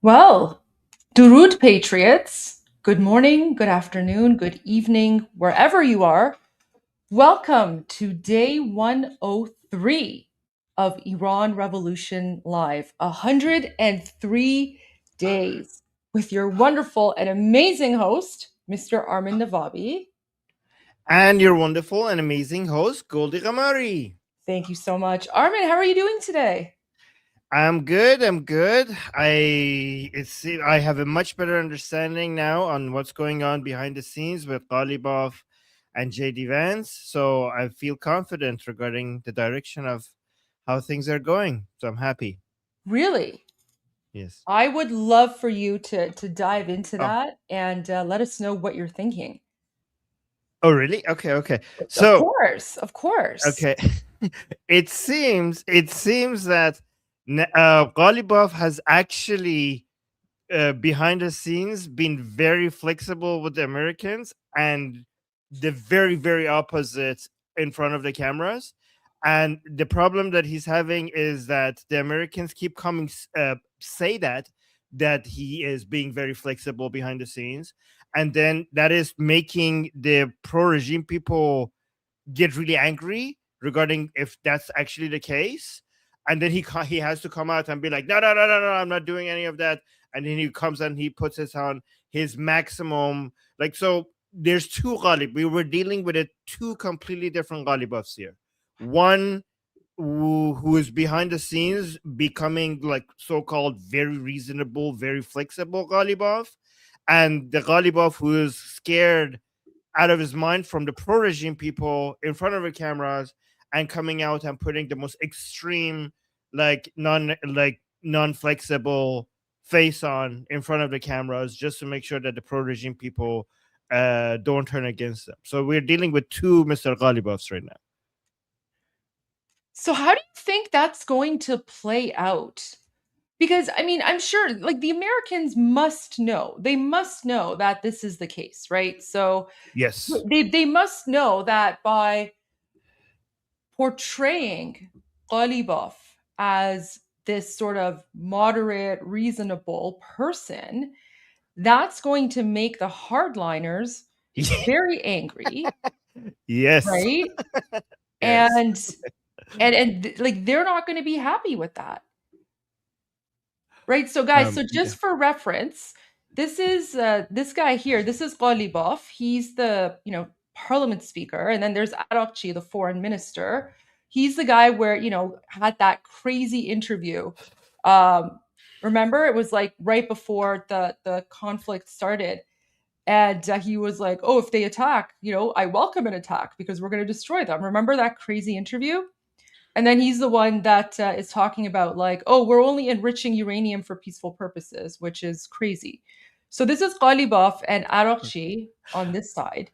Well, Durud Patriots, good morning, good afternoon, good evening, wherever you are. Welcome to day 103 of Iran Revolution Live. 103 days with your wonderful and amazing host, Mr. Armin Navabi. And your wonderful and amazing host, Goldie Gamari. Thank you so much. Armin, how are you doing today? I'm good. I'm good. I have a much better understanding now on what's going on behind the scenes with Ghalibaf and JD Vance. So I feel confident regarding the direction of how things are going. So I'm happy. Really? Yes. I would love for you to dive into Oh. that and let us know what you're thinking. Oh, really? Okay. Okay. Of So course, of course. okay. it seems that Ghalibaf has actually behind the scenes been very flexible with the Americans and the very, very opposite in front of the cameras. And the problem that he's having is that the Americans keep coming, say that he is being very flexible behind the scenes. And then that is making the pro regime people get really angry regarding if that's actually the case. And then he has to come out and be like, no, no, no, no, no, I'm not doing any of that. And then he comes and he puts it on his maximum. Like, so there's two Ghalib. We were dealing with two completely different Ghalibafs here. One who is behind the scenes becoming like so-called very reasonable, very flexible Ghalibaf, and the Ghalibaf who is scared out of his mind from the pro regime people in front of the cameras and coming out and putting the most extreme non flexible face on in front of the cameras just to make sure that the pro regime people don't turn against them. So we're dealing with two Mr. Ghalibafs right now. So how do you think that's going to play out? Because I mean, I'm sure like the Americans must know. They must know that this is the case, right? So Yes. they must know that by portraying Ghalibaf as this sort of moderate, reasonable person, that's going to make the hardliners very angry, Yes. right? Yes. And like they're not going to be happy with that. Right? So guys, so Yeah. just for reference, this is this guy here, this is Ghalibaf. He's the, parliament speaker, and then there's Arakchi, the foreign minister. He's the guy where, had that crazy interview. Um remember it was like right before the conflict started, and he was like, "Oh, if they attack, I welcome an attack because we're going to destroy them." Remember that crazy interview? And then he's the one that is talking about like, "Oh, we're only enriching uranium for peaceful purposes," which is crazy. So this is Ghalibaf and Arakchi on this side,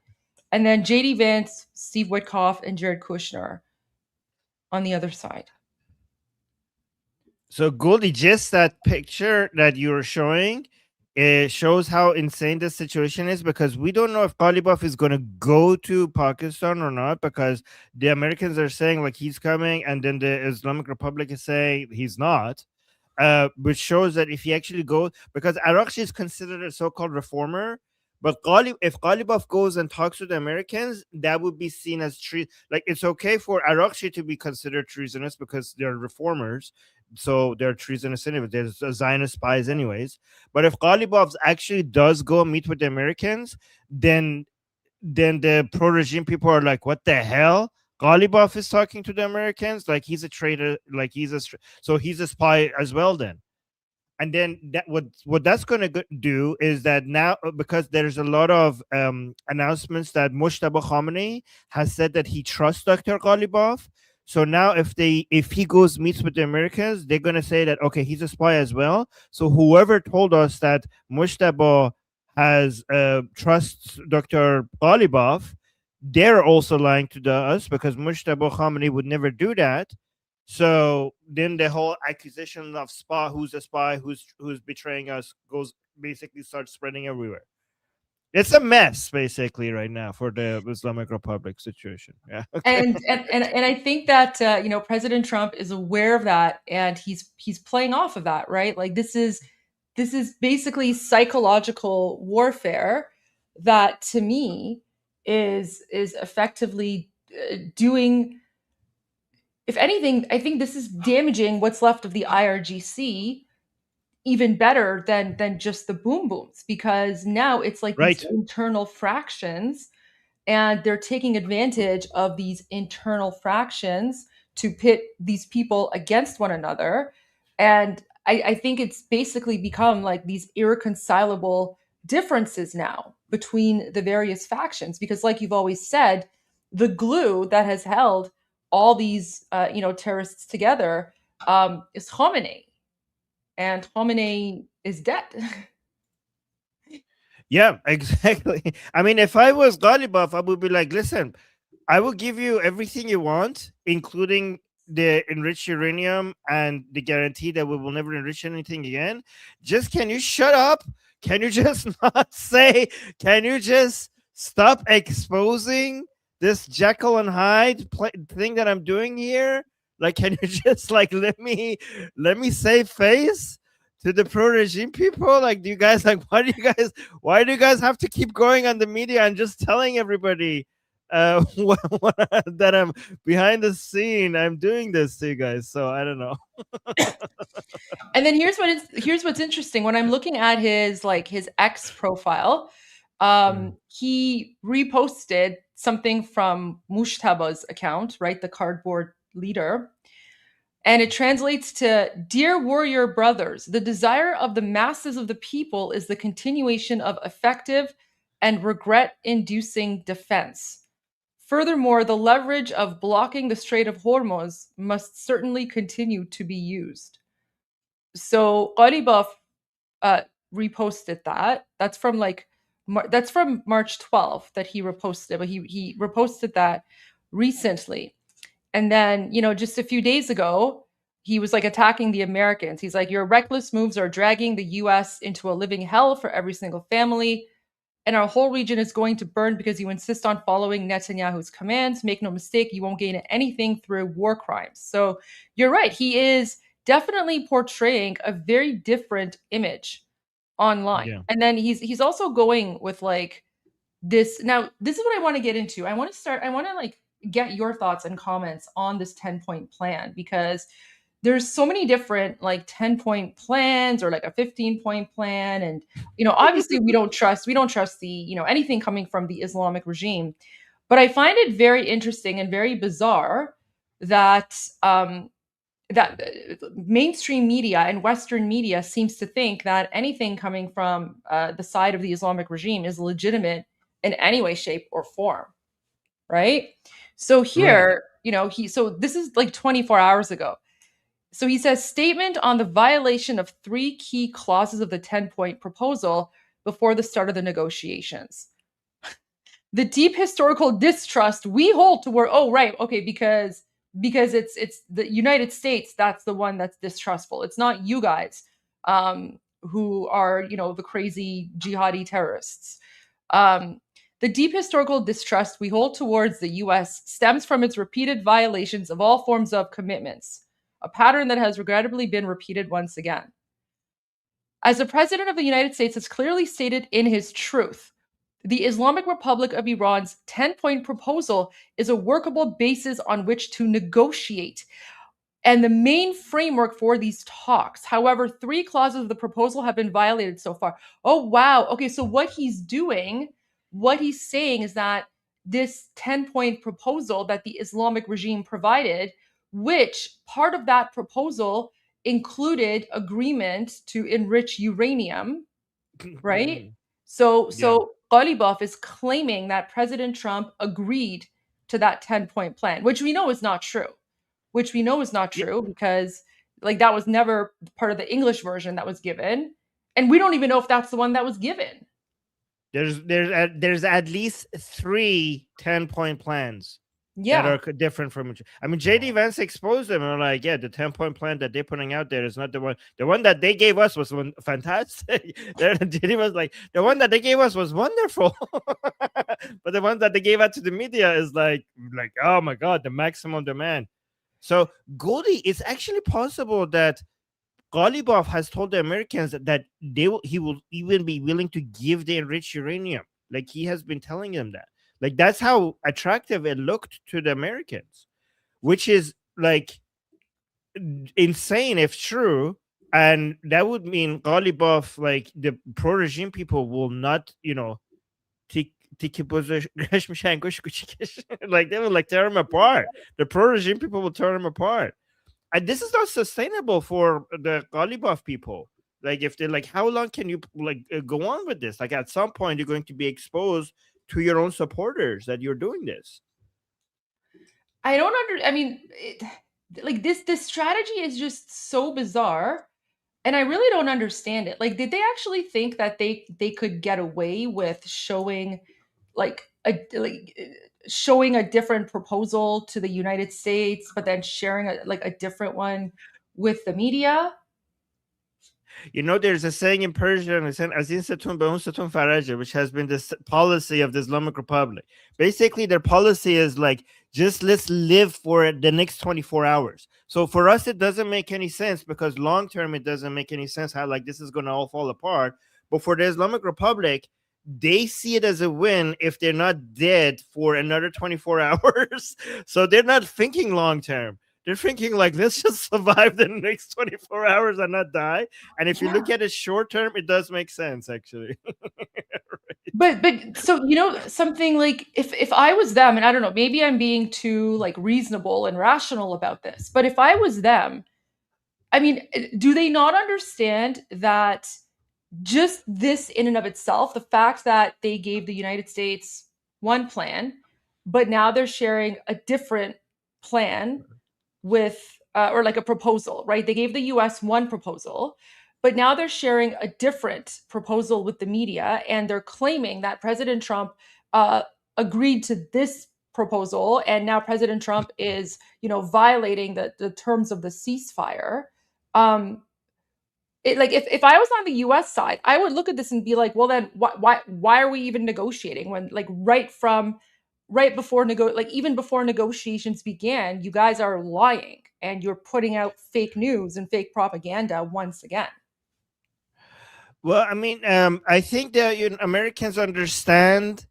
and then JD Vance, Steve Witkoff, and Jared Kushner on the other side. So Goldie, just that picture that you were showing, it shows how insane this situation is because we don't know if Ghalibaf is going to go to Pakistan or not because the Americans are saying like he's coming, and then the Islamic Republic is saying he's not. Which shows that if he actually goes, because Arakshi is considered a so-called reformer, but if Ghalibaf goes and talks to the Americans, that would be seen as like it's okay for Arakshi to be considered treasonous because they're reformers, so they're treasonous anyway. There's Zionist spies anyways. But if Ghalibaf actually does go meet with the Americans, then the pro-regime people are like, what the hell? Ghalibaf is talking to the Americans like he's a traitor, like so he's a spy as well then. And then that what that's going to do is that now because there's a lot of announcements that Mushtaba Khamenei has said that he trusts Dr. Ghalibaf. So now if he goes meets with the Americans, they're going to say that okay, he's a spy as well. So whoever told us that Mushtaba has trusts Dr. Ghalibaf, they're also lying to us because Mushtaba Khamenei would never do that. So then the whole accusation of who's a spy, who's betraying us, basically starts spreading everywhere. It's a mess basically right now for the Islamic Republic situation. Yeah. Okay. And I think that President Trump is aware of that, and he's playing off of that, right? Like this is this is basically psychological warfare that, to me, is effectively doing. If anything, I think this is damaging what's left of the IRGC even better than just the boom booms, because now it's like these Right. internal fractions, and they're taking advantage of these internal fractions to pit these people against one another. And I think it's basically become like these irreconcilable differences now between the various factions, because like you've always said, the glue that has held all these terrorists together is Khomeini, and Khomeini is dead. Yeah, exactly. I mean, if I was Ghalibaf, I would be like, listen, I will give you everything you want, including the enriched uranium and the guarantee that we will never enrich anything again. Just can you shut up? Can you just not say? Can you just stop exposing this Jekyll and Hyde thing that I'm doing here? Like, can you just like let me save face to the pro regime people? Like, do you guys like why do you guys have to keep going on the media and just telling everybody that I'm behind the scene? I'm doing this to you guys, so I don't know. And then here's what's interesting. When I'm looking at his X profile, Mm. he reposted something from Mushtaba's account, right? The cardboard leader. And it translates to: Dear warrior brothers, the desire of the masses of the people is the continuation of effective and regret inducing defense. Furthermore, the leverage of blocking the Strait of Hormuz must certainly continue to be used. So Ghalibaf uh, reposted that. That's from March 12th that he reposted, but he reposted that recently. And then, just a few days ago, he was like attacking the Americans. He's like, your reckless moves are dragging the US into a living hell for every single family. And our whole region is going to burn because you insist on following Netanyahu's commands. Make no mistake, you won't gain anything through war crimes. So you're right. He is definitely portraying a very different image online. Yeah. And then he's also going with like this. Now, this is what I want to get into. I want to like get your thoughts and comments on this 10-point plan, because there's so many different like 10-point plans or like a 15-point plan. And obviously we don't trust the anything coming from the Islamic regime. But I find it very interesting and very bizarre that mainstream media and Western media seems to think that anything coming from the side of the Islamic regime is legitimate in any way, shape, or form, right? So Right. here, so this is like 24 hours ago. So he says, statement on the violation of 3 key clauses of the 10-point proposal before the start of the negotiations. The deep historical distrust we hold toward, oh right, okay, because it's the United States that's the one that's distrustful. It's not you guys who are, the crazy jihadi terrorists. The deep historical distrust we hold towards the US stems from its repeated violations of all forms of commitments, a pattern that has regrettably been repeated once again. As the President of the United States has clearly stated in his truth, the Islamic Republic of Iran's 10-point proposal is a workable basis on which to negotiate and the main framework for these talks. However, 3 clauses of the proposal have been violated so far. Oh, wow. Okay, so what he's saying is that this 10-point proposal that the Islamic regime provided, which part of that proposal included agreement to enrich uranium, right? So Yeah. so Ghalibaf is claiming that President Trump agreed to that 10-point plan, which we know is not true. Yeah. Because like that was never part of the English version that was given. And we don't even know if that's the one that was given. There's at least 3 10-point plans that Yeah. are different from each. I mean, JD Vance exposed them and are like, yeah, the 10-point plan that they're putting out there is not the one. The one that they gave us was one fantastic. JD was like, the one that they gave us was wonderful, but the one that they gave out to the media is like, oh my god, the maximum demand. So Goldie, it's actually possible that Ghalibaf has told the Americans that he will even be willing to give the enriched uranium. Like he has been telling them that. Like that's how attractive it looked to the Americans, which is like insane if true. And that would mean Ghalibaf, like the pro-regime people, will not, تیکه بزرگش میشه انگوش کوچیکش. Like they will like tear him apart. The pro-regime people will tear him apart. And this is not sustainable for the Ghalibaf people. Like if they're like, how long can you like go on with this? Like at some point you're going to be exposed to your own supporters that you're doing this. I mean, like this strategy is just so bizarre, and I really don't understand it. Like, did they actually think that they could get away with showing like showing a different proposal to the United States, but then sharing a different one with the media? There's a saying in Persian, "Azin setun be un setun faraje," which has been this policy of the Islamic Republic. Basically, their policy is like, just let's live for the next 24 hours. So for us, it doesn't make any sense because long term, it doesn't make any sense how like this is going to all fall apart. But for the Islamic Republic, they see it as a win if they're not dead for another 24 hours. So they're not thinking long term. They're thinking like, let's just survive the next 24 hours and not die. And if you look at it short term, it does make sense actually. But so something like, if I was them, and I don't know, maybe I'm being too like reasonable and rational about this, but if I was them, I mean, do they not understand that just this in and of itself, the fact that they gave the United States one plan, but now they're sharing a different plan with, or like a proposal, right? They gave the US one proposal, but now they're sharing a different proposal with the media, and they're claiming that President Trump agreed to this proposal, and now President Trump is, violating the terms of the ceasefire. Like if I was on the US side, I would look at this and be like, well then why are we even negotiating when like right before even before negotiations began, you guys are lying and you're putting out fake news and fake propaganda once again. Well, I mean, I think that Americans understand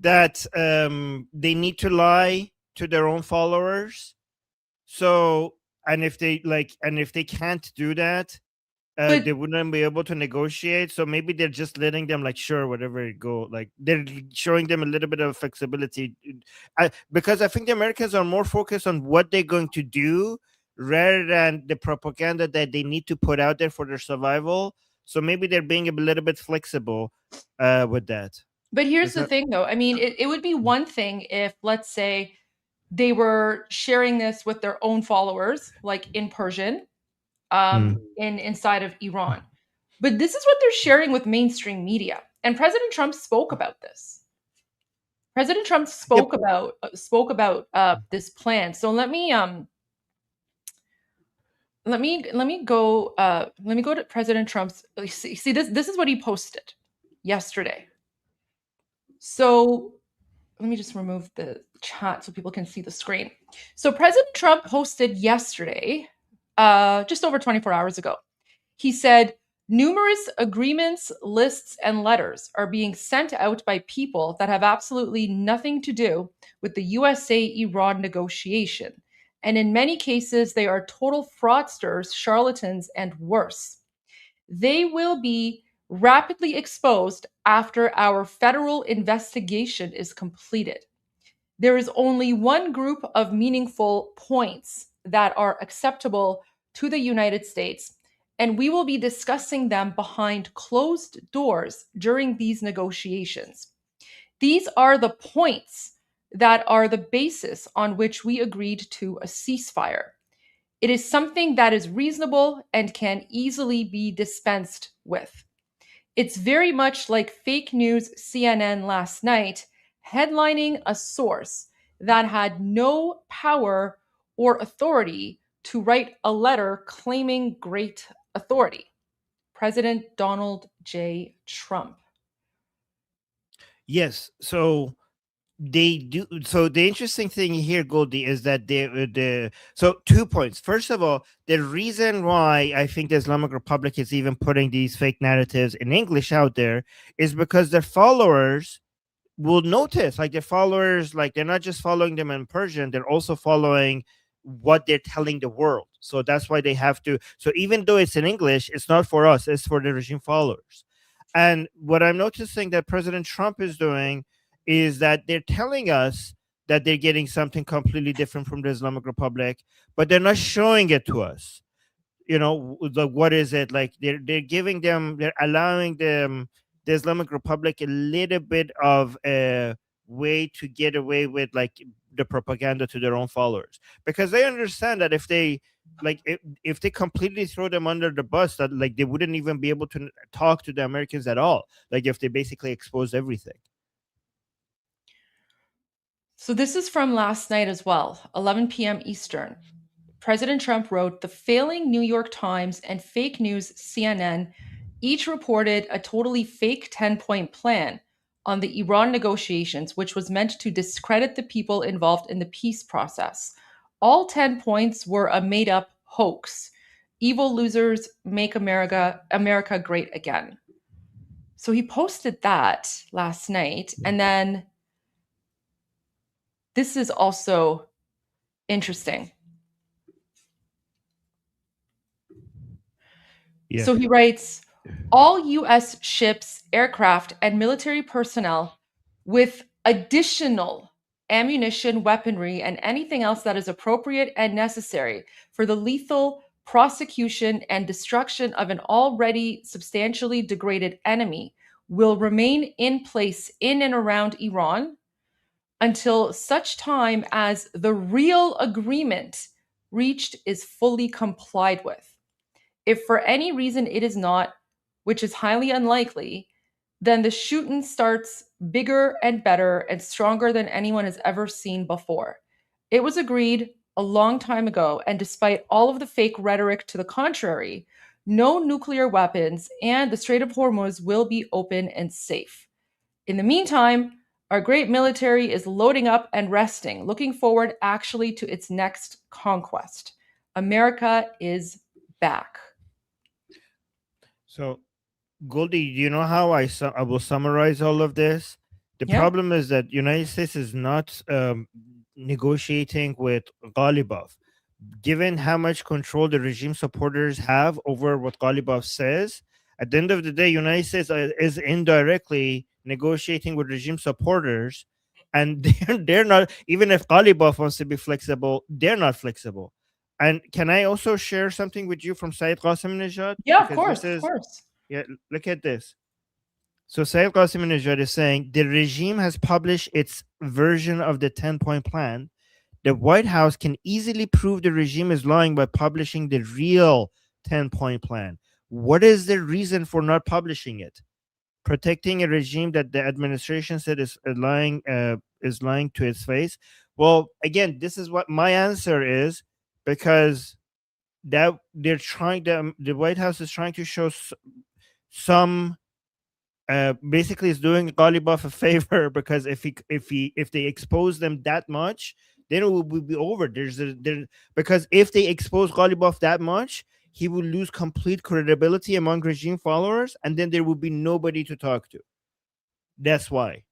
that they need to lie to their own followers. So, and if they can't do that, they wouldn't be able to negotiate. So maybe they're just letting them like, sure, whatever it go. Like they're showing them a little bit of flexibility, because I think the Americans are more focused on what they're going to do rather than the propaganda that they need to put out there for their survival. So maybe they're being a little bit flexible with that. But here's the thing, though. I mean, it would be one thing if, let's say, they were sharing this with their own followers, like in Persian, inside of Iran. But this is what they're sharing with mainstream media. And President Trump spoke about this. President Trump spoke about this plan. So let me go to President Trump's. See this is what he posted yesterday. So let me just remove the chat so people can see the screen. So President Trump posted yesterday, just over 24 hours ago. He said, numerous agreements, lists, and letters are being sent out by people that have absolutely nothing to do with the USA-Iran negotiation. And in many cases, they are total fraudsters, charlatans, and worse. They will be rapidly exposed after our federal investigation is completed. There is only one group of meaningful points that are acceptable to the United States, and we will be discussing them behind closed doors during these negotiations. These are the points that are the basis on which we agreed to a ceasefire. It is something that is reasonable and can easily be dispensed with. It's very much like fake news CNN last night headlining a source that had no power or authority to write a letter claiming great authority. President Donald J. Trump. Yes. So they do. So the interesting thing here, Goldie, is that so 2 points. First of all, the reason why I think the Islamic Republic is even putting these fake narratives in English out there is because their followers will notice, like their followers, like they're not just following them in Persian, they're also following what they're telling the world. So that's why they have to. So even though it's in English, it's not for us, it's for the regime followers. And what I'm noticing that President Trump is doing is that they're telling us that they're getting something completely different from the Islamic Republic, but they're not showing it to us. What is it like? They're giving them, they're allowing them, the Islamic Republic, a little bit of a way to get away with like the propaganda to their own followers, because they understand that if they like if they completely throw them under the bus, that like they wouldn't even be able to talk to the Americans at all, like if they basically expose everything. So this is from last night as well, 11 p.m. Eastern. President Trump wrote, the failing New York Times and fake news CNN each reported a totally fake 10-point plan on the Iran negotiations, which was meant to discredit the people involved in the peace process. All 10 points were a made up hoax. Evil losers make America great again. So he posted that last night. And then this is also interesting. Yeah. So he writes, all US ships, aircraft, and military personnel with additional ammunition, weaponry, and anything else that is appropriate and necessary for the lethal prosecution and destruction of an already substantially degraded enemy will remain in place in and around Iran until such time as the real agreement reached is fully complied with. If for any reason it is not, which is highly unlikely, then the shooting starts bigger and better and stronger than anyone has ever seen before. It was agreed a long time ago, and despite all of the fake rhetoric to the contrary, no nuclear weapons and the Strait of Hormuz will be open and safe. In the meantime, our great military is loading up and resting, looking forward actually to its next conquest. America is back. So, Goldie, do you know how I will summarize all of this? The Yeah. problem is that United States is not negotiating with Ghalibaf. Given how much control the regime supporters have over what Ghalibaf says, at the end of the day, United States is indirectly negotiating with regime supporters, and they're not. Even if Ghalibaf wants to be flexible, they're not flexible. And can I also share something with you from Saeed Qasim Yeah, of because course, this of is, course. yeah, look at this. So Saeed Qasim is saying the regime has published its version of the 10-point plan. The White House can easily prove the regime is lying by publishing the real 10-point plan. What is the reason for not publishing it? Protecting a regime that the administration said is lying to its face. Well, again, this is what my answer is, because that they're trying, the White House is trying to show some basically is doing Ghalibaf a favor, because if they expose them that much, then it will be over. Because if they expose Ghalibaf that much, he will lose complete credibility among regime followers, and then there will be nobody to talk to. That's why.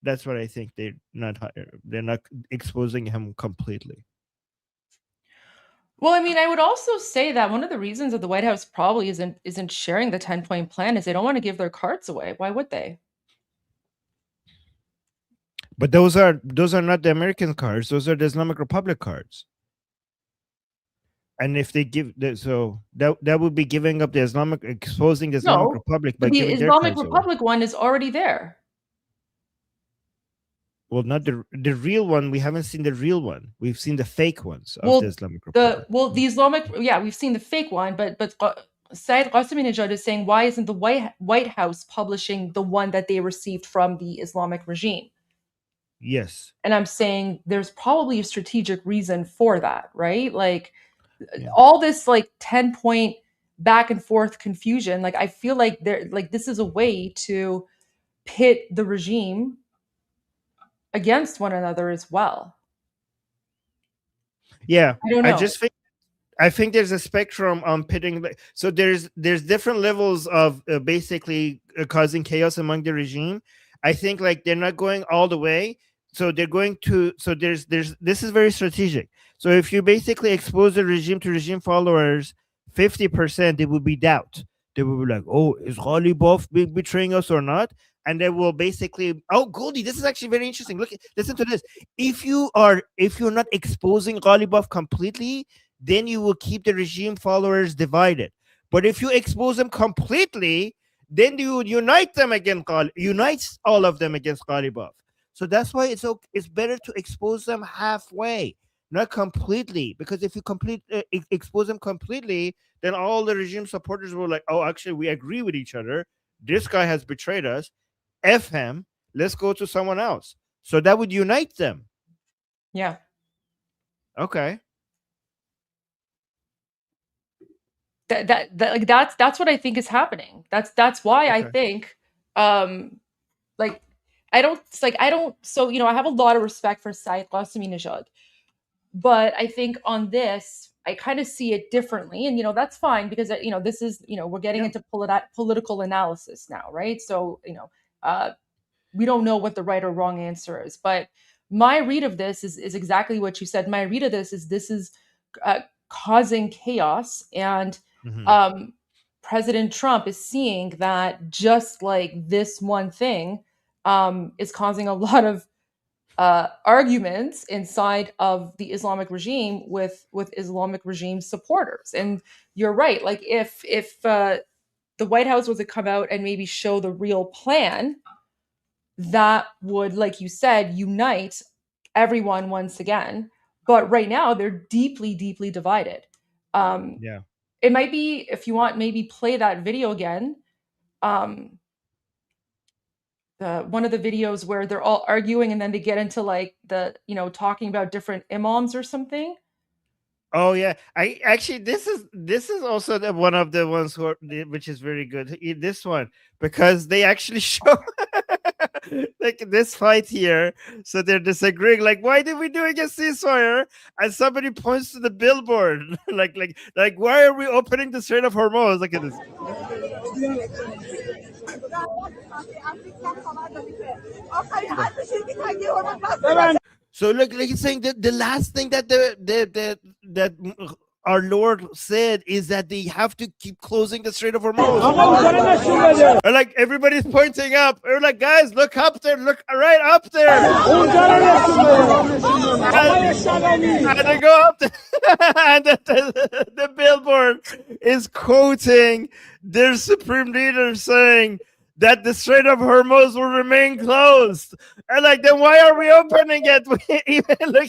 That's what I think. They're not exposing him completely. Well, I mean, I would also say that one of the reasons that the White House probably isn't sharing the 10-point plan is they don't want to give their cards away. Why would they? But those are not the American cards. Those are the Islamic Republic cards. And if they give that, so that would be giving up the exposing the Islamic No, Republic by but the giving their Islamic cards away. Republic one is already there. Well, not the real one. We haven't seen the real one. We've seen the fake ones of the Well, Islamic Republic. the Islamic, yeah, we've seen the fake one, but Saeed Qassemi is saying, why isn't the White House publishing the one that they received from the Islamic regime? Yes. And I'm saying there's probably a strategic reason for that, right? Like Yeah. all this like 10-point back and forth confusion, like I feel like this is a way to pit the regime against one another as well. Yeah, I don't I know. just think I think there's a spectrum on pitting. So there's different levels of basically causing chaos among the regime. I think like they're not going all the way. So they're going to. So there's this is very strategic. So if you basically expose the regime to regime followers, 50% it would be doubt. They will be like, oh, is Ghalibaf betraying us or not? And they will basically, oh, Goldie, this is actually very interesting. Look, listen to this. If you're not exposing Ghalibaf completely, then you will keep the regime followers divided. But if you expose them completely, then you unite them against unites all of them against Ghalibaf. So that's why it's better to expose them halfway, not completely. Because if you expose them completely, then all the regime supporters will like, oh, actually, we agree with each other. This guy has betrayed us. F him. Let's go to someone else. So that would unite them. Yeah. Okay. That's what I think is happening. That's why I Okay. think like I don't so I have a lot of respect for Saeed Qassemi-Najad, but I think on this I kind of see it differently, and that's fine because this is we're getting Yeah. into political analysis now, right? So we don't know what the right or wrong answer is, but my read of this is exactly what you said. My read of this is causing chaos, and Mhm. President Trump is seeing that just like this one thing is causing a lot of arguments inside of the Islamic regime with Islamic regime supporters. And you're right. Like if the White House was to come out and maybe show the real plan, that would, like you said, unite everyone once again. But right now, they're deeply, deeply divided. Um, Yeah. it might be, if you want, maybe play that video again. Um, one of the videos where they're all arguing and then they get into like talking about different imams or something. Oh yeah, I actually this is also one of the ones which is very good. This one because they actually show like this fight here. So they're disagreeing. Like, why did we doing a ceasefire? And somebody points to the billboard. like why are we opening the Strait of Hormuz? Look at this. So look, like he's saying that the last thing that that our Lord said is that they have to keep closing the Strait of Hormuz. And like everybody's pointing up. We're like, guys, look up there, look right up there. And they go up there, and the billboard is quoting their supreme leader saying that the Strait of Hormuz will remain closed. And like, then why are we opening it? We even look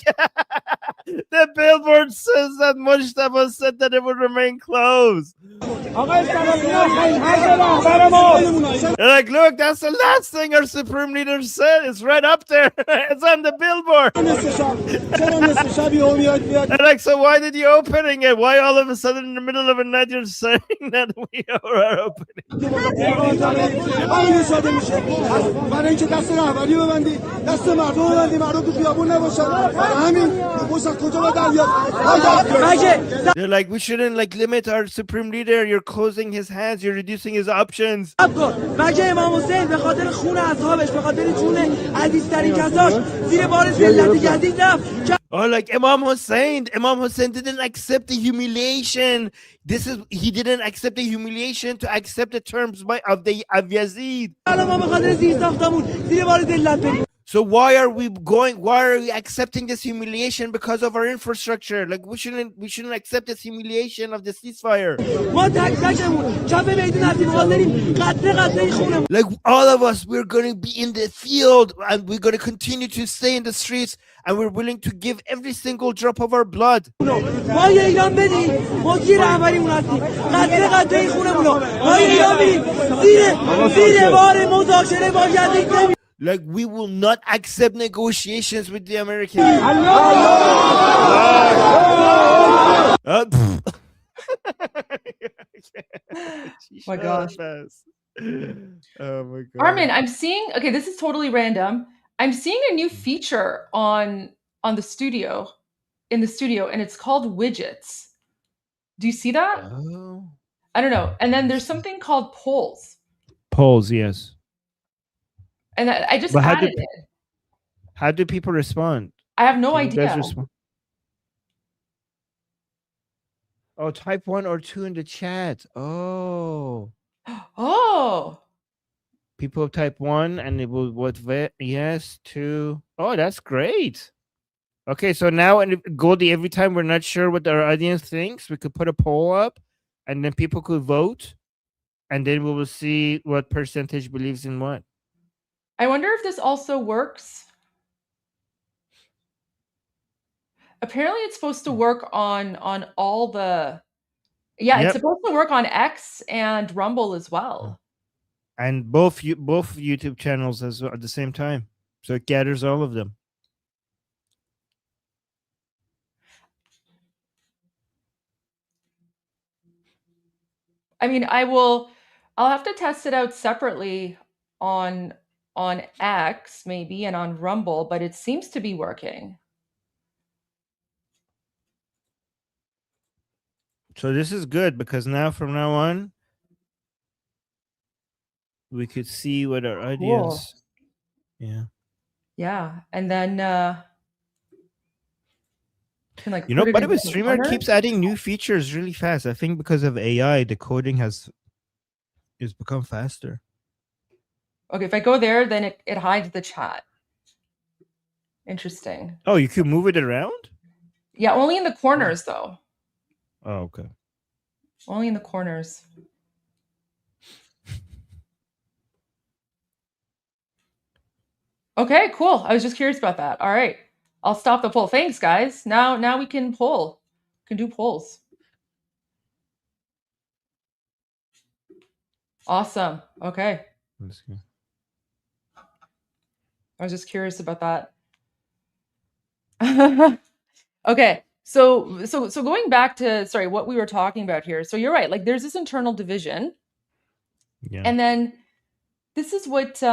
the billboard says that Mustafa said that it would remain closed. They're like, look, that's the last thing our supreme leader said. It's right up there. It's on the billboard. And like, so why did you opening it? Why all of a sudden in the middle of the night you're saying that we are opening? They're like, we shouldn't like limit our supreme leader. You're closing his hands. You're reducing his options. Or like Imam Hussein didn't accept the humiliation. He didn't accept the humiliation to accept the terms of Yazid. So why are we accepting this humiliation because of our infrastructure? Like we shouldn't accept this humiliation of the ceasefire. Like all of us, we're going to be in the field and we're going to continue to stay in the streets and we're willing to give every single drop of our blood. Like we will not accept negotiations with the Americans. My gosh. Oh my god. Armin, I'm seeing, okay, this is totally random. I'm seeing a new feature on the studio in the studio, and it's called widgets. Do you see that? Oh, I don't know. And let then me there's see. something called polls, Polls, yes. and I just But added it. how do people respond? I have no Can you guys idea. respond? Oh, type 1 or 2 in the chat. Oh, Oh, people type 1 and it will yes, 2. Oh, that's great. Okay, so now, and Goldie, every time we're not sure what our audience thinks, we could put a poll up and then people could vote, and then we will see what percentage believes in what. I wonder if this also works. Apparently, it's supposed to work on all the. Yeah, it's Yep. supposed to work on X and Rumble as well. And both YouTube channels at the same time. So it gathers all of them. I mean, I'll have to test it out separately on X maybe and on Rumble, but it seems to be working. So this is good because now from now on we could see what our audience. Cool. Yeah. Yeah, and then can like You know, put it by the in way, the Streamer corner. keeps adding new features really fast. I think because of AI, the coding has become faster. Okay, if I go there, then it hides the chat. Interesting. Oh, you could move it around? Yeah, only in the corners though. Oh, okay. Only in the corners. Okay, cool. I was just curious about that. All right. I'll stop the poll. Thanks, guys. Now we can poll. Can do polls. Awesome. Okay. Let's see. I was just curious about that. Okay. So going back to sorry, what we were talking about here. So you're right. Like there's this internal division. Yeah. And then this is what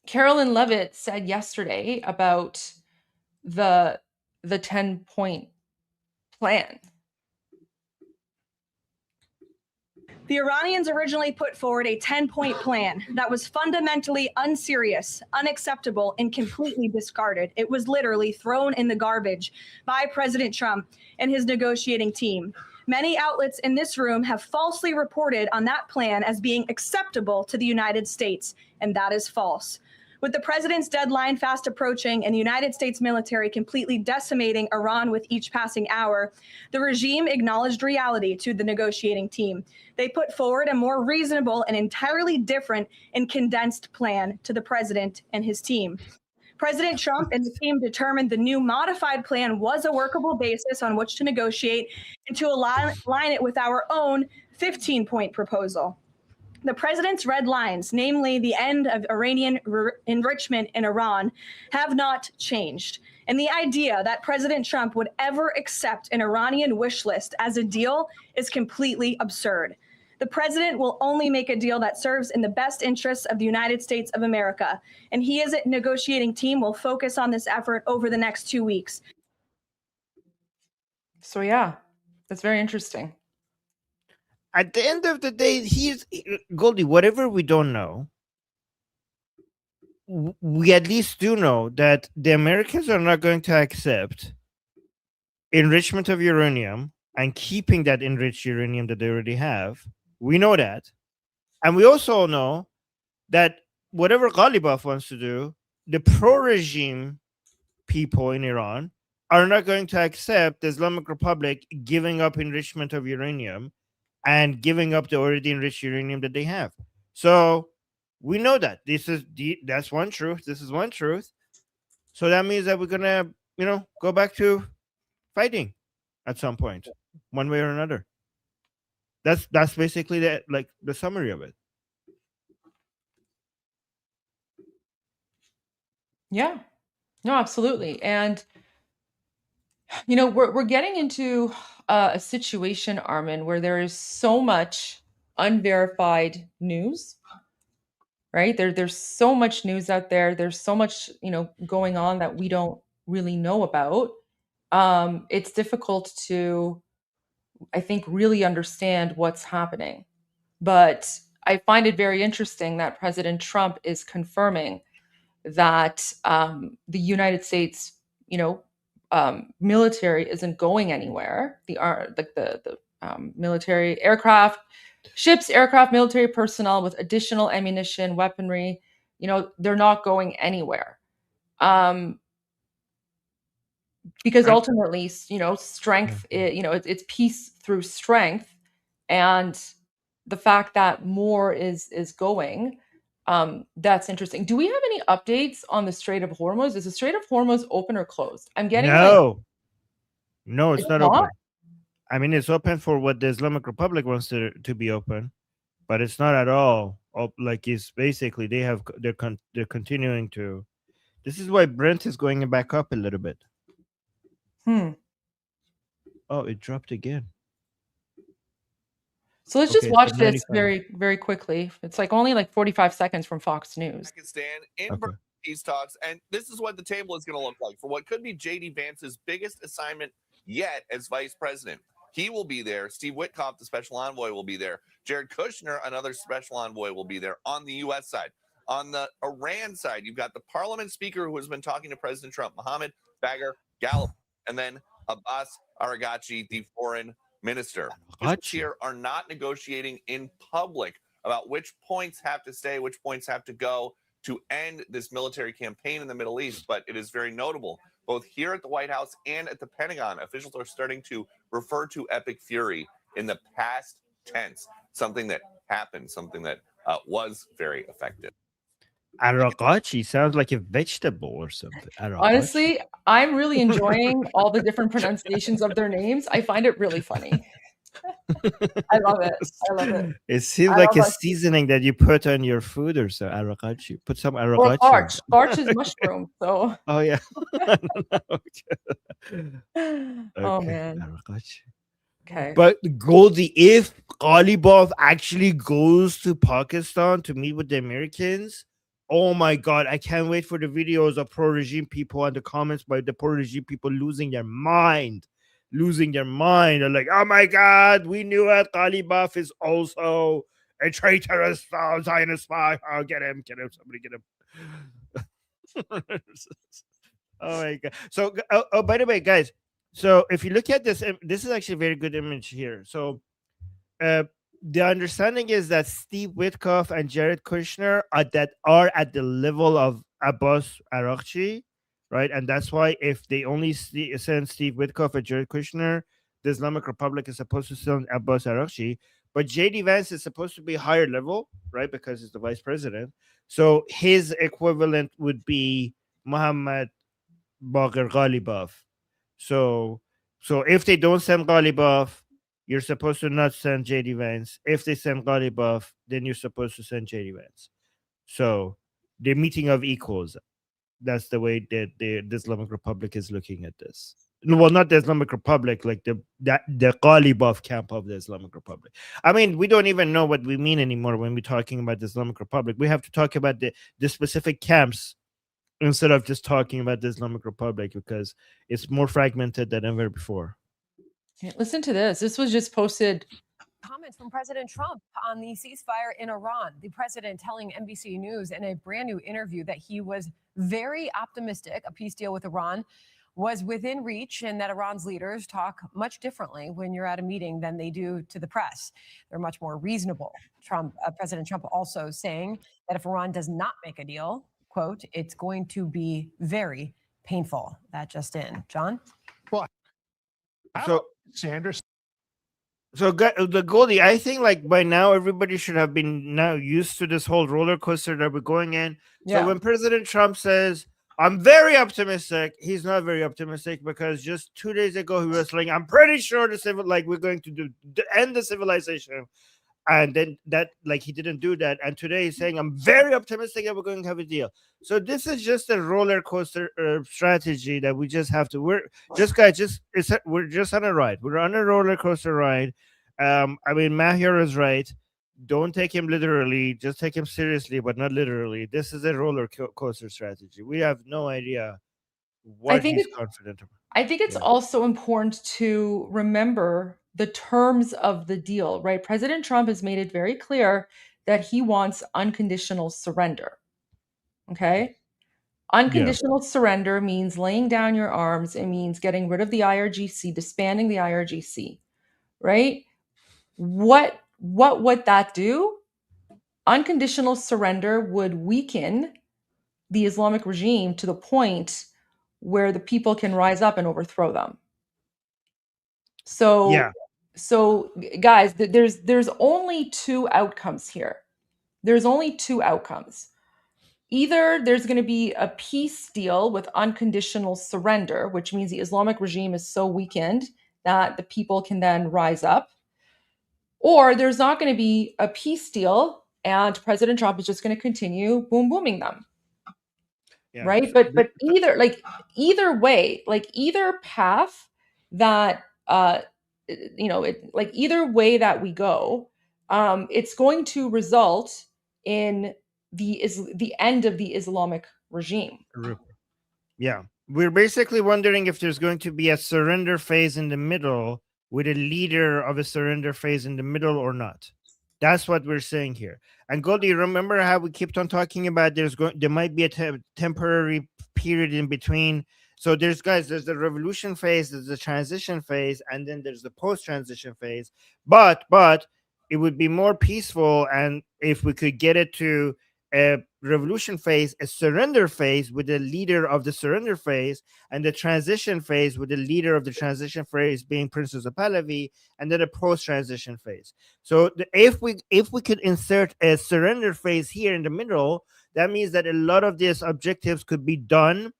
Carolyn Levitt said yesterday about the 10-point plan. The Iranians originally put forward a 10-point plan that was fundamentally unserious, unacceptable, and completely discarded. It was literally thrown in the garbage by President Trump and his negotiating team. Many outlets in this room have falsely reported on that plan as being acceptable to the United States, and that is false. With the president's deadline fast approaching and the United States military completely decimating Iran with each passing hour, the regime acknowledged reality to the negotiating team. They put forward a more reasonable and entirely different and condensed plan to the president and his team. President Trump and the team determined the new modified plan was a workable basis on which to negotiate and to align it with our own 15-point proposal. The president's red lines, namely the end of Iranian enrichment in Iran, have not changed. And the idea that President Trump would ever accept an Iranian wish list as a deal is completely absurd. The president will only make a deal that serves in the best interests of the United States of America, and he as a negotiating team will focus on this effort over the next 2 weeks. So yeah, that's very interesting. At the end of the day, Goldie, whatever we don't know, we at least do know that the Americans are not going to accept enrichment of uranium and keeping that enriched uranium that they already have. We know that. And we also know that whatever Ghalibaf wants to do, the pro-regime people in Iran are not going to accept the Islamic Republic giving up enrichment of uranium and giving up the already enriched uranium that they have. So we know that that's one truth. This is one truth. So that means that we're gonna, go back to fighting at some point, one way or another. That's basically the summary of it. Yeah. No, absolutely. And we're getting into a situation, Armin, where there is so much unverified news, right? There's so much news out there. There's so much, going on that we don't really know about. It's difficult to, I think, really understand what's happening. But I find it very interesting that President Trump is confirming that the United States, military isn't going anywhere. The military aircraft, ships, aircraft, military personnel with additional ammunition, weaponry, they're not going anywhere. Because ultimately, strength, it's peace through strength, and the fact that more is going, that's interesting. Do we have any updates on the Strait of Hormuz? Is the Strait of Hormuz open or closed? I'm getting no, it's it's not not? open. I mean, it's open for what the Islamic Republic wants to be open, but it's not at all. Like, it's basically they're continuing to. This is why Brent is going back up a little bit. Oh, it dropped again. So let's just watch this very, very quickly. It's only 45 seconds from Fox News. Pakistan in peace talks, and this is what the table is going to look like for what could be J.D. Vance's biggest assignment yet as vice president. He will be there. Steve Witkoff, the special envoy, will be there. Jared Kushner, another special envoy, will be there on the U.S. side. On the Iran side, you've got the parliament speaker who has been talking to President Trump, Mohammed Bagher Ghalibaf, and then Abbas Aragachi, the foreign minister. Officials here are not negotiating in public about which points have to stay, which points have to go to end this military campaign in the Middle East. But it is very notable, both here at the White House and at the Pentagon, officials are starting to refer to epic fury in the past tense, something that happened, something that was very effective. Aragachi sounds like a vegetable or something. Aragachi. Honestly, I'm really enjoying all the different pronunciations of their names. I find it really funny. I love it. I love it. It seems like a seasoning that you put on your food or so. Aragachi. Put some aragachi. Well, starch is mushroom. So. Oh yeah. Oh man. Aragachi. Okay. But Goldie, if Ghalibaf actually goes to Pakistan to meet with the Americans, oh my God, I can't wait for the videos of pro-regime people and the comments by the pro-regime people losing their mind. They're like, oh my God, we knew it. Ghalibaf is also a traitorous Zionist spy. Oh, get him. Somebody get him. Oh my God. So, by the way, guys, so if you look at this, this is actually a very good image here. So, the understanding is that Steve Witkoff and Jared Kushner are at the level of Abbas Aragachi, right? And that's why if they only send Steve Witkoff and Jared Kushner, the Islamic Republic is supposed to send Abbas Aragachi. But J.D. Vance is supposed to be higher level, right? Because he's the vice president. So his equivalent would be Mohammed Bagher Ghalibaf. So if they don't send Ghalibaf, you're supposed to not send J.D. Vance. If they send Ghalibaf, then you're supposed to send J.D. Vance. So the meeting of equals. That's the way that the Islamic Republic is looking at this. Well, not the Islamic Republic, like the Ghalibaf camp of the Islamic Republic. I mean, we don't even know what we mean anymore when we're talking about the Islamic Republic. We have to talk about the specific camps instead of just talking about the Islamic Republic because it's more fragmented than ever before. Listen to this. This was just posted. Comments from President Trump on the ceasefire in Iran. The president telling NBC News in a brand new interview that he was very optimistic a peace deal with Iran was within reach and that Iran's leaders talk much differently when you're at a meeting than they do to the press. They're much more reasonable. President Trump also saying that if Iran does not make a deal, quote, it's going to be very painful. That just in. John? Well, so Sanders. So the Goldie, I think like by now everybody should have been now used to this whole roller coaster that we're going in. Yeah. So when President Trump says, I'm very optimistic, he's not very optimistic because just 2 days ago he was like, I'm pretty sure we're going to end the civilization. And then that like he didn't do that. And today he's saying, I'm very optimistic that we're going to have a deal. So this is just a roller coaster strategy that we just have to. We're just on a ride. We're on a roller coaster ride. I mean, Mahir is right. don't take him literally. Just take him seriously, but not literally. This is a roller coaster strategy. We have no idea what think he's it, confident about. I think it's Yeah. also important to remember the terms of the deal, right? President Trump has made it very clear that he wants unconditional surrender. Okay? Unconditional surrender means laying down your arms. It means getting rid of the IRGC, disbanding the IRGC, right? What would that do? Unconditional surrender would weaken the Islamic regime to the point where the people can rise up and overthrow them. So, Yeah. so guys, there's only two outcomes here. There's only two outcomes. Either there's going to be a peace deal with unconditional surrender, which means the Islamic regime is so weakened that the people can then rise up, or there's not going to be a peace deal and President Trump is just going to continue booming them. Yeah. Right? But either way, like either path that either way that we go, it's going to result in the end of the Islamic regime. Yeah. We're basically wondering if there's going to be a surrender phase in the middle with a leader of a surrender phase in the middle or not. That's what we're saying here. And Goldie, remember how we kept on talking about there might be a temporary period in between. So there's the revolution phase, there's the transition phase, and then there's the post-transition phase. But it would be more peaceful, and if we could get it to a revolution phase, a surrender phase with the leader of the surrender phase, and the transition phase with the leader of the transition phase being Princess of Pahlavi, and then a post-transition phase. So if we could insert a surrender phase here in the middle, that means that a lot of these objectives could be done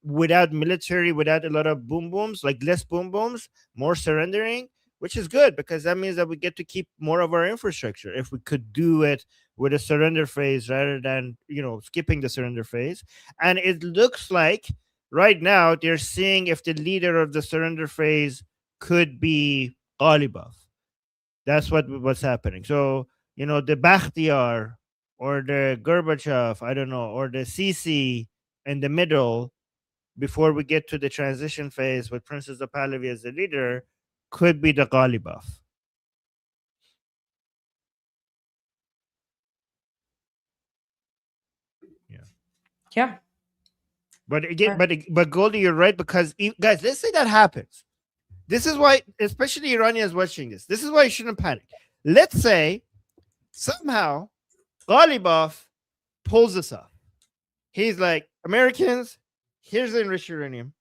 without military, without a lot of boom booms, like less boom booms, more surrendering, which is good because that means that we get to keep more of our infrastructure if we could do it with a surrender phase rather than skipping the surrender phase. And it looks like right now they're seeing if the leader of the surrender phase could be Ghalibaf. That's what's happening. So the Bakhtiar or the Gorbachev, I don't know, or the Sisi in the middle before we get to the transition phase with Princess of Pahlavi as the leader could be the Ghalibaf. Yeah. But again, but Goldie, you're right, because guys, let's say that happens. This is why, especially Iranians watching this, this is why you shouldn't panic. Let's say somehow Ghalibaf pulls this off. He's like, Americans, here's the enriched uranium.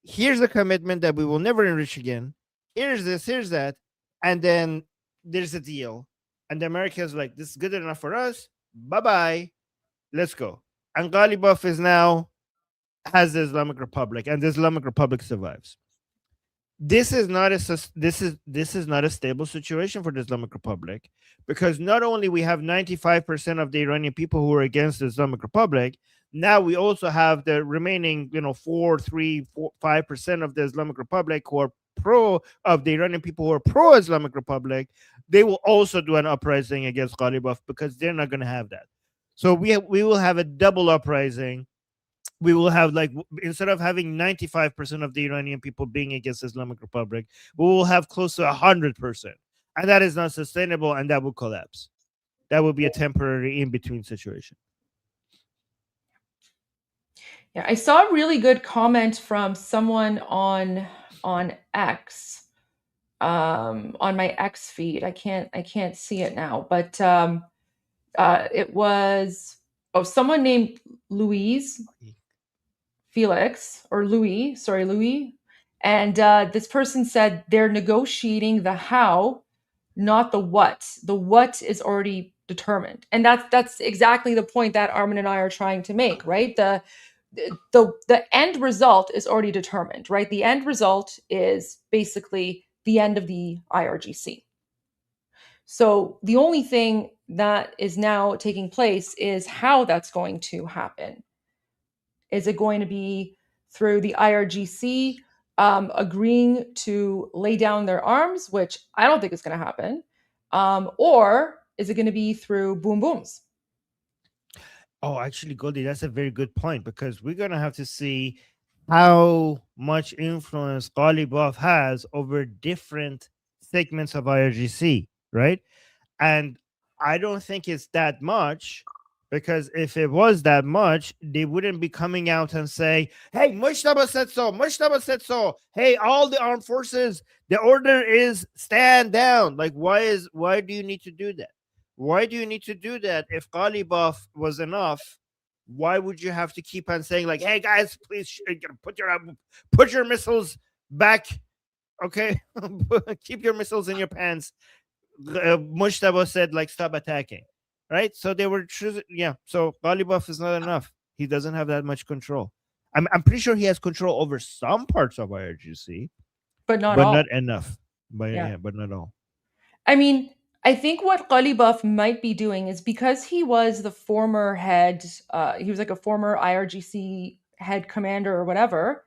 Here's the commitment that we will never enrich again. Here's this, here's that. And then there's a deal. And the Americans are like, this is good enough for us. Bye-bye. Let's go. And Ghalibaf has the Islamic Republic, and the Islamic Republic survives. This is not a stable situation for the Islamic Republic, because not only we have 95% of the Iranian people who are against the Islamic Republic, now we also have the remaining 5% of the Islamic Republic who are the Iranian people who are pro Islamic Republic. They will also do an uprising against Ghalibaf because they're not going to have that. So we will have a double uprising. We will have, like, instead of having 95% of the Iranian people being against the Islamic Republic, we will have close to 100%. And that is not sustainable, and that will collapse. That will be a temporary in-between situation. Yeah, I saw a really good comment from someone on X, on my X feed. I can't see it now, but it was someone named Louise Felix, or Louis, sorry, Louis. And this person said they're negotiating the how, not the what. The what is already determined. And that's exactly the point that Armin and I are trying to make, right? The end result is already determined, right? The end result is basically the end of the IRGC. So the only thing that is now taking place is how that's going to happen. Is it going to be through the IRGC agreeing to lay down their arms, which I don't think is going to happen, or Is it going to be through boom booms? Oh, actually, Goldie, that's a very good point, because we're gonna have to see how much influence Ghalibaf has over different segments of IRGC, right? And I don't think it's that much, because if it was that much, they wouldn't be coming out and say, hey, Mushtaba said so, Mushtaba said so. Hey, all the armed forces, the order is stand down. Like, why do you need to do that? Why do you need to do that? If Ghalibaf was enough, why would you have to keep on saying, like, hey guys, please put your missiles back, okay? Keep your missiles in your pants. Mushtaba said, like, stop attacking, right? So they were choosing, yeah. So Ghalibaf is not enough. He doesn't have that much control. I'm pretty sure he has control over some parts of IRGC, But not but all. not enough. But Yeah. yeah, but not all. I mean, I think what Ghalibaf might be doing is, because he was the former head, he was like a former IRGC head commander or whatever,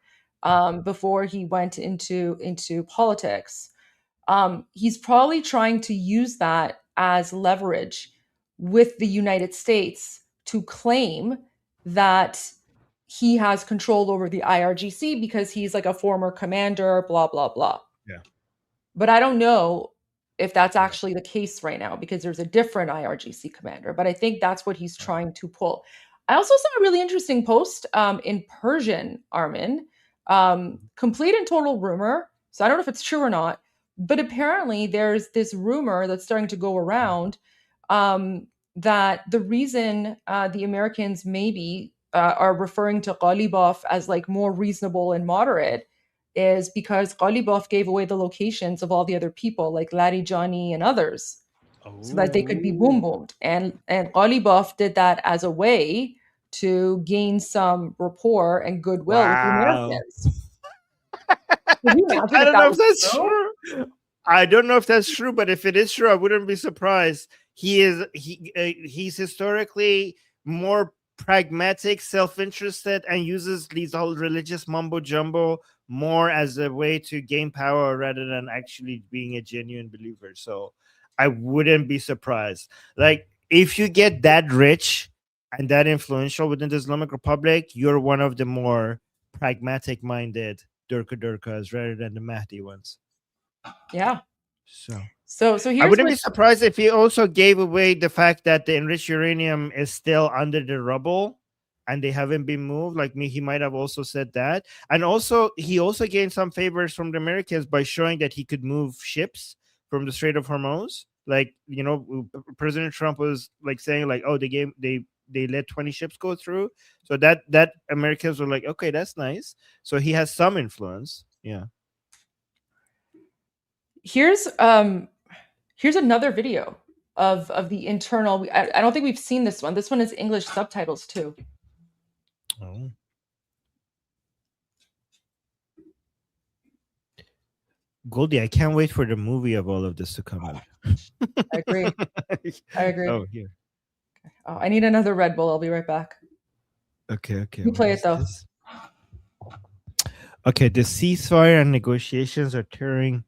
before he went into politics. He's probably trying to use that as leverage with the United States to claim that he has control over the IRGC because he's like a former commander, blah, blah, blah. Yeah. But I don't know if that's actually the case right now, because there's a different IRGC commander. But I think that's what he's trying to pull. I also saw a really interesting post in Persian, Armin, complete and total rumor. So I don't know if it's true or not, but apparently there's this rumor that's starting to go around that the reason the Americans maybe are referring to Ghalibaf as like more reasonable and moderate is because Ghalibaf gave away the locations of all the other people, like Larijani and others, so that they could be boom boomed. And Ghalibaf did that as a way to gain some rapport and goodwill with the Americans. Can you imagine I if don't that know if was that's true? true. I don't know if that's true, but if it is true, I wouldn't be surprised. He's historically more pragmatic, self-interested, and uses these whole religious mumbo jumbo more as a way to gain power rather than actually being a genuine believer. So I wouldn't be surprised. Like, if you get that rich and that influential within the Islamic Republic, you're one of the more pragmatic minded Durkas rather than the Mahdi ones. Yeah. So here's I wouldn't what, be surprised if he also gave away the fact that the enriched uranium is still under the rubble and they haven't been moved. Like me, he might have also said that. And also, he also gained some favors from the Americans by showing that he could move ships from the Strait of Hormuz. Like, you know, President Trump was like saying, like, oh, they let 20 ships go through. So that Americans were like, okay, that's nice. So he has some influence. Yeah. here's another video of the internal. I don't think we've seen this one. This one is English subtitles too. Oh. Goldie, I can't wait for the movie of all of this to come out. I agree. I agree. Oh, here. Oh, I need another Red Bull. I'll be right back. Okay. You play it though. This? Okay, the ceasefire and negotiations are tearing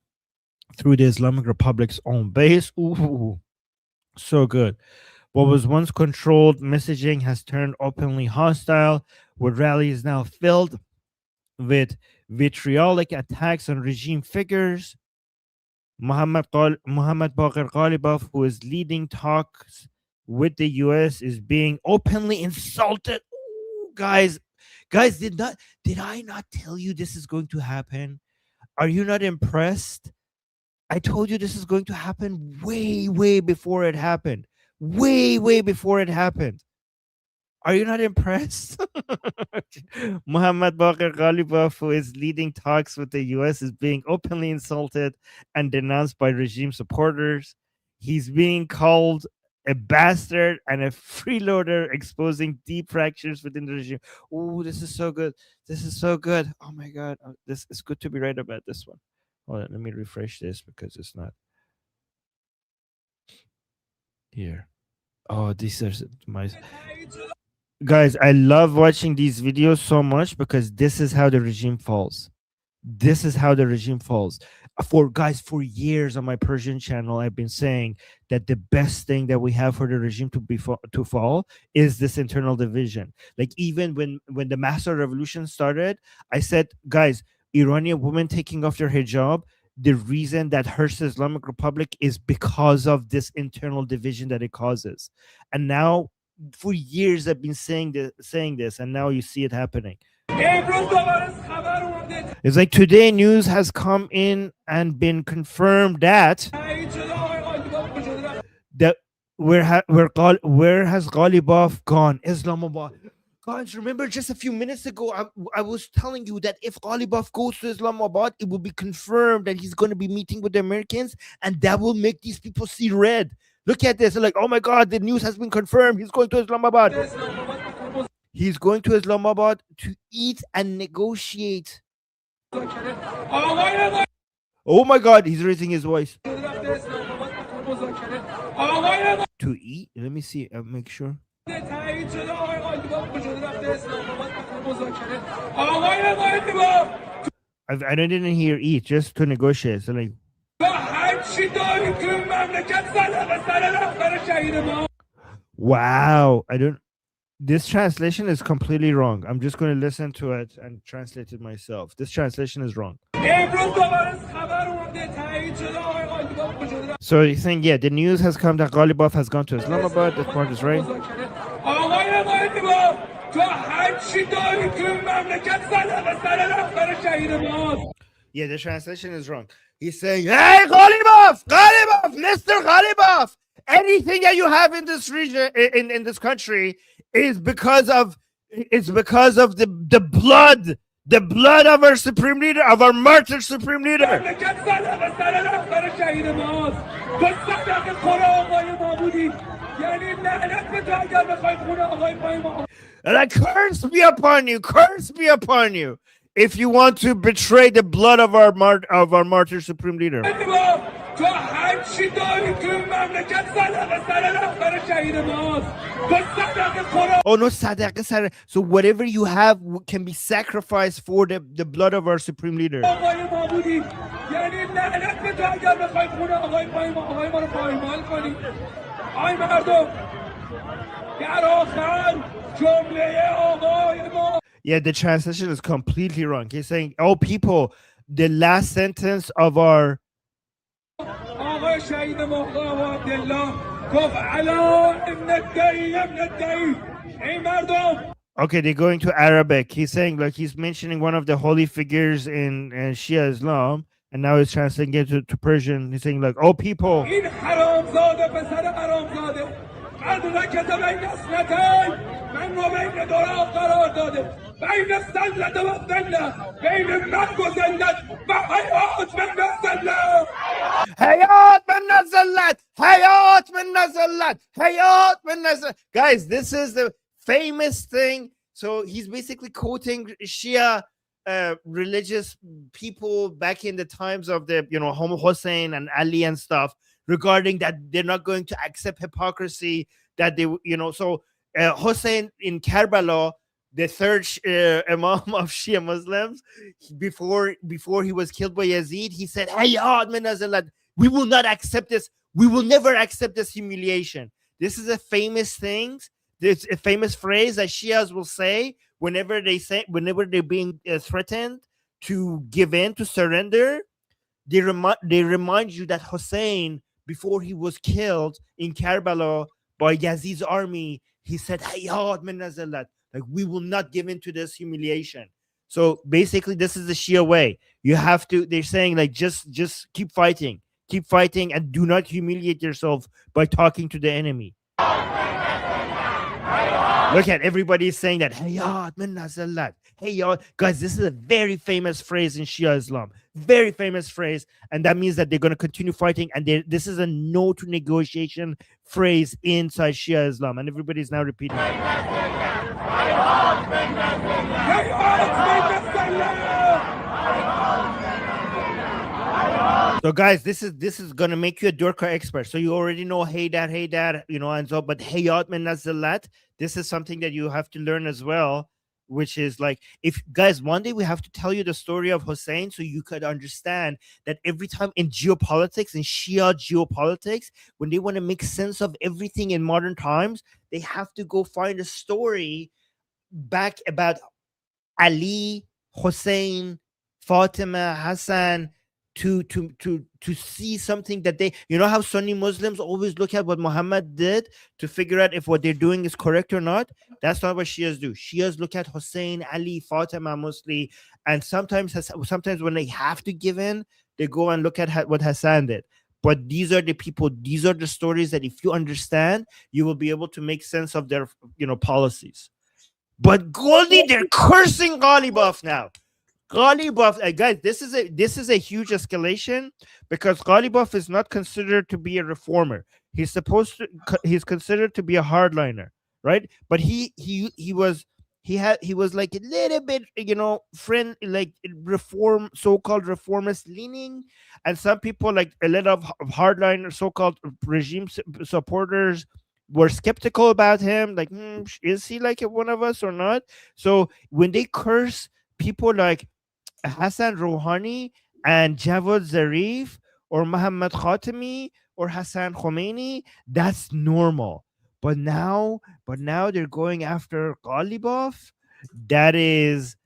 through the Islamic Republic's own base. Ooh, so good. What was once controlled messaging has turned openly hostile, with rallies now filled with vitriolic attacks on regime figures. Muhammad Baqir Ghalibaf, who is leading talks with the US, is being openly insulted. Ooh, guys, did I not tell you this is going to happen? Are you not impressed? I told you this is going to happen way before it happened. Way before it happened. Are you not impressed? Muhammad Baqir Ghalibaf, who is leading talks with the US, is being openly insulted and denounced by regime supporters. He's being called a bastard and a freeloader, exposing deep fractures within the regime. Oh, this is so good. This is so good. Oh my God. This is good to be right about this one. Hold on, let me refresh this because it's not here. Oh, these are my guys. I love watching these videos so much because this is how the regime falls. This is how the regime falls. For years on my Persian channel, I've been saying that the best thing that we have for the regime to fall is this internal division. Like, even when the master revolution started, I said, guys, Iranian women taking off their hijab, the reason that hurts the Islamic Republic is because of this internal division that it causes. And now, for years, I've been saying this, and now you see it happening. It's like today news has come in and been confirmed that where has Ghalibaf gone? Islamabad. Guys, remember just a few minutes ago, I was telling you that if Ghalibaf goes to Islamabad, it will be confirmed that he's going to be meeting with the Americans, and that will make these people see red. Look at this. They're like, oh my God, the news has been confirmed. He's going to Islamabad. He's going to Islamabad to eat and negotiate. Oh my God, he's raising his voice. To eat? Let me see. Make sure. I didn't hear eat, just to negotiate. So like, wow. This translation is completely wrong. I'm just going to listen to it and translate it myself. This translation is wrong. So you think, yeah, the news has come that Ghalibaf has gone to Islamabad. That part is right. Yeah, the translation is wrong. He's saying, hey, Ghalibaf, Mr. Ghalibaf, anything that you have in this region, in this country, is because of the blood of our supreme leader, of our martyr supreme leader. And I curse be upon you, if you want to betray the blood of our martyr supreme leader. Oh no, sadaqah. So whatever you have can be sacrificed for the blood of our supreme leader. Yeah, the translation is completely wrong. He's saying, oh people, the last sentence of our okay, they're going to Arabic. He's saying, like, he's mentioning one of the holy figures in Shia Islam, and now he's translating it to Persian. He's saying, like, oh people, guys, this is the famous thing. So he's basically quoting Shia religious people back in the times of the Hussein and Ali and stuff, regarding that they're not going to accept hypocrisy, that they so Hussein in Karbala, the third imam of Shia Muslims, before he was killed by Yazid, he said, we will not accept this. We will never accept this humiliation. This is a famous thing. It's a famous phrase that Shias will say whenever they're being threatened to give in, to surrender. They remind you that Hussein, before he was killed in Karbala by Yazid's army, he said, like, we will not give in to this humiliation. So basically, this is the Shia way. You have to, they're saying, like, just keep fighting, and do not humiliate yourself by talking to the enemy. Look at everybody saying that. Hey, guys, this is a very famous phrase in Shia Islam. Very famous phrase. And that means that they're going to continue fighting. And this is a no to negotiation phrase inside Shia Islam. And everybody's now repeating it. So guys, this is gonna make you a Durkha expert. So you already know hey dad, and so, but Hayat min Nazalat, this is something that you have to learn as well. which is like, if guys, one day we have to tell you the story of Hussein so you could understand that every time in geopolitics, in Shia geopolitics, when they want to make sense of everything in modern times, they have to go find a story back about Ali, Hussein, Fatima, Hassan, to see something that they, you know how Sunni Muslims always look at what Muhammad did to figure out if what they're doing is correct or not. That's not what Shias do. Shias look at Hussein, Ali, Fatima mostly, and sometimes when they have to give in, they go and look at what Hassan did. But these are the people, these are the stories that if you understand, you will be able to make sense of their, policies. But Goldie, they're cursing Ghalibaf now. Ghalibaf, guys, this is a huge escalation because Ghalibaf is not considered to be a reformer. He's considered to be a hardliner, right? But he was like a little bit, friend, like so-called reformist leaning, and some people, like a lot of hardliner so-called regime supporters, were skeptical about him. Like, is he like one of us or not? So when they curse people like Hassan Rouhani and Javad Zarif or Muhammad Khatami or Hassan Khomeini, that's normal. But now they're going after Ghalibaf. That is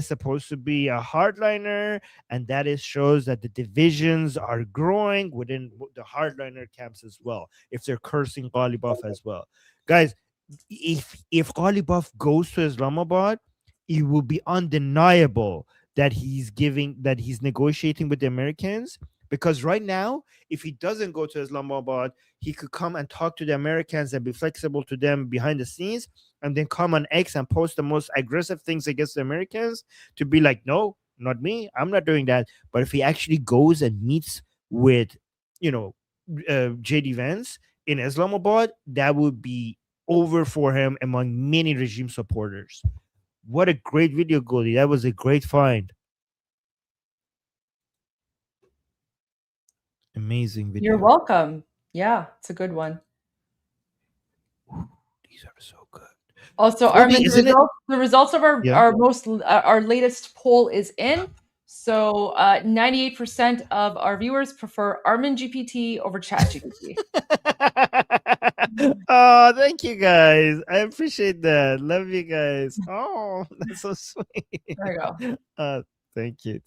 supposed to be a hardliner, and that shows that the divisions are growing within the hardliner camps as well. If they're cursing Ghalibaf as well, guys, if Ghalibaf goes to Islamabad, it will be undeniable that he's negotiating with the Americans, because right now, if he doesn't go to Islamabad, he could come and talk to the Americans and be flexible to them behind the scenes, and then come on X and post the most aggressive things against the Americans to be like, no, not me, I'm not doing that. But if he actually goes and meets with, JD Vance in Islamabad, that would be over for him among many regime supporters. What a great video, Goldie. That was a great find. Amazing video. You're welcome. Yeah, it's a good one. These are so good. Also, Goldie, the results of our latest poll is in. So 98% of our viewers prefer Armin GPT over ChatGPT. Oh, thank you guys. I appreciate that. Love you guys. Oh, that's so sweet. There you go. Thank you.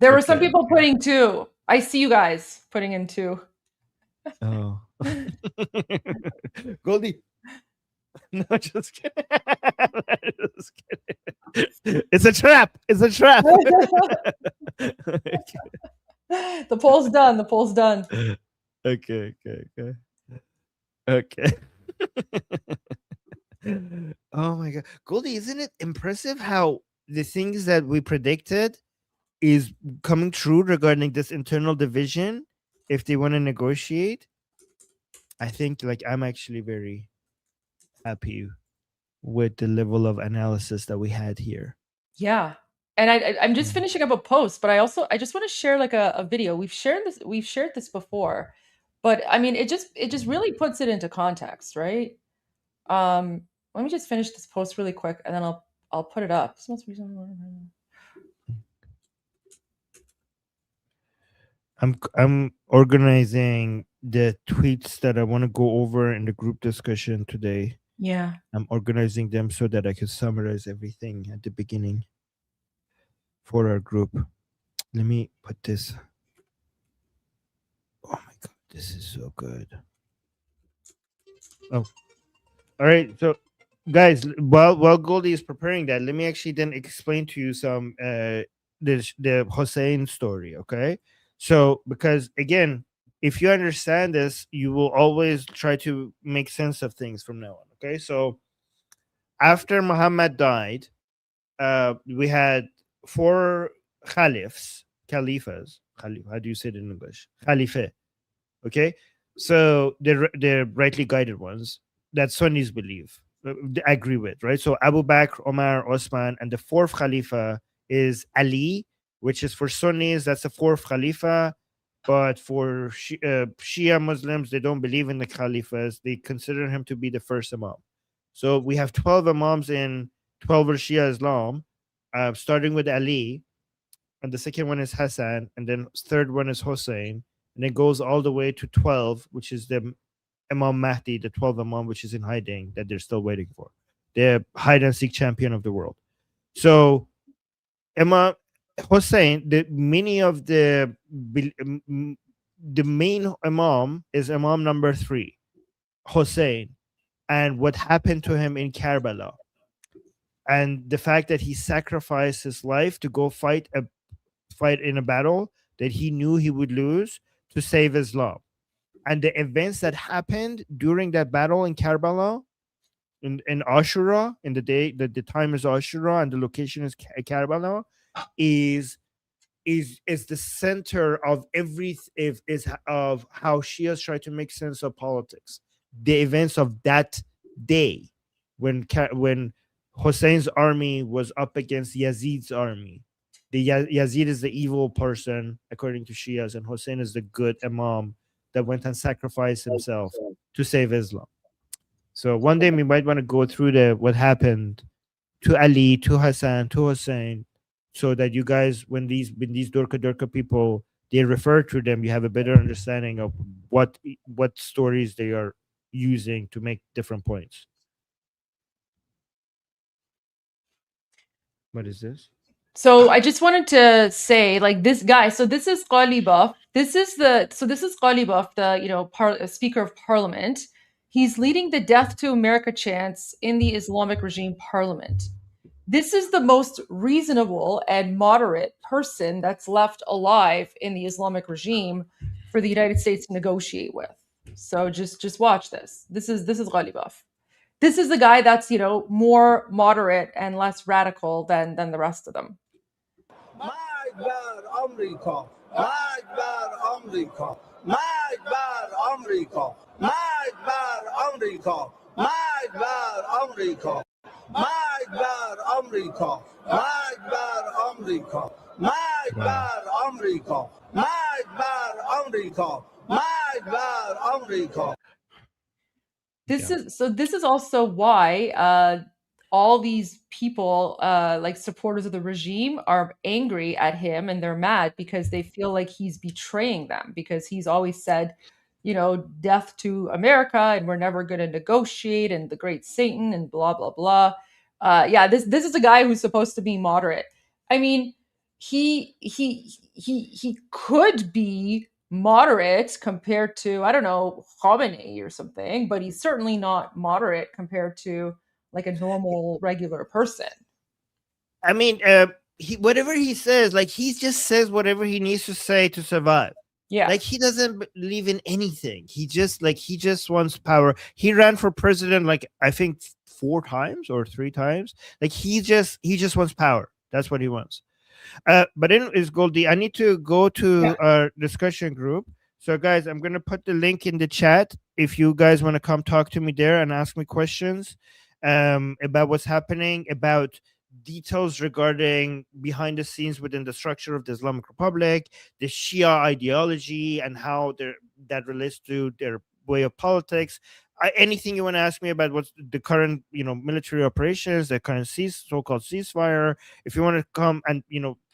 There were some people putting 2. I see you guys putting in 2. Oh. Goldie. No, just kidding. It's a trap. The poll's done. Okay. Oh my God, Goldie, isn't it impressive how the things that we predicted is coming true regarding this internal division? If they want to negotiate, I think I'm actually very happy with the level of analysis that we had here. Yeah. And I'm just finishing up a post, but I just want to share a video. We've shared this before, but I mean, it just really puts it into context, right? Let me just finish this post really quick, and then I'll put it up. I'm organizing the tweets that I want to go over in the group discussion today. Yeah. I'm organizing them so that I can summarize everything at the beginning for our group. Let me put this. Oh my God, this is so good. Oh, all right. So, guys, while Goldie is preparing that, let me actually then explain to you some the Hussein story. Okay. So, because again, if you understand this, you will always try to make sense of things from now on. Okay. So, after Muhammad died, we had 4 caliphs. How do you say it in English? Khalifa. Okay. So they're rightly guided ones that Sunnis believe, they agree with, right? So Abu Bakr, Omar, Osman, and the 4th Khalifa is Ali, which is for Sunnis, that's the 4th Khalifa. But for Shia Muslims, they don't believe in the Khalifas. They consider him to be the first Imam. So we have 12 Imams in 12 are Shia Islam, starting with Ali, and the second one is Hassan, and then third one is Hussein, and it goes all the way to 12, which is the Imam Mahdi, the 12 Imam, which is in hiding, that they're still waiting for. The hide and seek champion of the world. So Imam Hussein, the main Imam is Imam number 3, Hussein, and what happened to him in Karbala, and the fact that he sacrificed his life to go fight in a battle that he knew he would lose to save Islam, and the events that happened during that battle in Karbala, in Ashura, in the day that the time is Ashura and the location is Karbala, is the center of of how Shias try to make sense of politics. The events of that day, when Hussein's army was up against Yazid's army. The Yazid is the evil person according to Shias, and Hussein is the good Imam that went and sacrificed himself to save Islam. So one day we might want to go through what happened to Ali, to Hassan, to Hussein, so that you guys, when these Durka people, they refer to them, you have a better understanding of what stories they are using to make different points. What is this? So I just wanted to say, like, this guy. So this is Ghalibaf. This is Ghalibaf, the Speaker of Parliament. He's leading the Death to America chants in the Islamic regime parliament. This is the most reasonable and moderate person that's left alive in the Islamic regime for the United States to negotiate with. So just watch this. This is Ghalibaf. This is the guy that's more moderate and less radical than the rest of them. This is also why all these people, like supporters of the regime, are angry at him, and they're mad because they feel like he's betraying them, because he's always said, death to America, and we're never going to negotiate, and the great Satan, and blah blah blah. This is a guy who's supposed to be moderate. I mean, he could be moderate compared to, I don't know, Khomeini or something, but he's certainly not moderate compared to like a normal regular person. I mean, whatever he says, like, he just says whatever he needs to say to survive. Yeah, like, he doesn't believe in anything. He just wants power. He ran for president, like, I think 4 times or 3 times. Like, he just wants power. That's what he wants. But anyways, Goldie, I need to go to our discussion group. So guys, I'm going to put the link in the chat if you guys want to come talk to me there and ask me questions about what's happening, about details regarding behind the scenes within the structure of the Islamic Republic, the Shia ideology, and how that relates to their way of politics. Anything you want to ask me about what's the current, military operations, the current so-called ceasefire, if you want to come and,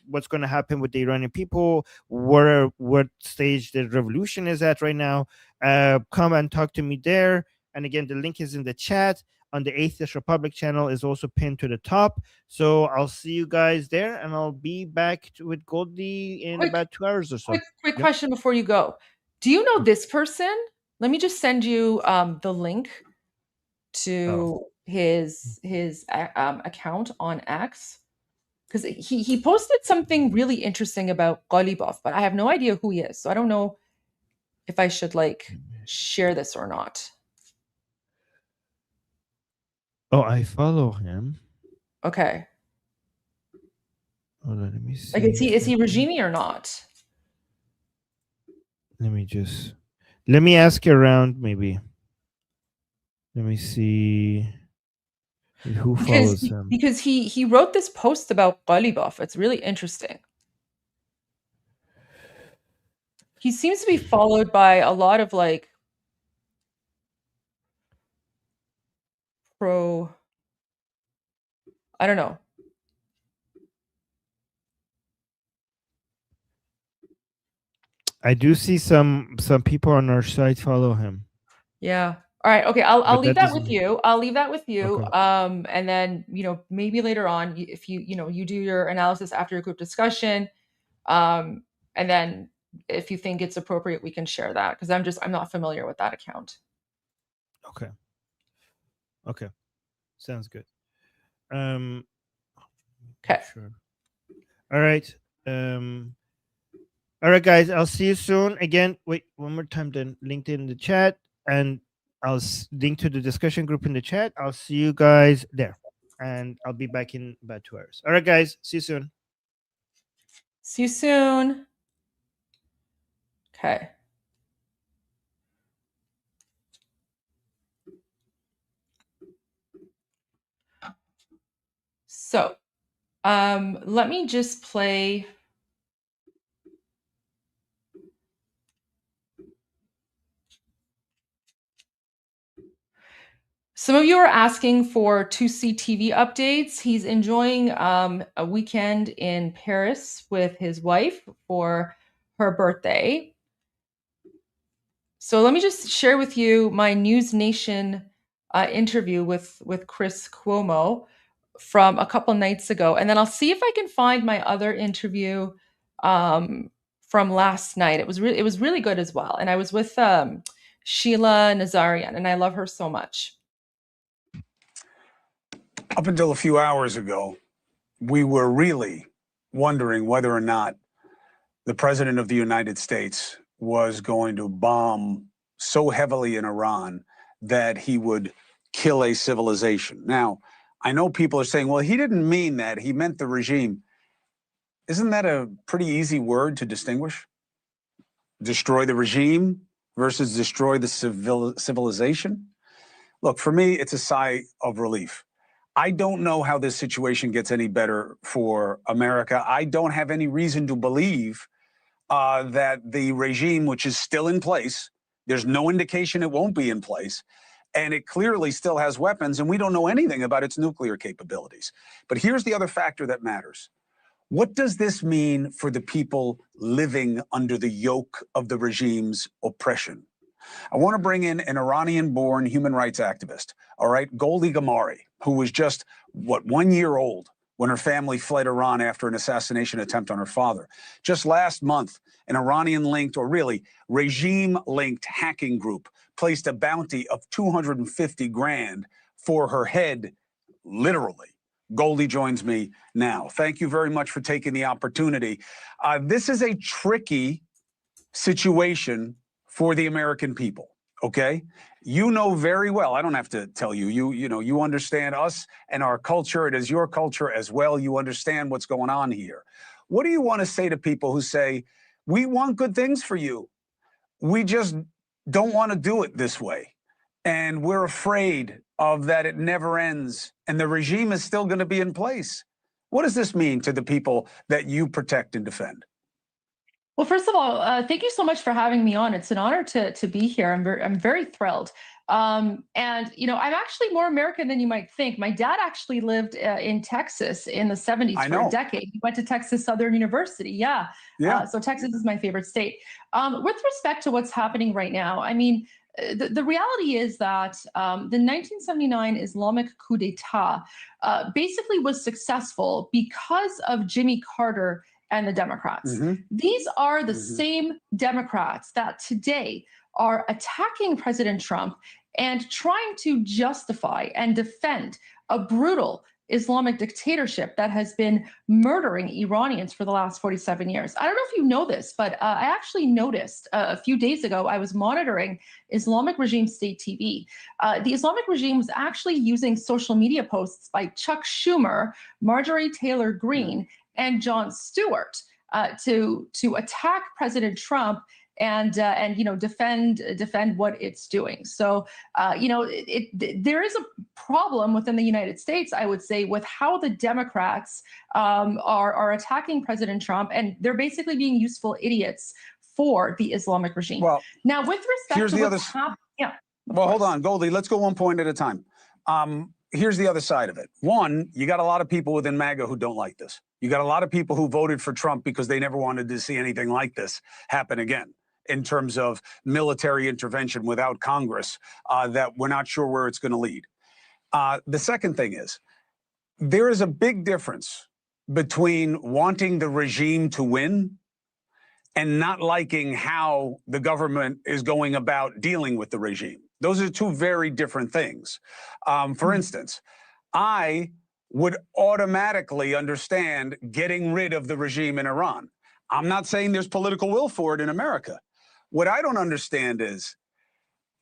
what's going to happen with the Iranian people, what stage the revolution is at right now, come and talk to me there. And again, the link is in the chat. On the Atheist Republic channel is also pinned to the top. So I'll see you guys there, and I'll be back with Goldie in about 2 hours or so. Quick question before you go. Do you know this person? Let me just send you the link to his account on X, because he posted something really interesting about Ghalibaf, but I have no idea who he is. So I don't know if I should share this or not. Oh, I follow him. Okay. Hold on, let me see. Like, is he regime or not? Let me ask around, maybe. Let me see who follows him. Because he wrote this post about Ghalibaf. It's really interesting. He seems to be followed by a lot of pro I don't know. I do see some people on our site follow him. Yeah. All right. Okay. I'll But leave that that with doesn't- you. I'll leave that with you. Okay. And then, maybe later on, if you do your analysis after your group discussion, and then if you think it's appropriate, we can share that, because I'm not familiar with that account. Okay. Okay. Sounds good. Okay. Sure. All right. All right, guys. I'll see you soon. Again, wait one more time. Then LinkedIn in the chat, and I'll link to the discussion group in the chat. I'll see you guys there, and I'll be back in about 2 hours. All right, guys. See you soon. See you soon. Okay. So, let me just play. Some of you are asking for 2C TV updates. He's enjoying a weekend in Paris with his wife for her birthday. So let me just share with you my News Nation interview with Chris Cuomo from a couple nights ago, and then I'll see if I can find my other interview from last night. It was really good as well, and I was with Sheila Nazarian, and I love her so much. Up until a few hours ago, we were really wondering whether or not the President of the United States was going to bomb so heavily in Iran that he would kill a civilization. Now, I know people are saying, well, he didn't mean that. He meant the regime. Isn't that a pretty easy word to distinguish? Destroy the regime versus destroy the civilization? Look, for me, it's a sigh of relief. I don't know how this situation gets any better for America. I don't have any reason to believe that the regime, which is still in place, there's no indication it won't be in place, and it clearly still has weapons, and we don't know anything about its nuclear capabilities. But here's the other factor that matters. What does this mean for the people living under the yoke of the regime's oppression? I want to bring in an Iranian-born human rights activist, all right, Goldy Gamari, who was just, 1 year old when her family fled Iran after an assassination attempt on her father. Just last month, an Iranian-linked, or really regime-linked hacking group placed a bounty of 250 grand for her head, literally. Goldy joins me now. Thank you very much for taking the opportunity. This is a tricky situation for the American people, okay? You know very well, I don't have to tell you, you understand us and our culture. It is your culture as well. You understand what's going on here. What do you want to say to people who say, we want good things for you, we just don't want to do it this way, and we're afraid of that it never ends, and the regime is still going to be in place? What does this mean to the people that you protect and defend? Well, first of all, thank you so much for having me on. It's an honor to be here. I'm very thrilled. And I'm actually more American than you might think. My dad actually lived in Texas in the 70s for a decade. He went to Texas Southern University. Yeah. So Texas is my favorite state. With respect to what's happening right now, I mean, the reality is that the 1979 Islamic coup d'etat basically was successful because of Jimmy Carter and the Democrats. These are the same Democrats that today are attacking President Trump and trying to justify and defend a brutal Islamic dictatorship that has been murdering Iranians for the last 47 years. I don't know if you know this, but I actually noticed a few days ago, I was monitoring Islamic regime state TV. The Islamic regime was actually using social media posts by Chuck Schumer, Marjorie Taylor Greene, and Jon Stewart to attack President Trump and defend what it's doing. So there is a problem within the United States, I would say, with how the Democrats are attacking President Trump, and they're basically being useful idiots for the Islamic regime. Well, now with respect to what's happening, well, hold on, Goldy, let's go one point at a time. here's the other side of it. One, you got a lot of people within MAGA who don't like this. You got a lot of people who voted for Trump because they never wanted to see anything like this happen again in terms of military intervention without Congress, that we're not sure where it's going to lead. The second thing is, there is a big difference between wanting the regime to win and not liking how the government is going about dealing with the regime. Those are two very different things. For instance, I would automatically understand getting rid of the regime in Iran. I'm not saying there's political will for it in America. What I don't understand is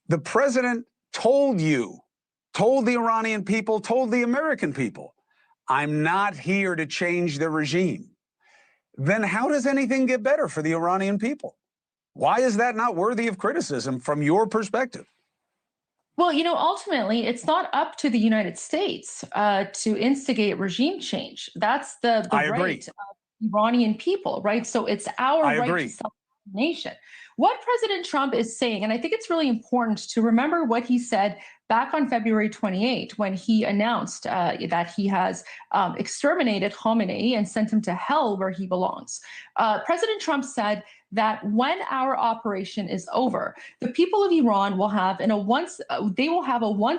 the president told the Iranian people, told the American people, I'm not here to change the regime. Then how does anything get better for the Iranian people? Why is that not worthy of criticism from your perspective? Well, ultimately, it's not up to the United States to instigate regime change. That's the right of the Iranian people, right? So it's our right to self-determination. What President Trump is saying, and I think it's really important to remember what he said back on February 28, when he announced that he has exterminated Khamenei and sent him to hell where he belongs. President Trump said that when our operation is over, the people of Iran will have a once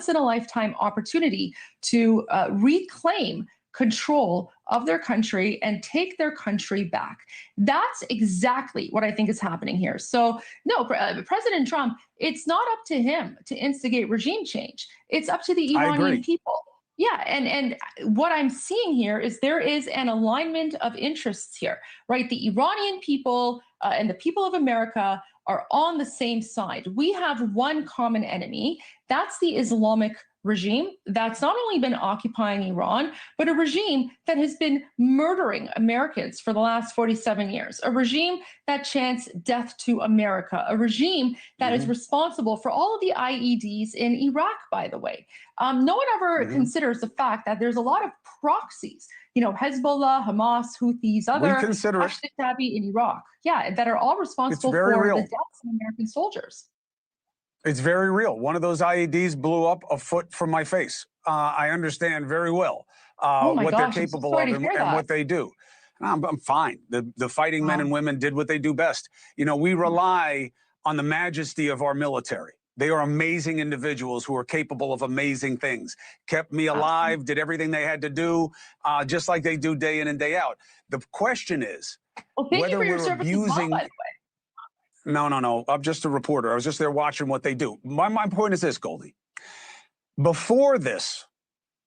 in a lifetime opportunity to reclaim control of their country and take their country back. That's exactly what I think is happening here. So no, President Trump, it's not up to him to instigate regime change. It's up to the Iranian people. Yeah, and what I'm seeing here is there is an alignment of interests here, right? The Iranian people and the people of America are on the same side. We have one common enemy. That's the Islamic regime that's not only been occupying Iran, but a regime that has been murdering Americans for the last 47 years, a regime that chants death to America, a regime that is responsible for all of the IEDs in Iraq, by the way. No one ever considers the fact that there's a lot of proxies, Hezbollah, Hamas, Houthis, other Ashtabi in Iraq, that are all responsible for the deaths of American soldiers. It's very real. One of those IEDs blew up a foot from my face. I understand very well what they're capable of and what they do. I'm fine. The fighting men and women did what they do best. We rely on the majesty of our military. They are amazing individuals who are capable of amazing things. Kept me alive, did everything they had to do, just like they do day in and day out. The question is whether we're abusing... By the way. No. I'm just a reporter. I was just there watching what they do. My point is this, Goldie. Before this,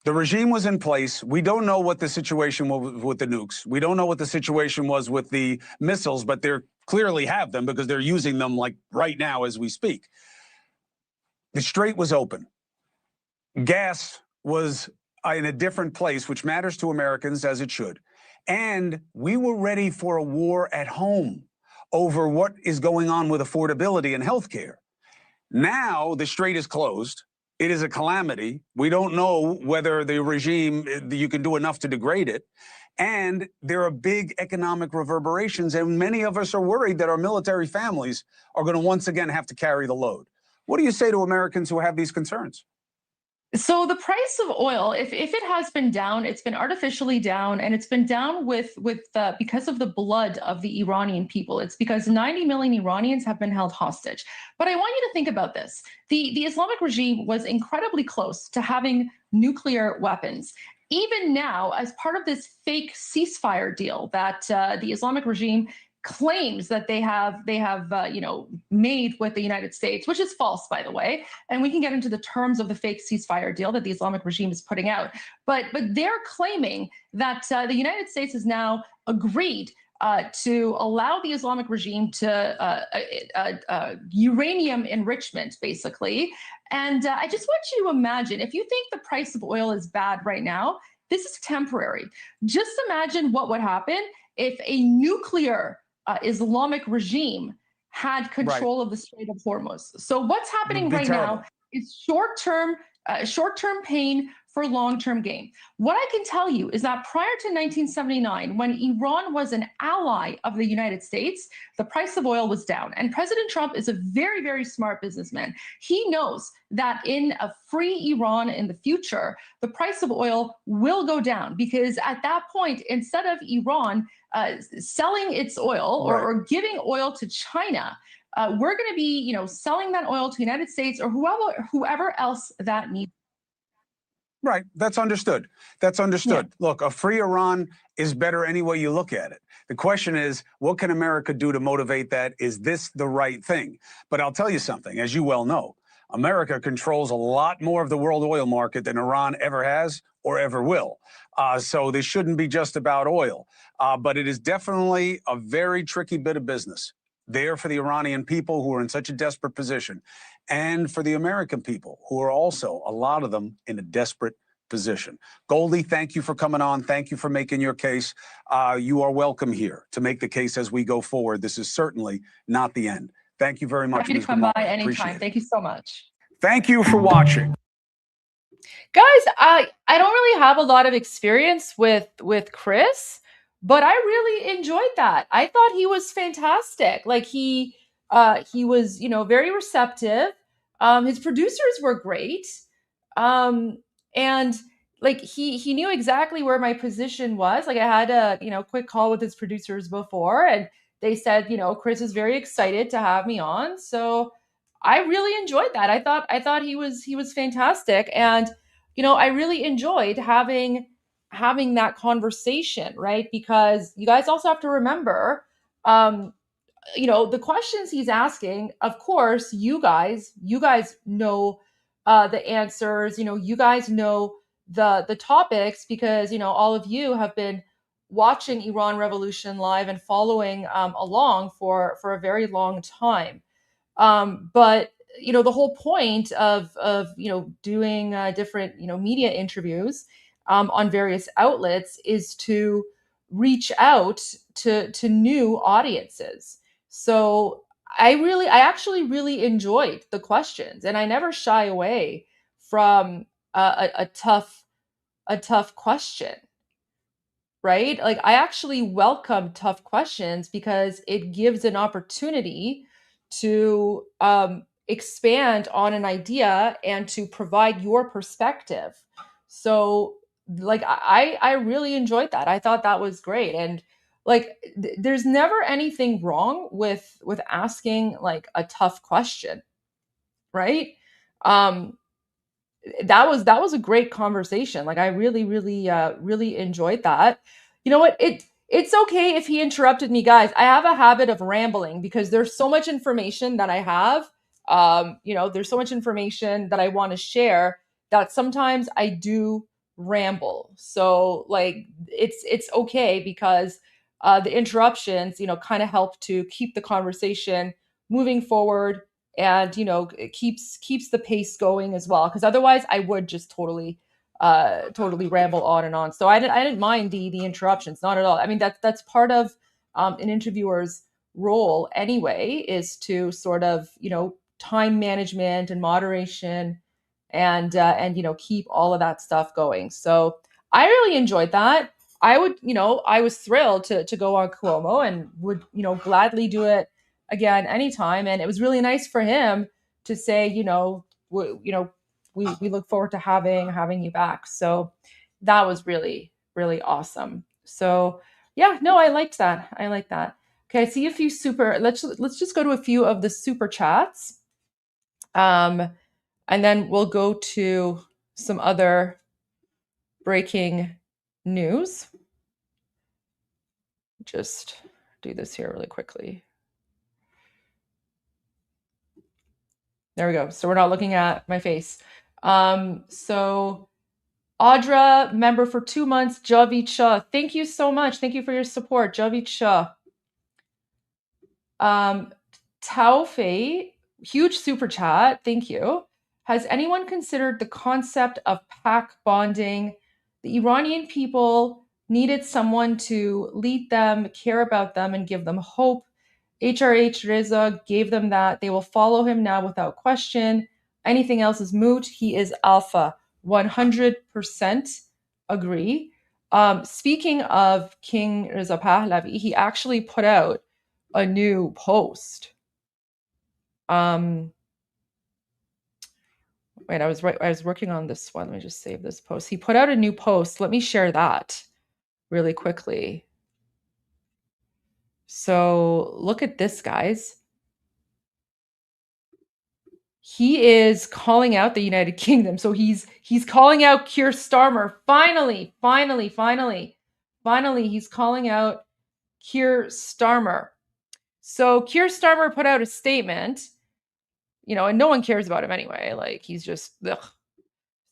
the regime was in place. We don't know what the situation was with the nukes. We don't know what the situation was with the missiles, but they clearly have them because they're using them like right now as we speak. The Strait was open. Gas was in a different place, which matters to Americans as it should. And we were ready for a war at home over what is going on with affordability and healthcare. Now the Strait is closed. It is a calamity. We don't know whether the regime, you can do enough to degrade it. And there are big economic reverberations. And many of us are worried that our military families are going to once again have to carry the load. What do you say to Americans who have these concerns? So the price of oil, if it has been down, it's been artificially down, and it's been down because of the blood of the Iranian people. It's because 90 million Iranians have been held hostage. But I want you to think about this. The Islamic regime was incredibly close to having nuclear weapons. Even now, as part of this fake ceasefire deal that the Islamic regime claims that they have made with the United States, which is false, by the way. And we can get into the terms of the fake ceasefire deal that the Islamic regime is putting out. But they're claiming that the United States has now agreed to allow the Islamic regime to uranium enrichment, basically. And I just want you to imagine, if you think the price of oil is bad right now, this is temporary. Just imagine what would happen if a nuclear Islamic regime had control of the Strait of Hormuz. So what's happening right now is short-term pain for long-term gain. What I can tell you is that prior to 1979, when Iran was an ally of the United States, the price of oil was down. And President Trump is a very, very smart businessman. He knows that in a free Iran in the future, the price of oil will go down, because at that point, instead of Iran selling its oil or giving oil to China, we're going to be, selling that oil to the United States or whoever else that needs. Right. That's understood. That's understood. Yeah. Look, a free Iran is better any way you look at it. The question is, what can America do to motivate that? Is this the right thing? But I'll tell you something, as you well know, America controls a lot more of the world oil market than Iran ever has or ever will. So this shouldn't be just about oil. But it is definitely a very tricky bit of business there for the Iranian people who are in such a desperate position, and for the American people who are also, a lot of them, in a desperate position. Goldie, thank you for coming on. Thank you for making your case. You are welcome here to make the case as we go forward. This is certainly not the end. Thank you very much. Happy to come by anytime. Thank you so much. Thank you for watching. Guys, I don't really have a lot of experience with Chris, but I really enjoyed that. I thought he was fantastic. Like he was, very receptive. His producers were great. And like he knew exactly where my position was. Like I had a, quick call with his producers before, and they said, Chris is very excited to have me on. So I really enjoyed that. I thought he was fantastic. And, I really enjoyed having that conversation, right? Because you guys also have to remember, the questions he's asking, of course, you guys know the answers, you guys know the topics, because, all of you have been watching Iran Revolution live and following along for a very long time. But the whole point of doing different media interviews on various outlets is to reach out to new audiences. So I actually really enjoyed the questions, and I never shy away from a tough question, right? Like I actually welcome tough questions because it gives an opportunity to expand on an idea and to provide your perspective. So like I really enjoyed that. I thought that was great. And like there's never anything wrong with asking like a tough question, right? That was a great conversation. Like I really enjoyed that. You know what? It's okay if he interrupted me, guys. I have a habit of rambling because there's so much information that I have. There's so much information that I want to share that sometimes I do ramble. So like it's okay, because the interruptions, kind of help to keep the conversation moving forward, and it keeps the pace going as well, because otherwise I would just totally ramble on and on. So I didn't mind the interruptions, not at all. I mean that's part of an interviewer's role anyway, is to sort of time management and moderation and keep all of that stuff going. So I really enjoyed that. I was thrilled to go on Cuomo, and would gladly do it again anytime. And it was really nice for him to say, we look forward to having you back. So that was really, really awesome. So yeah, no, I liked that. Okay, I see a few let's just go to a few of the super chats. And then we'll go to some other breaking news. Just do this here really quickly. There we go. So we're not looking at my face. So Audra, member for 2 months, Javit Shah. Thank you so much. Thank you for your support, Javit Shah. Taufei, huge super chat. Thank you. Has anyone considered the concept of pack bonding? The Iranian people needed someone to lead them, care about them, and give them hope. HRH Reza gave them that. They will follow him now without question. Anything else is moot. He is alpha. 100% agree. Speaking of King Reza Pahlavi, he actually put out a new post. Wait, I was working on this one. Let me just save this post. He put out a new post. Let me share that really quickly. So look at this, guys. He is calling out the United Kingdom. So he's calling out Keir Starmer. Finally, he's calling out Keir Starmer. So Keir Starmer put out a statement, and no one cares about him anyway. Like, he's just, ugh.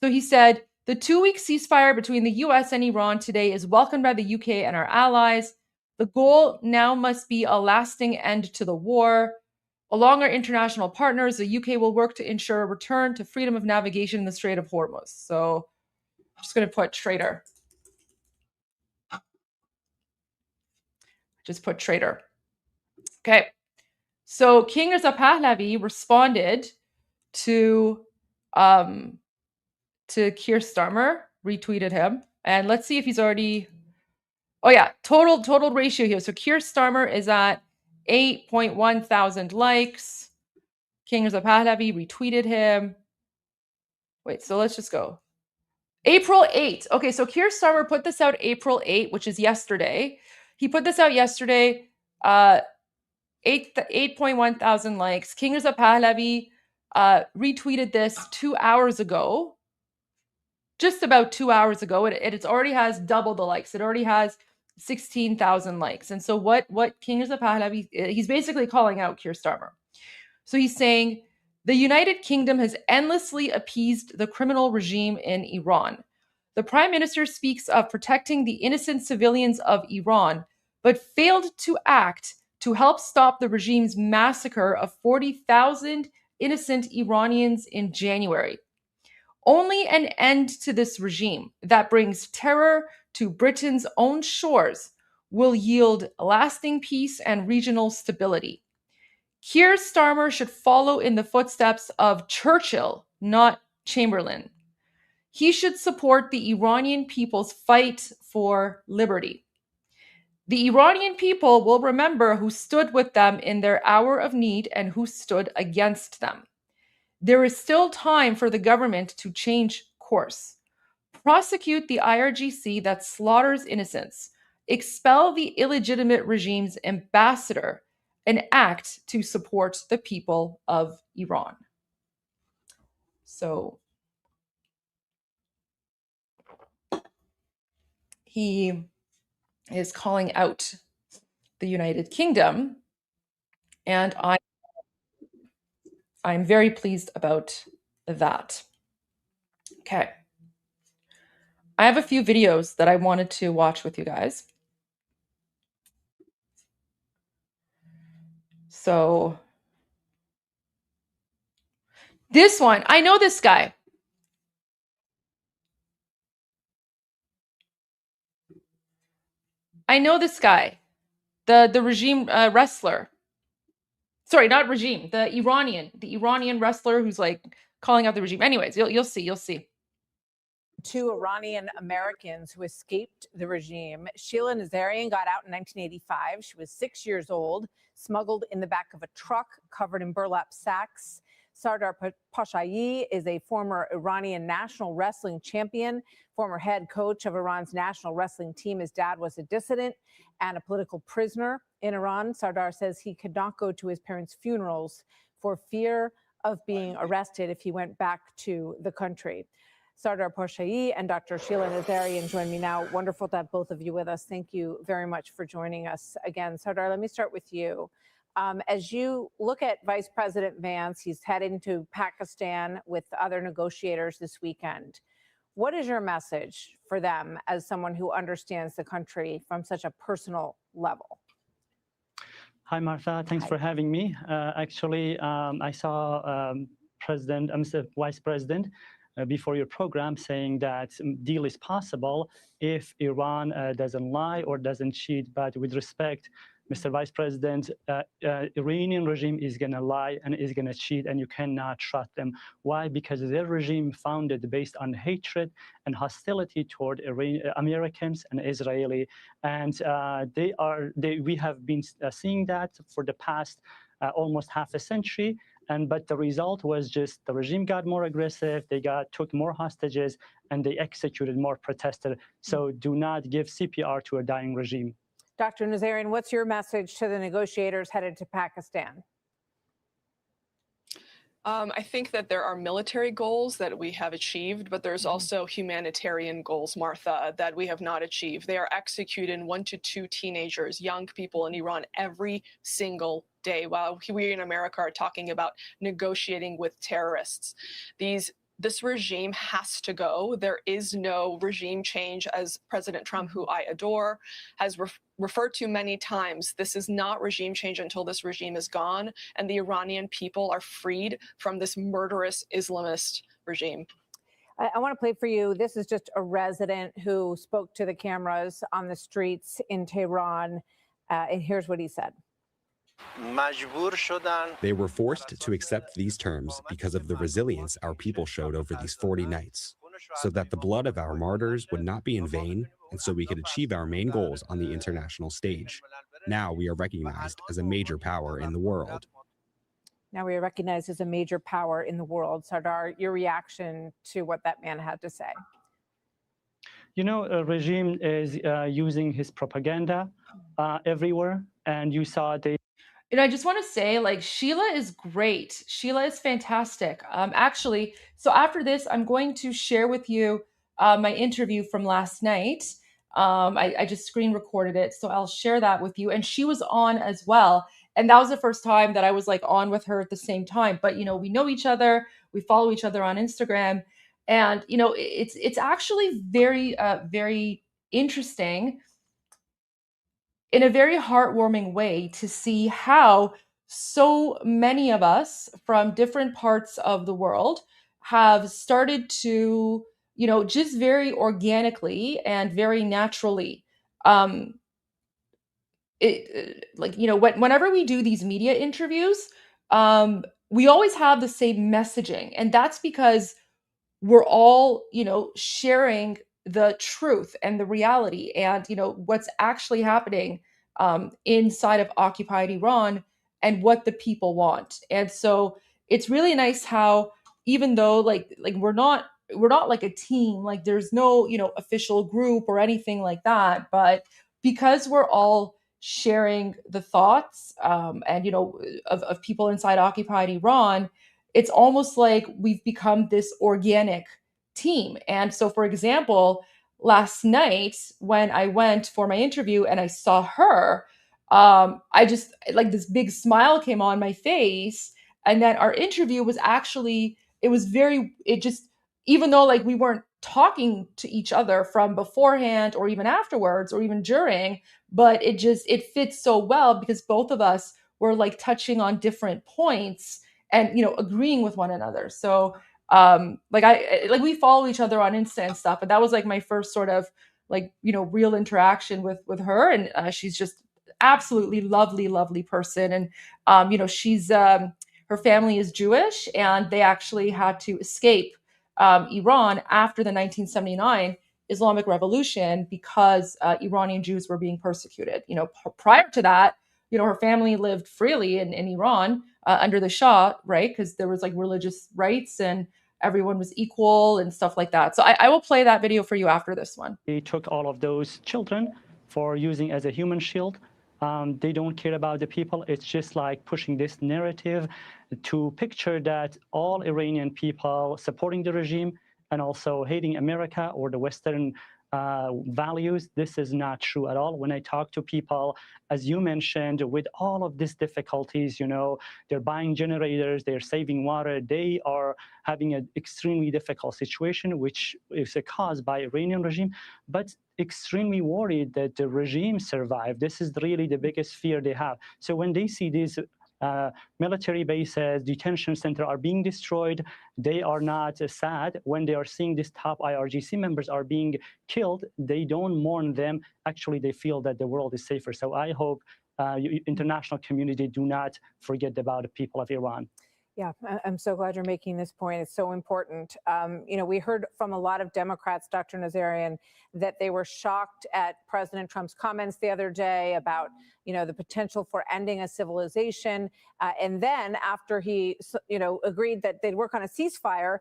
So he said, the 2-week ceasefire between the US and Iran today is welcomed by the UK and our allies. The goal now must be a lasting end to the war. Along our international partners, the UK will work to ensure a return to freedom of navigation in the Strait of Hormuz. So I'm just going to put traitor. Just put traitor. Okay. So King Reza Pahlavi responded to Keir Starmer, retweeted him. And let's see if he's already... Oh yeah, total ratio here. So Keir Starmer is at 8.1 thousand likes. King Reza Pahlavi retweeted him. Wait, so let's just go. April 8th. Okay, so Keir Starmer put this out April 8th, which is yesterday. He put this out yesterday. 8.1 thousand likes. King Reza Pahlavi retweeted this 2 hours ago. Just about 2 hours ago. It already has double the likes. It already has 16,000 likes. And so what King Reza Pahlavi, he's basically calling out Keir Starmer. So he's saying, the United Kingdom has endlessly appeased the criminal regime in Iran. The Prime Minister speaks of protecting the innocent civilians of Iran, but failed to act to help stop the regime's massacre of 40,000 innocent Iranians in January. Only an end to this regime that brings terror to Britain's own shores will yield lasting peace and regional stability. Keir Starmer should follow in the footsteps of Churchill, not Chamberlain. He should support the Iranian people's fight for liberty. The Iranian people will remember who stood with them in their hour of need and who stood against them. There is still time for the government to change course. Prosecute the IRGC that slaughters innocents. Expel the illegitimate regime's ambassador and act to support the people of Iran. So he is calling out the United Kingdom, and I'm very pleased about that. Okay. I have a few videos that I wanted to watch with you guys. So this one, I know this guy. I know this guy, the regime wrestler. Sorry, not regime, the Iranian wrestler who's like calling out the regime. Anyways, you'll see. 2 Iranian Americans who escaped the regime. Sheila Nazarian got out in 1985. She was 6 years old, smuggled in the back of a truck covered in burlap sacks. Sardar Pashai is a former Iranian national wrestling champion, former head coach of Iran's national wrestling team. His dad was a dissident and a political prisoner in Iran. Sardar says he could not go to his parents' funerals for fear of being arrested if he went back to the country. Sardar Pashai and Dr. Sheila Nazarian join me now. Wonderful to have both of you with us. Thank you very much for joining us again. Sardar, let me start with you. As you look at Vice President Vance, he's heading to Pakistan with other negotiators this weekend. What is your message for them as someone who understands the country from such a personal level? Hi, Martha. Thanks for having me. Actually, I saw Vice President before your program saying that deal is possible if Iran doesn't lie or doesn't cheat. But with respect Mr. Vice President, Iranian regime is going to lie and is going to cheat, and you cannot trust them. Why? Because their regime founded based on hatred and hostility toward Americans and Israeli, and we have been seeing that for the past almost half a century. But the result was just the regime got more aggressive, they took more hostages, and they executed more protesters. So do not give CPR to a dying regime. Dr. Nazarian, what's your message to the negotiators headed to Pakistan? I think that there are military goals that we have achieved, but there's also humanitarian goals, Martha, that we have not achieved. They are executing 1 to 2 teenagers, young people in Iran every single day, while we in America are talking about negotiating with terrorists. This regime has to go. There is no regime change, as President Trump, who I adore, has referred to many times. This is not regime change until this regime is gone and the Iranian people are freed from this murderous Islamist regime. I want to play for you. This is just a resident who spoke to the cameras on the streets in Tehran. And here's what he said. They were forced to accept these terms because of the resilience our people showed over these 40 nights, so that the blood of our martyrs would not be in vain, and so we could achieve our main goals on the international stage. Now we are recognized as a major power in the world. Now we are recognized as a major power in the world. Sardar, your reaction to what that man had to say? You know, a regime is using his propaganda everywhere, and you saw they. You know, I just want to say, like, Sheila is great. Sheila is fantastic. Actually, so after this, I'm going to share with you my interview from last night. I just screen recorded it, so I'll share that with you. And she was on as well. And that was the first time that I was like on with her at the same time. But, you know, we know each other. We follow each other on Instagram. And, you know, it's actually very, very interesting in a very heartwarming way to see how so many of us from different parts of the world have started to, you know, just very organically and very naturally, like, you know, whenever we do these media interviews, we always have the same messaging. And that's because we're all, you know, sharing the truth and the reality and, you know, what's actually happening inside of occupied Iran and what the people want. And so it's really nice how, even though like we're not like a team, like there's no, you know, official group or anything like that, but because we're all sharing the thoughts and, you know, of people inside occupied Iran, it's almost like we've become this organic team. And so, for example, last night when I went for my interview and I saw her, I just like this big smile came on my face. And then our interview was actually, even though like we weren't talking to each other from beforehand or even afterwards or even during, but it fits so well because both of us were like touching on different points and, you know, agreeing with one another. So we follow each other on Insta and stuff, but that was like my first sort of like, you know, real interaction with her. And she's just absolutely lovely person. And, you know, she's, her family is Jewish and they actually had to escape Iran after the 1979 Islamic Revolution because Iranian Jews were being persecuted. You know, prior to that, you know, her family lived freely in Iran under the Shah, right? Because there was like religious rights and everyone was equal and stuff like that. So I will play that video for you after this one. They took all of those children for using as a human shield. They don't care about the people. It's just like pushing this narrative to picture that all Iranian people supporting the regime and also hating America or the Western values. This is not true at all. When I talk to people, as you mentioned, with all of these difficulties, you know, they're buying generators, they're saving water, they are having an extremely difficult situation, which is caused by Iranian regime, but extremely worried that the regime survived. This is really the biggest fear they have. So when they see these military bases, detention center are being destroyed, they are not sad. When they are seeing these top IRGC members are being killed, they don't mourn them. Actually, they feel that the world is safer. So I hope international community do not forget about the people of Iran. Yeah, I'm so glad you're making this point. It's so important. We heard from a lot of Democrats, Dr. Nazarian, that they were shocked at President Trump's comments the other day about, the potential for ending a civilization. And then after he, agreed that they'd work on a ceasefire,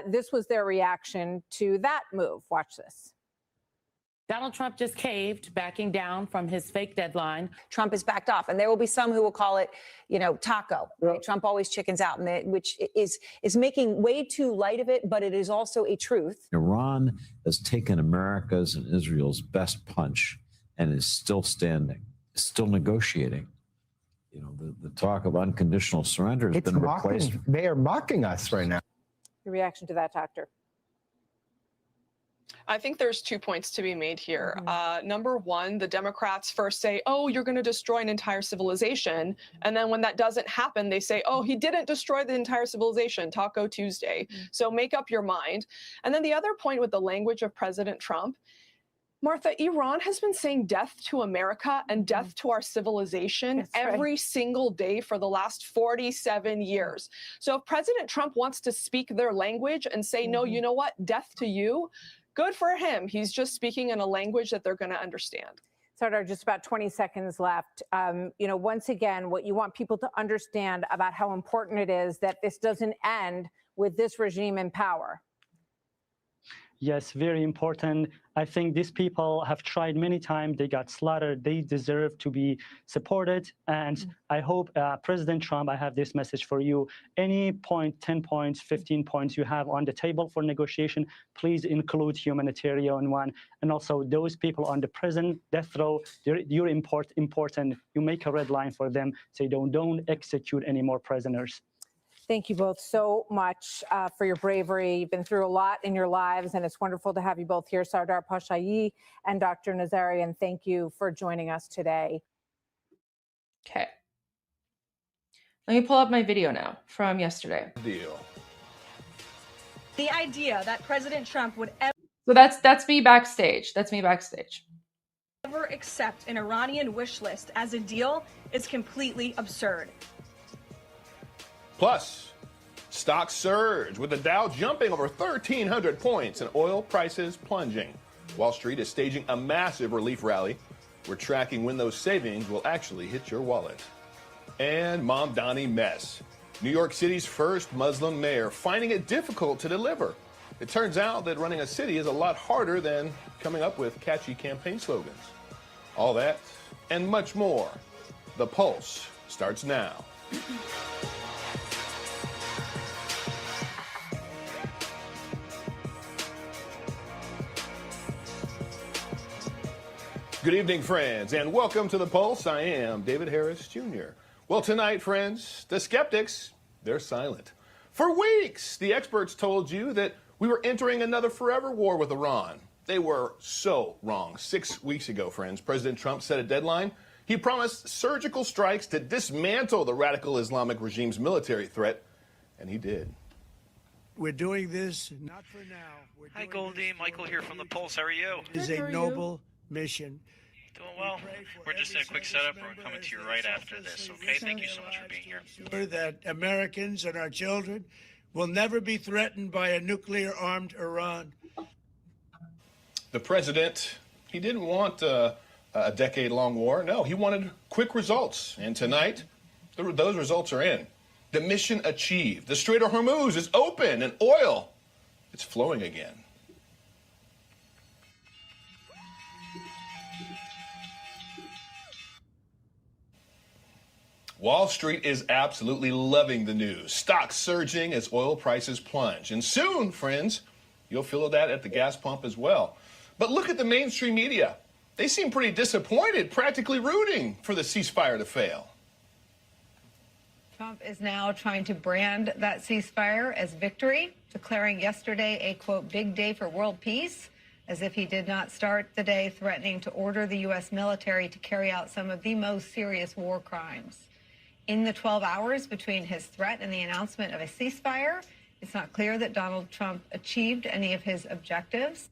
this was their reaction to that move. Watch this. Donald Trump just caved, backing down from his fake deadline. Trump has backed off, and there will be some who will call it, taco. Right? Trump always chickens out, which is making way too light of it, but it is also a truth. Iran has taken America's and Israel's best punch and is still standing, still negotiating. The talk of unconditional surrender has been replaced. They are mocking us right now. Your reaction to that, Doctor? I think there's 2 points to be made here. Number one, the Democrats first say, oh, you're going to destroy an entire civilization. And then when that doesn't happen, they say, oh, he didn't destroy the entire civilization, Taco Tuesday. So make up your mind. And then the other point with the language of President Trump, Martha, Iran has been saying death to America and death to our civilization every single day for the last 47 years. So if President Trump wants to speak their language and say, no, you know what, death to you, good for him. He's just speaking in a language that they're going to understand. Sardar, just about 20 seconds left. Once again, what you want people to understand about how important it is that this doesn't end with this regime in power. Yes, very important. I think these people have tried many times. They got slaughtered. They deserve to be supported. And I hope President Trump, I have this message for you. Any point, 10 points, 15 points you have on the table for negotiation, please include humanitarian one. And also those people on the prison death row, you're important. You make a red line for them. Say don't execute any more prisoners. Thank you both so much for your bravery. You've been through a lot in your lives, and it's wonderful to have you both here. Sardar Pashayi and Dr. Nazarian, thank you for joining us today. Okay. Let me pull up my video now from yesterday. The idea that President Trump would ever... So that's me backstage. That's me backstage. ...ever accept an Iranian wish list as a deal is completely absurd. Plus, stocks surge with the Dow jumping over 1,300 points and oil prices plunging. Wall Street is staging a massive relief rally. We're tracking when those savings will actually hit your wallet. And Mamdani mess. New York City's first Muslim mayor finding it difficult to deliver. It turns out that running a city is a lot harder than coming up with catchy campaign slogans. All that and much more. The Pulse starts now. Good evening, friends, and welcome to The Pulse. I am David Harris, Jr. Well, tonight, friends, the skeptics, they're silent. For weeks, the experts told you that we were entering another forever war with Iran. They were so wrong. 6 weeks ago, friends, President Trump set a deadline. He promised surgical strikes to dismantle the radical Islamic regime's military threat, and he did. We're doing this not for now. Hi, Goldie. Michael here from The Pulse. How are you? It's a noble mission. Doing well. We're just in a quick setup. We're coming to you right after this, okay? Thank you so much for being here. Sure that Americans and our children will never be threatened by a nuclear-armed Iran. The president, he didn't want a decade-long war. No, he wanted quick results. And tonight, those results are in. The mission achieved. The Strait of Hormuz is open and oil, it's flowing again. Wall Street is absolutely loving the news. Stocks surging as oil prices plunge. And soon, friends, you'll feel that at the gas pump as well. But look at the mainstream media. They seem pretty disappointed, practically rooting for the ceasefire to fail. Trump is now trying to brand that ceasefire as victory, declaring yesterday a, quote, big day for world peace, as if he did not start the day threatening to order the U.S. military to carry out some of the most serious war crimes. In the 12 hours between his threat and the announcement of a ceasefire, it's not clear that Donald Trump achieved any of his objectives.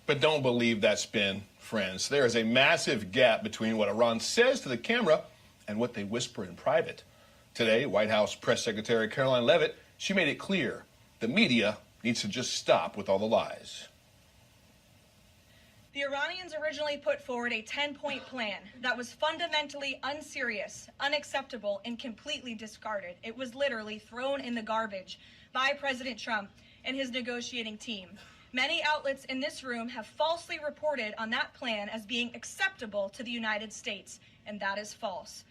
But don't believe that spin, friends. There is a massive gap between what Iran says to the camera and what they whisper in private. Today, White House Press Secretary Caroline Leavitt, she made it clear the media needs to just stop with all the lies. The Iranians originally put forward a 10-point plan that was fundamentally unserious, unacceptable, and completely discarded. It was literally thrown in the garbage by President Trump and his negotiating team. Many outlets in this room have falsely reported on that plan as being acceptable to the United States, and that is false.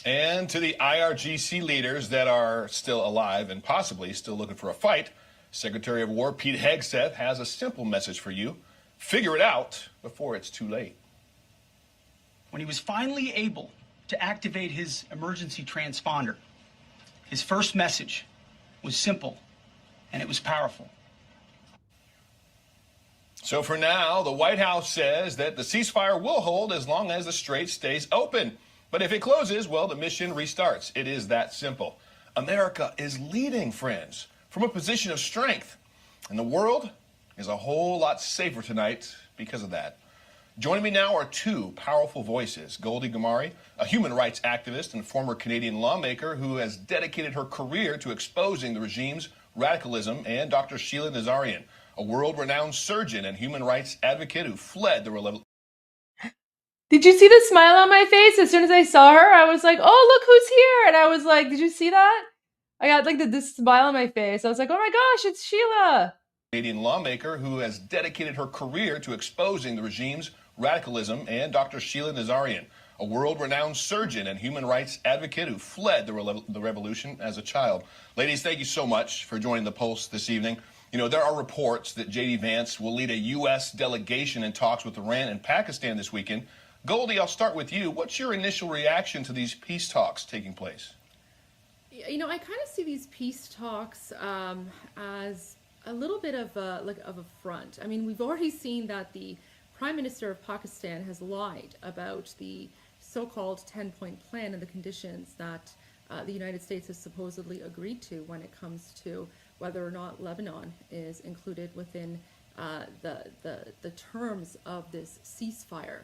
And to the IRGC leaders that are still alive and possibly still looking for a fight, Secretary of War Pete Hegseth has a simple message for you. Figure it out before it's too late. When he was finally able to activate his emergency transponder, his first message was simple and it was powerful. So for now, the White House says that the ceasefire will hold as long as the strait stays open. But if it closes, well, the mission restarts. It is that simple. America is leading, friends, from a position of strength. And the world is a whole lot safer tonight because of that. Joining me now are two powerful voices. Goldie Gamari, a human rights activist and former Canadian lawmaker who has dedicated her career to exposing the regime's radicalism, and Dr. Sheila Nazarian, a world-renowned surgeon and human rights advocate who fled the Did you see the smile on my face as soon as I saw her? I was like, oh, look who's here. And I was like, did you see that? I got like this smile on my face. I was like, oh my gosh, it's Sheila. Canadian lawmaker who has dedicated her career to exposing the regime's radicalism, and Dr. Sheila Nazarian, a world-renowned surgeon and human rights advocate who fled the revolution as a child. Ladies, thank you so much for joining the Pulse this evening. You know, there are reports that J.D. Vance will lead a U.S. delegation in talks with Iran and Pakistan this weekend. Goldie, I'll start with you. What's your initial reaction to these peace talks taking place? You know, I kind of see these peace talks as a little bit of a front. I mean, we've already seen that the Prime Minister of Pakistan has lied about the so-called 10-point plan and the conditions that the United States has supposedly agreed to when it comes to whether or not Lebanon is included within the terms of this ceasefire.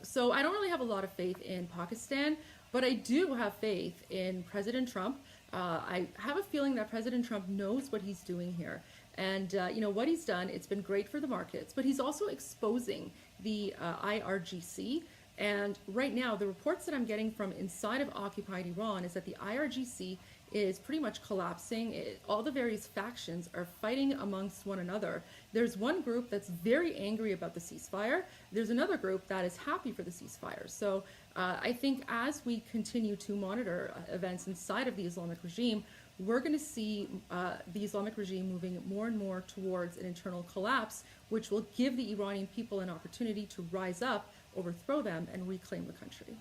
So I don't really have a lot of faith in Pakistan, but I do have faith in President Trump. I have a feeling that President Trump knows what he's doing here. And, you know, what he's done, it's been great for the markets, but he's also exposing the IRGC. And right now, the reports that I'm getting from inside of occupied Iran is that the IRGC is pretty much collapsing. All the various factions are fighting amongst one another. There's one group that's very angry about the ceasefire. There's another group that is happy for the ceasefire. So I think as we continue to monitor events inside of the Islamic regime, we're going to see the Islamic regime moving more and more towards an internal collapse, which will give the Iranian people an opportunity to rise up, overthrow them, and reclaim the country.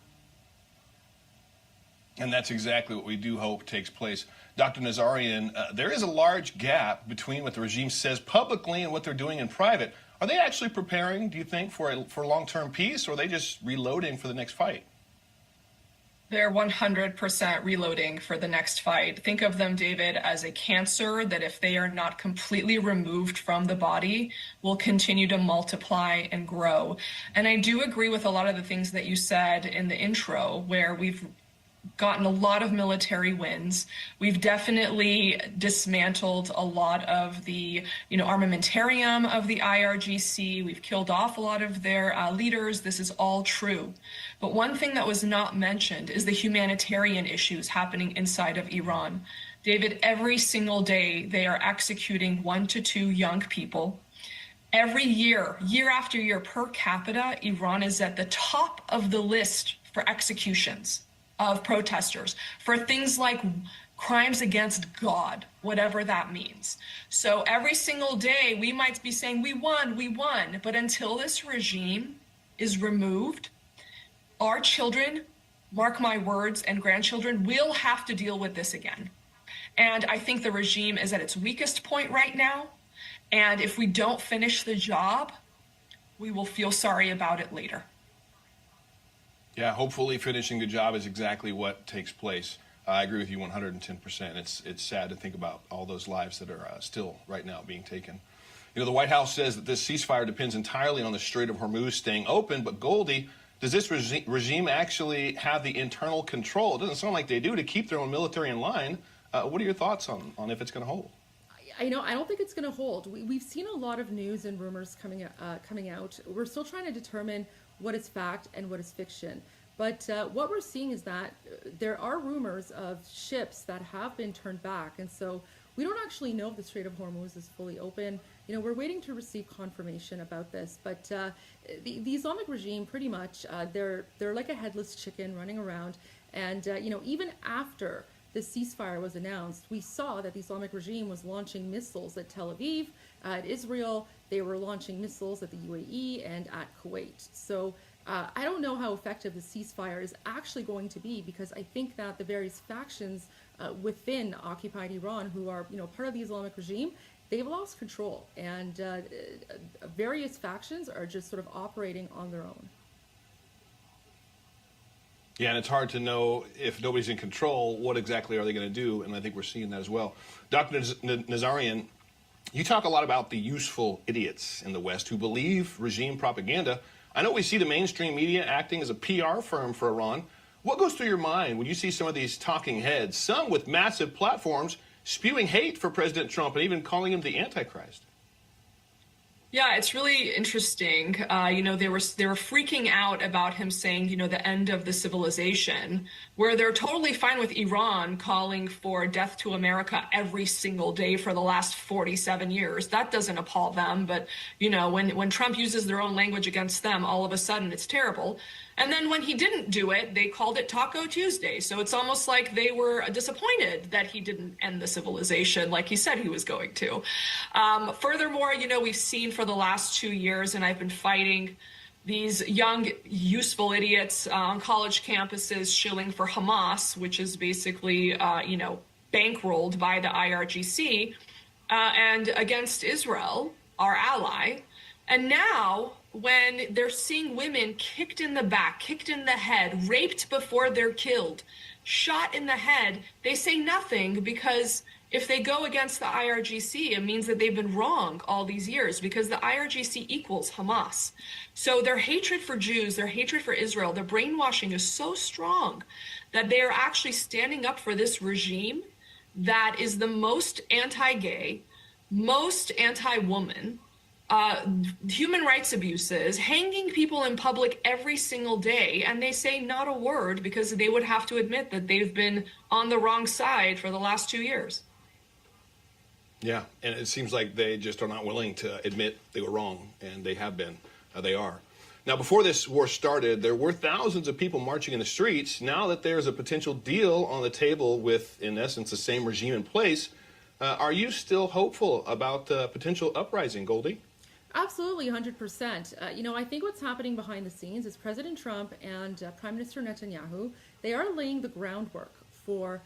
And that's exactly what we do hope takes place. Dr. Nazarian, there is a large gap between what the regime says publicly and what they're doing in private. Are they actually preparing, do you think, for long-term peace, or are they just reloading for the next fight? They're 100% reloading for the next fight. Think of them, David, as a cancer that if they are not completely removed from the body, will continue to multiply and grow. And I do agree with a lot of the things that you said in the intro, where we've gotten a lot of military wins. We've definitely dismantled a lot of the, armamentarium of the IRGC. We've killed off a lot of their leaders. This is all true. But one thing that was not mentioned is the humanitarian issues happening inside of Iran. David, every single day, they are executing 1 to 2 young people. Every year, year after year, per capita, Iran is at the top of the list for executions of protesters for things like crimes against God, whatever that means. So every single day we might be saying, we won, but until this regime is removed, our children, mark my words, and grandchildren will have to deal with this again. And I think the regime is at its weakest point right now. And if we don't finish the job, we will feel sorry about it later. Yeah, hopefully finishing the job is exactly what takes place. I agree with you 110%. It's sad to think about all those lives that are still right now being taken. You know, the White House says that this ceasefire depends entirely on the Strait of Hormuz staying open. But Goldie, does this regime actually have the internal control? It doesn't sound like they do to keep their own military in line. What are your thoughts on if it's going to hold? I don't think it's going to hold. We've seen a lot of news and rumors coming out. We're still trying to determine what is fact and what is fiction. But what we're seeing is that there are rumors of ships that have been turned back. And so we don't actually know if the Strait of Hormuz is fully open. You know, we're waiting to receive confirmation about this. But the Islamic regime, pretty much, they're like a headless chicken running around. And, you know, even after the ceasefire was announced, we saw that the Islamic regime was launching missiles at Tel Aviv, at Israel. They were launching missiles at the UAE and at Kuwait. So I don't know how effective the ceasefire is actually going to be, because I think that the various factions within occupied Iran, who are, you know, part of the Islamic regime, they've lost control, and various factions are just sort of operating on their own. Yeah, and it's hard to know, if nobody's in control, what exactly are they going to do, and I think we're seeing that as well. Dr. Nazarian, you talk a lot about the useful idiots in the West who believe regime propaganda. I know we see the mainstream media acting as a PR firm for Iran. What goes through your mind when you see some of these talking heads, some with massive platforms, spewing hate for President Trump and even calling him the Antichrist? Yeah, it's really interesting. You know, they were freaking out about him saying, you know, the end of the civilization, where they're totally fine with Iran calling for death to America every single day for the last 47 years. That doesn't appall them. But, you know, when Trump uses their own language against them, all of a sudden it's terrible. And then when he didn't do it, they called it Taco Tuesday. So it's almost like they were disappointed that he didn't end the civilization like he said he was going to. Furthermore, you know, we've seen for the last 2 years, and I've been fighting these young, useful idiots on college campuses shilling for Hamas, which is basically, you know, bankrolled by the IRGC, and against Israel, our ally. And now, when they're seeing women kicked in the back, kicked in the head, raped before they're killed, shot in the head, they say nothing, because if they go against the IRGC, it means that they've been wrong all these years, because the IRGC equals Hamas. So their hatred for Jews, their hatred for Israel, their brainwashing is so strong that they are actually standing up for this regime that is the most anti-gay, most anti-woman, human rights abuses, hanging people in public every single day, and they say not a word, because they would have to admit that they've been on the wrong side for the last 2 years. Yeah, and it seems like they just are not willing to admit they were wrong, and they have been. They are. Now, before this war started, there were thousands of people marching in the streets. Now that there's a potential deal on the table with, in essence, the same regime in place, are you still hopeful about the potential uprising, Goldie? Absolutely, 100%. You know, I think what's happening behind the scenes is President Trump and Prime Minister Netanyahu, they are laying the groundwork for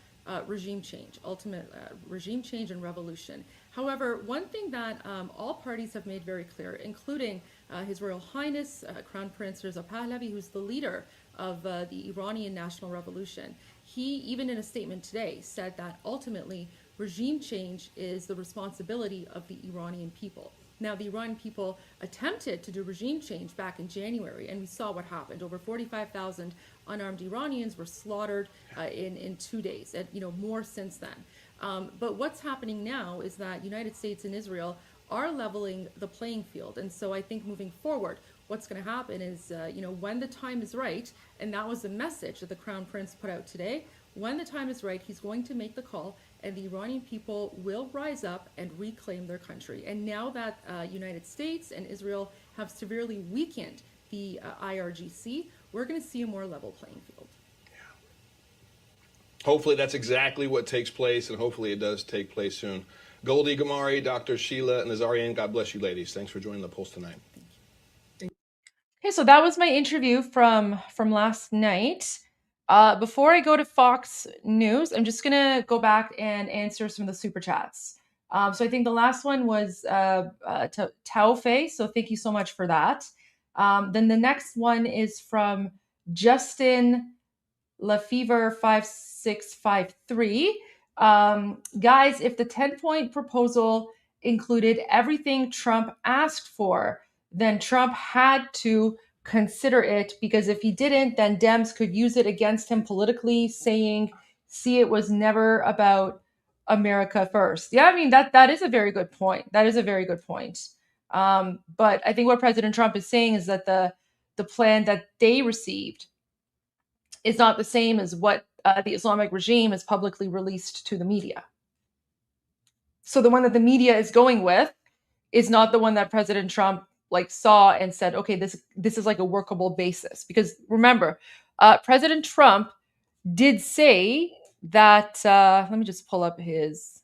regime change, ultimate regime change and revolution. However, one thing that all parties have made very clear, including His Royal Highness Crown Prince Reza Pahlavi, who's the leader of the Iranian National Revolution, he, even in a statement today, said that ultimately regime change is the responsibility of the Iranian people. Now, the Iranian people attempted to do regime change back in January, and we saw what happened. Over 45,000 unarmed Iranians were slaughtered in 2 days, and, you know, more since then. But what's happening now is that United States and Israel are leveling the playing field. And so I think moving forward, what's going to happen is, you know, when the time is right, and that was the message that the Crown Prince put out today, when the time is right, he's going to make the call, and the Iranian people will rise up and reclaim their country. And now that United States and Israel have severely weakened the IRGC, we're going to see a more level playing field. Hopefully that's exactly what takes place, and hopefully it does take place soon. Goldie Gamari, Dr. Sheila Nazarian, God bless you, ladies. Thanks for joining the Pulse tonight. Okay, so that was my interview from last night. Before I go to Fox News, I'm just gonna go back and answer some of the super chats. So I think the last one was to Taofe, so thank you so much for that. Then the next one is from Justin Lefevre 5653. Guys, if the 10-point proposal included everything Trump asked for, then Trump had to consider it, because if he didn't, then Dems could use it against him politically, saying, see, it was never about America first. Yeah, I mean, that is a very good point. That is a very good point. But I think what President Trump is saying is that the plan that they received is not the same as what the Islamic regime has publicly released to the media. So the one that the media is going with is not the one that President Trump saw and said, okay, this is like a workable basis. Because remember, President Trump did say that, let me just pull up his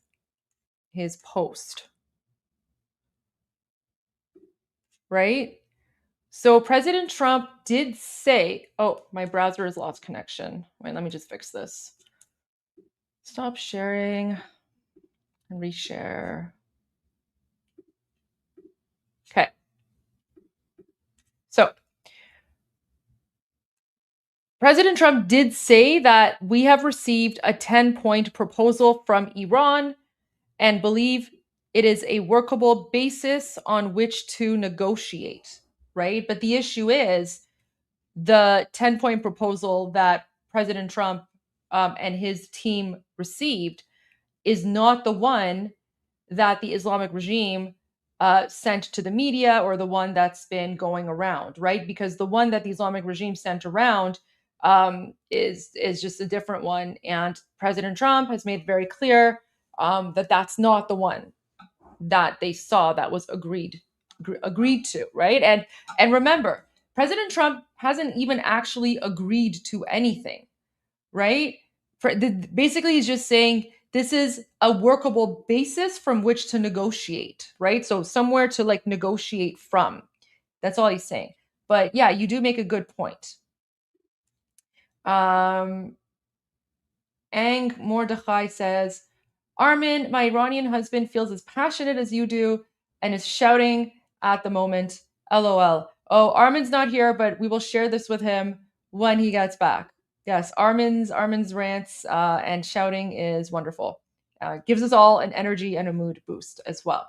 post, right? So President Trump did say, oh, my browser has lost connection. Wait, let me just fix this. Stop sharing and reshare. Okay. So President Trump did say that we have received a 10-point proposal from Iran and believe it is a workable basis on which to negotiate, right? But the issue is the 10-point proposal that President Trump and his team received is not the one that the Islamic regime sent to the media, or the one that's been going around, right? Because the one that the Islamic regime sent around is just a different one. And President Trump has made very clear that that's not the one that they saw that was agreed to, right? And remember, President Trump hasn't even actually agreed to anything, right? Basically, he's just saying this is a workable basis from which to negotiate, right? So somewhere to negotiate from. That's all he's saying. But yeah, you do make a good point. Ang Mordechai says, Armin, my Iranian husband feels as passionate as you do and is shouting at the moment. LOL. Oh, Armin's not here, but we will share this with him when he gets back. Yes, Armin's rants and shouting is wonderful. Gives us all an energy and a mood boost as well.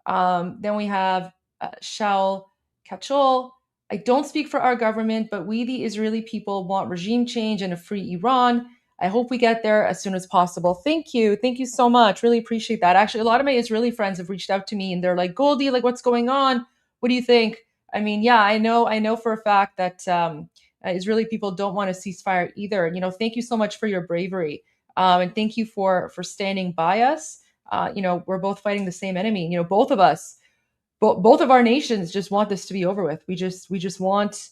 Then we have Shaul Kachol. I don't speak for our government, but we, the Israeli people, want regime change and a free Iran. I hope we get there as soon as possible. Thank you. Thank you so much. Really appreciate that. Actually, a lot of my Israeli friends have reached out to me and they're like, Goldie, what's going on? What do you think? I mean, yeah, I know for a fact that Israeli people don't want a ceasefire either. And, thank you so much for your bravery. And thank you for standing by us. We're both fighting the same enemy. Both of us, both of our nations just want this to be over with. We just want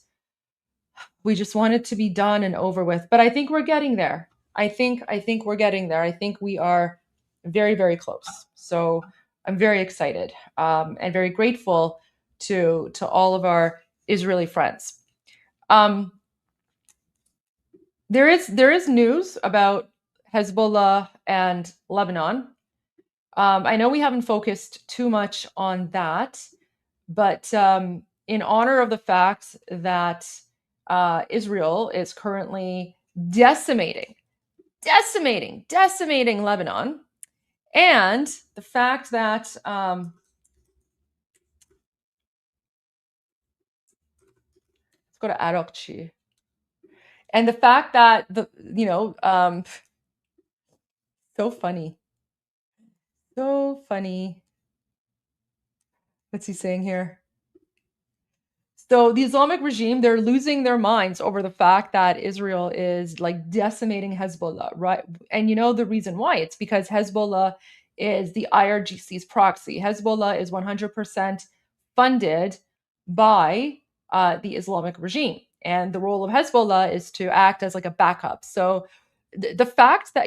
it to be done and over with. But I think we're getting there. I think we're getting there. I think we are very, very close. So I'm very excited and very grateful to all of our Israeli friends. There is news about Hezbollah and Lebanon. I know we haven't focused too much on that, but in honor of the fact that Israel is currently decimating Lebanon, and the fact that let's go to Advocacy. And the fact that so funny. What's he saying here? So the Islamic regime, they're losing their minds over the fact that Israel is decimating Hezbollah, right? And the reason why, it's because Hezbollah is the IRGC's proxy. Hezbollah is 100% funded by the Islamic regime. And the role of Hezbollah is to act as a backup. So the fact that,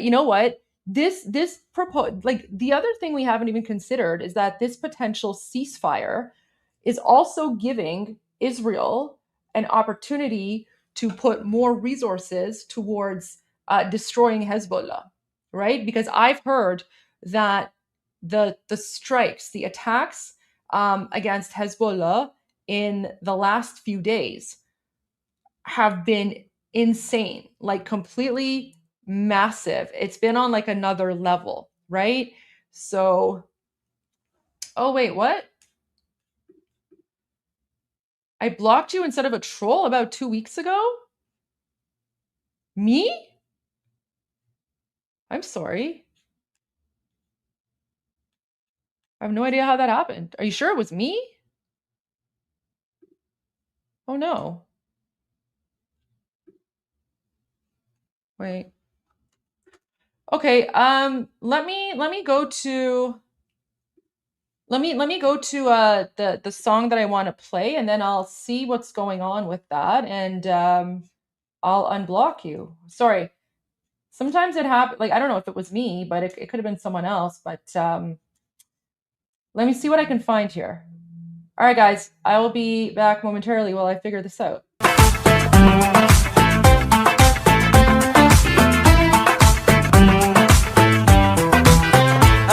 this the other thing we haven't even considered is that this potential ceasefire is also giving Israel an opportunity to put more resources towards destroying Hezbollah, right? Because I've heard that the strikes, the attacks against Hezbollah in the last few days have been insane, completely massive. It's been on another level, right? So Oh, wait, what? I blocked you instead of a troll about 2 weeks ago? Me? I'm sorry. I have no idea how that happened. Are you sure it was me? Oh no. Wait. Okay, let me go to the song that I want to play, and then I'll see what's going on with that, and I'll unblock you. Sorry. Sometimes it happens, like I don't know if it was me, but it could have been someone else, but let me see what I can find here. All right, guys, I will be back momentarily while I figure this out.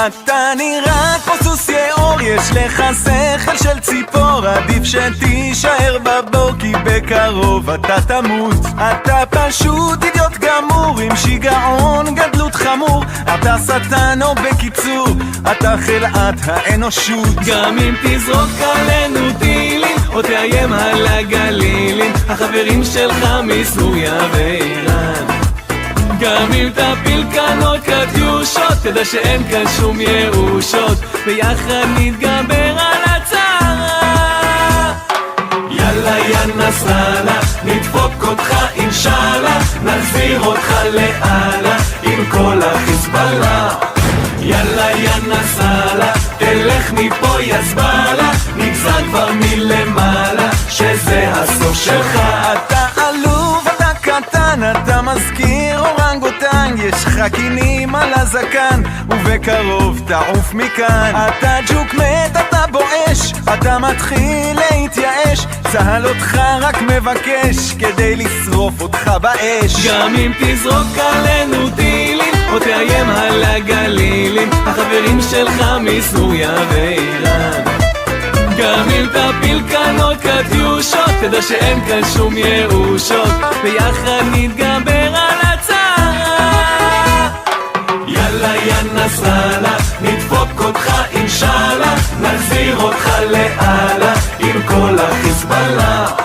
אתה נראה כמו סוס יאור, יש לך שכל של ציפור, עדיף שתישאר בבור כי בקרוב אתה תמות. אתה פשוט אידיוט גמור עם שיגעון גדלות חמור, אתה שטן או בקיצור אתה חלאת האנושות. גם אם תזרוק עלינו טילים או תאיים על הגלילים, החברים שלך מסוריה ואיראן. גם אם תפיל כאן עוד קטיושות, תדע שאין כאן שום ייאושות, ביחד נתגבר על הצרה. יאללה יא נסראללה, נדפוק אותך אינשאללה, נחזיר אותך לאללה עם כל החיזבאללה. יאללה יא נסראללה, תלך מפה יא זבאללה, נגזר כבר מלמעלה שזה הסוף שלך. אתה עלוב, אתה קטן, אתה מזכיר אורנגוטן, יש חקינים על הזקן ובקרוב תעוף מכאן. אתה ג'וק מת, אתה בואש, אתה מתחיל להתייאש, צהל אותך רק מבקש כדי לשרוף אותך באש. גם אם תזרוק עלינו טילים או תאיים על הגלילים, החברים שלך מסוריה ואיראן. גם אם תפיל כאן עוד קטיושות, תדע שאין כאן שום ייאושות, ביחד נתגבר על הצרה. יאללה יא נסראללה, נדפוק אותך אינשאללה, נחזיר אותך לאללה עם כל החיזבאללה.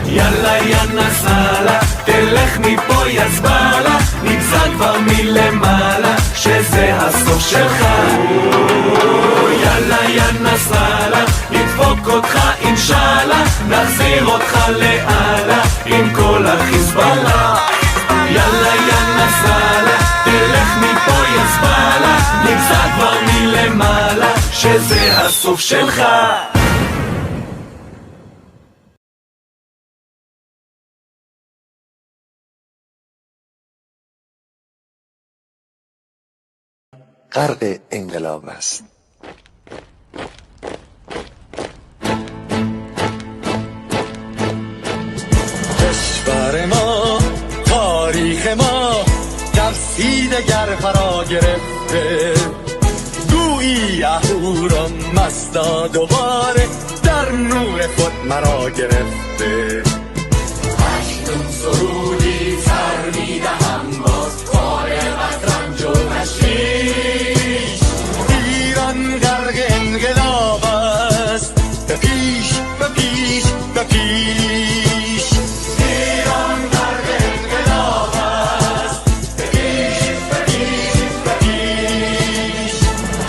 יאללה יא נסראללה, תלך מפה יא זבאללה, נגזר כבר מלמעלה שזה הסוף שלך. יאללה יא נסראללה, נדפוק אותך אינשאללה, נחזיר אותך לאללה עם כל החיזבאללה. יאללה יא נסראללה, תלך מפה יא זבאללה, נגזר כבר מלמעלה שזה הסוף שלך. غرق انقلاب است. کشور ما، تاریخ ما ترسید گر فرا گرفته، گویی اهورا مستا دوباره در نور خود مرا گرفته. هشتم سرودی سر میدهم باز فارغ از رنج و تشویش، ایران غرق انقلاب است، به پیش به پیش به پیش. ایران غرق انقلاب است، به پیش به پیش به پیش.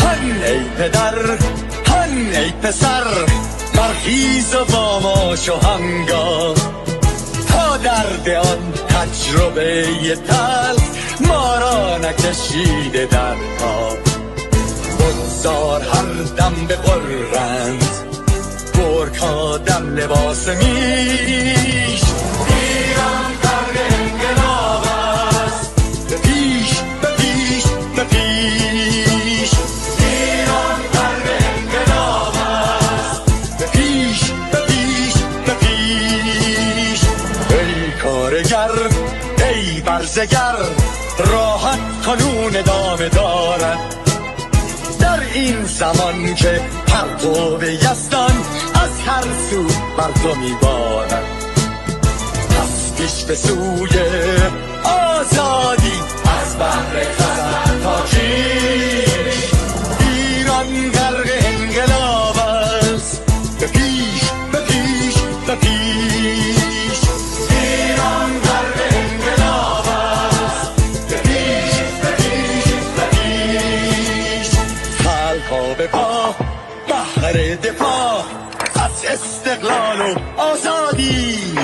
هن ای پدر هن ای پسر، برخیز و با ما شو همگام، تا درد آن تجربه تلخ ما را نکشیده در پا. بگذار هر دم ببرند گرگ‌ها دم لباس میش. ایران غرق انقلاب است، به پیش به پیش به پیش. ایران غرق انقلاب است، به پیش به پیش به پیش. ای کارگر ای برزگر، راحت قانون ادامه دارد در این زمان که پرتو یزدان از هر سو بر تو میبارد. پس پیش به سوی آزادی از بحر خزر تا کیش. ایران غرق انقلاب پا به پا بهر دفاع از استقلال و آزادی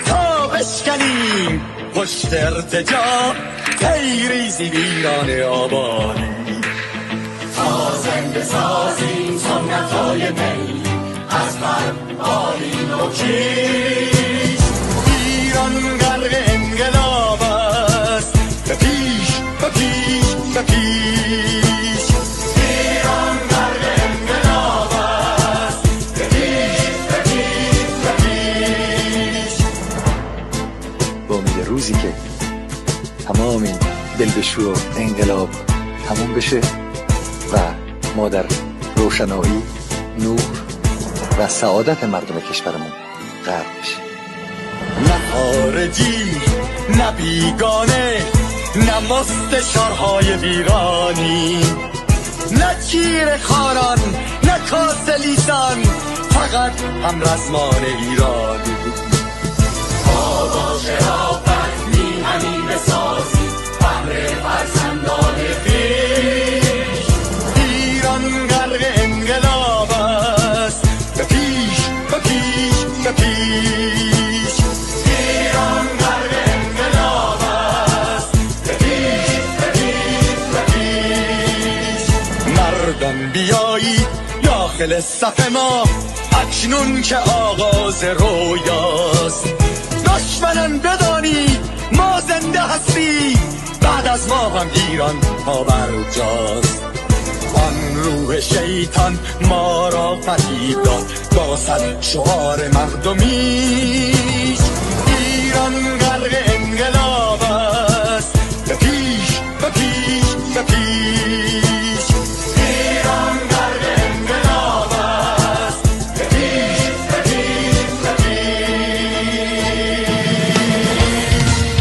تا بشکنیم پشت ارتجاع پیریزی ویران آبادی تا زنده سازیم سنت‌های ملی از من بالین و کیش ایران غرق انقلاب است به پیش به پیش به پیش ایران غرق انقلاب است به پیش به پیش به پیش با امید روزی که تمام این دلبشو و انقلاب تموم بشه و ما در روشنایی، نور و سعادت مردم کشورمون غرق بشیم. نه خارجی نه بیگانه نه مستشارهای ویرانی نه چیر خاران نه کاسلیسان فقط هم رزمان ایرانی ما با شرافت میهنی بسازیم بهر فرزندان خویش ایران غرق انقلاب است به پیش به پیش به پیش ایران غرق انقلاب است به پیش به پیش به پیش مردان بیایید داخل صف ما اکنون که آغاز رویاست دشمنان بدانید ما زنده هستیم بعد از ما هم ایران پابرجاست آن روح شیطان ما را فریب داد با صد شعار مردمیش ایران غرق انقلاب است به پیش به پیش به پیش ایران غرق انقلاب است به پیش به پیش به پیش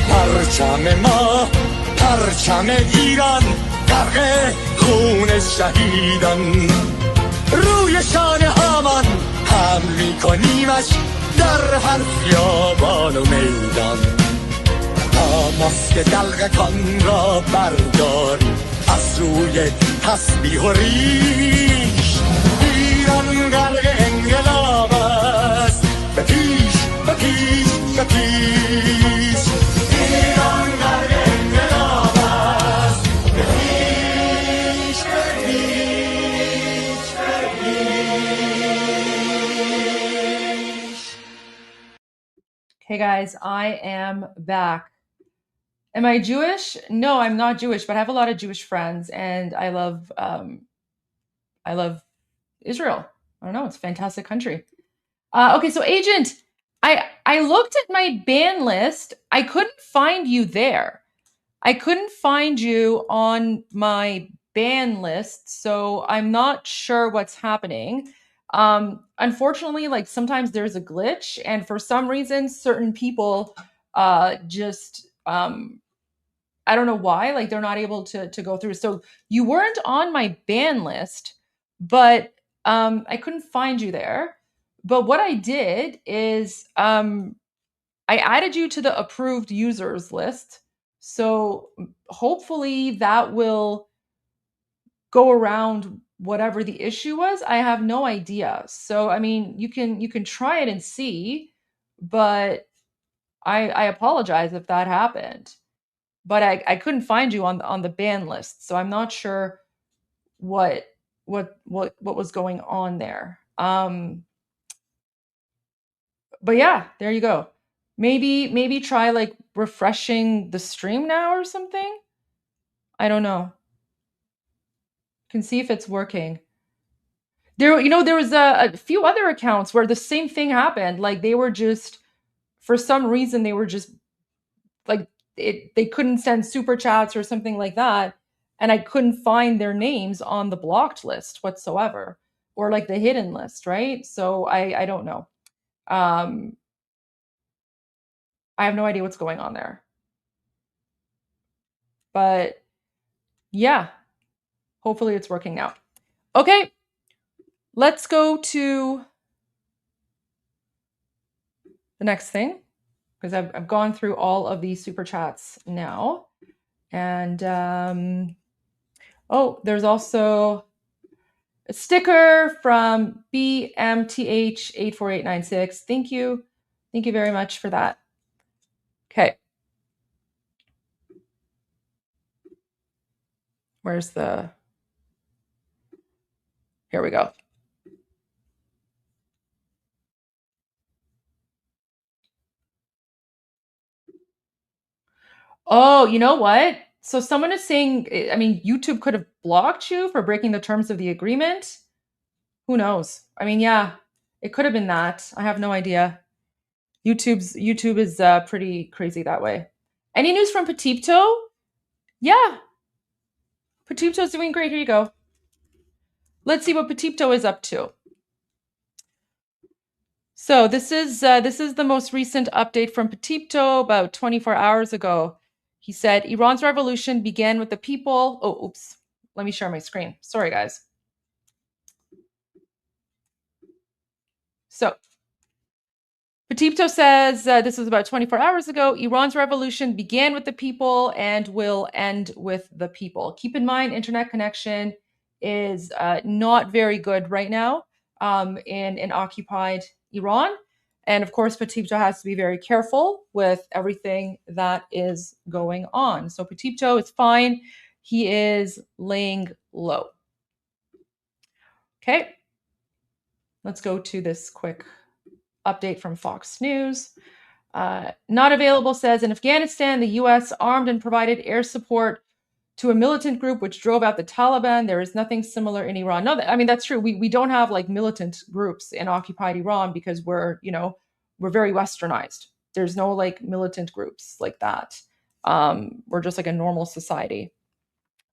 پرچم ما پرچم ایران غرق خون شهیدان روی شانه هامان حمل میکنیمش در هر خیابان و میدان تا ماسک دلقکان را برداریم از روی تسبیح و ریش ایران غرق انقلاب است به پیش به پیش به پیش ایران غرق انقلاب است به پیش به پیش به پیش. Okay, guys, I am back. Am I Jewish? No, I'm not Jewish, but I have a lot of Jewish friends, and I love Israel. I don't know, it's a fantastic country. Okay, so Agent, I looked at my ban list. I couldn't find you there. I couldn't find you on my ban list, so I'm not sure what's happening. Unfortunately, like sometimes there's a glitch, and for some reason, certain people just I don't know why, like they're not able to go through. So you weren't on my ban list, but I couldn't find you there. But what I did is I added you to the approved users list. So hopefully that will go around whatever the issue was. I have no idea. So I mean, you can try it and see, but I apologize if that happened. But I couldn't find you on the ban list, so I'm not sure what was going on there. But yeah, there you go. Maybe try like refreshing the stream now or something. I don't know. Can see if it's working. There was a few other accounts where the same thing happened. Like they were just, for some reason, they were just like they couldn't send super chats or something like that, and I couldn't find their names on the blocked list whatsoever, or like the hidden list, right? So I don't know. I have no idea what's going on there. But yeah, hopefully it's working now. Okay, let's go to the next thing, because I've gone through all of these super chats now. And oh, there's also A sticker from BMTH84896. Thank you. Thank you very much for that. Okay. Where's the... Here we go. Oh, you know what? So someone is saying, I mean, YouTube could have blocked you for breaking the terms of the agreement. Who knows? I mean, yeah, it could have been that. I have no idea. YouTube is pretty crazy that way. Any news from Petipto? Yeah, Petipto's doing great. Here you go. Let's see what Petipto is up to. So this is the most recent update from Petipto about 24 hours ago. He said Iran's revolution began with the people. Oh, oops. Let me share my screen. Sorry, guys. So Petipto says this was about 24 hours ago. Iran's revolution began with the people and will end with the people. Keep in mind, internet connection is not very good right now in occupied Iran. And of course, Petipto has to be very careful with everything that is going on. So Petipto is fine. He is laying low. Okay. Let's go to this quick update from Fox News. Not available says, in Afghanistan, the U.S. armed and provided air support to a militant group which drove out the Taliban. There is nothing similar in Iran. No, I mean, that's true. We don't have like militant groups in occupied Iran because we're very westernized. There's no like militant groups like that. We're just like a normal society.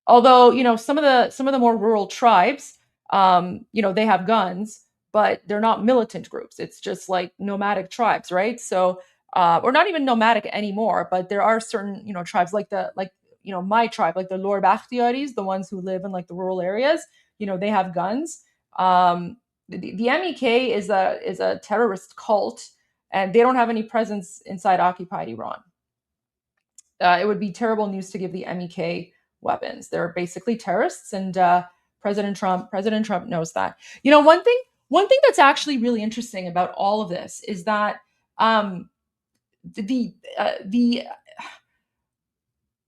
Although, some of the more rural tribes, they have guns, but they're not militant groups. It's just like nomadic tribes, right? So, or not even nomadic anymore, but there are certain, tribes like my tribe, like the Lor Bakhtiaris, the ones who live in like the rural areas, they have guns. The MEK is a terrorist cult, and they don't have any presence inside occupied Iran. It would be terrible news to give the MEK weapons. They're basically terrorists, and President Trump knows that. One thing that's actually really interesting about all of this is that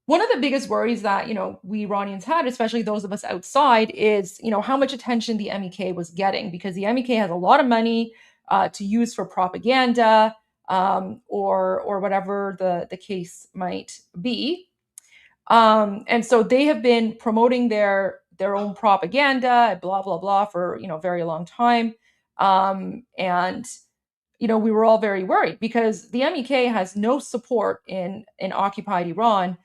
one of the biggest worries that we Iranians had, especially those of us outside, is how much attention the MEK was getting, because the MEK has a lot of money to use for propaganda or whatever the case might be, and so they have been promoting their own propaganda, blah blah blah, for a very long time, and we were all very worried because the MEK has no support in occupied Iran.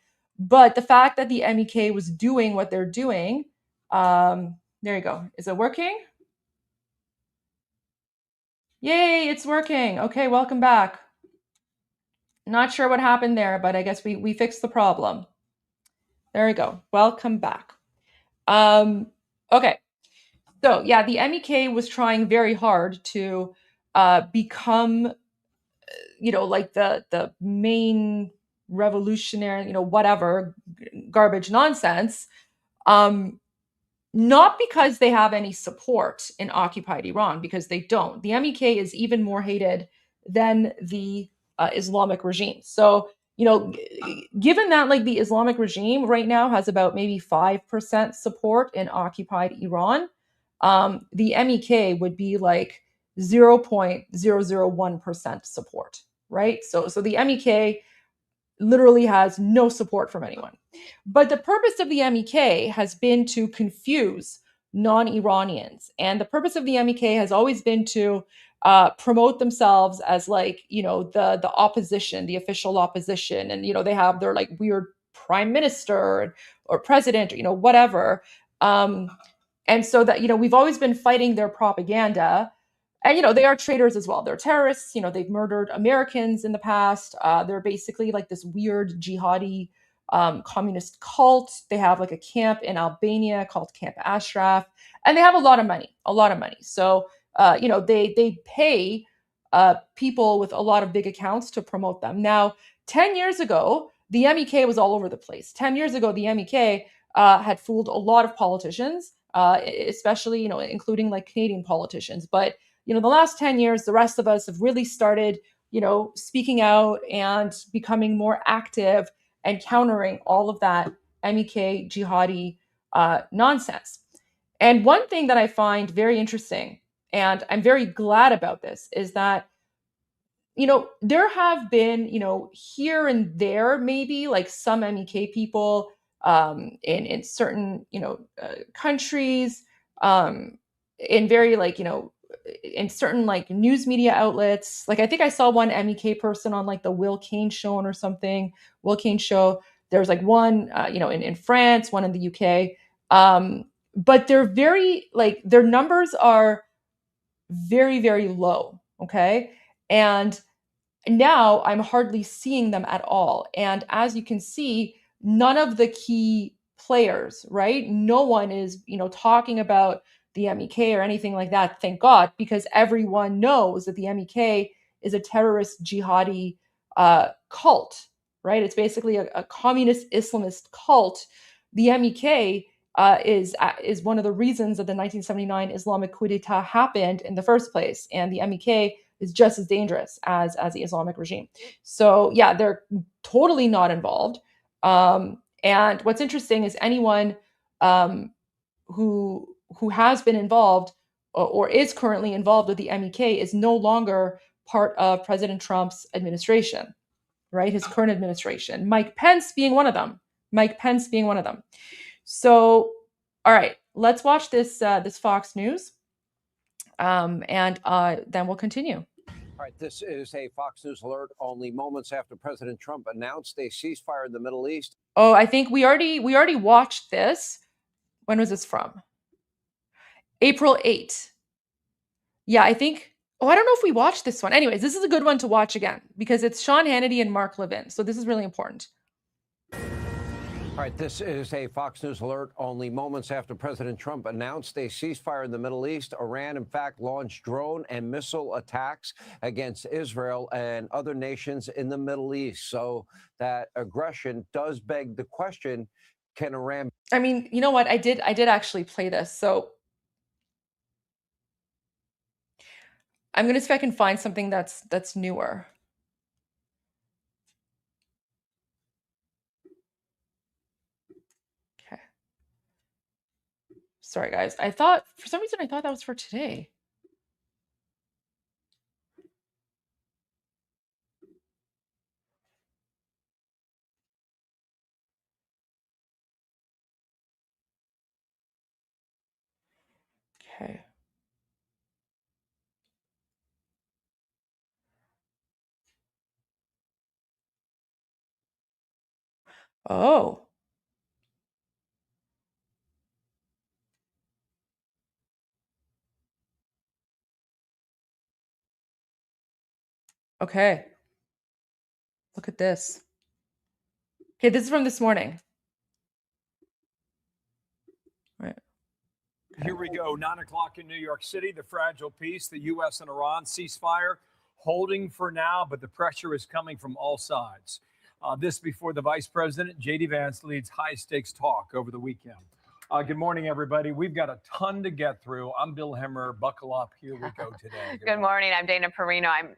But the fact that the MEK was doing what they're doing, there you go. Is it working? Yay, it's working. Okay, welcome back. Not sure what happened there, but I guess we fixed the problem. There we go. Welcome back. Okay. So yeah, the MEK was trying very hard to become, like the main revolutionary, whatever garbage nonsense, not because they have any support in occupied Iran, because they don't. The MEK is even more hated than the Islamic regime. So, given that like the Islamic regime right now has about maybe 5% support in occupied Iran, the MEK would be like 0.001% support, right? So the MEK literally has no support from anyone. But the purpose of the MEK has been to confuse non-Iranians. And the purpose of the MEK has always been to promote themselves as like, the opposition, the official opposition. And, they have their like weird prime minister or president, whatever. And so that, we've always been fighting their propaganda. And, they are traitors as well. They're terrorists. They've murdered Americans in the past. They're basically like this weird jihadi communist cult. They have like a camp in Albania called Camp Ashraf. And they have a lot of money. So, they pay people with a lot of big accounts to promote them. Now, 10 years ago, the MEK was all over the place. 10 years ago, the MEK had fooled a lot of politicians especially, including like Canadian politicians. But, the last 10 years, the rest of us have really started, speaking out and becoming more active and countering all of that MEK jihadi nonsense. And one thing that I find very interesting, and I'm very glad about this, is that, there have been, here and there, maybe like some MEK people in certain, countries, in very like, in certain like news media outlets. Like I think I saw one MEK person on like the Will Kane show or something. Will Kane show. There's like one, in France, one in the UK. But they're very like their numbers are very, very low. Okay. And now I'm hardly seeing them at all. And as you can see, none of the key players, right? No one is, talking about the MEK or anything like that, thank God, because everyone knows that the MEK is a terrorist jihadi cult, right? It's basically a communist Islamist cult. The MEK is one of the reasons that the 1979 Islamic coup d'etat happened in the first place. And the MEK is just as dangerous as the Islamic regime. So yeah, they're totally not involved. And what's interesting is anyone who has been involved or is currently involved with the MEK is no longer part of President Trump's administration, right? His current administration. Mike Pence being one of them. So, all right, let's watch this Fox News, and then we'll continue. All right, this is a Fox News alert only moments after President Trump announced a ceasefire in the Middle East. Oh, I think we already watched this. When was this from? April 8th. Yeah, I think. Oh, I don't know if we watched this one. Anyways, this is a good one to watch again because it's Sean Hannity and Mark Levin. So this is really important. All right, this is a Fox News alert only moments after President Trump announced a ceasefire in the Middle East. Iran, in fact, launched drone and missile attacks against Israel and other nations in the Middle East. So that aggression does beg the question, can Iran... I mean, you know what? I did actually play this. So I'm going to see if I can find something that's newer. Sorry, guys. For some reason, I thought that was for today. Okay. Oh. Okay. Look at this. Okay, this is from this morning. Right. Okay. Here we go. 9 o'clock in New York City. The fragile peace, the U.S. and Iran ceasefire holding for now, but the pressure is coming from all sides. This before the Vice President, J.D. Vance, leads high-stakes talk over the weekend. Good morning, everybody. We've got a ton to get through. I'm Bill Hemmer. Buckle up. Here we go today. Good morning. I'm Dana Perino. I'm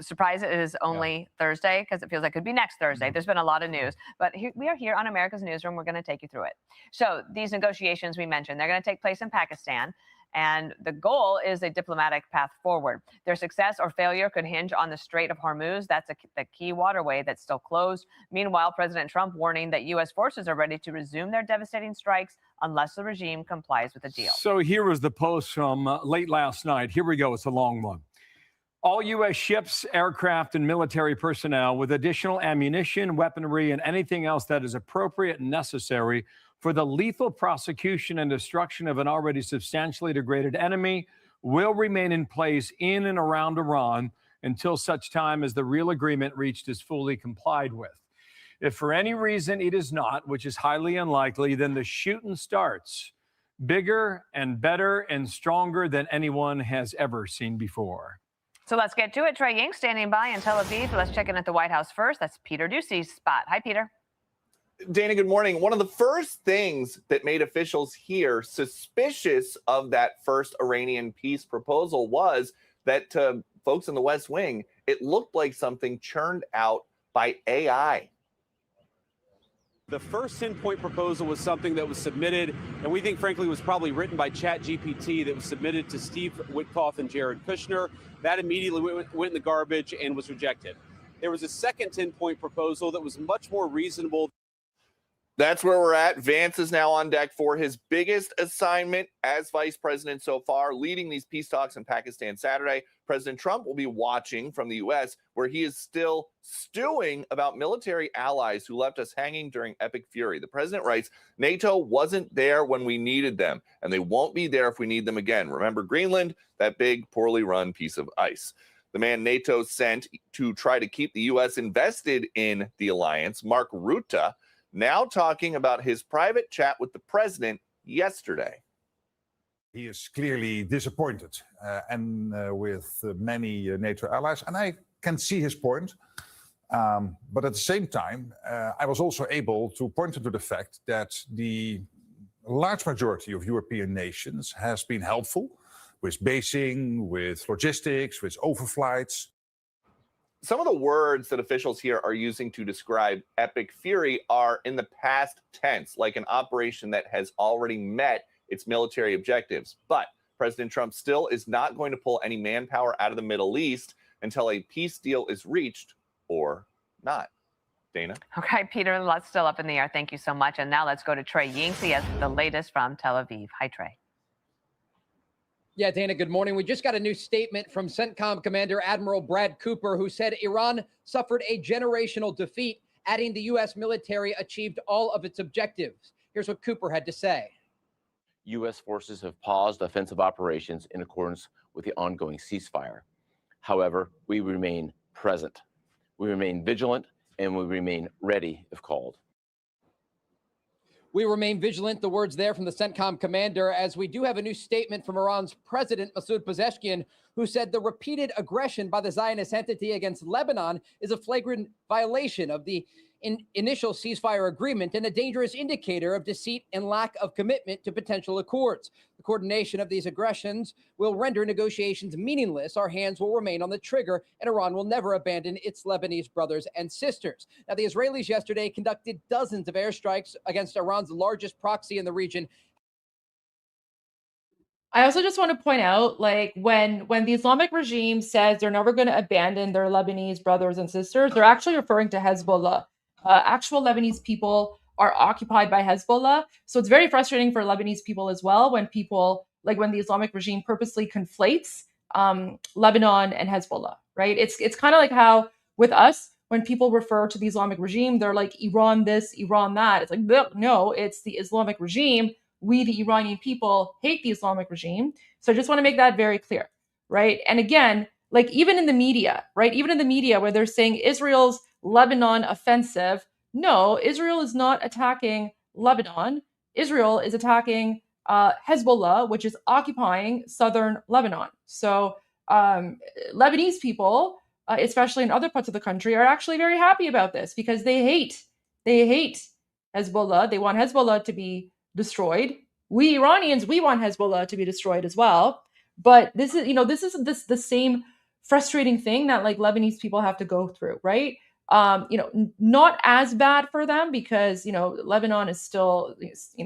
surprised it is only Thursday because it feels like it could be next Thursday. There's been a lot of news, but we are here on America's Newsroom. We're going to take you through it. So these negotiations we mentioned, they're going to take place in Pakistan. And the goal is a diplomatic path forward. Their success or failure could hinge on the Strait of Hormuz. That's the key waterway that's still closed. Meanwhile, President Trump warning that U.S. forces are ready to resume their devastating strikes unless the regime complies with the deal. So here was the post from late last night. Here we go. It's a long one. All U.S. ships, aircraft, and military personnel with additional ammunition, weaponry, and anything else that is appropriate and necessary for the lethal prosecution and destruction of an already substantially degraded enemy will remain in place in and around Iran until such time as the real agreement reached is fully complied with. If for any reason it is not, which is highly unlikely, then the shooting starts bigger and better and stronger than anyone has ever seen before. So let's get to it. Trey Ying standing by in Tel Aviv. Let's check in at the White House first. That's Peter Doocy's spot. Hi, Peter. Dana, good morning. One of the first things that made officials here suspicious of that first Iranian peace proposal was that to folks in the West Wing, it looked like something churned out by AI. The first 10-point proposal was something that was submitted, and we think, frankly, was probably written by ChatGPT, that was submitted to Steve Witkoff and Jared Kushner. That immediately went in the garbage and was rejected. There was a second 10-point proposal that was much more reasonable. That's where we're at. Vance is now on deck for his biggest assignment as vice president so far, leading these peace talks in Pakistan Saturday. President Trump will be watching from the U.S., where he is still stewing about military allies who left us hanging during epic fury. The president writes, NATO wasn't there when we needed them, and they won't be there if we need them again. Remember Greenland, that big, poorly run piece of ice. The man NATO sent to try to keep the U.S. invested in the alliance, Mark Rutte, now talking about his private chat with the president yesterday. He is clearly disappointed with many NATO allies, and I can see his point. But at the same time, I was also able to point to the fact that the large majority of European nations has been helpful with basing, with logistics, with overflights. Some of the words that officials here are using to describe epic fury are in the past tense, like an operation that has already met its military objectives. But President Trump still is not going to pull any manpower out of the Middle East until a peace deal is reached or not. Dana? Okay, Peter, lots still up in the air. Thank you so much. And now let's go to Trey Yingsley as the latest from Tel Aviv. Hi, Trey. Yeah, Dana, good morning. We just got a new statement from CENTCOM Commander Admiral Brad Cooper, who said Iran suffered a generational defeat, adding the U.S. military achieved all of its objectives. Here's what Cooper had to say. U.S. forces have paused offensive operations in accordance with the ongoing ceasefire. However, we remain present. We remain vigilant, and we remain ready if called. We remain vigilant, the words there from the CENTCOM commander, as we do have a new statement from Iran's president, Masoud Pezeshkian, who said the repeated aggression by the Zionist entity against Lebanon is a flagrant violation of the initial ceasefire agreement and a dangerous indicator of deceit and lack of commitment to potential accords. The coordination of these aggressions will render negotiations meaningless. Our hands will remain on the trigger, and Iran will never abandon its Lebanese brothers and sisters. Now, the Israelis yesterday conducted dozens of airstrikes against Iran's largest proxy in the region. I also just want to point out, like, when the Islamic regime says they're never going to abandon their Lebanese brothers and sisters, they're actually referring to Hezbollah. Actual Lebanese people are occupied by Hezbollah. So it's very frustrating for Lebanese people as well when people, like when the Islamic regime purposely conflates Lebanon and Hezbollah, right? It's kind of like how with us, when people refer to the Islamic regime, they're like Iran this, Iran that. It's like, no, it's the Islamic regime. We, the Iranian people, hate the Islamic regime. So I just want to make that very clear, right? And again, like even in the media, right? Even in the media where they're saying Israel's Lebanon offensive. No, Israel is not attacking Lebanon. Israel is attacking Hezbollah, which is occupying southern Lebanon. So Lebanese people, especially in other parts of the country, are actually very happy about this because they hate Hezbollah. They want Hezbollah to be destroyed. We Iranians, we want Hezbollah to be destroyed as well. But this is the same frustrating thing that like Lebanese people have to go through, right? Not as bad for them because, Lebanon is still,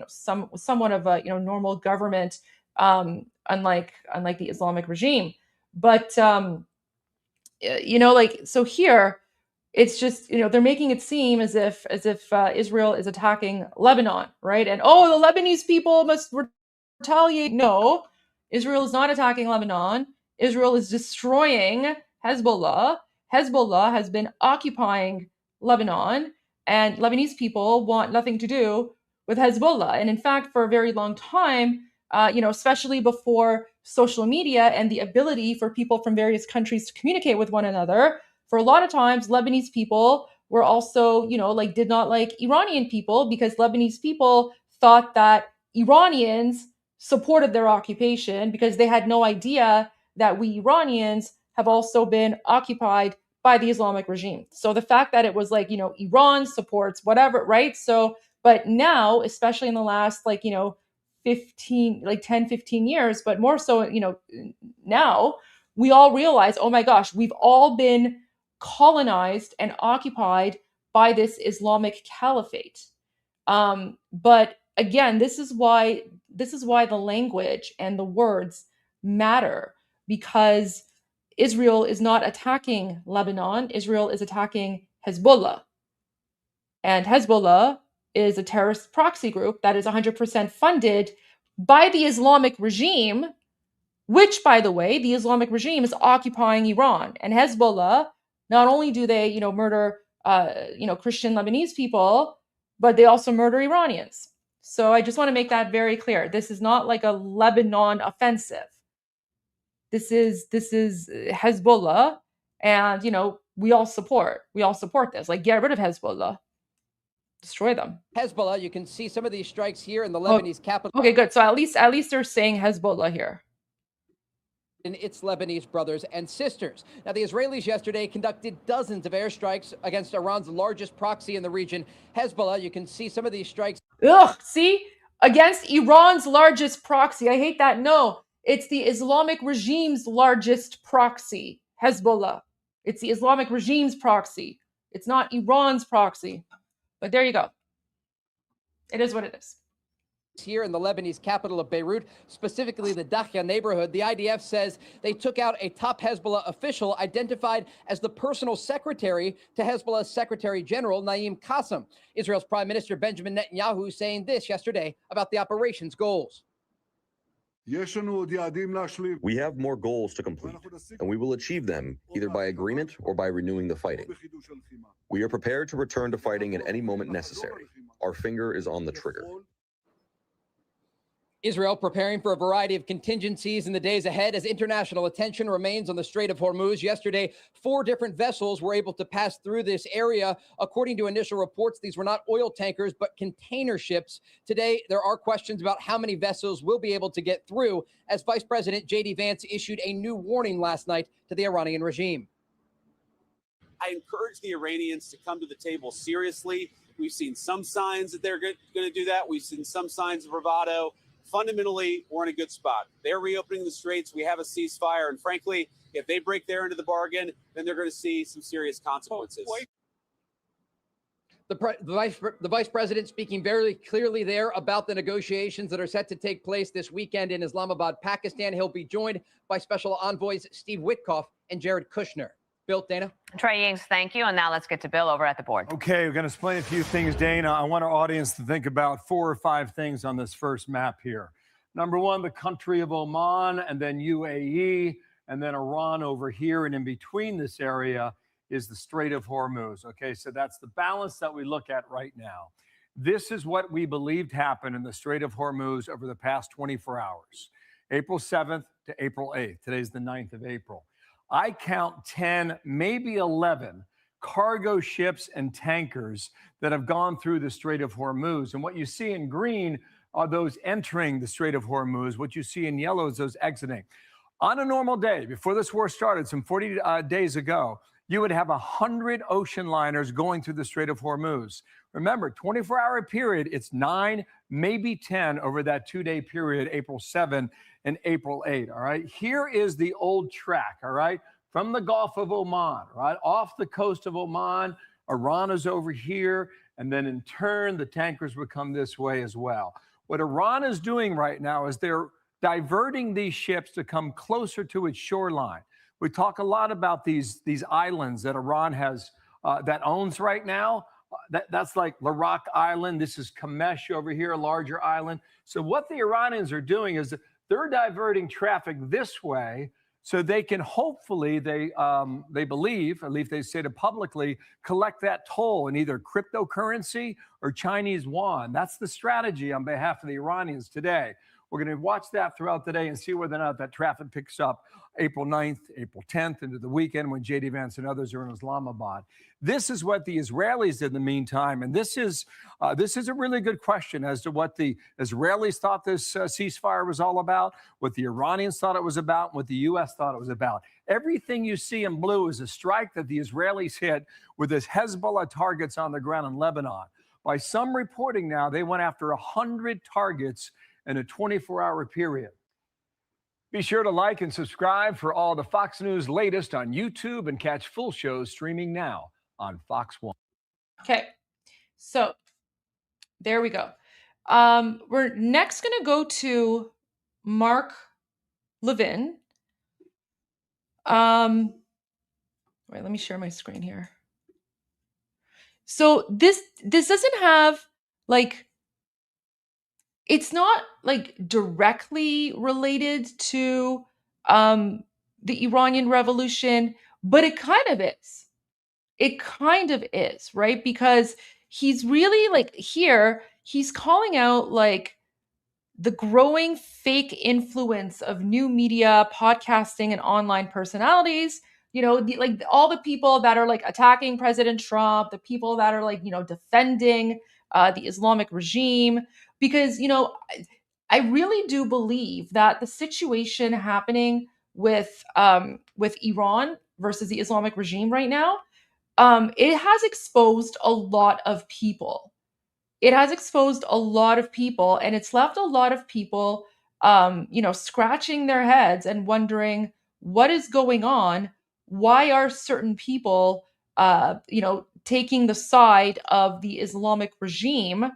somewhat of a, normal government, unlike the Islamic regime. But, so here it's just, they're making it seem as if Israel is attacking Lebanon, right? And, the Lebanese people must retaliate. No, Israel is not attacking Lebanon. Israel is destroying Hezbollah. Hezbollah has been occupying Lebanon, and Lebanese people want nothing to do with Hezbollah. And in fact, for a very long time, especially before social media and the ability for people from various countries to communicate with one another, for a lot of times, Lebanese people were also, did not like Iranian people because Lebanese people thought that Iranians supported their occupation because they had no idea that we Iranians have also been occupied by the Islamic regime. So the fact that it was like, Iran supports whatever, right? So, but now, especially in the last 10, 15 years, but more so, now we all realize, oh my gosh, we've all been colonized and occupied by this Islamic caliphate. But again, this is why the language and the words matter, because Israel is not attacking Lebanon. Israel is attacking Hezbollah. And Hezbollah is a terrorist proxy group that is 100% funded by the Islamic regime, which, by the way, the Islamic regime is occupying Iran. And Hezbollah, not only do they, murder, Christian Lebanese people, but they also murder Iranians. So I just want to make that very clear. This is not like a Lebanon offensive. This is Hezbollah, and we all support this. Like, get rid of Hezbollah, destroy them. Hezbollah, you can see some of these strikes here in the Lebanese capital. Okay, good. So at least they're saying Hezbollah here. And its Lebanese brothers and sisters. Now, the Israelis yesterday conducted dozens of airstrikes against Iran's largest proxy in the region, Hezbollah. You can see some of these strikes. Ugh, see? Against Iran's largest proxy. I hate that. No, it's the Islamic regime's largest proxy, Hezbollah. It's the Islamic regime's proxy. It's not Iran's proxy. But there you go. It is what it is. Here in the Lebanese capital of Beirut, specifically the Dakhya neighborhood, the IDF says they took out a top Hezbollah official identified as the personal secretary to Hezbollah's Secretary General Naim Qassem. Israel's Prime Minister Benjamin Netanyahu saying this yesterday about the operation's goals. We have more goals to complete, and we will achieve them either by agreement or by renewing the fighting. We are prepared to return to fighting at any moment necessary. Our finger is on the trigger. Israel preparing for a variety of contingencies in the days ahead as international attention remains on the Strait of Hormuz. Yesterday, 4 different vessels were able to pass through this area. According to initial reports, these were not oil tankers, but container ships. Today, there are questions about how many vessels will be able to get through, as Vice President J.D. Vance issued a new warning last night to the Iranian regime. I encourage the Iranians to come to the table seriously. We've seen some signs that they're going to do that. We've seen some signs of bravado. Fundamentally, we're in a good spot. They're reopening the straits. We have a ceasefire. And frankly, if they break their end of the bargain, then they're going to see some serious consequences. The vice president speaking very clearly there about the negotiations that are set to take place this weekend in Islamabad, Pakistan. He'll be joined by special envoys Steve Witkoff and Jared Kushner. Bill, Dana. Trey Yings, thank you. And now let's get to Bill over at the board. Okay, we're going to explain a few things, Dana. I want our audience to think about 4 or 5 things on this first map here. Number 1, the country of Oman, and then UAE, and then Iran over here. And in between this area is the Strait of Hormuz. Okay, so that's the balance that we look at right now. This is what we believed happened in the Strait of Hormuz over the past 24 hours, April 7th to April 8th. Today's the 9th of April. I count 10, maybe 11 cargo ships and tankers that have gone through the Strait of Hormuz. And what you see in green are those entering the Strait of Hormuz. What you see in yellow is those exiting. On a normal day, before this war started, some 40 days ago, you would have 100 ocean liners going through the Strait of Hormuz. Remember, 24-hour period, it's 9, maybe 10 over that 2-day period, April 7 and April 8, all right? Here is the old track, all right, from the Gulf of Oman, right, off the coast of Oman. Iran is over here, and then in turn, the tankers would come this way as well. What Iran is doing right now is they're diverting these ships to come closer to its shoreline. We talk a lot about these islands that Iran has, that owns right now. That's like Larak Island. This is Kamesh over here, a larger island. So what the Iranians are doing is they're diverting traffic this way so they can hopefully, they believe, at least they say it publicly, collect that toll in either cryptocurrency or Chinese yuan. That's the strategy on behalf of the Iranians today. We're going to watch that throughout the day and see whether or not that traffic picks up April 9th, April 10th into the weekend when J.D. Vance and others are in Islamabad. This is what the Israelis did in the meantime. And this is a really good question as to what the Israelis thought this ceasefire was all about, what the Iranians thought it was about, and what the U.S. thought it was about. Everything you see in blue is a strike that the Israelis hit with this Hezbollah targets on the ground in Lebanon. By some reporting now, they went after 100 targets in a 24-hour period. Be sure to like and subscribe for all the Fox News latest on YouTube and catch full shows streaming now on Fox 1. Okay, so there we go. We're next going to go to Mark Levin. Wait, let me share my screen here. So this doesn't have like, it's not like directly related to the Iranian Revolution, but it kind of is. It kind of is, right? Because he's really like here, he's calling out like the growing fake influence of new media, podcasting, and online personalities. You know, like all the people that are like attacking President Trump, the people that are like, you know, defending the Islamic regime. Because, you know, I really do believe that the situation happening with Iran versus the Islamic regime right now, it has exposed a lot of people. It has exposed a lot of people, and it's left a lot of people, you know, scratching their heads and wondering what is going on. Why are certain people, you know, taking the side of the Islamic regime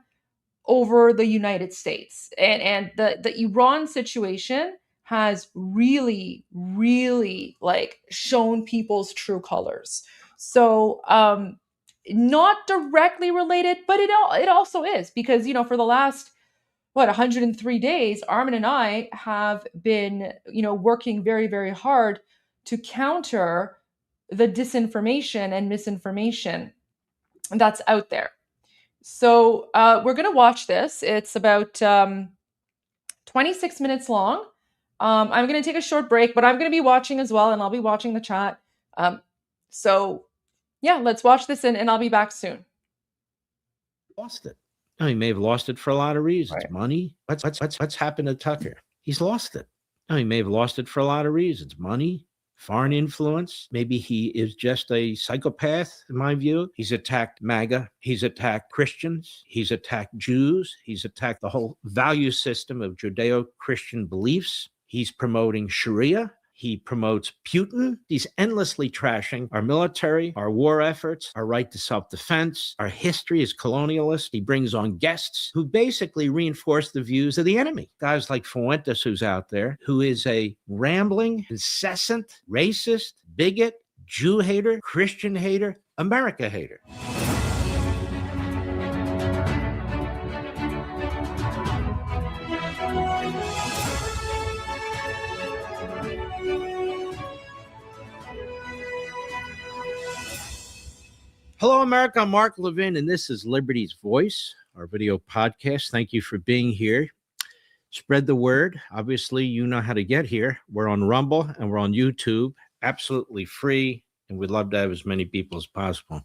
over the United States? And the Iran situation has really, really like shown people's true colors. So, not directly related, but it also is, because, you know, for the last 103 days, Armin and I have been, you know, working very, very hard to counter the disinformation and misinformation that's out there. So we're going to watch this. It's about 26 minutes long. I'm going to take a short break, but I'm going to be watching as well, and I'll be watching the chat. So yeah, let's watch this, and I'll be back soon. Lost it. Now, he may have lost it for a lot of reasons. Right. Money. What's happened to Tucker? He's lost it. Now, he may have lost it for a lot of reasons. Money, foreign influence. Maybe he is just a psychopath, in my view. He's attacked MAGA. He's attacked Christians. He's attacked Jews. He's attacked the whole value system of Judeo-Christian beliefs. He's promoting Sharia. He promotes Putin. He's endlessly trashing our military, our war efforts, our right to self-defense. Our history is colonialist. He brings on guests who basically reinforce the views of the enemy. Guys like Fuentes, who's out there, who is a rambling, incessant, racist, bigot, Jew hater, Christian hater, America hater. Hello, America. I'm Mark Levin, and this is Liberty's Voice, our video podcast. Thank you for being here. Spread the word. Obviously, you know how to get here. We're on Rumble and we're on YouTube, absolutely free, and we'd love to have as many people as possible.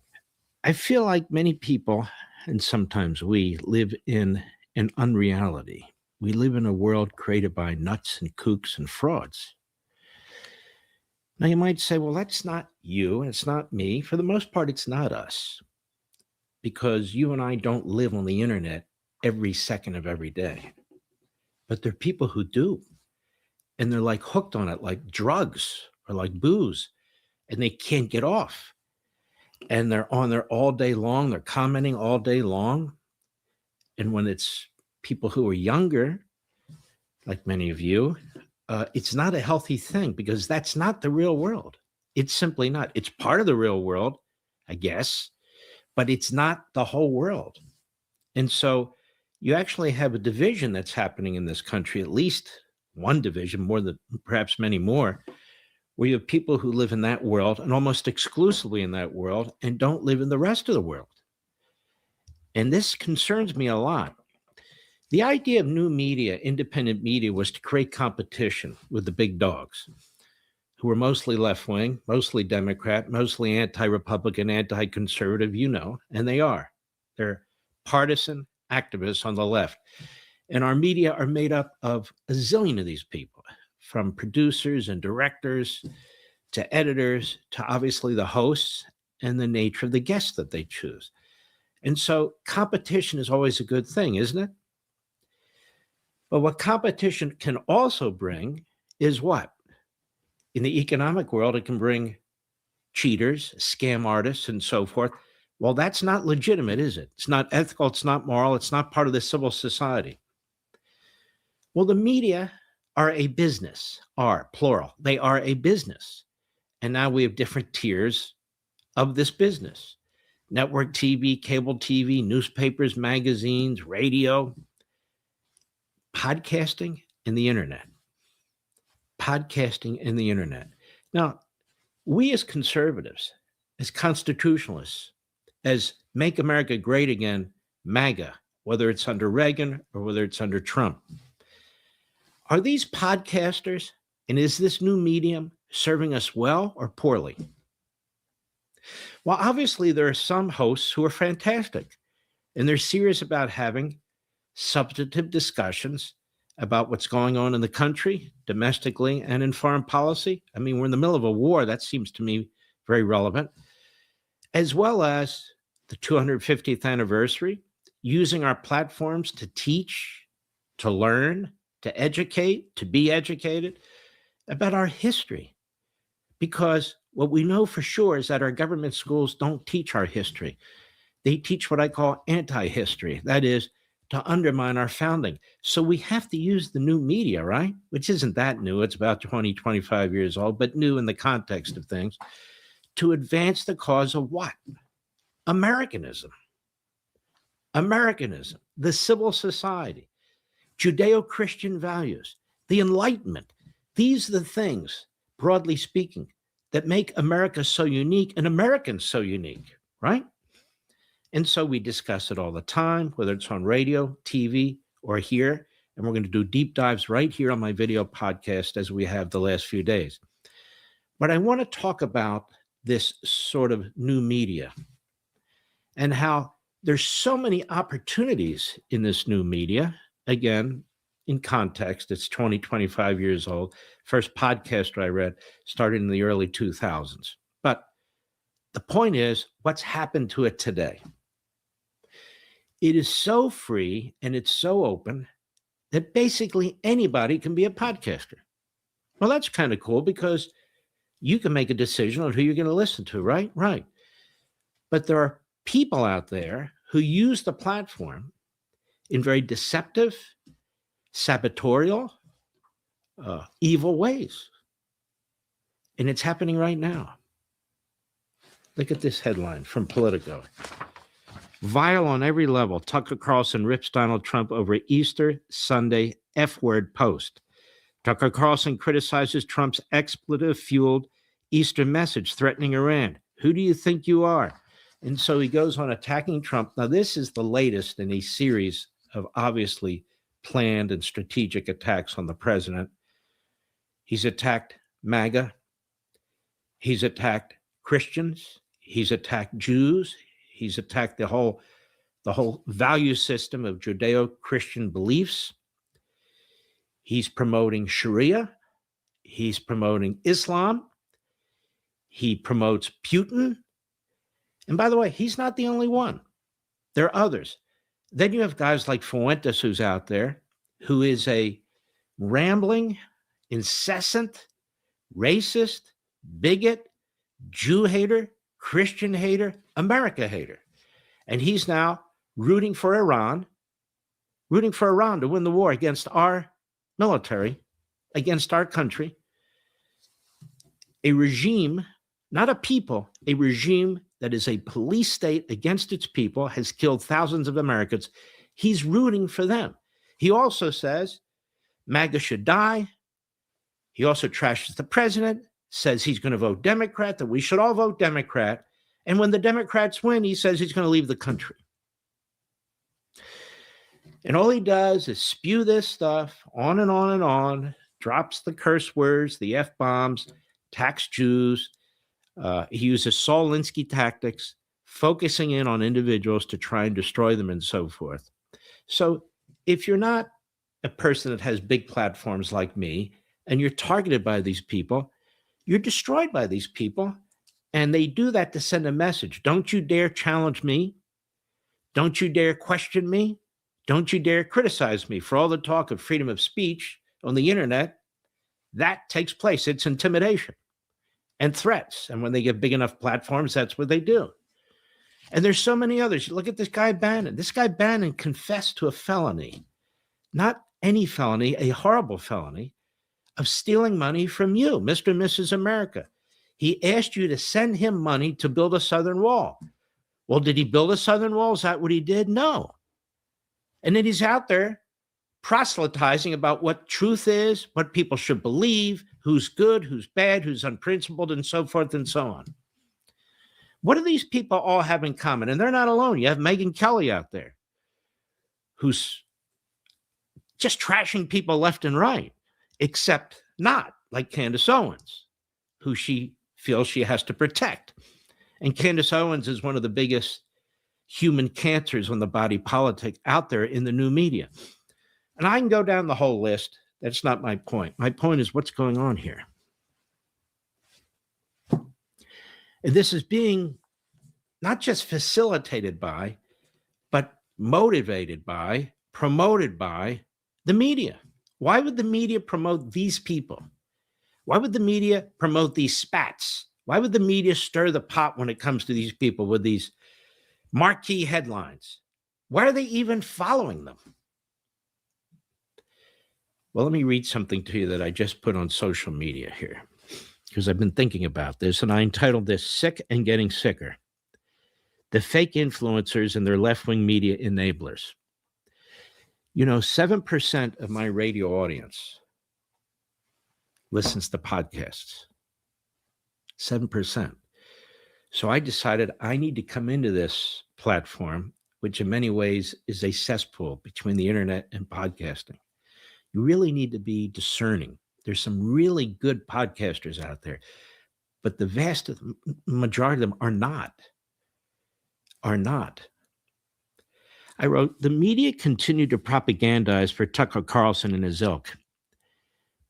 I feel like many people, and sometimes we, live in an unreality. We live in a world created by nuts and kooks and frauds. Now, you might say, well, that's not you, and it's not me. For the most part, it's not us, because you and I don't live on the internet every second of every day. But there are people who do, and they're like hooked on it like drugs or like booze, and they can't get off. And they're on there all day long. They're commenting all day long. And when it's people who are younger, like many of you, it's not a healthy thing, because that's not the real world. It's simply not. It's part of the real world, I guess, but it's not the whole world. And so you actually have a division that's happening in this country, at least one division, more than perhaps many more, where you have people who live in that world and almost exclusively in that world and don't live in the rest of the world. And this concerns me a lot. The idea of new media, independent media, was to create competition with the big dogs, who were mostly left-wing, mostly Democrat, mostly anti-Republican, anti-conservative, and they are. They're partisan activists on the left. And our media are made up of a zillion of these people, from producers and directors to editors to obviously the hosts and the nature of the guests that they choose. And so competition is always a good thing, isn't it? But what competition can also bring is what? In the economic world, it can bring cheaters, scam artists, and so forth. Well, that's not legitimate, is it? It's not ethical, it's not moral, it's not part of the civil society. Well, the media are a business, are, plural. They are a business. And now we have different tiers of this business. Network TV, cable TV, newspapers, magazines, radio, podcasting, and the internet. Podcasting and the internet. Now, we as conservatives, as constitutionalists, as Make America Great Again, MAGA, whether it's under Reagan or whether it's under Trump, are these podcasters and is this new medium serving us well or poorly? Well, obviously, there are some hosts who are fantastic, and they're serious about having substantive discussions about what's going on in the country, domestically and in foreign policy. I mean, we're in the middle of a war. That seems to me very relevant, as well as the 250th anniversary, using our platforms to teach, to learn, to educate, to be educated about our history. Because what we know for sure is that our government schools don't teach our history. They teach what I call anti-history. That is, to undermine our founding. So we have to use the new media, right? Which isn't that new. It's about 20, 25 years old, but new in the context of things, to advance the cause of what? Americanism. Americanism, the civil society, Judeo-Christian values, the Enlightenment. These are the things, broadly speaking, that make America so unique and Americans so unique, right? And so we discuss it all the time, whether it's on radio, TV, or here. And we're going to do deep dives right here on my video podcast as we have the last few days. But I want to talk about this sort of new media and how there's so many opportunities in this new media. Again, in context, it's 20, 25 years old. First podcast I read started in the early 2000s. But the point is, what's happened to it today? It is so free and it's so open that basically anybody can be a podcaster. Well, that's kind of cool because you can make a decision on who you're going to listen to, right? Right. But there are people out there who use the platform in very deceptive, sabotorial, evil ways. And it's happening right now. Look at this headline from Politico. Vile on every level, Tucker Carlson rips Donald Trump over Easter Sunday F-word post. Tucker Carlson criticizes Trump's expletive-fueled Easter message threatening Iran. Who do you think you are? And so he goes on attacking Trump. Now, this is the latest in a series of obviously planned and strategic attacks on the president. He's attacked MAGA. He's attacked Christians. He's attacked Jews. He's attacked the whole value system of Judeo-Christian beliefs. He's promoting Sharia. He's promoting Islam. He promotes Putin. And by the way, he's not the only one. There are others. Then you have guys like Fuentes, who's out there, who is a rambling, incessant, racist, bigot, Jew hater, Christian hater, America hater. And he's now rooting for Iran to win the war against our military, against our country. A regime, not a people, a regime that is a police state against its people, has killed thousands of Americans. He's rooting for them. He also says MAGA should die. He also trashes the president, says he's going to vote Democrat, that we should all vote Democrat. And when the Democrats win, he says he's going to leave the country. And all he does is spew this stuff on and on and on, drops the curse words, the F-bombs, attacks Jews. He uses Saul Alinsky tactics, focusing in on individuals to try and destroy them and so forth. So if you're not a person that has big platforms like me and you're targeted by these people, you're destroyed by these people. And they do that to send a message. Don't you dare challenge me. Don't you dare question me. Don't you dare criticize me. For all the talk of freedom of speech on the internet, that takes place. It's intimidation and threats. And when they get big enough platforms, that's what they do. And there's so many others. Look at this guy Bannon. This guy Bannon confessed to a felony, not any felony, a horrible felony of stealing money from you, Mr. and Mrs. America. He asked you to send him money to build a southern wall. Well, did he build a southern wall? Is that what he did? No. And then he's out there proselytizing about what truth is, what people should believe, who's good, who's bad, who's unprincipled, and so forth and so on. What do these people all have in common? And they're not alone. You have Megyn Kelly out there who's just trashing people left and right, except not like Candace Owens, who she feels she has to protect. And Candace Owens is one of the biggest human cancers on the body politic out there in the new media. And I can go down the whole list. That's not my point. My point is what's going on here. And this is being not just facilitated by, but motivated by, promoted by the media. Why would the media promote these people? Why would the media promote these spats? Why would the media stir the pot when it comes to these people with these marquee headlines? Why are they even following them? Well, let me read something to you that I just put on social media here, because I've been thinking about this, and I entitled this Sick and Getting Sicker: The Fake Influencers and Their Left-Wing Media Enablers. You know, 7% of my radio audience listens to podcasts. 7%. So I decided I need to come into this platform, which in many ways is a cesspool between the internet and podcasting. You really need to be discerning. There's some really good podcasters out there, but the vast majority of them are not. I wrote, the media continued to propagandize for Tucker Carlson and his ilk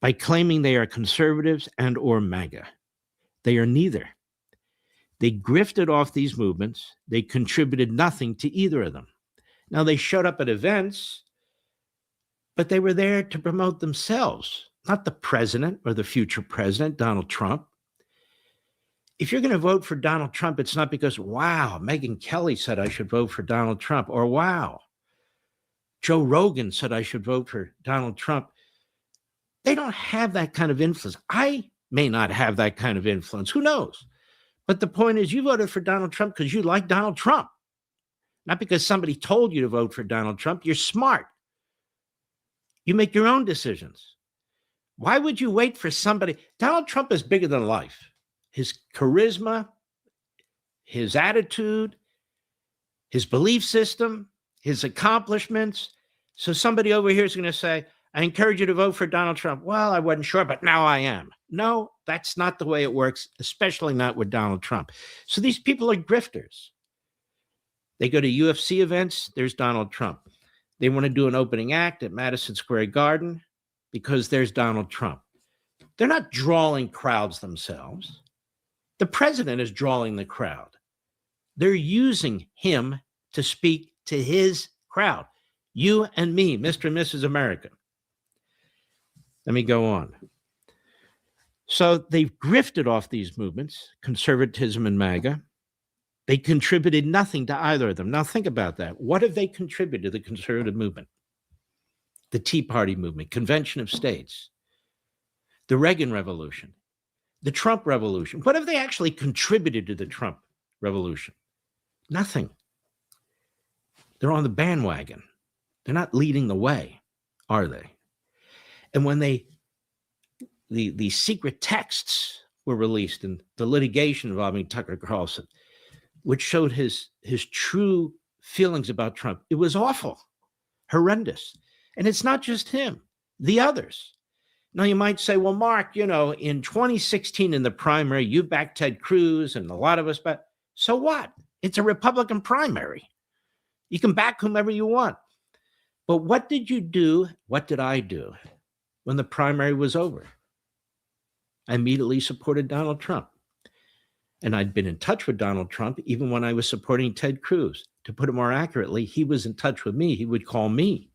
by claiming they are conservatives and or MAGA. They are neither. They grifted off these movements. They contributed nothing to either of them. Now, they showed up at events, but they were there to promote themselves, not the president or the future president, Donald Trump. If you're going to vote for Donald Trump, it's not because, wow, Megyn Kelly said I should vote for Donald Trump, or wow, Joe Rogan said I should vote for Donald Trump. They don't have that kind of influence. I may not have that kind of influence. Who knows? But the point is, you voted for Donald Trump because you like Donald Trump, not because somebody told you to vote for Donald Trump. You're smart. You make your own decisions. Why would you wait for somebody? Donald Trump is bigger than life. His charisma, his attitude, his belief system, his accomplishments. So somebody over here is going to say, I encourage you to vote for Donald Trump. Well, I wasn't sure, but now I am. No, that's not the way it works, especially not with Donald Trump. So these people are grifters. They go to UFC events, there's Donald Trump. They want to do an opening act at Madison Square Garden because there's Donald Trump. They're not drawing crowds themselves. The president is drawing the crowd. They're using him to speak to his crowd. You and me, Mr. and Mrs. America. Let me go on. So they've grifted off these movements, conservatism and MAGA. They contributed nothing to either of them. Now think about that. What have they contributed to the conservative movement? The Tea Party movement, Convention of States, the Reagan Revolution, the Trump Revolution. What have they actually contributed to the Trump Revolution? Nothing. They're on the bandwagon. They're not leading the way, are they? And when the secret texts were released in the litigation involving Tucker Carlson, which showed his true feelings about Trump, it was awful, horrendous. And it's not just him, the others. Now, you might say, well, Mark, you know, in 2016 in the primary, you backed Ted Cruz and a lot of us, but so what? It's a Republican primary. You can back whomever you want. But what did you do? What did I do when the primary was over? I immediately supported Donald Trump. And I'd been in touch with Donald Trump even when I was supporting Ted Cruz. To put it more accurately, he was in touch with me. He would call me.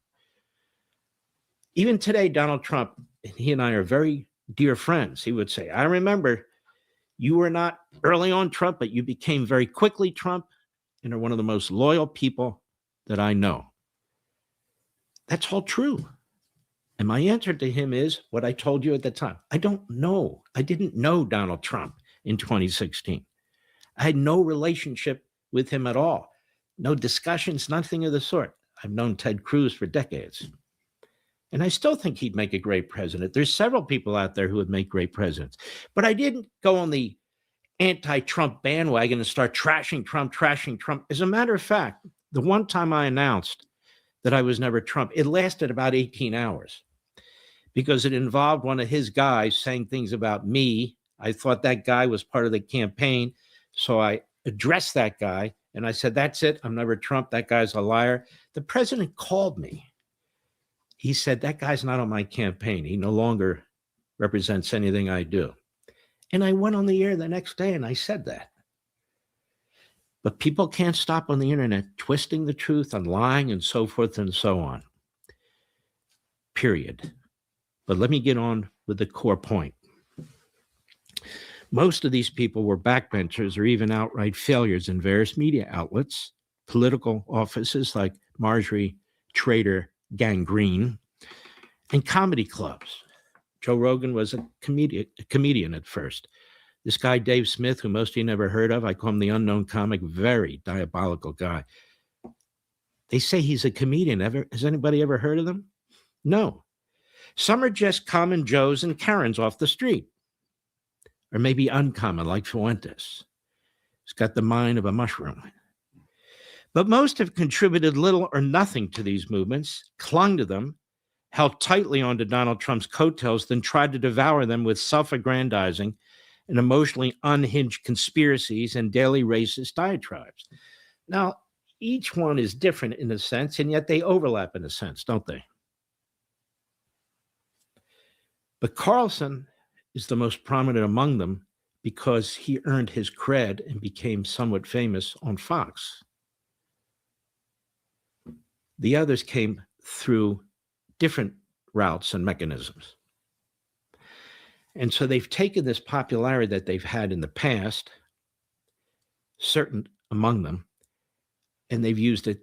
Even today, Donald Trump, he and I are very dear friends. He would say, I remember you were not early on Trump, but you became very quickly Trump and are one of the most loyal people that I know. That's all true. And my answer to him is what I told you at the time. I don't know. I didn't know Donald Trump in 2016. I had no relationship with him at all. No discussions, nothing of the sort. I've known Ted Cruz for decades. And I still think he'd make a great president. There's several people out there who would make great presidents. But I didn't go on the anti-Trump bandwagon and start trashing Trump. As a matter of fact, the one time I announced that I was never Trump, it lasted about 18 hours because it involved one of his guys saying things about me. I thought that guy was part of the campaign. So I addressed that guy and I said, that's it. I'm never Trump. That guy's a liar. The president called me. He said, that guy's not on my campaign. He no longer represents anything I do. And I went on the air the next day and I said that. But people can't stop on the internet twisting the truth and lying and so forth and so on. Period. But let me get on with the core point. Most of these people were backbenchers or even outright failures in various media outlets, political offices like Marjorie Trader Gangrene, and comedy clubs. Joe Rogan was a comedian at first. This guy, Dave Smith, who most of you never heard of, I call him the unknown comic, very diabolical guy. They say he's a comedian. Has anybody ever heard of them? No. Some are just common Joes and Karens off the street, or maybe uncommon like Fuentes. He's got the mind of a mushroom. But most have contributed little or nothing to these movements, clung to them, held tightly onto Donald Trump's coattails, then tried to devour them with self-aggrandizing and emotionally unhinged conspiracies and daily racist diatribes. Now, each one is different in a sense, and yet they overlap in a sense, don't they? But Carlson is the most prominent among them because he earned his cred and became somewhat famous on Fox. The others came through different routes and mechanisms. And so they've taken this popularity that they've had in the past, certain among them, and they've used it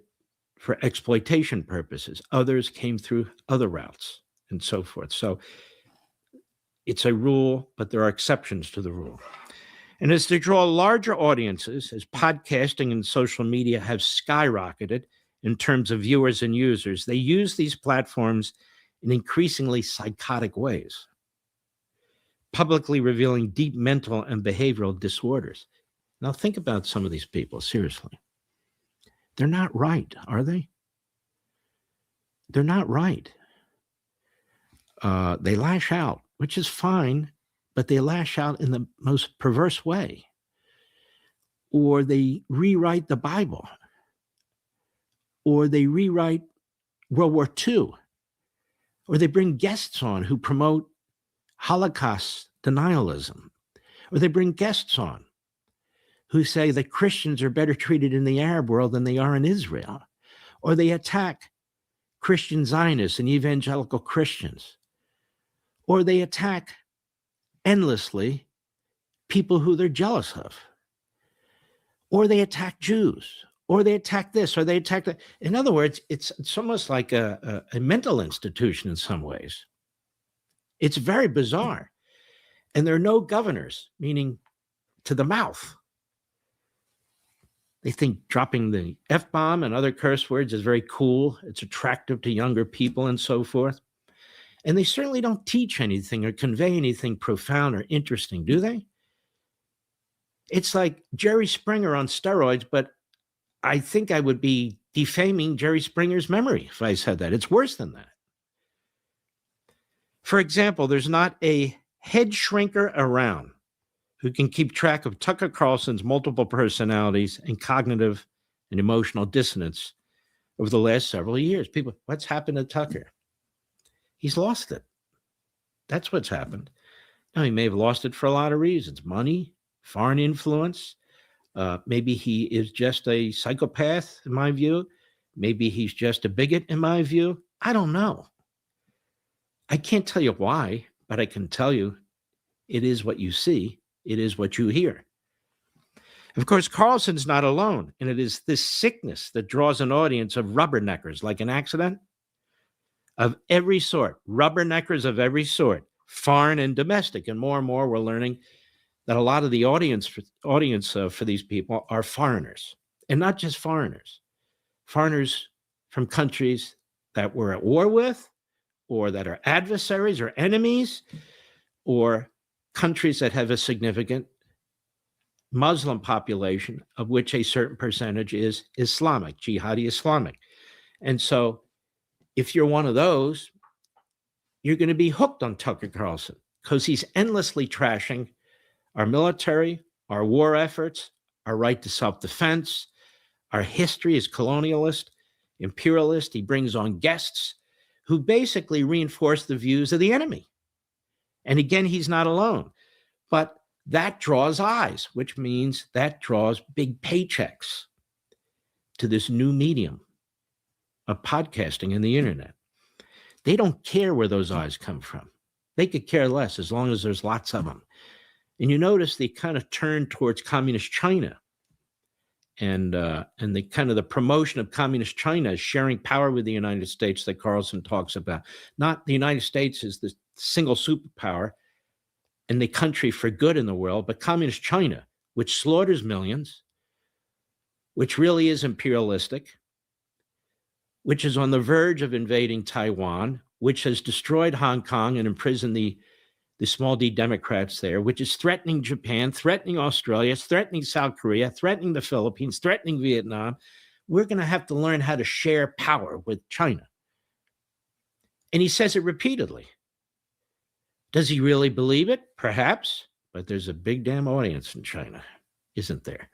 for exploitation purposes. Others came through other routes and so forth. So it's a rule, but there are exceptions to the rule. And as they draw larger audiences, as podcasting and social media have skyrocketed in terms of viewers and users, they use these platforms in increasingly psychotic ways, publicly revealing deep mental and behavioral disorders. Now think about some of these people, seriously. They're not right, are they? They're not right. They lash out, which is fine, but they lash out in the most perverse way. Or they rewrite the Bible. Or they rewrite World War II. Or they bring guests on who promote Holocaust denialism. Or they bring guests on who say that Christians are better treated in the Arab world than they are in Israel. Or they attack Christian Zionists and evangelical Christians. Or they attack endlessly people who they're jealous of. Or they attack Jews. Or they attack this, or they attack that. In other words, it's almost like a mental institution in some ways. It's very bizarre. And there are no governors, meaning to the mouth. They think dropping the F-bomb and other curse words is very cool. It's attractive to younger people and so forth. And they certainly don't teach anything or convey anything profound or interesting, do they? It's like Jerry Springer on steroids, but I think I would be defaming Jerry Springer's memory if I said that. It's worse than that. For example, there's not a head shrinker around who can keep track of Tucker Carlson's multiple personalities and cognitive and emotional dissonance over the last several years. People, what's happened to Tucker? He's lost it. That's what's happened. Now, he may have lost it for a lot of reasons. Money, foreign influence. Maybe he is just a psychopath, in my view. Maybe he's just a bigot, in my view. I don't know. I can't tell you why, but I can tell you it is what you see. It is what you hear. Of course, Carlson's not alone, and it is this sickness that draws an audience of rubberneckers like an accident of every sort, rubberneckers of every sort, foreign and domestic. And more we're learning that a lot of the audience for these people are foreigners, and not just foreigners from countries that we're at war with, or that are adversaries or enemies, or countries that have a significant Muslim population, of which a certain percentage is Islamic, jihadi Islamic. And so if you're one of those, you're going to be hooked on Tucker Carlson because he's endlessly trashing our military, our war efforts, our right to self-defense. Our history is colonialist, imperialist. He brings on guests who basically reinforce the views of the enemy. And again, he's not alone. But that draws eyes, which means that draws big paychecks to this new medium of podcasting and the internet. They don't care where those eyes come from. They could care less as long as there's lots of them. And you notice they kind of turn towards communist China. And the kind of the promotion of communist China is sharing power with the United States that Carlson talks about. Not the United States is the single superpower and the country for good in the world, but communist China, which slaughters millions, which really is imperialistic, which is on the verge of invading Taiwan, which has destroyed Hong Kong and imprisoned the small d Democrats there, which is threatening Japan, threatening Australia, threatening South Korea, threatening the Philippines, threatening Vietnam. We're going to have to learn how to share power with China. And he says it repeatedly. Does he really believe it? Perhaps, but there's a big damn audience in China, isn't there?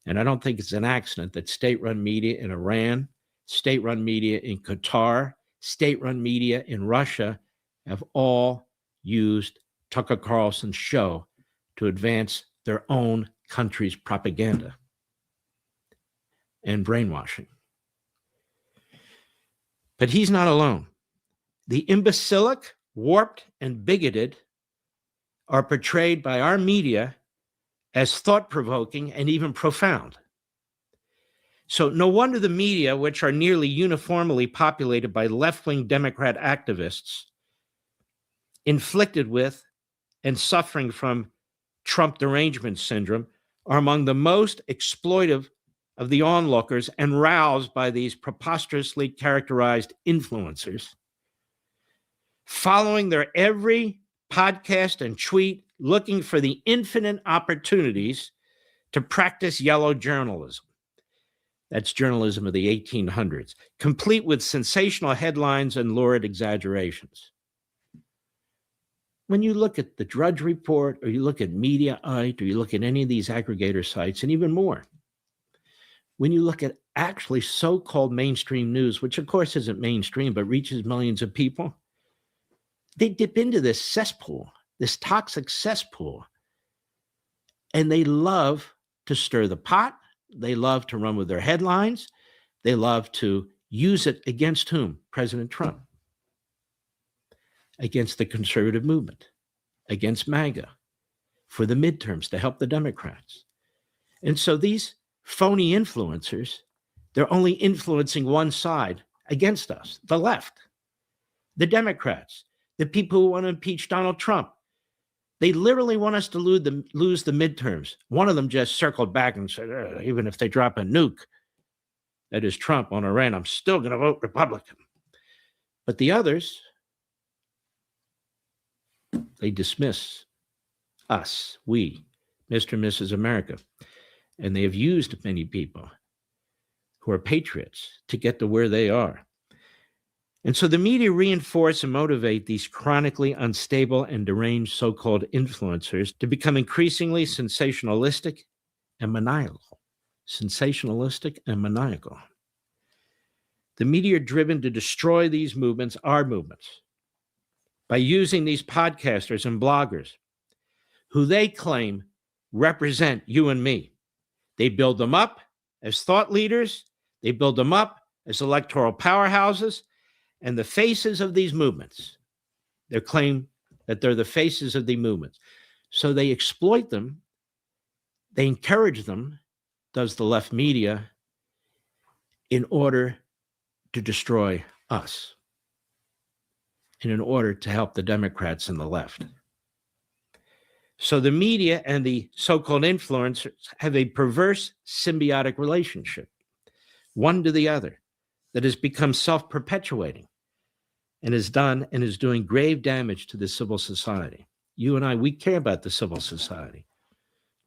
And I don't think it's an accident that state-run media in Iran, state-run media in Qatar, state-run media in Russia have all used Tucker Carlson's show to advance their own country's propaganda and brainwashing. But he's not alone. The imbecilic, warped, and bigoted are portrayed by our media as thought-provoking and even profound. So no wonder the media, which are nearly uniformly populated by left-wing Democrat activists, inflicted with and suffering from Trump derangement syndrome, are among the most exploitive of the onlookers and roused by these preposterously characterized influencers, following their every podcast and tweet, looking for the infinite opportunities to practice yellow journalism. That's journalism of the 1800s, complete with sensational headlines and lurid exaggerations. When you look at the Drudge Report, or you look at Mediaite, or you look at any of these aggregator sites, and even more, when you look at actually so-called mainstream news, which of course isn't mainstream, but reaches millions of people, they dip into this cesspool, this toxic cesspool, and they love to stir the pot. They love to run with their headlines. They love to use it against whom? President Trump. Against the conservative movement, against MAGA, for the midterms to help the Democrats. And so these phony influencers, they're only influencing one side against us, the left, the Democrats, the people who want to impeach Donald Trump. They literally want us to lose the midterms. One of them just circled back and said, even if they drop a nuke, that is Trump on Iran, I'm still going to vote Republican. But the others, they dismiss us, we, Mr. and Mrs. America. And they have used many people who are patriots to get to where they are. And so the media reinforce and motivate these chronically unstable and deranged so-called influencers to become increasingly sensationalistic and maniacal. Sensationalistic and maniacal. The media are driven to destroy these movements, our movements, by using these podcasters and bloggers who they claim represent you and me. They build them up as thought leaders. They build them up as electoral powerhouses and the faces of these movements. They claim that they're the faces of the movements. So they exploit them. They encourage them, does the left media, in order to destroy us and in order to help the Democrats and the left. So the media and the so-called influencers have a perverse symbiotic relationship, one to the other, that has become self-perpetuating and has done and is doing grave damage to the civil society. You and I, we care about the civil society.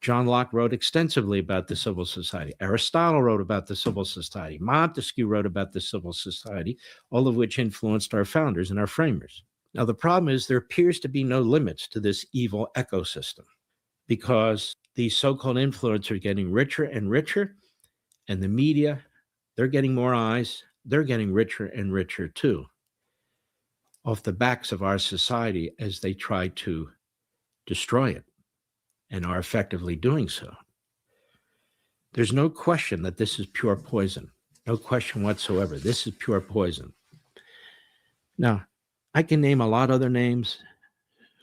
John Locke wrote extensively about the civil society. Aristotle wrote about the civil society. Montesquieu wrote about the civil society, all of which influenced our founders and our framers. Now, the problem is there appears to be no limits to this evil ecosystem because these so-called influencers are getting richer and richer, and the media, they're getting more eyes. They're getting richer and richer too, off the backs of our society as they try to destroy it and are effectively doing so. There's no question that this is pure poison. No question whatsoever. This is pure poison. Now, I can name a lot of other names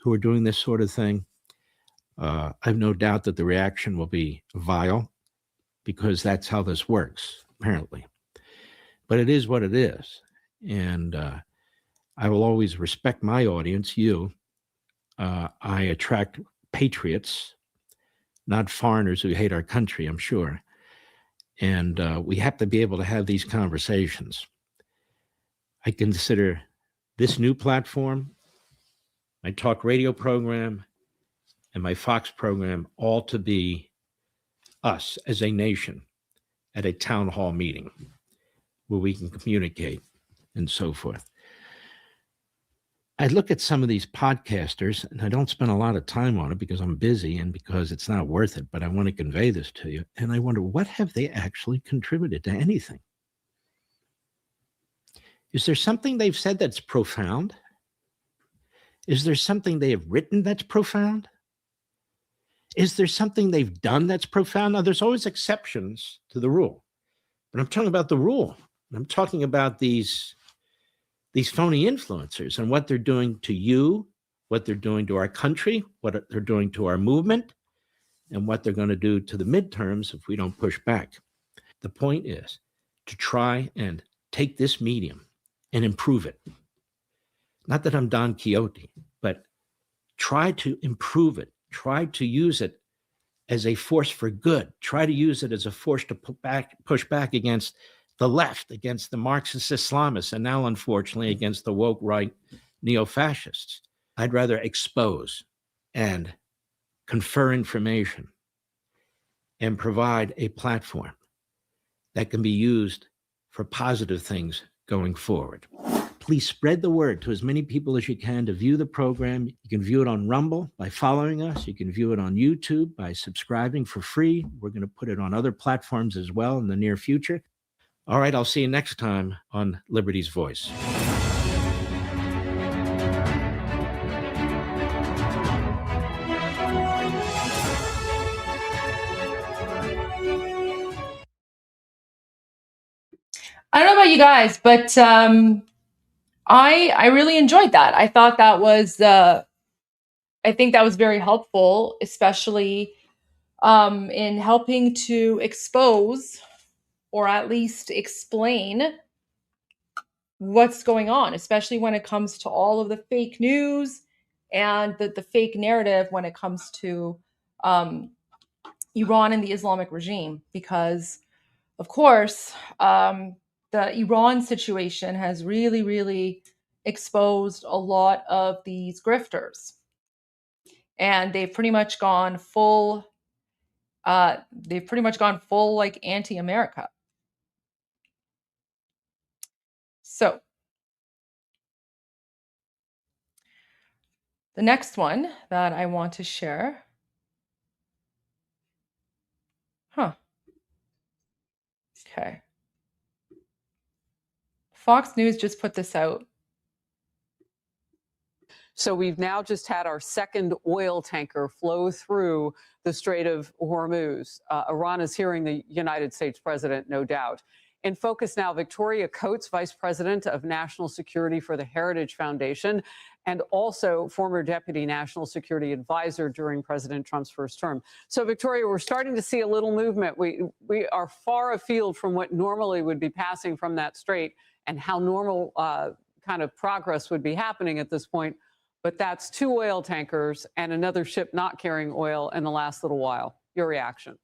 who are doing this sort of thing. I have no doubt that the reaction will be vile because that's how this works, apparently. But it is what it is. And I will always respect my audience, you. I attract patriots, not foreigners who hate our country, I'm sure. And we have to be able to have these conversations. I consider this new platform, my talk radio program, and my Fox program all to be us as a nation at a town hall meeting where we can communicate and so forth. I look at some of these podcasters, and I don't spend a lot of time on it because I'm busy and because it's not worth it, but I want to convey this to you. And I wonder, what have they actually contributed to anything? Is there something they've said that's profound? Is there something they have written that's profound? Is there something they've done that's profound? Now, there's always exceptions to the rule, but I'm talking about the rule. I'm talking about these phony influencers and what they're doing to you, what they're doing to our country, what they're doing to our movement, and what they're going to do to the midterms if we don't push back. The point is to try and take this medium and improve it. Not that I'm Don Quixote, but try to improve it. Try to use it as a force for good. Try to use it as a force to push back against the left, against the Marxist Islamists, and now, unfortunately, against the woke right neo-fascists. I'd rather expose and confer information and provide a platform that can be used for positive things going forward. Please spread the word to as many people as you can to view the program. You can view it on Rumble by following us. You can view it on YouTube by subscribing for free. We're going to put it on other platforms as well in the near future. All right, I'll see you next time on Liberty's Voice. I don't know about you guys, but I really enjoyed that. I thought that was I think that was very helpful, especially in helping to expose or at least explain what's going on, especially when it comes to all of the fake news and the fake narrative when it comes to Iran and the Islamic regime. Because, of course, the Iran situation has really, really exposed a lot of these grifters. And they've pretty much gone full, like anti-America. So the next one that I want to share. Okay. Fox News just put this out. So we've now just had our second oil tanker flow through the Strait of Hormuz. Iran is hearing the United States president, no doubt. In focus now, Victoria Coates, Vice President of National Security for the Heritage Foundation, and also former Deputy National Security Advisor during President Trump's first term. So, Victoria, we're starting to see a little movement. We are far afield from what normally would be passing from that strait and how normal kind of progress would be happening at this point. But that's 2 oil tankers and another ship not carrying oil in the last little while. Your reaction?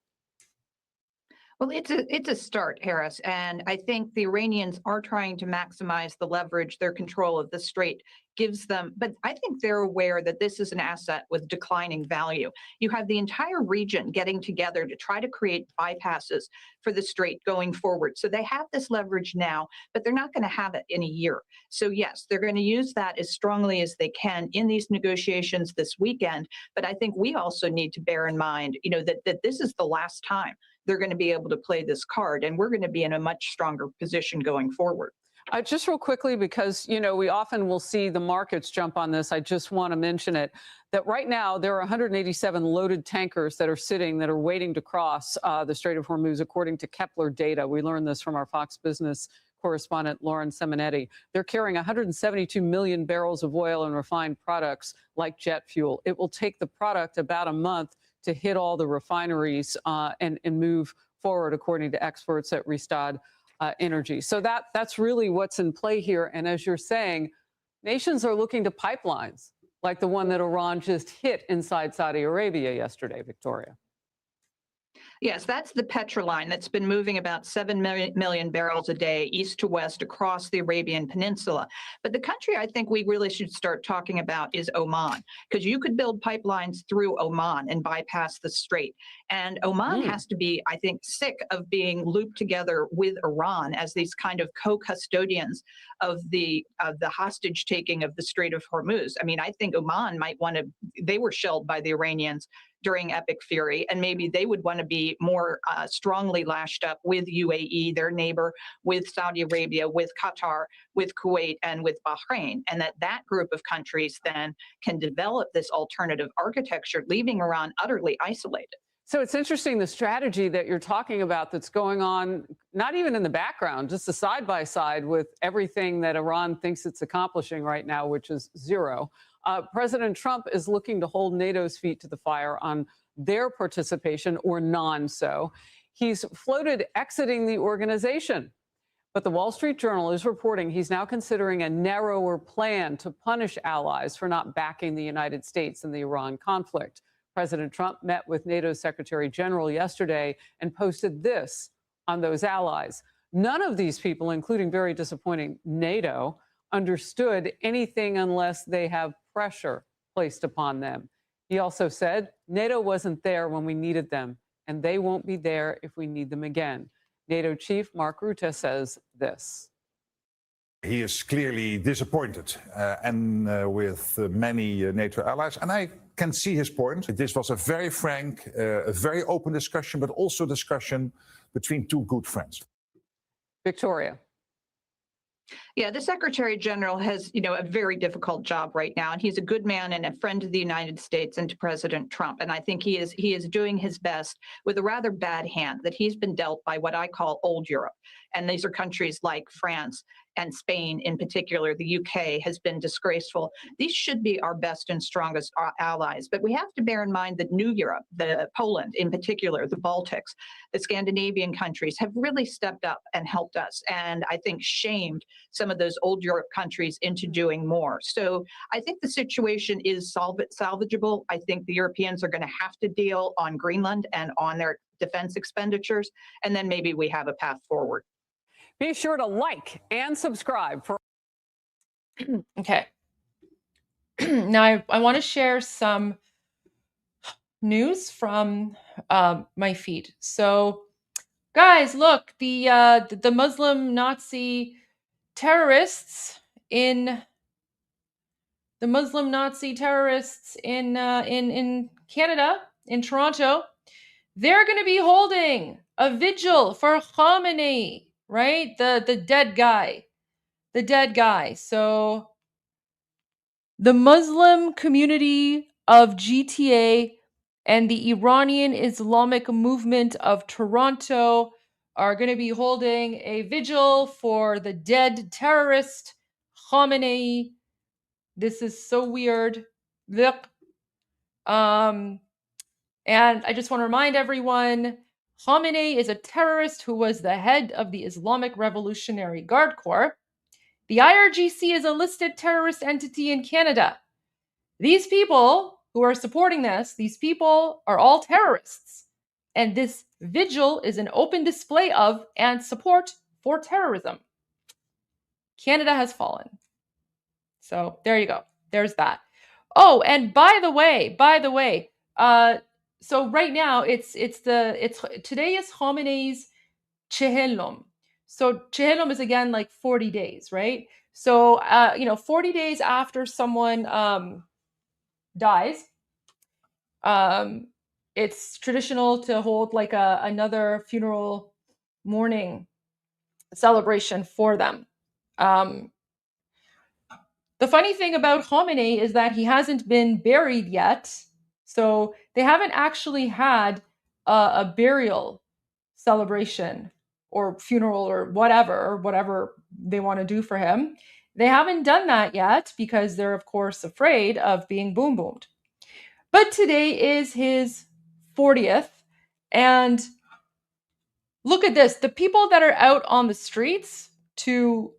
Well, it's a start, Harris, and I think the Iranians are trying to maximize the leverage their control of the strait gives them, but I think they're aware that this is an asset with declining value. You have the entire region getting together to try to create bypasses for the strait going forward. So they have this leverage now, but they're not going to have it in a year. So yes, they're going to use that as strongly as they can in these negotiations this weekend. But I think we also need to bear in mind, that this is the last time they're going to be able to play this card, and we're going to be in a much stronger position going forward. Just real quickly, because, we often will see the markets jump on this. I just want to mention it, that right now there are 187 loaded tankers that are waiting to cross the Strait of Hormuz, according to Kepler data. We learned this from our Fox Business correspondent, Lauren Simonetti. They're carrying 172 million barrels of oil and refined products like jet fuel. It will take the product about a month to hit all the refineries and move forward, according to experts at Rystad Energy. So that's really what's in play here. And as you're saying, nations are looking to pipelines like the one that Iran just hit inside Saudi Arabia yesterday, Victoria. Yes, that's the Petroline that's been moving about 7 million barrels a day east to west across the Arabian Peninsula. But the country I think we really should start talking about is Oman, because you could build pipelines through Oman and bypass the strait. And Oman has to be, I think, sick of being looped together with Iran as these kind of co-custodians of the hostage taking of the Strait of Hormuz. I mean, I think Oman might want to, they were shelled by the Iranians during Epic Fury, and maybe they would want to be more strongly lashed up with UAE, their neighbor, with Saudi Arabia, with Qatar, with Kuwait, and with Bahrain, and that group of countries then can develop this alternative architecture, leaving Iran utterly isolated. So it's interesting, the strategy that you're talking about that's going on, not even in the background, just a side-by-side with everything that Iran thinks it's accomplishing right now, which is zero. President Trump is looking to hold NATO's feet to the fire on their participation or non-so. He's floated exiting the organization. But the Wall Street Journal is reporting he's now considering a narrower plan to punish allies for not backing the United States in the Iran conflict. President Trump met with NATO's Secretary General yesterday and posted this on those allies. None of these people, including very disappointing NATO, understood anything unless they have pressure placed upon them. He also said NATO wasn't there when we needed them, and they won't be there if we need them again. NATO chief Mark Rutte says this. He is clearly disappointed with many NATO allies, and I can see his point. This was a very frank, a very open discussion, but also discussion between two good friends. Victoria. Yeah, the Secretary General has, a very difficult job right now, and he's a good man and a friend of the United States and to President Trump. And I think he is doing his best with a rather bad hand that he's been dealt by what I call old Europe. And these are countries like France and Spain in particular. The UK has been disgraceful. These should be our best and strongest allies. But we have to bear in mind that New Europe, Poland in particular, the Baltics, the Scandinavian countries have really stepped up and helped us, and I think shamed some of those old Europe countries into doing more. So I think the situation is salvageable. I think the Europeans are going to have to deal on Greenland and on their defense expenditures, and then maybe we have a path forward. Be sure to like and subscribe for. Okay. Now I want to share some news from my feed. So, guys, look, the Muslim Nazi terrorists in the Muslim Nazi terrorists in Canada, in Toronto, they're going to be holding a vigil for Khamenei, right? The dead guy. The dead guy. So the Muslim community of GTA and the Iranian Islamic movement of Toronto are going to be holding a vigil for the dead terrorist Khamenei. This is so weird. And I just want to remind everyone, Khamenei is a terrorist who was the head of the Islamic Revolutionary Guard Corps. The IRGC is a listed terrorist entity in Canada. These people who are supporting this, these people are all terrorists. And this vigil is an open display of and support for terrorism. Canada has fallen. So there you go. There's that. Oh, and by the way, so right now it's today is Khamenei's Chehelom. So Chehelom is again like 40 days, right? So 40 days after someone dies, it's traditional to hold like another funeral mourning celebration for them. The funny thing about Khamenei is that he hasn't been buried yet. So they haven't actually had a burial celebration or funeral or whatever they want to do for him. They haven't done that yet because they're, of course, afraid of being boom-boomed. But today is his 40th. And look at this. The people that are out on the streets to,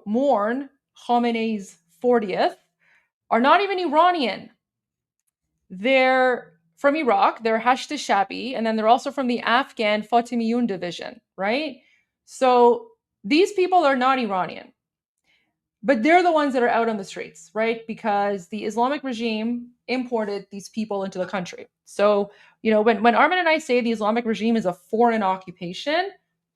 mourn Khamenei's 40th are not even Iranian. They're from Iraq, they're Hashd Shabi, and then they're also from the Afghan Fatimiyun division, right? So these people are not Iranian, but they're the ones that are out on the streets, right? Because the Islamic regime imported these people into the country. So, when Armin and I say the Islamic regime is a foreign occupation,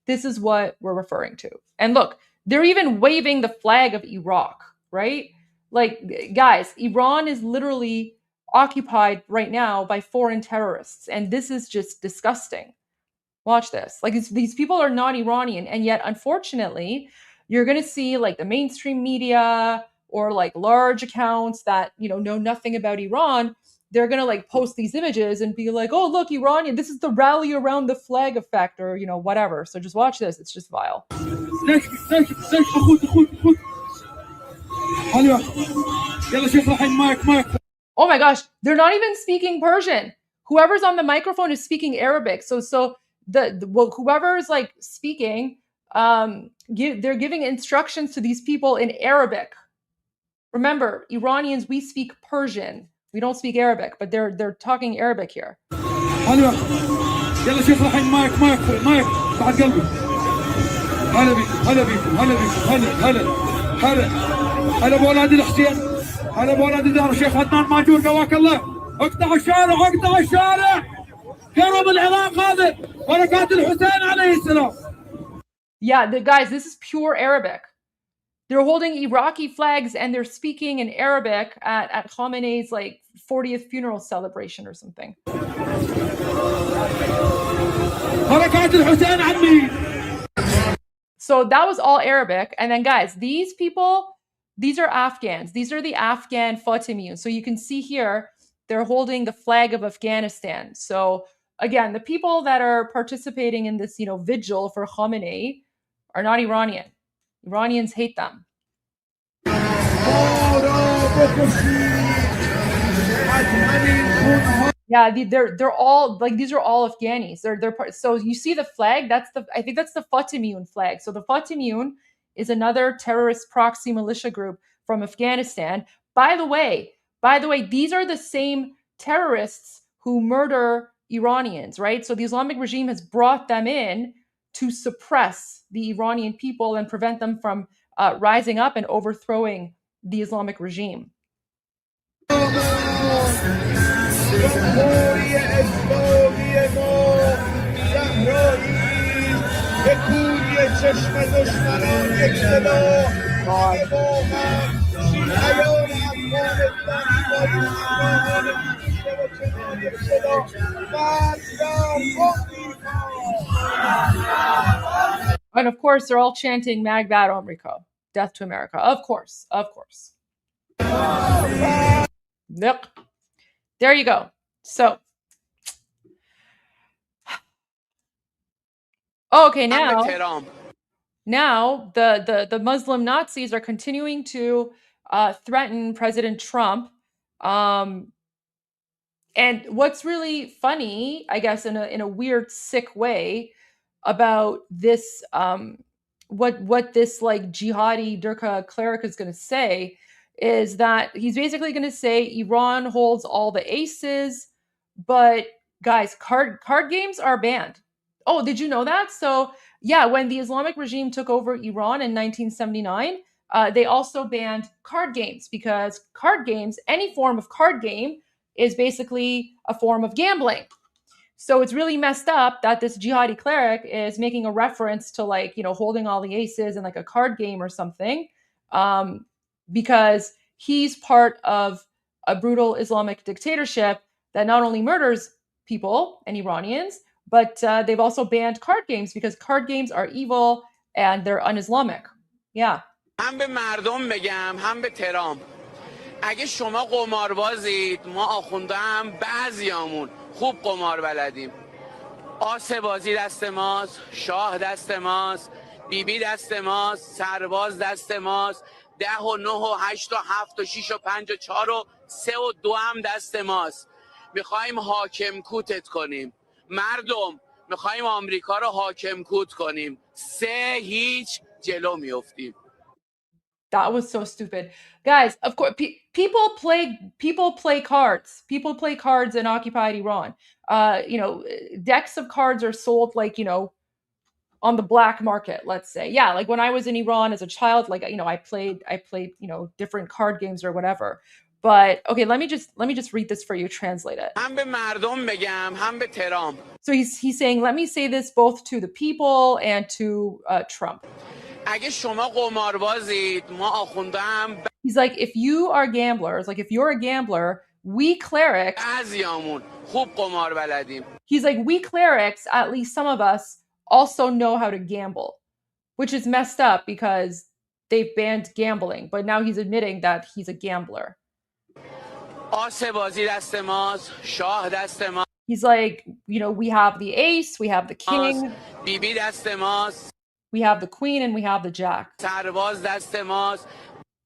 this is what we're referring to. And look, they're even waving the flag of Iraq, right? Like, guys, Iran is literally occupied right now by foreign terrorists, and this is just disgusting. Watch this. Like, these people are not Iranian, and yet, unfortunately, you're going to see like the mainstream media or like large accounts that know nothing about Iran. They're going to like post these images and be like, oh, look, Iranian, this is the rally around the flag effect, or whatever. So just watch this. It's just vile. Oh my gosh, they're not even speaking Persian. Whoever's on the microphone is speaking Arabic. So whoever's like speaking, they're giving instructions to these people in Arabic. Remember, Iranians, we speak Persian. We don't speak Arabic, but they're talking Arabic here. هلا بولاد الحسين هلا بولاد دار الشيخ عدنان ماجور قواك الله اقطعوا الشارع هرب العراق هذا بركات الحسين عليه السلام. Yeah, guys, this is pure Arabic. They're holding Iraqi flags and they're speaking in Arabic at Khamenei's like 40th funeral celebration or something. بركات الحسين عمي. So that was all Arabic. And then, guys, these people, these are Afghans. These are the Afghan Fatimiyun. So you can see here, they're holding the flag of Afghanistan. So again, the people that are participating in this, vigil for Khamenei are not Iranian. Iranians hate them. Yeah, they're all like, these are all Afghanis. They're part. So you see the flag? I think that's the Fatimiyun flag. So the Fatimiyun is another terrorist proxy militia group from Afghanistan. By the way, these are the same terrorists who murder Iranians, right? So the Islamic regime has brought them in to suppress the Iranian people and prevent them from rising up and overthrowing the Islamic regime. And of course, they're all chanting Magbat Omrico, death to America. Of course, of course. Yep. There you go. So, okay, now the Muslim Nazis are continuing to threaten President Trump. And what's really funny, I guess, in a weird, sick way, about this, what this like jihadi Durka cleric is going to say, is that he's basically going to say Iran holds all the aces, but guys, card games are banned. Oh, did you know that? So yeah, when the Islamic regime took over Iran in 1979, they also banned card games, because card games, any form of card game, is basically a form of gambling. So it's really messed up that this jihadi cleric is making a reference to, like, you know, holding all the aces in like a card game or something, because he's part of a brutal Islamic dictatorship that not only murders people and Iranians, but they've also banned card games because card games are evil and they're un-Islamic. Yeah. هم به مردم بگم هم به ترام، اگه شما قماربازید، ما آخونده هم بعضیامون خوب قمار بلدیم. آسه بازی دست ماست، شاه دست ماست، بیبی دست ماست، سرباز دست ماست، 10 و 9 و 8 و 7 و 6 و 5 و 4 و 3 و 2 هم دست ماست. میخوایم حاکم کوتت کنیم. مردم میخوایم آمریکا رو حاکم کوت کنیم. 3-0 جلو میافتیم. That was so stupid. Guys, of course, people play cards. People play cards in occupied Iran. You know, decks of cards are sold, like, you know, on the black market, let's say. Yeah, like when I was in Iran as a child, like, you know, I played, you know, different card games or whatever. But okay, let me just read this for you, translate it. هم به مردم بگم هم به ترام. So he's saying, let me say this both to the people and to Trump. اگه شما قماربازید، ما آخونده هم He's like, if you are gamblers, like if you're a gambler, we clerics, بعضیامون خوب قمار بلدیم. He's like, we clerics, at least some of us, also know how to gamble, which is messed up because they've banned gambling, but now he's admitting that he's a gambler. آسه بازی دست ماست، شاه دست ماست. He's like, you know, we have the ace, we have the king, بیبی دست ماست. we have the queen, and we have the jack. سرباز دست ماست.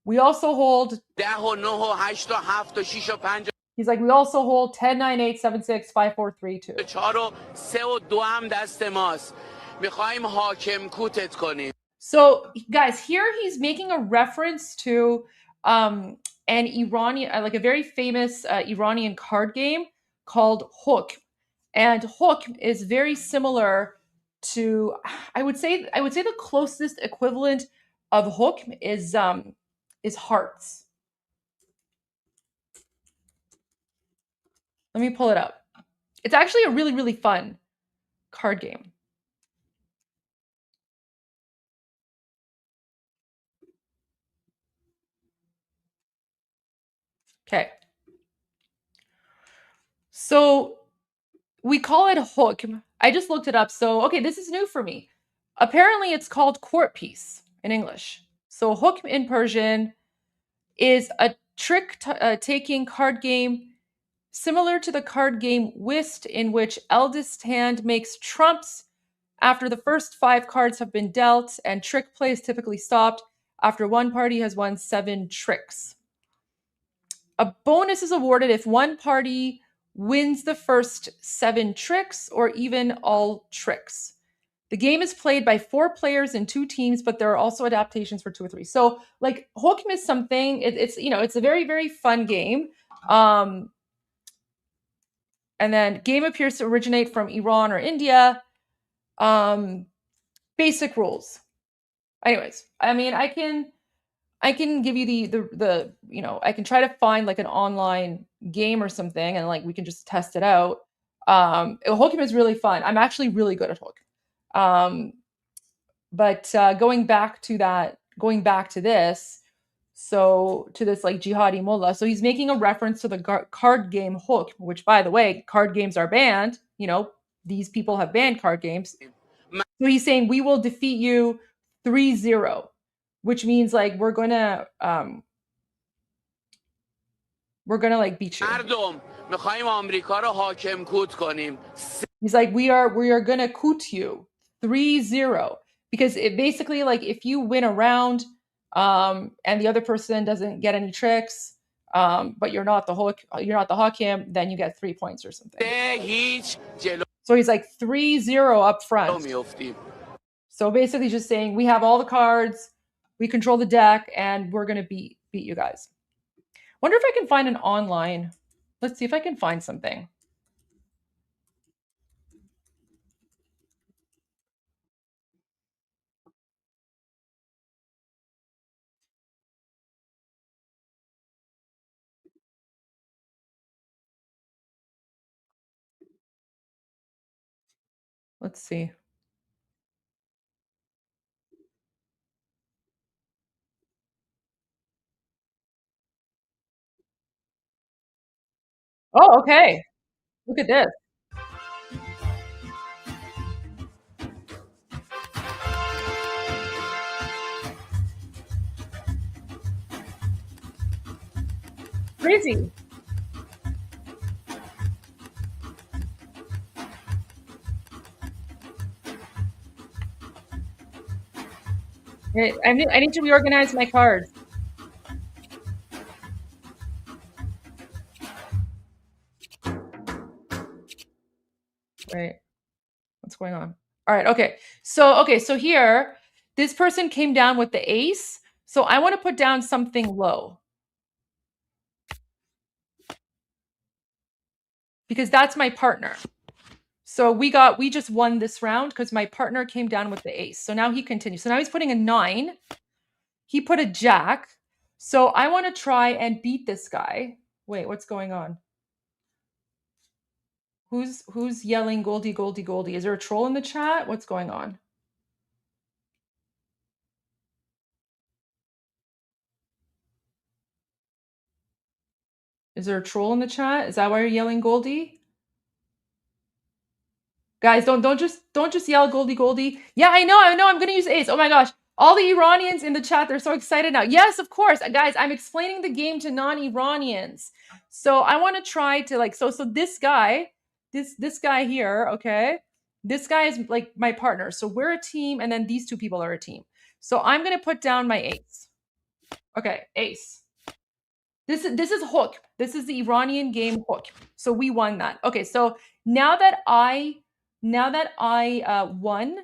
We also hold 10 و 9 و 8 و 7 و 6 و 5. He's like, we also hold 10, 9, 8, 7, 6, 5, 4, 3, 2. 4 و 3 و 2 هم دست ماست. میخوایم حاکم کوتت کنیم. So, guys, here he's making a reference to an Iranian, like a very famous Iranian card game called Hukm. And Hukm is very similar to, I would say the closest equivalent of Hukm is Hearts. Let me pull it up. It's actually a really, really fun card game. Okay. So we call it Hukm. I just looked it up. So, okay, this is new for me. Apparently it's called court piece in English. So Hukm in Persian is a trick-taking card game similar to the card game Whist, in which eldest hand makes trumps after the first 5 cards have been dealt, and trick play is typically stopped after one party has won 7 tricks. A bonus is awarded if one party wins the first 7 tricks or even all tricks. The game is played by 4 players in 2 teams, but there are also adaptations for 2 or 3. So, like, Hukm is something, it's, you know, it's a very, very fun game. And then game appears to originate from Iran or India. Basic rules. Anyways, I mean, I can give you the you know, I can try to find like an online game or something, and like we can just test it out. Hukm is really fun. I'm actually really good at Hukm. But going back to this, so to this like jihadi mullah, so he's making a reference to the card game hook, which by the way, card games are banned. You know, these people have banned card games. So he's saying we will defeat you 3-0, which means like we're gonna like beat you. He's like, we are gonna coot you 3-0, because it basically like if you win a round and the other person doesn't get any tricks, but you're not the hakim, then you get 3 points or something. So he's like 3-0 up front. So basically just saying we have all the cards, we control the deck, and we're gonna beat you guys. Wonder if I can find an online. Let's see if I can find something. Let's see. Oh, okay. Look at this. Crazy. I need to reorganize my cards. Right. What's going on? All right. Okay. So here, this person came down with the ace. So I want to put down something low, because that's my partner. So we just won this round because my partner came down with the ace. So now he continues. So now he's putting a 9. He put a jack. So I want to try and beat this guy. Wait, what's going on? Who's yelling Goldie, Goldie, Goldie? Is there a troll in the chat? What's going on? Is there a troll in the chat? Is that why you're yelling Goldie? Guys, don't just yell Goldie, Goldie. Yeah, I know. I'm gonna use ace. Oh my gosh. All the Iranians in the chat, they're so excited now. Yes, of course. Guys, I'm explaining the game to non-Iranians. So I want to try to like, so this guy, this guy here, okay? This guy is like my partner. So we're a team, and then these two people are a team. So I'm gonna put down my ace. Okay, ace. This is hook. This is the Iranian game hook. So we won that. Okay, so now that I won,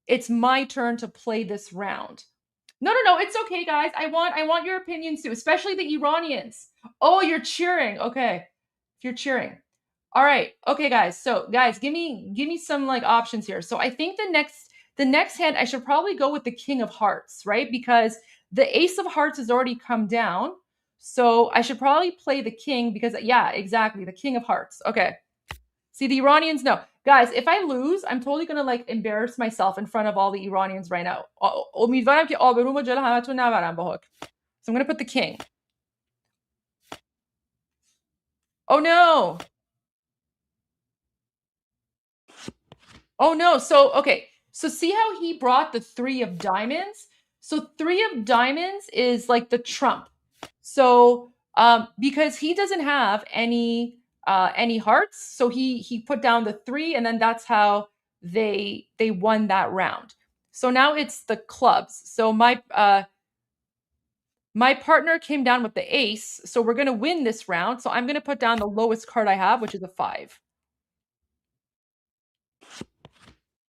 it's my turn to play this round. No, it's okay, guys. I want your opinions too, especially the Iranians. Oh, you're cheering. Okay, if you're cheering. All right. Okay, guys. So, guys, give me some like options here. So I think the next hand I should probably go with the King of Hearts, right? Because the Ace of Hearts has already come down. So I should probably play the king because, yeah, exactly, the King of Hearts. Okay. See, the Iranians know. Guys, if I lose, I'm totally going to like embarrass myself in front of all the Iranians right now. So I'm going to put the king. Oh, no. Oh, no. So, okay. So see how he brought the 3 of diamonds? So 3 of diamonds is like the trump. So because he doesn't have any hearts, so he put down the 3, and then that's how they won that round. So now it's the clubs. So my partner came down with the ace, so we're going to win this round. So I'm going to put down the lowest card I have, which is a 5.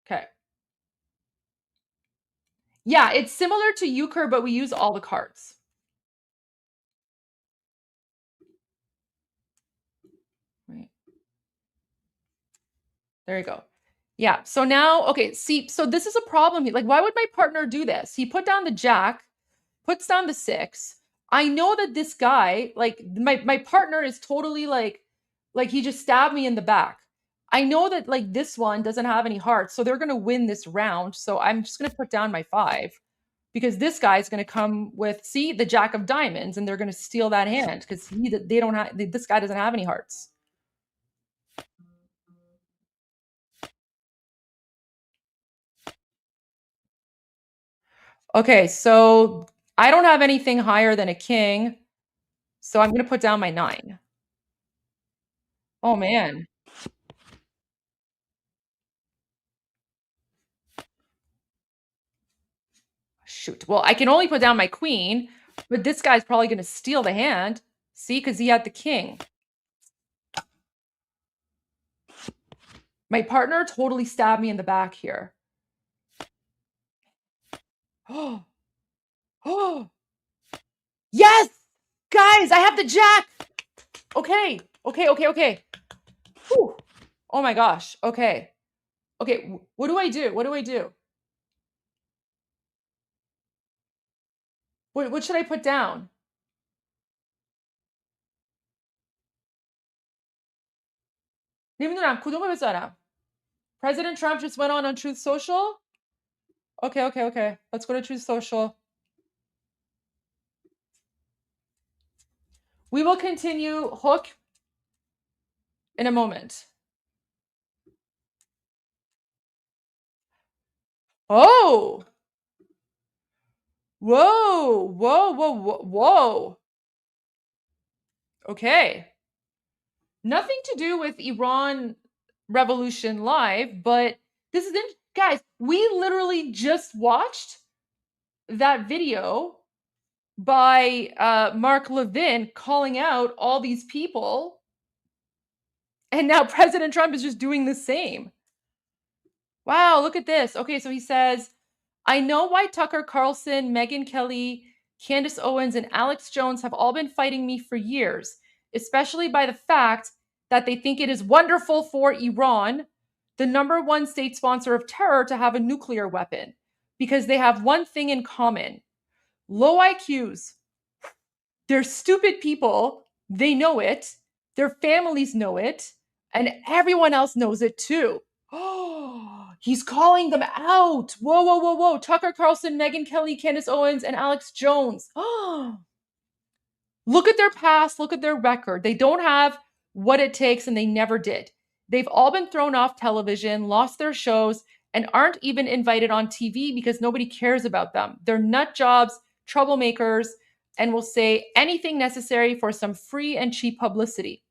Okay. Yeah, it's similar to euchre, but we use all the cards. Right. There you go. Yeah. So now, okay, see, so this is a problem here. Like, why would my partner do this? He put down the jack, puts down the 6. I know that this guy, like my partner is totally like he just stabbed me in the back. I know that like this one doesn't have any hearts, so they're going to win this round. So I'm just going to put down my 5 because this guy's going to come with, see, the Jack of Diamonds, and they're going to steal that hand because they don't have, this guy doesn't have any hearts. Okay, so I don't have anything higher than a king, so I'm going to put down my 9. Oh, man. Shoot. Well, I can only put down my queen, but this guy's probably going to steal the hand. See, because he had the king. My partner totally stabbed me in the back here. Oh, oh, yes, guys, I have the jack. Okay, okay, okay, okay. Whew. Oh my gosh. Okay, okay. What do I do? What do I do? What should I put down? نمیدونم کدومو بذارم. President Trump just went on Truth Social. Okay, okay, okay. Let's go to Truth Social. We will continue Hook in a moment. Oh! Whoa, whoa, whoa, whoa, whoa. Okay. Nothing to do with Iran Revolution Live, but this is it. Guys, we literally just watched that video by Mark Levin calling out all these people. And now President Trump is just doing the same. Wow, look at this. Okay, so he says, I know why Tucker Carlson, Megyn Kelly, Candace Owens, and Alex Jones have all been fighting me for years, especially by the fact that they think it is wonderful for Iran, the #1 state sponsor of terror, to have a nuclear weapon, because they have one thing in common: low IQs. They're stupid people. They know it. Their families know it. And everyone else knows it too. Oh, he's calling them out. Whoa, whoa, whoa, whoa. Tucker Carlson, Megyn Kelly, Candace Owens, and Alex Jones. Oh, look at their past. Look at their record. They don't have what it takes, and they never did. They've all been thrown off television, lost their shows, and aren't even invited on TV because nobody cares about them. They're nut jobs, troublemakers, and will say anything necessary for some free and cheap publicity.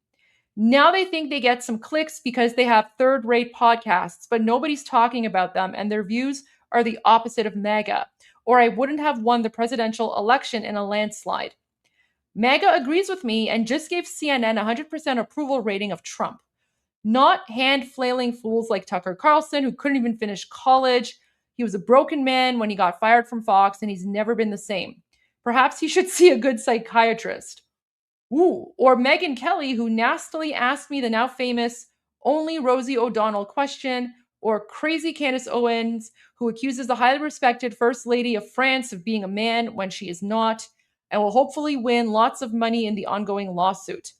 Now they think they get some clicks because they have third-rate podcasts, but nobody's talking about them, and their views are the opposite of MAGA, or I wouldn't have won the presidential election in a landslide. MAGA agrees with me and just gave CNN 100% approval rating of Trump. Not hand-flailing fools like Tucker Carlson, who couldn't even finish college. He was a broken man when he got fired from Fox, and he's never been the same. Perhaps he should see a good psychiatrist. Ooh, or Megyn Kelly, who nastily asked me the now famous only Rosie O'Donnell question, or crazy Candace Owens, who accuses the highly respected First Lady of France of being a man when she is not, and will hopefully win lots of money in the ongoing lawsuit.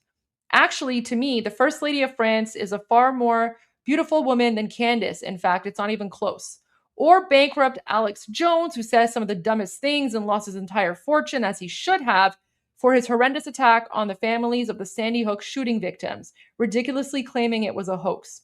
Actually, to me, the First Lady of France is a far more beautiful woman than Candace. In fact, it's not even close. Or bankrupt Alex Jones, who says some of the dumbest things and lost his entire fortune, as he should have, for his horrendous attack on the families of the Sandy Hook shooting victims, ridiculously claiming it was a hoax.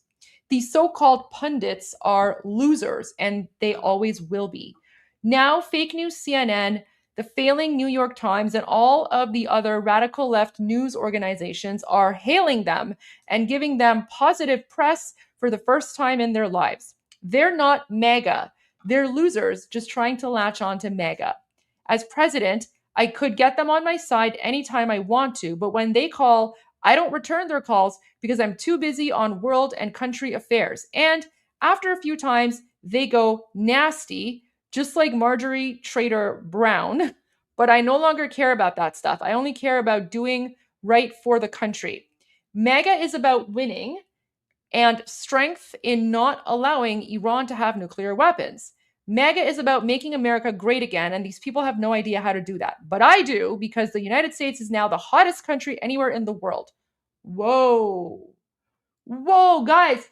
These so-called pundits are losers, and they always will be. Now, fake news CNN, the failing New York Times, and all of the other radical left news organizations are hailing them and giving them positive press for the first time in their lives. They're not MAGA. They're losers just trying to latch on to MAGA. As president, I could get them on my side anytime I want to, but when they call, I don't return their calls because I'm too busy on world and country affairs. And after a few times, they go nasty, just like Marjorie Trader Brown. But I no longer care about that stuff. I only care about doing right for the country. MAGA is about winning and strength in not allowing Iran to have nuclear weapons. MAGA is about making America great again, and these people have no idea how to do that. But I do, because the United States is now the hottest country anywhere in the world. Whoa. Whoa, guys.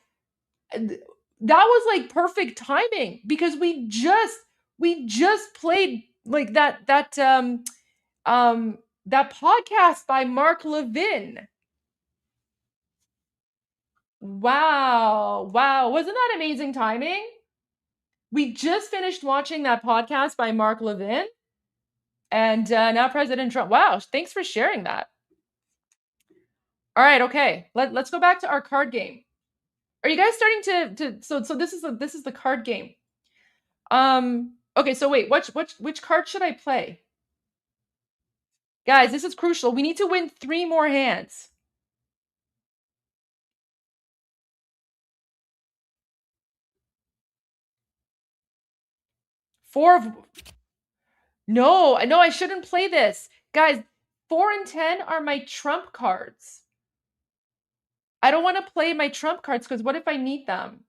that was like perfect timing because we just played like that podcast by Mark Levin. Wow. Wasn't that amazing timing? We just finished watching that podcast by Mark Levin, and now President Trump. Wow, thanks for sharing that. All right, okay. Let's go back to our card game. Are you guys starting to so this is the card game. Okay, so wait, which card should I play? Guys, this is crucial. We need to win 3 more hands. No, I shouldn't play this. Guys, 4 and 10 are my trump cards. I don't want to play my trump cards because what if I need them?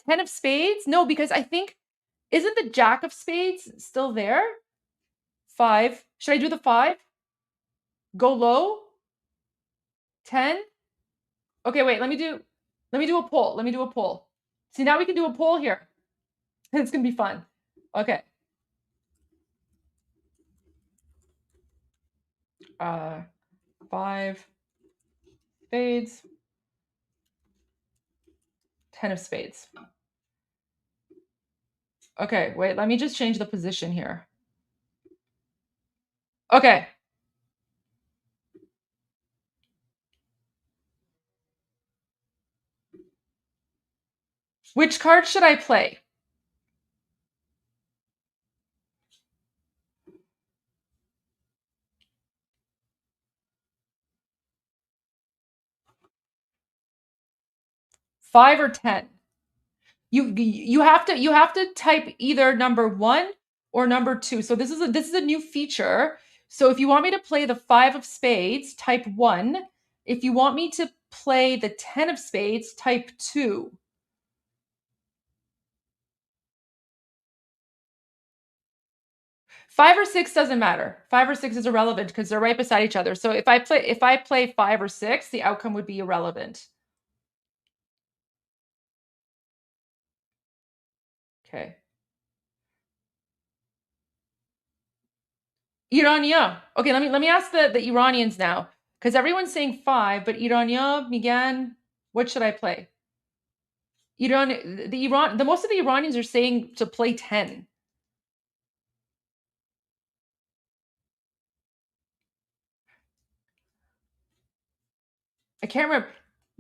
10 of spades? No, because I think, isn't the jack of spades still there? 5. Should I do the 5? Go low? 10? Okay, wait, let me do a poll. See, now we can do a poll here. It's going to be fun. Okay. 5 spades. 10 of spades. Okay, wait, let me just change the position here. Okay. Which card should I play? Five or 10? You have to type either number 1 or number 2. So this is a new feature. So if you want me to play the 5 of spades, type 1. If you want me to play the 10 of spades, type 2. Five or 6 doesn't matter. 5 or 6 is irrelevant because they're right beside each other. So if I play 5 or 6, the outcome would be irrelevant. Okay. Iranian. Okay, let me ask the Iranians now, because everyone's saying 5, but Iranian, Megyn, what should I play? The most of the Iranians are saying to play 10. I can't remember.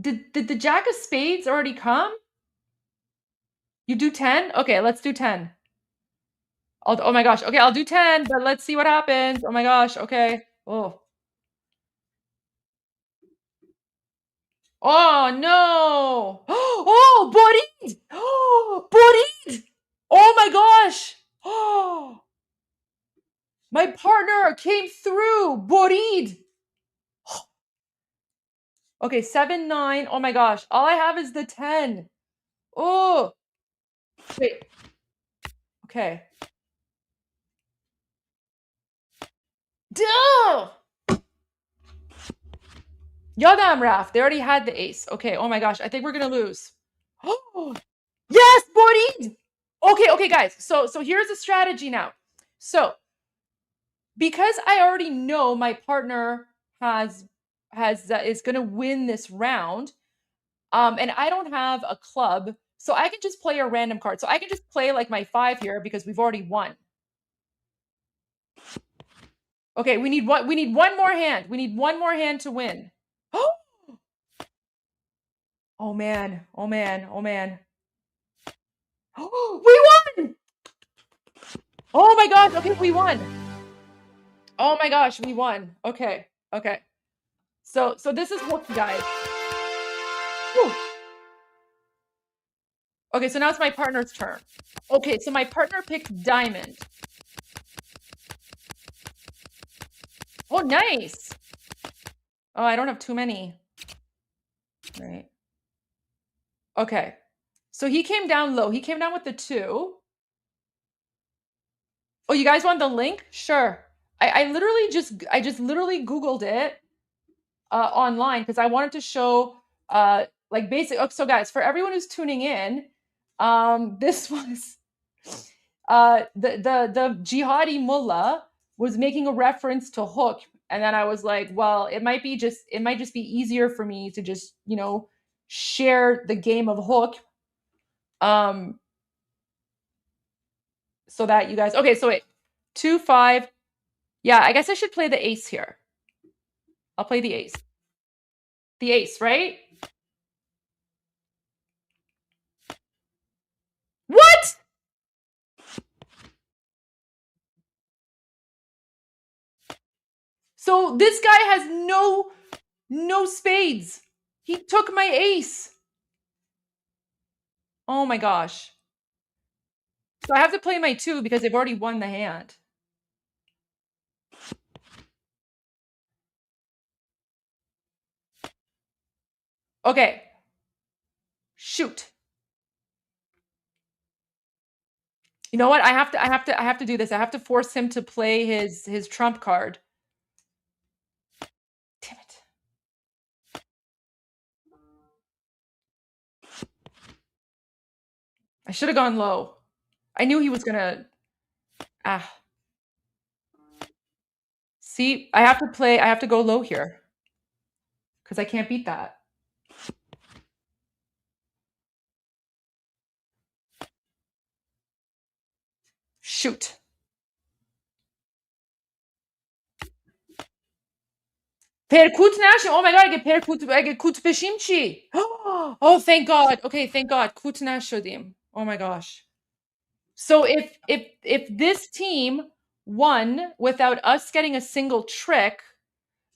Did the jack of spades already come? You do 10? Okay, let's do 10. Oh my gosh. Okay, I'll do 10, but let's see what happens. Oh my gosh. Okay. Oh no. Oh, Borid. Oh, Borid. Oh my gosh. Oh, my partner came through. Borid. Okay, 7, 9. Oh my gosh. All I have is the 10. Oh, wait. Okay. Duh! Yadam Raf. They already had the ace. Okay. Oh my gosh. I think we're gonna lose. Oh, yes, Borid. Okay, guys. So here's a strategy now. So because I already know my partner is gonna win this round, and I don't have a club, so I can just play a random card. So I can just play like my 5 here because we've already won. Okay, we need one more hand. We need one more hand to win. Oh man. We won! Oh my gosh. Okay, we won. Oh my gosh, we won. Okay. So this is hooked, guys. Whew. Okay, so now it's my partner's turn. Okay, so my partner picked diamond. Oh, nice. Oh, I don't have too many. Right. Okay. So he came down low. He came down with the 2. Oh, you guys want the link? Sure. I literally Googled it online because I wanted to show like basic. Oh, so guys, for everyone who's tuning in, this was the jihadi mullah was making a reference to hook, and then I was like, well, it might just be easier for me to just, you know, share the game of hook, so that you guys. Okay, so wait, 2-5. Yeah, I guess I should play the ace here. I'll play the ace. The ace, right? What? So this guy has no spades. He took my ace. Oh my gosh. So I have to play my 2 because they've already won the hand. Okay. Shoot. You know what? I have to do this. I have to force him to play his trump card. Damn it. I should have gone low. I knew he was gonna. See, I have to go low here. Because I can't beat that. Shoot. Perkut nashim. Oh my god, I get kut beshim chi. Oh, thank God. Okay, thank God. Kut nashodim. Oh my gosh. So if this team won without us getting a single trick,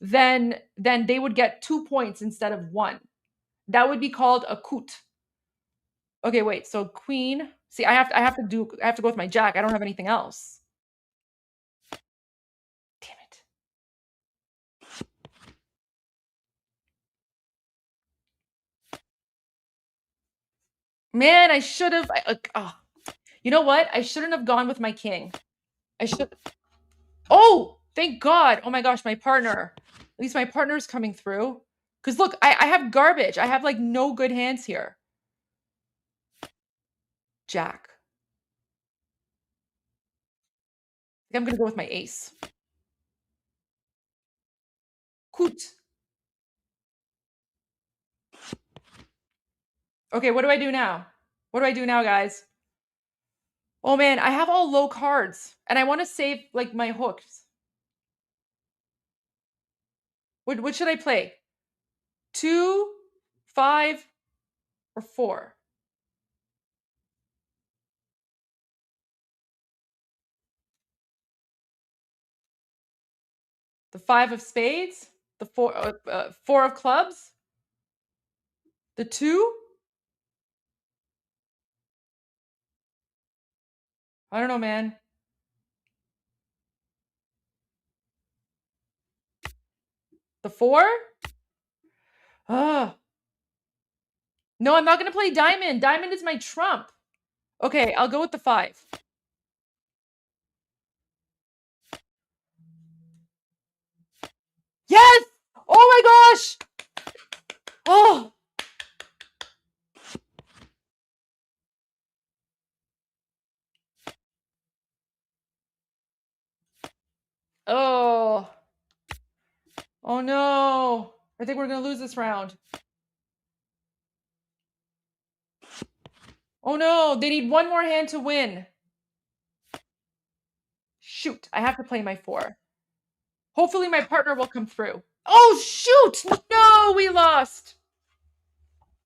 then they would get 2 points instead of 1. That would be called a kut. Okay, wait. So queen. See, I have to go with my jack. I don't have anything else. Damn it. Man, I should have. You know what? I shouldn't have gone with my king. I should. Oh, thank God. Oh my gosh, my partner. At least my partner's coming through. Because look, I have garbage. I have like no good hands here. Jack. I think I'm going to go with my ace. Kut. Okay, what do I do now? What do I do now, guys? Oh man, I have all low cards. And I want to save like my hooks. What should I play? 2, 5, or 4? The 5 of spades? The 4 of clubs? The 2? I don't know, man. The 4? No, I'm not going to play diamond. Diamond is my trump. Okay, I'll go with the 5. Yes! Oh my gosh! Oh! Oh. Oh no. I think we're going to lose this round. Oh no, they need one more hand to win. Shoot, I have to play my 4. Hopefully my partner will come through. Oh shoot! No, we lost.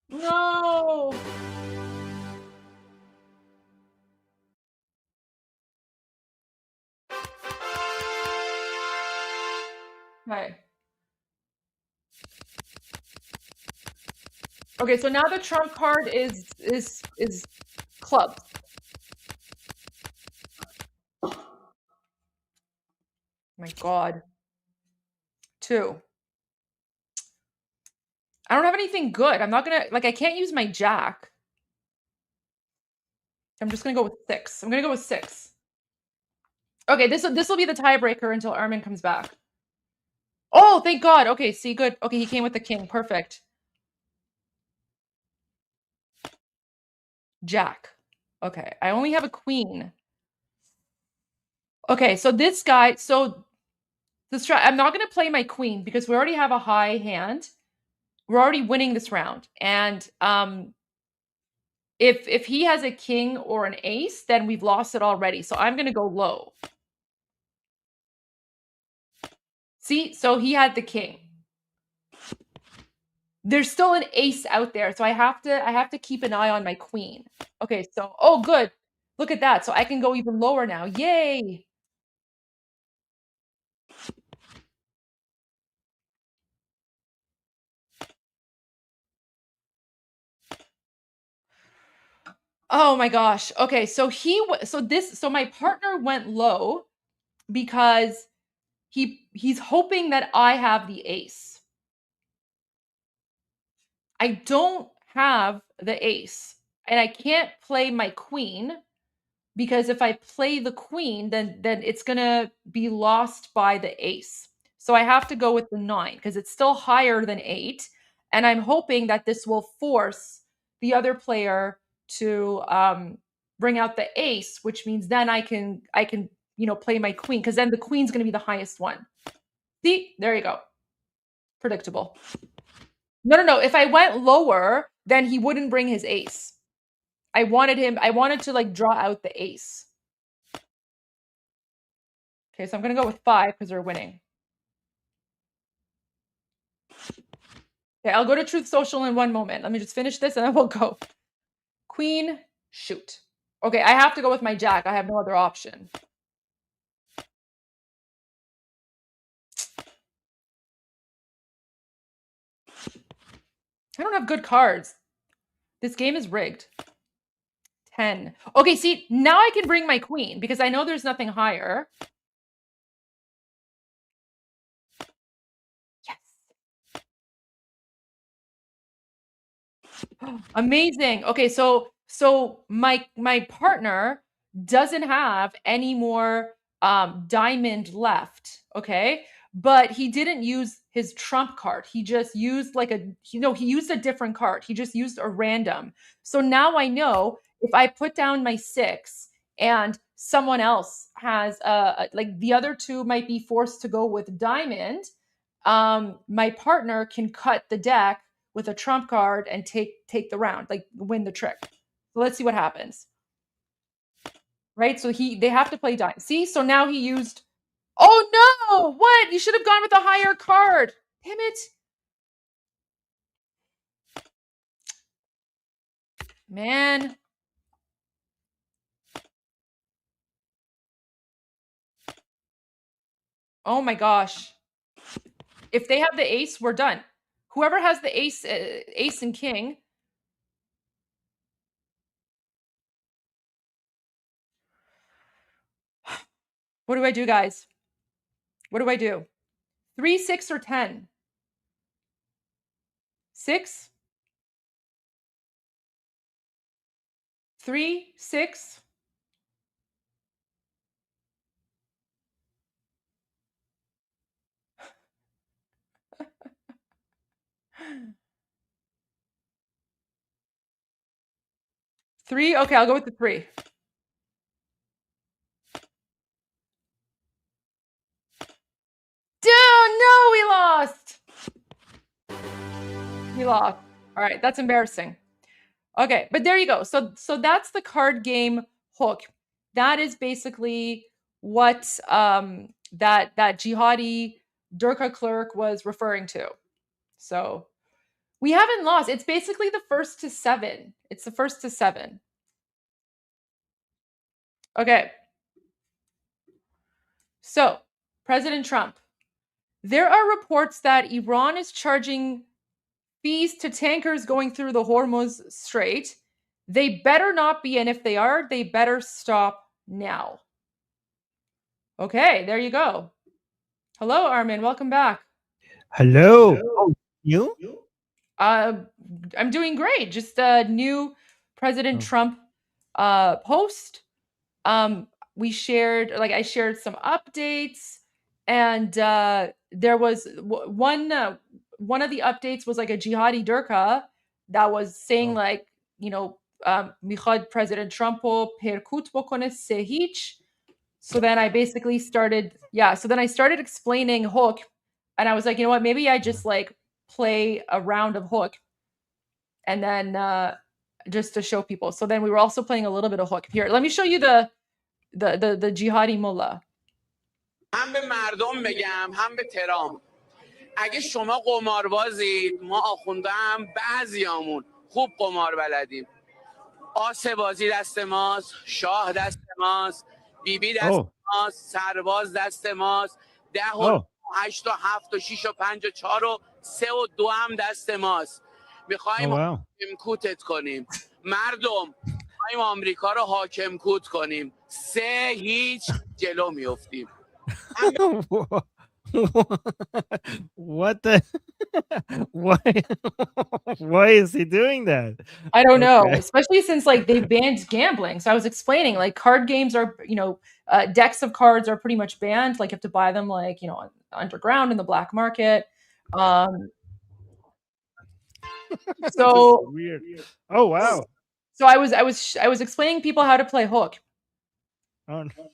No. Okay. Okay, so now the trump card is clubs. My God. 2. I don't have anything good. I'm not gonna I can't use my jack. I'm just gonna go with 6. I'm gonna go with 6. Okay, this will be the tiebreaker until Armin comes back. Oh, thank God. Okay, see, good. Okay, he came with the king. Perfect. Jack. Okay, I only have a queen. Okay, so this guy, so I'm not going to play my queen because we already have a high hand. We're already winning this round. And if he has a king or an ace, then we've lost it already. So I'm going to go low. See, so he had the king. There's still an ace out there, so I have to keep an eye on my queen. Okay, so oh good. Look at that. So I can go even lower now. Yay! Oh my gosh. Okay, so so my partner went low because he's hoping that I have the ace. I don't have the ace, and I can't play my queen because if I play the queen, then it's going to be lost by the ace. So I have to go with the 9 because it's still higher than 8, and I'm hoping that this will force the other player to bring out the ace, which means then I can play my queen because then the queen's going to be the highest one. See, there you go. Predictable. No. If I went lower, then he wouldn't bring his ace. I wanted to like draw out the ace. Okay, so I'm going to go with 5 because we're winning. Okay, I'll go to Truth Social in one moment. Let me just finish this and then we'll go. Queen, shoot. Okay, I have to go with my jack. I have no other option. I don't have good cards. This game is rigged. 10. Okay, see, now I can bring my queen because I know there's nothing higher. Yes. Amazing. Okay, so my partner doesn't have any more diamond left, okay? But he didn't use his trump card. He just used he used a different card. He just used a random. So now I know if I put down my 6 and someone else has like the other 2 might be forced to go with diamond, my partner can cut the deck with a trump card and take the round, like win the trick. So let's see what happens. Right? So they have to play diamond. See? So now he used. Oh no! What? You should have gone with a higher card. Damn it. Man. Oh my gosh. If they have the ace, we're done. Whoever has the ace and king. What do I do, guys? What do I do? 3, 6, or 10? 6? 3, 6? Three? Okay, I'll go with the 3. Dude, no, we lost. We lost. All right, that's embarrassing. Okay, but there you go. So that's the card game hook. That is basically what that jihadi Durka clerk was referring to. So we haven't lost. It's basically the first to 7. It's the first to 7. Okay. So, President Trump. There are reports that Iran is charging fees to tankers going through the Hormuz Strait. They better not be, and if they are, they better stop now. Okay, there you go. Hello, Armin. Welcome back. Hello. Oh, you? I'm doing great. Just a new President Trump post. I shared some updates, and there was one of the updates was like a jihadi Durka that was saying میخواد President Trump رو پرکوت بکنه 3-0. So then I basically started, so then I started explaining hook, and I was like, you know what, maybe I just like play a round of hook, and then just to show people. So then we were also playing a little bit of hook. Here, let me show you the jihadi mullah. هم به مردم بگم هم به ترام اگه شما قماربازید ما آخونده هم بعضیامون خوب قمار بلدیم آسه بازی دست ماست شاه دست ماست بیبی دست ماست سرباز دست ماست 10 و 8 و 7 و 6 و 5 و 4 و 3 و 2 هم دست ماست میخوایم حاکم کوتت کنیم مردم میخوایم آمریکا رو حاکم کوت کنیم 3-0 جلو میافتیم What the? Why is he doing that? I don't know, especially since like they banned gambling. So I was explaining like card games are, decks of cards are pretty much banned. Like you have to buy them like, underground in the black market. So weird. Oh wow. So I was explaining people how to play hook. Oh no.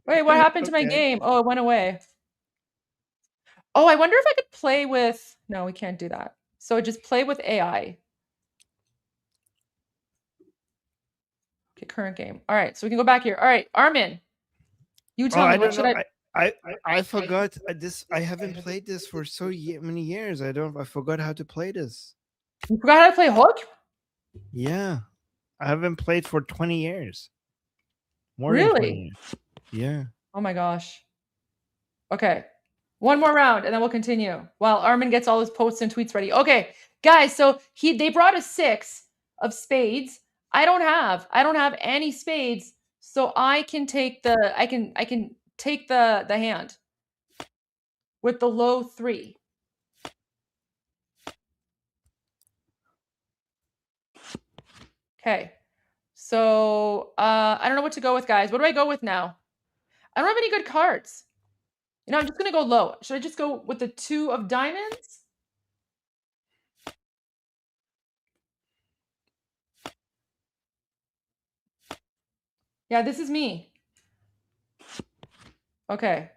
Wait, what happened to my game? Oh, it went away. Oh, I wonder if I could play with... No, we can't do that. So just play with AI. Okay, current game. All right, so we can go back here. All right, Armin, you tell me, what should I forgot this. I haven't played this for so many years. I forgot how to play this. You forgot how to play hook? Yeah. I haven't played for 20 years. More really? Than 20 years. Yeah. Oh my gosh. Okay. One more round and then we'll continue while Armin gets all his posts and tweets ready. Okay, guys, so they brought a 6 of spades. I don't have any spades, so I can take the hand with the low 3. Okay. So I don't know what to go with, guys. What do I go with now? I don't have any good cards. I'm just going to go low. Should I just go with the 2 of diamonds? Yeah, this is me. Okay.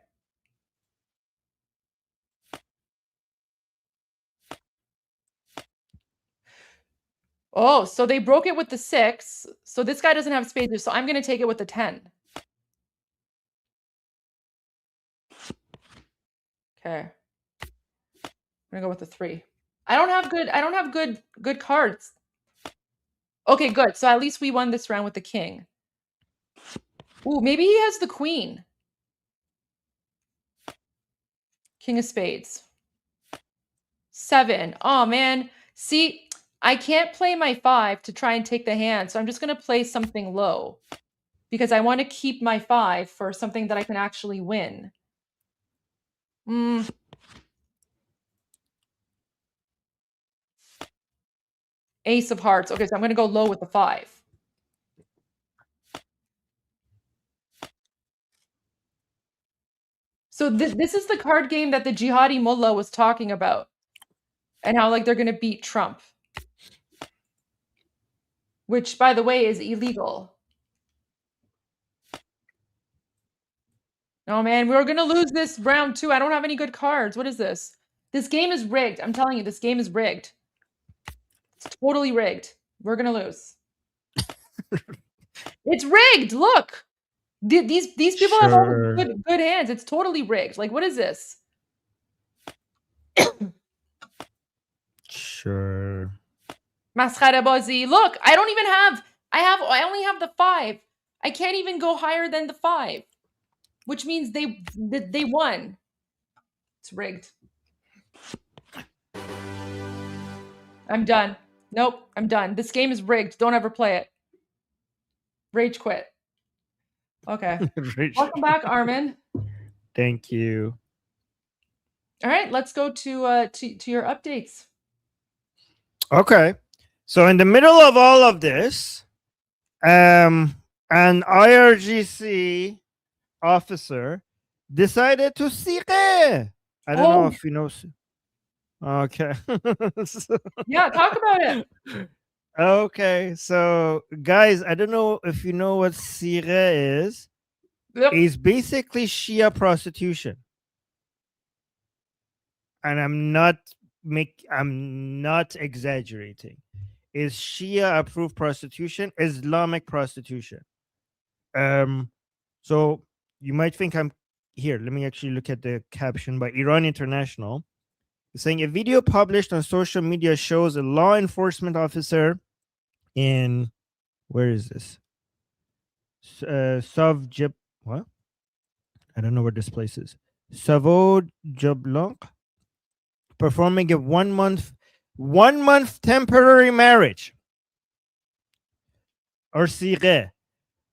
Oh, so they broke it with the 6. So this guy doesn't have spades, so I'm going to take it with the 10. Okay. I'm going to go with the 3. I don't have good cards. Okay, good. So at least we won this round with the king. Ooh, maybe he has the queen. King of spades. 7. Oh, man. See, I can't play my 5 to try and take the hand, so I'm just going to play something low because I want to keep my 5 for something that I can actually win. Ace of hearts. Okay, so I'm going to go low with the 5. So this is the card game that the jihadi mullah was talking about and how like they're going to beat Trump. Which, by the way, is illegal. Oh, man, we're going to lose this round, too. I don't have any good cards. What is this? This game is rigged. I'm telling you, this game is rigged. It's totally rigged. We're going to lose. It's rigged. Look. These people have all the good hands. It's totally rigged. Like, what is this? Sure. Maskhara bazi. Look, I don't even have... I only have the 5. I can't even go higher than the 5. Which means they won. It's rigged. I'm done. Nope, I'm done. This game is rigged. Don't ever play it. Rage quit. Okay. Welcome back, Armin. Thank you. All right, let's go to your updates. Okay. So in the middle of all of this, an IRGC officer decided to seek it. I don't know if you know. Okay. Yeah, talk about it. Okay, so guys, I don't know if you know what Sire is. Yep. It's basically Shia prostitution. And I'm not exaggerating. Is Shia approved prostitution, Islamic prostitution. So you might think I'm here. Let me actually look at the caption by Iran International. It's saying a video published on social media shows a law enforcement officer in, where is this? What? I don't know where this place is. Savod Jablanc performing a one month temporary marriage or sighe.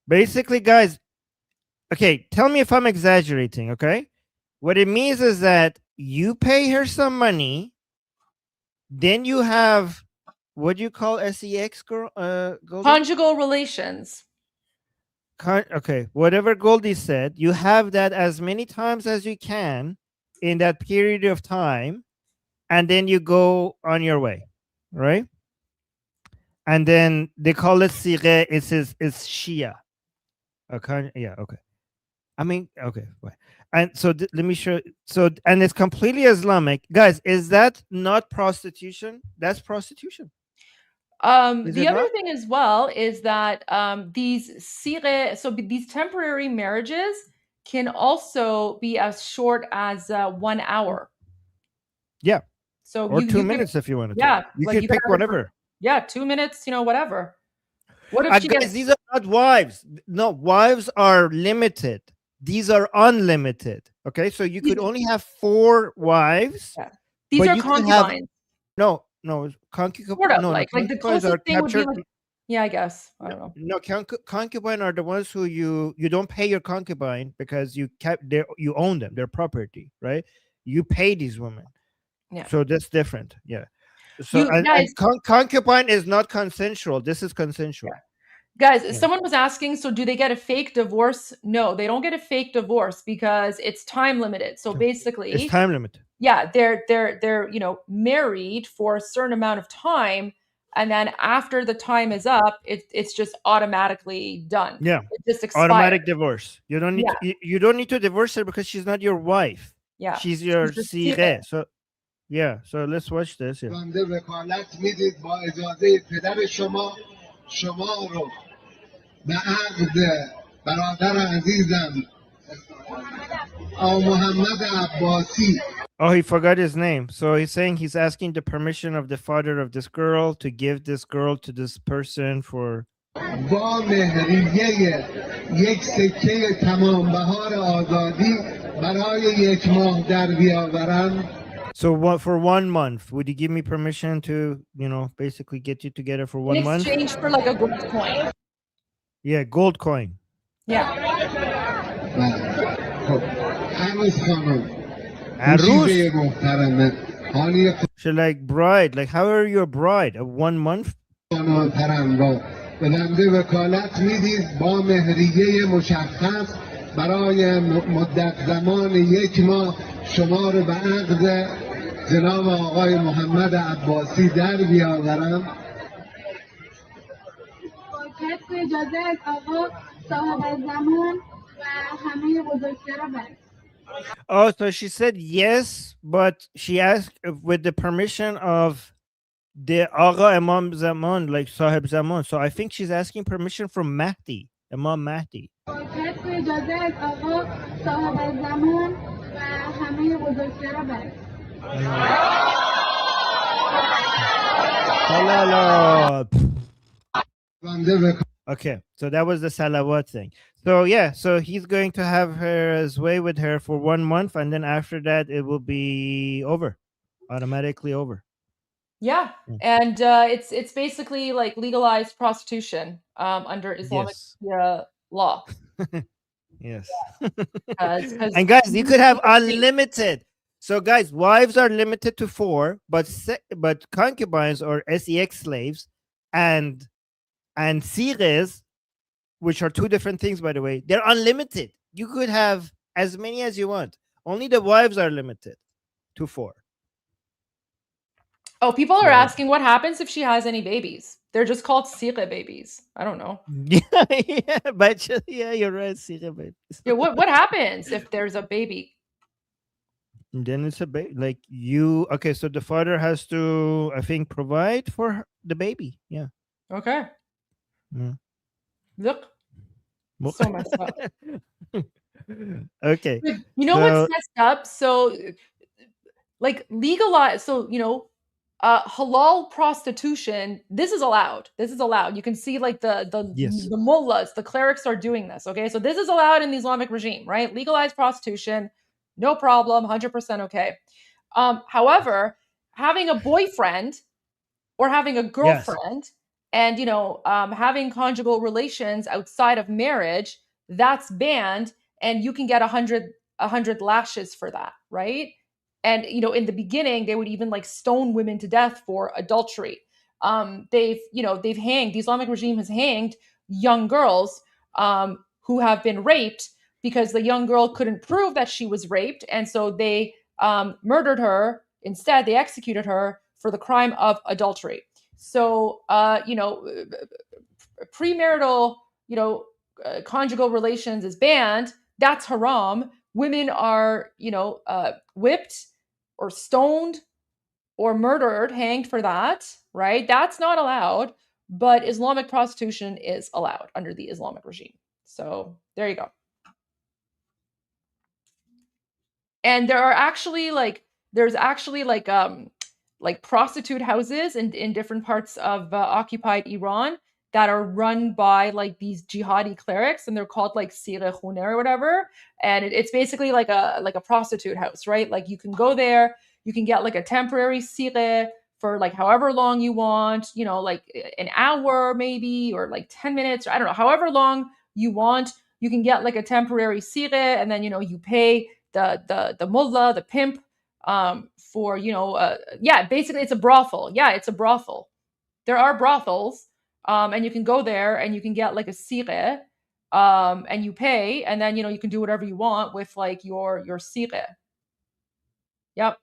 Basically, guys, okay, tell me if I'm exaggerating, okay? What it means is that you pay her some money, then you have, what do you call sex, girl? Conjugal relations. Okay, whatever Goldie said, you have that as many times as you can in that period of time, and then you go on your way, right? And then they call it sighe. It's Shia. Okay, yeah, okay. I mean, okay, right. And so let me show. So, and it's completely Islamic, guys. Is that not prostitution? That's prostitution. The other thing as well is that these these temporary marriages can also be as short as 1 hour. Yeah. So or you 2 could- minutes if you want to. Yeah, You like can pick have- whatever. Yeah, 2 minutes, whatever. What if she Guys, gets these are not wives. No, wives are limited. These are unlimited. Okay, so you could only have 4 wives. Yeah. These but are you can have- concubines. No, Sort of, no, like the concubines closest are thing would be captured. like, yeah, I guess. I don't know. No, concubine are the ones who you don't pay your concubine because you own them, their property, right? You pay these women. Yeah. So that's different. Yeah. So You and guys- concubine is not consensual. This is consensual. Guys, someone was asking, so do they get a fake divorce? No, they don't get a fake divorce because it's time limited. So basically, It's time limit. yeah, they're married for a certain amount of time, and then after the time is up, it's just automatically done. Yeah. It just expires. Automatic divorce. You don't need Yeah. you don't need to divorce her because she's not your wife. Yeah. She's your She's the sighe. sighe. So yeah, so let's watch this. Yeah. بنده وکالت میدید با اجازه پدر شما رو به عقد برادر عزیزم محمد عباسی. Oh, he forgot his name. So he's saying he's asking the permission of the father of this girl to give this girl to this person for با مهریه یک سکه تمام بهار آزادی برای یک ماه در بیاورم. So what for 1 month? Would you give me permission to, basically get you together for 1 In month? exchange for like a gold coin. Yeah, gold coin. Yeah. عروس خانم عروس. مشیبه محترمه حالی She like bride. Like how are you a bride? Of 1 month? محترم را به بنده وکالت میدید با مهریه مشخص برای مدت زمان 1 ماه شما رو به عقد جناب آقای محمد عباسی در بیاورم. با اجازه از آقا صاحب زمان و همه بزرگترا برد. Oh, so she said yes, but she asked with the permission of the Agha Imam Zaman, like Sahib Zaman. So I think she's asking permission from Mahdi, Imam Mahdi. با اجازه از آقا صاحب زمان و همه بزرگترا برد. Okay, so that was the salawat thing. So yeah, so he's going to have his way with her for 1 month, and then after that it will be over, automatically over. Yeah, and it's basically like legalized prostitution under Islamic law. Yes. 'Cause And guys, you could have unlimited. So guys, wives are limited to 4, but concubines or sex slaves and sighes, which are 2 different things, by the way, they're unlimited. You could have as many as you want. Only the wives are limited to 4. Oh, people are Yeah. asking what happens if she has any babies. They're just called Sire babies. I don't know. Yeah, but yeah, you're right, Sire baby. Yeah, what happens if there's a baby? Then it's a baby. Like you, okay. So the father has to, I think, provide for the baby. Yeah. Okay. Yeah. Look. Well- So messed up. Okay. You know So- what's messed up? So, like, legalize. So, halal prostitution. This is allowed. This is allowed. You can see, like, Yes. the mullahs, the clerics are doing this. Okay, so this is allowed in the Islamic regime, right? Legalized prostitution, no problem, 100% okay. However, having a boyfriend or having a girlfriend and having conjugal relations outside of marriage, that's banned, and you can get 100 lashes for that, right? And in the beginning they would even like stone women to death for adultery. They've hanged, the Islamic regime has hanged young girls who have been raped because the young girl couldn't prove that she was raped, and so they murdered her instead. They executed her for the crime of adultery. So premarital conjugal relations is banned. That's haram. Women are whipped or stoned or murdered, hanged for that, right? That's not allowed, but Islamic prostitution is allowed under the Islamic regime. So there you go. And there's actually prostitute houses in different parts of occupied Iran that are run by like these jihadi clerics, and they're called like Sire Khune or whatever. And it's basically like a prostitute house, right? Like you can go there, you can get like a temporary Sire for like however long you want, like an hour maybe, or like 10 minutes, or I don't know, however long you want. You can get like a temporary Sire, and then you pay the mullah, the pimp, for basically it's a brothel. Yeah, it's a brothel. There are brothels, and you can go there and you can get like a sire, and you pay, and then you can do whatever you want with like your sire. Yep.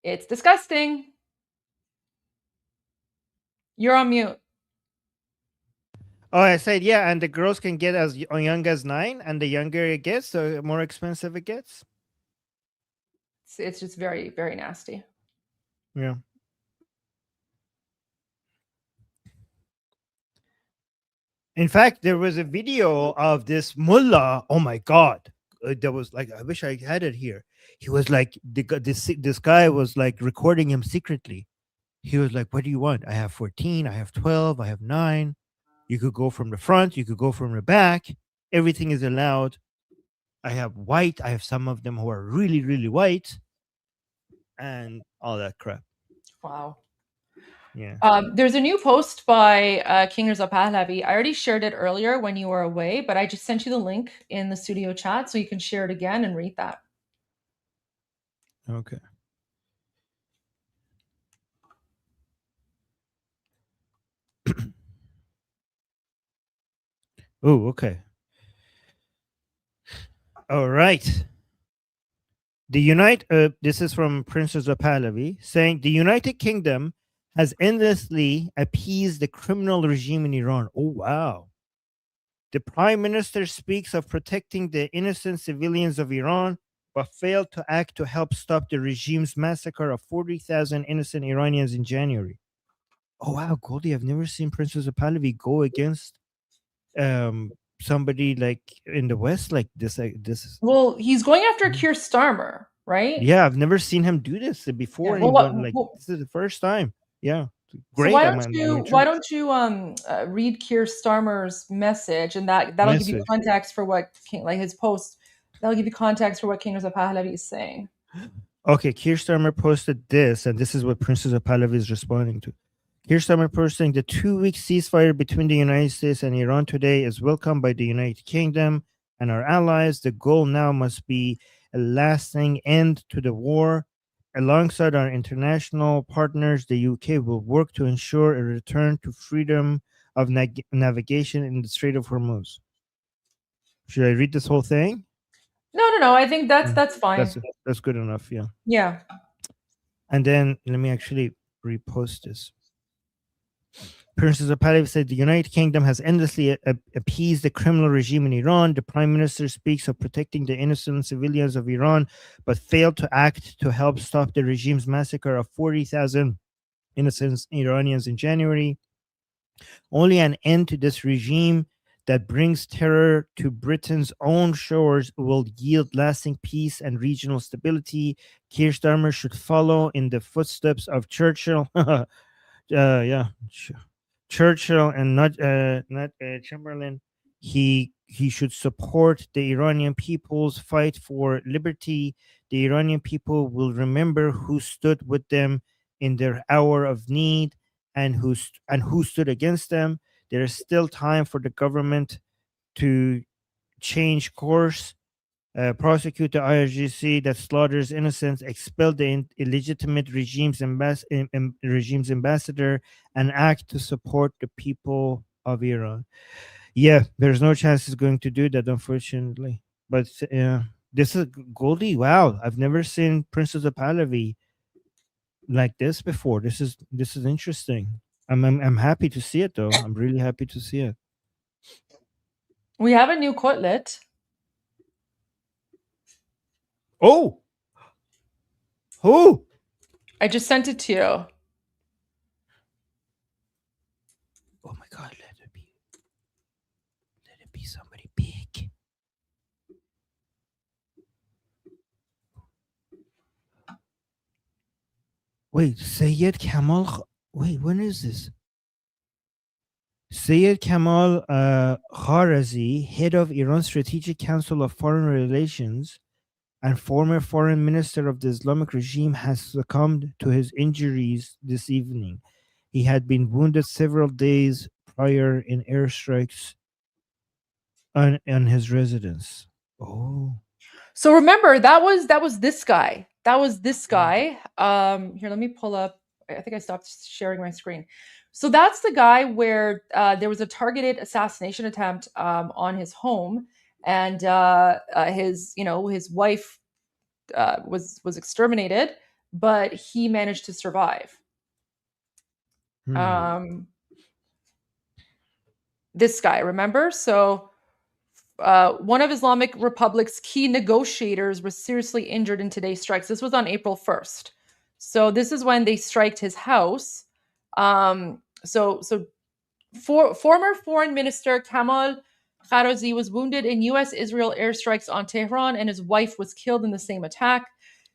It's disgusting. You're on mute. Oh, I said yeah, and the girls can get as young as 9, and the younger it gets, the more expensive it gets. It's just very, very nasty. Yeah. In fact, there was a video of this mullah. Oh my God, there was like, I wish I had it here. He was like, this guy was like recording him secretly. He was like, "What do you want? I have 14, I have 12, I have 9. You could go from the front, you could go from the back. Everything is allowed. I have white. I have some of them who are really, really white, and all that crap." Wow. Yeah. There's a new post by King Reza Pahlavi. I already shared it earlier when you were away, but I just sent you the link in the studio chat so you can share it again and read that. Okay. Oh, okay. All right. This is from Princess of Pahlavi, saying the United Kingdom has endlessly appeased the criminal regime in Iran. Oh, wow. The Prime Minister speaks of protecting the innocent civilians of Iran, but failed to act to help stop the regime's massacre of 40,000 innocent Iranians in January. Oh, wow, Goldie, I've never seen Princess of Pahlavi go against somebody like in the West like this. Well, he's going after Keir Starmer, right? Yeah, I've never seen him do this before. Yeah. This is the first time. Yeah, great. So why don't you read Keir Starmer's message, and that'll give you context for what his post. That'll give you context for what King Reza Pahlavi is saying. Okay, Keir Starmer posted this, and this is what Princess of Pahlavi is responding to. Keir Starmer posting the 2-week ceasefire between the United States and Iran today is welcomed by the United Kingdom and our allies. The goal now must be a lasting end to the war. Alongside our international partners, the UK will work to ensure a return to freedom of navigation in the Strait of Hormuz. Should I read this whole thing? No. I think that's fine. That's good enough. Yeah. Yeah. And then let me actually repost this. Princess of Pahlavi said the United Kingdom has endlessly appeased the criminal regime in Iran. The Prime Minister speaks of protecting the innocent civilians of Iran, but failed to act to help stop the regime's massacre of 40,000 innocent Iranians in January. Only an end to this regime that brings terror to Britain's own shores will yield lasting peace and regional stability. Keir Starmer should follow in the footsteps of Churchill. Churchill and not Chamberlain. He should support the Iranian people's fight for liberty. The Iranian people will remember who stood with them in their hour of need and who stood against them. There is still time for the government to change course, prosecute the IRGC that slaughters innocents, expel the illegitimate regime's ambassador, and act to support the people of Iran. Yeah, there's no chance it's going to do that, unfortunately. But this is Goldie. Wow, I've never seen Princess of Pahlavi like this before. This is interesting. I'm happy to see it, though. I'm really happy to see it. We have a new quotelet. Oh, who? I just sent it to you. Oh my God! Let it be somebody big. Wait, Sayed Kamal. Wait, when is this? Sayed Kamal Kharazi, head of Iran's Strategic Council of Foreign Relations and former foreign minister of the Islamic regime, has succumbed to his injuries this evening. He had been wounded several days prior in airstrikes on his residence. Oh. So remember, that was this guy. That was this guy. Here, let me pull up. I think I stopped sharing my screen. So that's the guy where there was a targeted assassination attempt on his home, and his wife was exterminated, but he managed to survive. This guy, remember? So one of Islamic Republic's key negotiators was seriously injured in today's strikes. This was on April 1st. So this is when they striked his house. Former Foreign Minister Kamal Kharazi was wounded in U.S.-Israel airstrikes on Tehran, and his wife was killed in the same attack.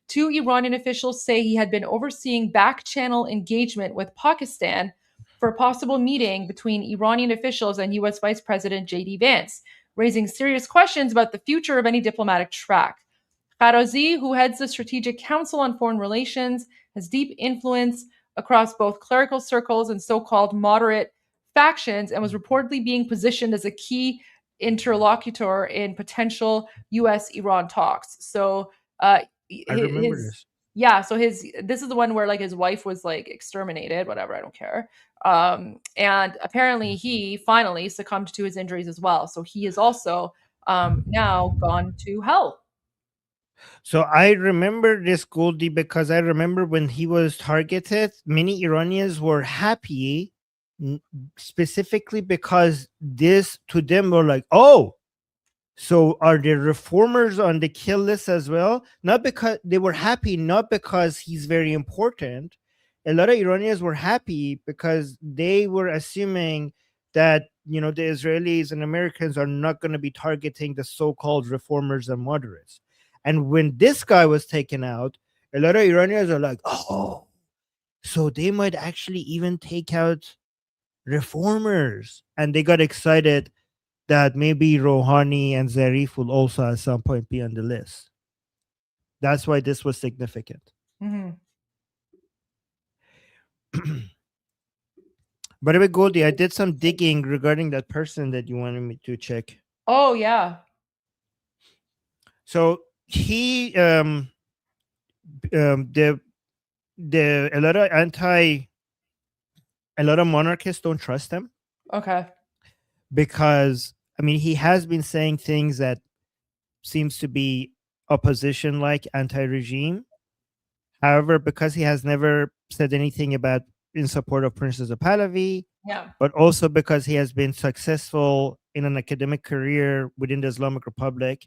Two Iranian officials say he had been overseeing back-channel engagement with Pakistan for a possible meeting between Iranian officials and U.S. Vice President J.D. Vance, raising serious questions about the future of any diplomatic track. Kharazi, who heads the Strategic Council on Foreign Relations, has deep influence across both clerical circles and so-called moderate factions, and was reportedly being positioned as a key interlocutor in potential U.S.-Iran talks. So I remember this. Yeah, so this is the one where like his wife was like exterminated, whatever, I don't care. And apparently he finally succumbed to his injuries as well. So he is also now gone to hell. So I remember this, Goldie, because I remember when he was targeted, many Iranians were happy, specifically because this to them were like, oh, so are there reformers on the kill list as well? Not because they were happy, not because he's very important. A lot of Iranians were happy because they were assuming that, the Israelis and Americans are not going to be targeting the so-called reformers and moderates. And when this guy was taken out, a lot of Iranians are like, oh, so they might actually even take out reformers. And they got excited that maybe Rouhani and Zarif will also at some point be on the list. That's why this was significant. Mm-hmm. By the way, Goldie, I did some digging regarding that person that you wanted me to check. Oh, yeah. So he a lot of monarchists don't trust him. Okay. Because he has been saying things that seems to be opposition, like anti-regime, However, because he has never said anything about in support of Princess of Pahlavi, Yeah. but also because he has been successful in an academic career within the Islamic Republic,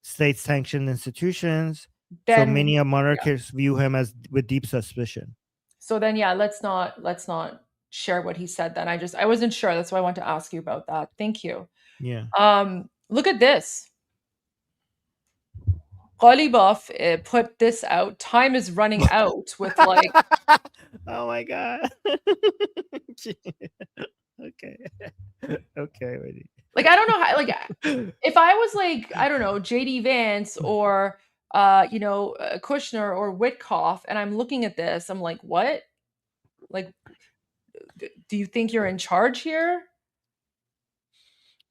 state-sanctioned institutions, so Then- many monarchists view him as with deep suspicion. So then, yeah, let's not share what he said then. I wasn't sure. That's why I want to ask you about that. Thank you. Yeah. Look at this. Ghalibaf put this out. Time is running out with like. Oh my god. Okay. Okay. Wait. Like, I don't know how, like, if I was like, I don't know, JD Vance or, Kushner or Witkoff, and I'm looking at this, I'm like, what? Like, do you think you're in charge here?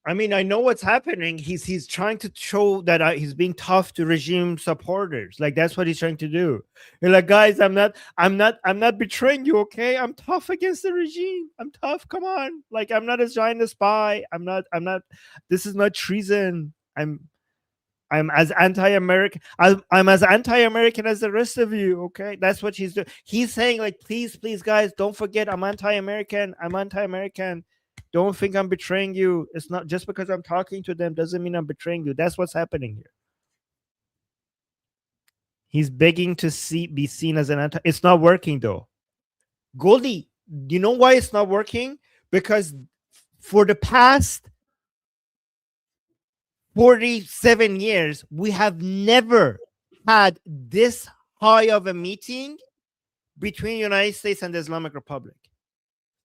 I mean, I know what's happening. He's trying to show that he's being tough to regime supporters. Like that's what he's trying to do. You're like, guys, I'm not betraying you. Okay, I'm tough against the regime. I'm tough. Come on. Like I'm not as giant a spy. I'm not. This is not treason. I'm as anti-American. I'm as anti-American as the rest of you. Okay, that's what he's doing. He's saying like, please, guys, don't forget I'm anti-American. I'm anti-American. Don't think I'm betraying you. It's not just because I'm talking to them doesn't mean I'm betraying you. That's what's happening here. He's begging to be seen as an anti. It's not working though. Goldie, you know why it's not working? Because for the past 47 years, we have never had this high of a meeting between the United States and the Islamic Republic.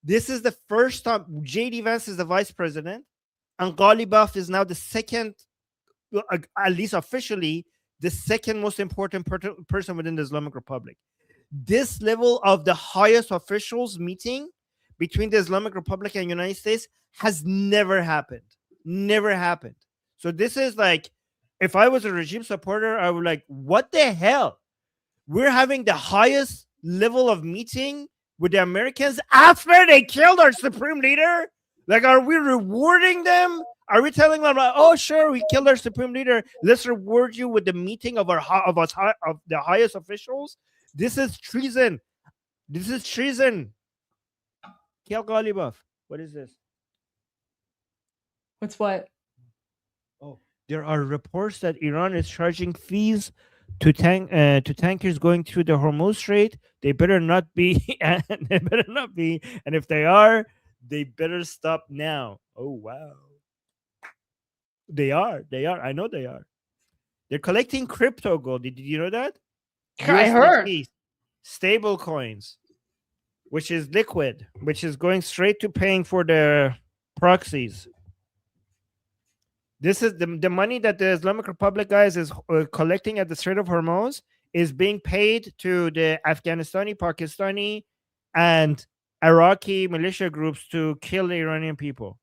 This is the first time. JD Vance is the vice president, and Ghalibaf is now the second, at least officially, the second most important person within the Islamic Republic. This level of the highest officials meeting between the Islamic Republic and United States has never happened. Never happened. So this is like, if I was a regime supporter, I would like, what the hell? We're having the highest level of meeting with the Americans after they killed our supreme leader? Like, are we rewarding them? Are we telling them, like, oh, sure, we killed our supreme leader. Let's reward you with the meeting of the highest officials? This is treason. This is treason. Kill Ghalibaf. What is this? What's what? Oh, there are reports that Iran is charging fees to tankers going through the Hormuz Strait. They better not be, and they better not be. And if they are, they better stop now. Oh wow, they are. I know they are. They're collecting crypto gold. Did you know that? I heard. Stable coins, which is liquid, which is going straight to paying for the proxies. This is the money that the Islamic Republic guys is collecting at the Strait of Hormuz is being paid to the Afghanistani, Pakistani, and Iraqi militia groups to kill the Iranian people.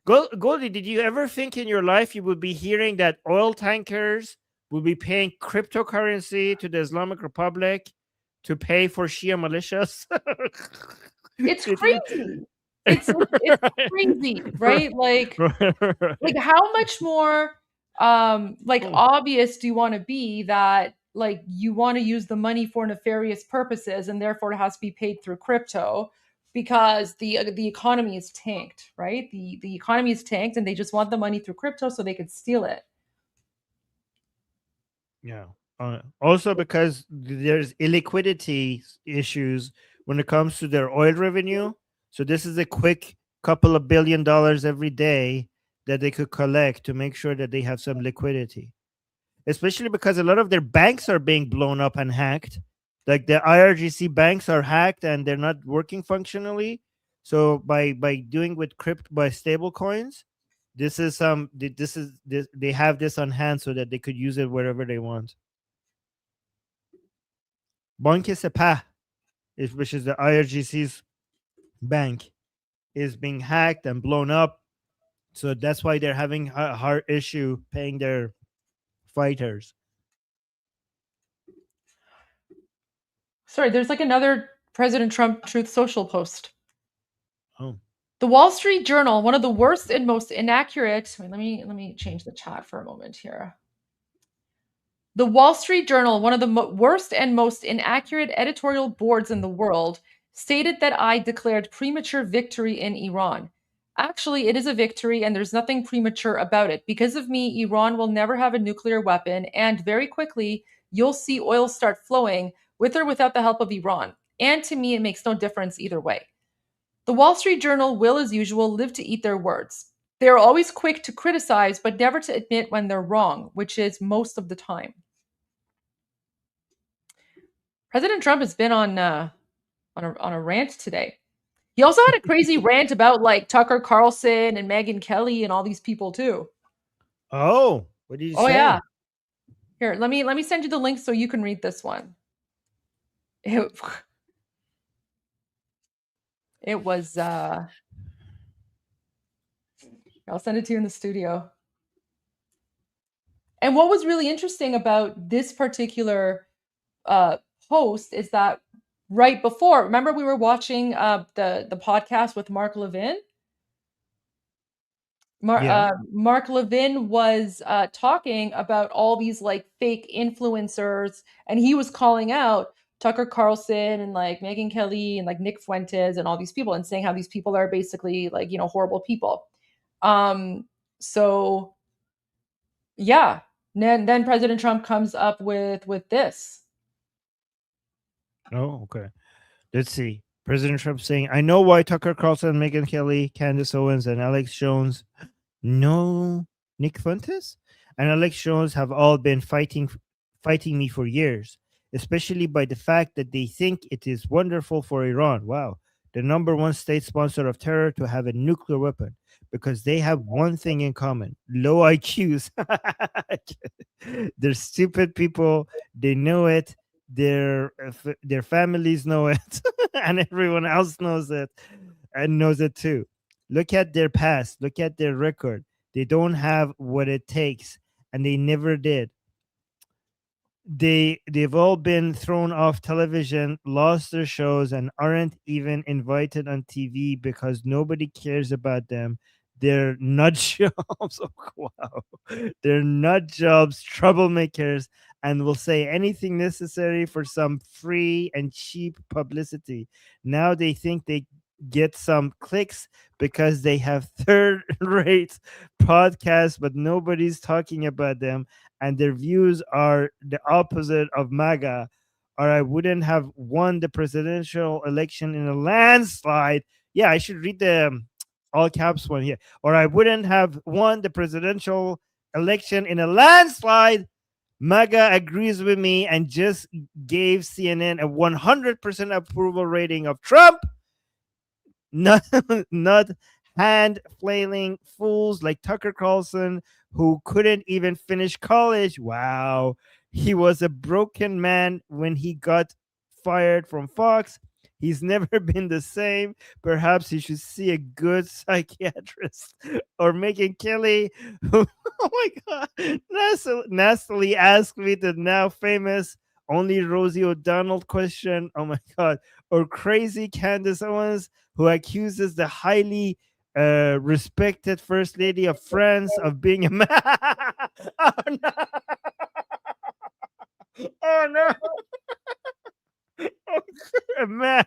Goldie, did you ever think in your life you would be hearing that oil tankers will be paying cryptocurrency to the Islamic Republic to pay for Shia militias? It's crazy. It's crazy, right? Like how much more obvious do you want to be that like you want to use the money for nefarious purposes and therefore it has to be paid through crypto because the economy is tanked, right? The economy is tanked and they just want the money through crypto so they could steal it. Yeah. Also because there's illiquidity issues when it comes to their oil revenue. So this is a quick couple of $1 billion every day that they could collect to make sure that they have some liquidity, especially because a lot of their banks are being blown up and hacked. Like the IRGC banks are hacked and they're not working functionally. So by doing with by stable coins, they have this on hand so that they could use it wherever they want. Banque Sepah, which is the IRGC's bank, is being hacked and blown up, so that's why they're having a hard issue paying their fighters. Sorry, there's like another President Trump Truth Social post. Oh. The Wall Street Journal, one of the worst and most inaccurate. Wait, let me change the chat for a moment here. The Wall Street Journal, one of the worst and most inaccurate editorial boards in the world, stated that I declared premature victory in Iran. Actually, it is a victory and there's nothing premature about it. Because of me, Iran will never have a nuclear weapon, and very quickly, you'll see oil start flowing with or without the help of Iran. And to me, it makes no difference either way. The Wall Street Journal will, as usual, live to eat their words. They are always quick to criticize, but never to admit when they're wrong, which is most of the time. President Trump has been on a rant today. He also had a crazy rant about like Tucker Carlson and Megyn Kelly and all these people too. Oh, what did you say? Oh yeah. Here, let me send you the link so you can read this one. It was I'll send it to you in the studio. And what was really interesting about this particular post is that right before, remember we were watching the podcast with Mark Levin? Mark Levin was talking about all these like fake influencers, and he was calling out Tucker Carlson and like Megyn Kelly and like Nick Fuentes and all these people, and saying how these people are basically like, you know, horrible people. So yeah, then President Trump comes up with this. Oh, okay. Let's see. President Trump saying, I know why Tucker Carlson, Megyn Kelly, Candace Owens, and Alex Jones, no Nick Fuentes, and Alex Jones have all been fighting me for years, especially by the fact that they think it is wonderful for Iran. Wow. The number one state sponsor of terror to have a nuclear weapon, because they have one thing in common: low IQs. They're stupid people. They know it. Their families know it, and everyone else knows it, and knows it too. Look at their past. Look at their record. They don't have what it takes, and they never did. They've all been thrown off television, lost their shows, and aren't even invited on TV because nobody cares about them. They're nut jobs. Oh, wow. They're nut jobs, troublemakers, and will say anything necessary for some free and cheap publicity. Now they think they get some clicks because they have third-rate podcasts, but nobody's talking about them, and their views are the opposite of MAGA, or I wouldn't have won the presidential election in a landslide. Yeah, I should read the all caps one here. Or I wouldn't have won the presidential election in a landslide. MAGA agrees with me and just gave CNN a 100% approval rating of Trump. Not hand flailing fools like Tucker Carlson, who couldn't even finish college. Wow. He was a broken man when he got fired from Fox. He's never been the same. Perhaps he should see a good psychiatrist. Or Megyn Kelly, who, oh my God, nastily asked me the now famous only Rosie O'Donnell question. Oh my God. Or crazy Candace Owens, who accuses the highly respected First Lady of France of being a man. Oh no. Oh no. A man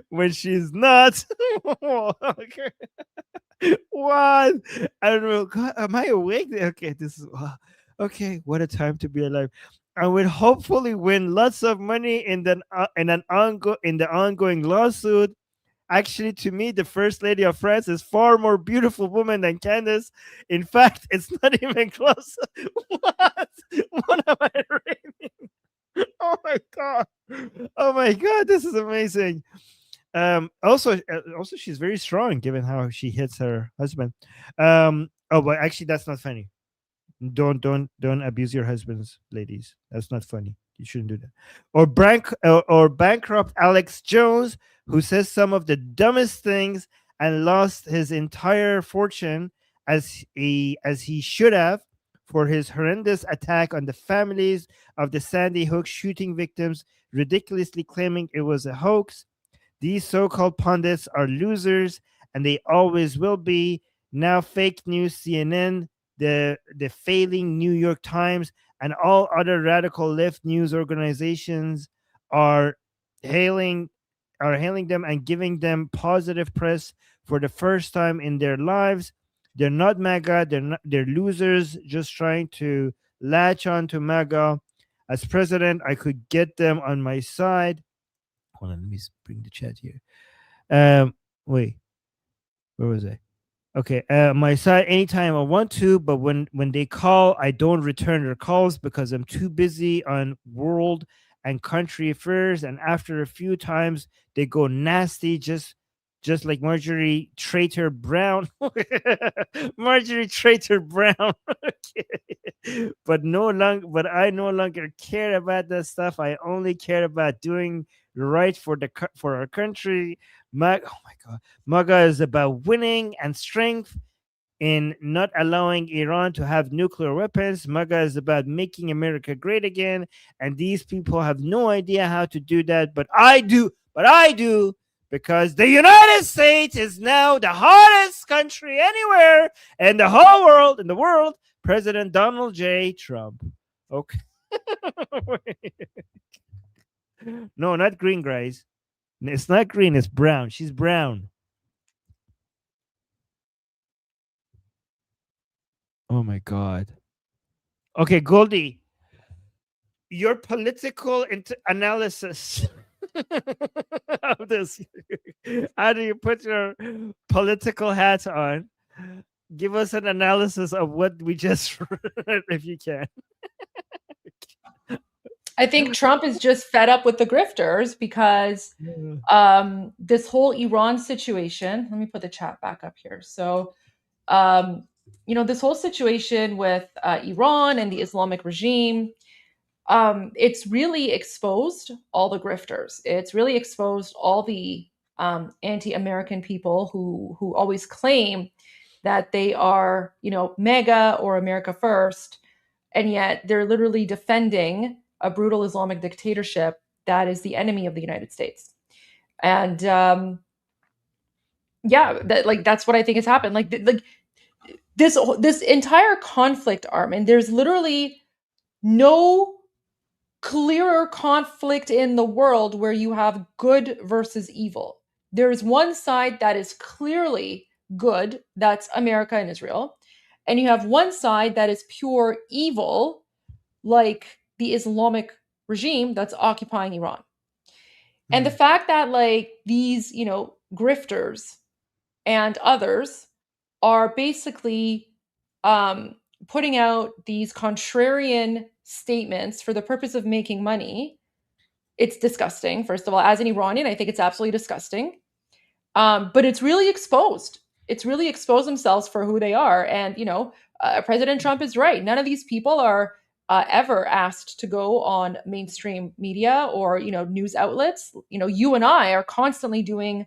when she's not. Okay. What? I don't know. God, am I awake? Okay, this is okay. What a time to be alive. I would hopefully win lots of money in the ongoing lawsuit. Actually, to me, the First Lady of France is far more beautiful woman than Candace. In fact, it's not even close. What? What am I reading? Oh my God. Oh my God, this is amazing. Also she's very strong given how she hits her husband. But actually that's not funny. Don't abuse your husbands, ladies. That's not funny. You shouldn't do that. Or bankrupt Alex Jones, who says some of the dumbest things and lost his entire fortune as he should have for his horrendous attack on the families of the Sandy Hook shooting victims, ridiculously claiming it was a hoax. These so-called pundits are losers, and they always will be. Now fake news CNN, the failing New York Times, and all other radical left news organizations are hailing them and giving them positive press for the first time in their lives. They're not MAGA. They're losers just trying to latch on to MAGA. As president, I could get them on my side. Hold on, let me bring the chat here. Wait, where was I? Okay, my side anytime I want to, but when they call, I don't return their calls because I'm too busy on world and country affairs. And after a few times, they go nasty, just like Marjorie Traitor Brown. Marjorie Traitor Brown. But I no longer care about that stuff. I only care about doing right for our country. Oh my God. MAGA is about winning and strength in not allowing Iran to have nuclear weapons. MAGA is about making America great again. And these people have no idea how to do that. But I do. Because the United States is now the hottest country anywhere in the whole world, President Donald J. Trump. Okay. No, not green, guys. It's not green, it's brown. She's brown. Oh my God. Okay, Goldie, your political analysis of this. How do you put your political hat on? Give us an analysis of what we just read, if you can. I think Trump is just fed up with the grifters because this whole Iran situation, let me put the chat back up here. So, this whole situation with Iran and the Islamic regime, it's really exposed all the grifters. It's really exposed all the anti-American people who always claim that they are, MAGA or America first, and yet they're literally defending a brutal Islamic dictatorship that is the enemy of the United States. And that's what I think has happened. Like this entire conflict, Armin, there's literally no clearer conflict in the world where you have good versus evil. There's one side that is clearly good, that's America and Israel. And you have one side that is pure evil, like the Islamic regime that's occupying Iran. And the fact that these, grifters and others are basically putting out these contrarian statements for the purpose of making money, it's disgusting. First of all, as an Iranian, I think it's absolutely disgusting. But it's really exposed. It's really exposed themselves for who they are. And, President Trump is right. None of these people are ever asked to go on mainstream media or, news outlets. You and I are constantly doing,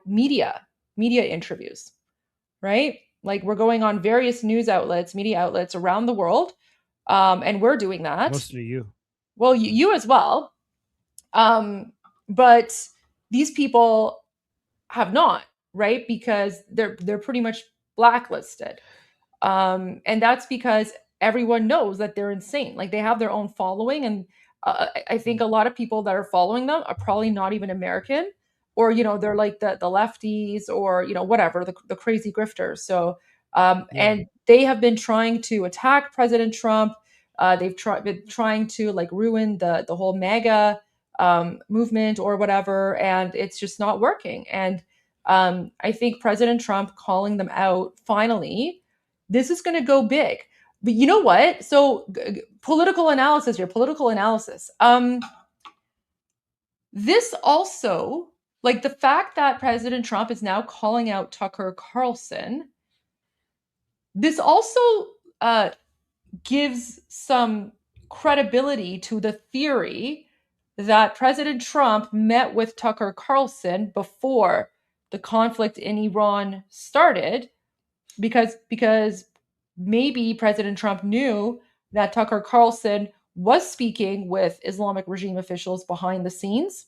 media interviews, right? Like we're going on various news outlets, media outlets around the world. And we're doing that. Mostly you. Well, you as well. But these people have not, right? Because they're pretty much blacklisted. And that's because everyone knows that they're insane. Like they have their own following. And I think a lot of people that are following them are probably not even American, or, they're like the lefties or, whatever, the crazy grifters. So, and they have been trying to attack President Trump. They've been trying to ruin the whole MAGA movement or whatever. And it's just not working. And I think President Trump calling them out, finally, this is going to go big. But you know what? So political analysis here, this also, the fact that President Trump is now calling out Tucker Carlson, this also gives some credibility to the theory that President Trump met with Tucker Carlson before the conflict in Iran started, because maybe President Trump knew that Tucker Carlson was speaking with Islamic regime officials behind the scenes,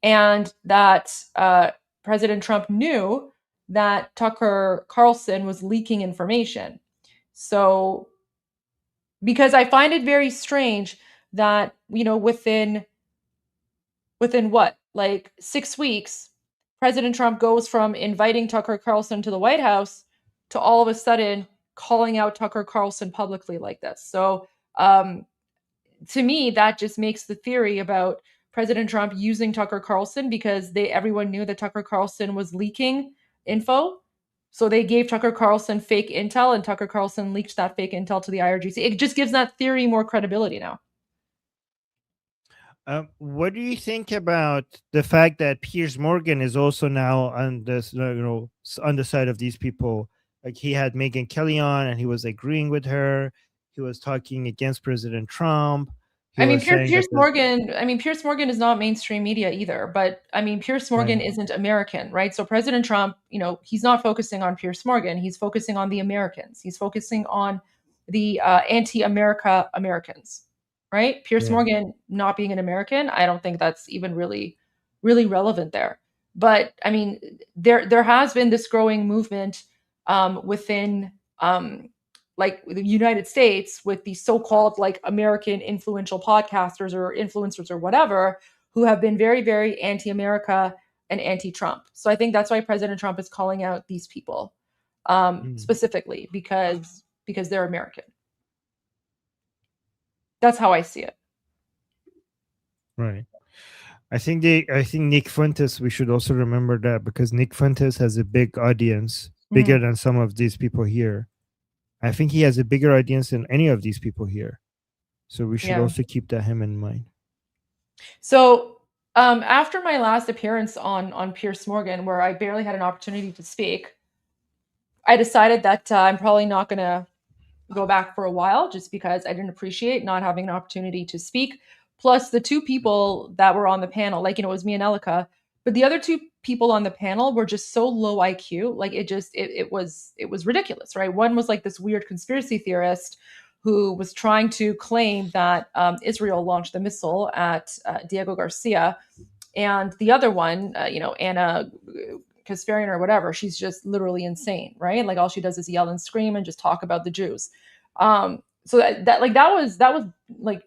and that President Trump knew that Tucker Carlson was leaking information. So because I find it very strange that, within what, like 6 weeks, President Trump goes from inviting Tucker Carlson to the White House to all of a sudden calling out Tucker Carlson publicly like this. So to me, that just makes the theory about President Trump using Tucker Carlson, because everyone knew that Tucker Carlson was leaking info. So they gave Tucker Carlson fake intel, and Tucker Carlson leaked that fake intel to the IRGC. It just gives that theory more credibility now. What do you think about the fact that Piers Morgan is also now on this, on the side of these people? Like, he had Megyn Kelly on, and he was agreeing with her. He was talking against President Trump. Piers Morgan is not mainstream media either, but Piers Morgan isn't American, right? So President Trump, he's not focusing on Piers Morgan. He's focusing on the Americans. He's focusing on the anti-America Americans, right? Piers Morgan not being an American, I don't think that's even really, really relevant there. But there has been this growing movement within like the United States, with these so-called like American influential podcasters or influencers or whatever, who have been very, very anti-America and anti-Trump. So I think that's why President Trump is calling out these people specifically, because they're American. That's how I see it. Right. I think Nick Fuentes, we should also remember that, because Nick Fuentes has a big audience, bigger than some of these people here. I think he has a bigger audience than any of these people here. So we should also keep him in mind. So after my last appearance on Piers Morgan, where I barely had an opportunity to speak, I decided that I'm probably not going to go back for a while, just because I didn't appreciate not having an opportunity to speak. Plus the two people that were on the panel, it was me and Elika, but the other two people on the panel were just so low IQ. Like it was ridiculous, right? One was like this weird conspiracy theorist who was trying to claim that Israel launched the missile at Diego Garcia. And the other one, Anna Kasparian or whatever, she's just literally insane, right? Like all she does is yell and scream and just talk about the Jews. So that was like,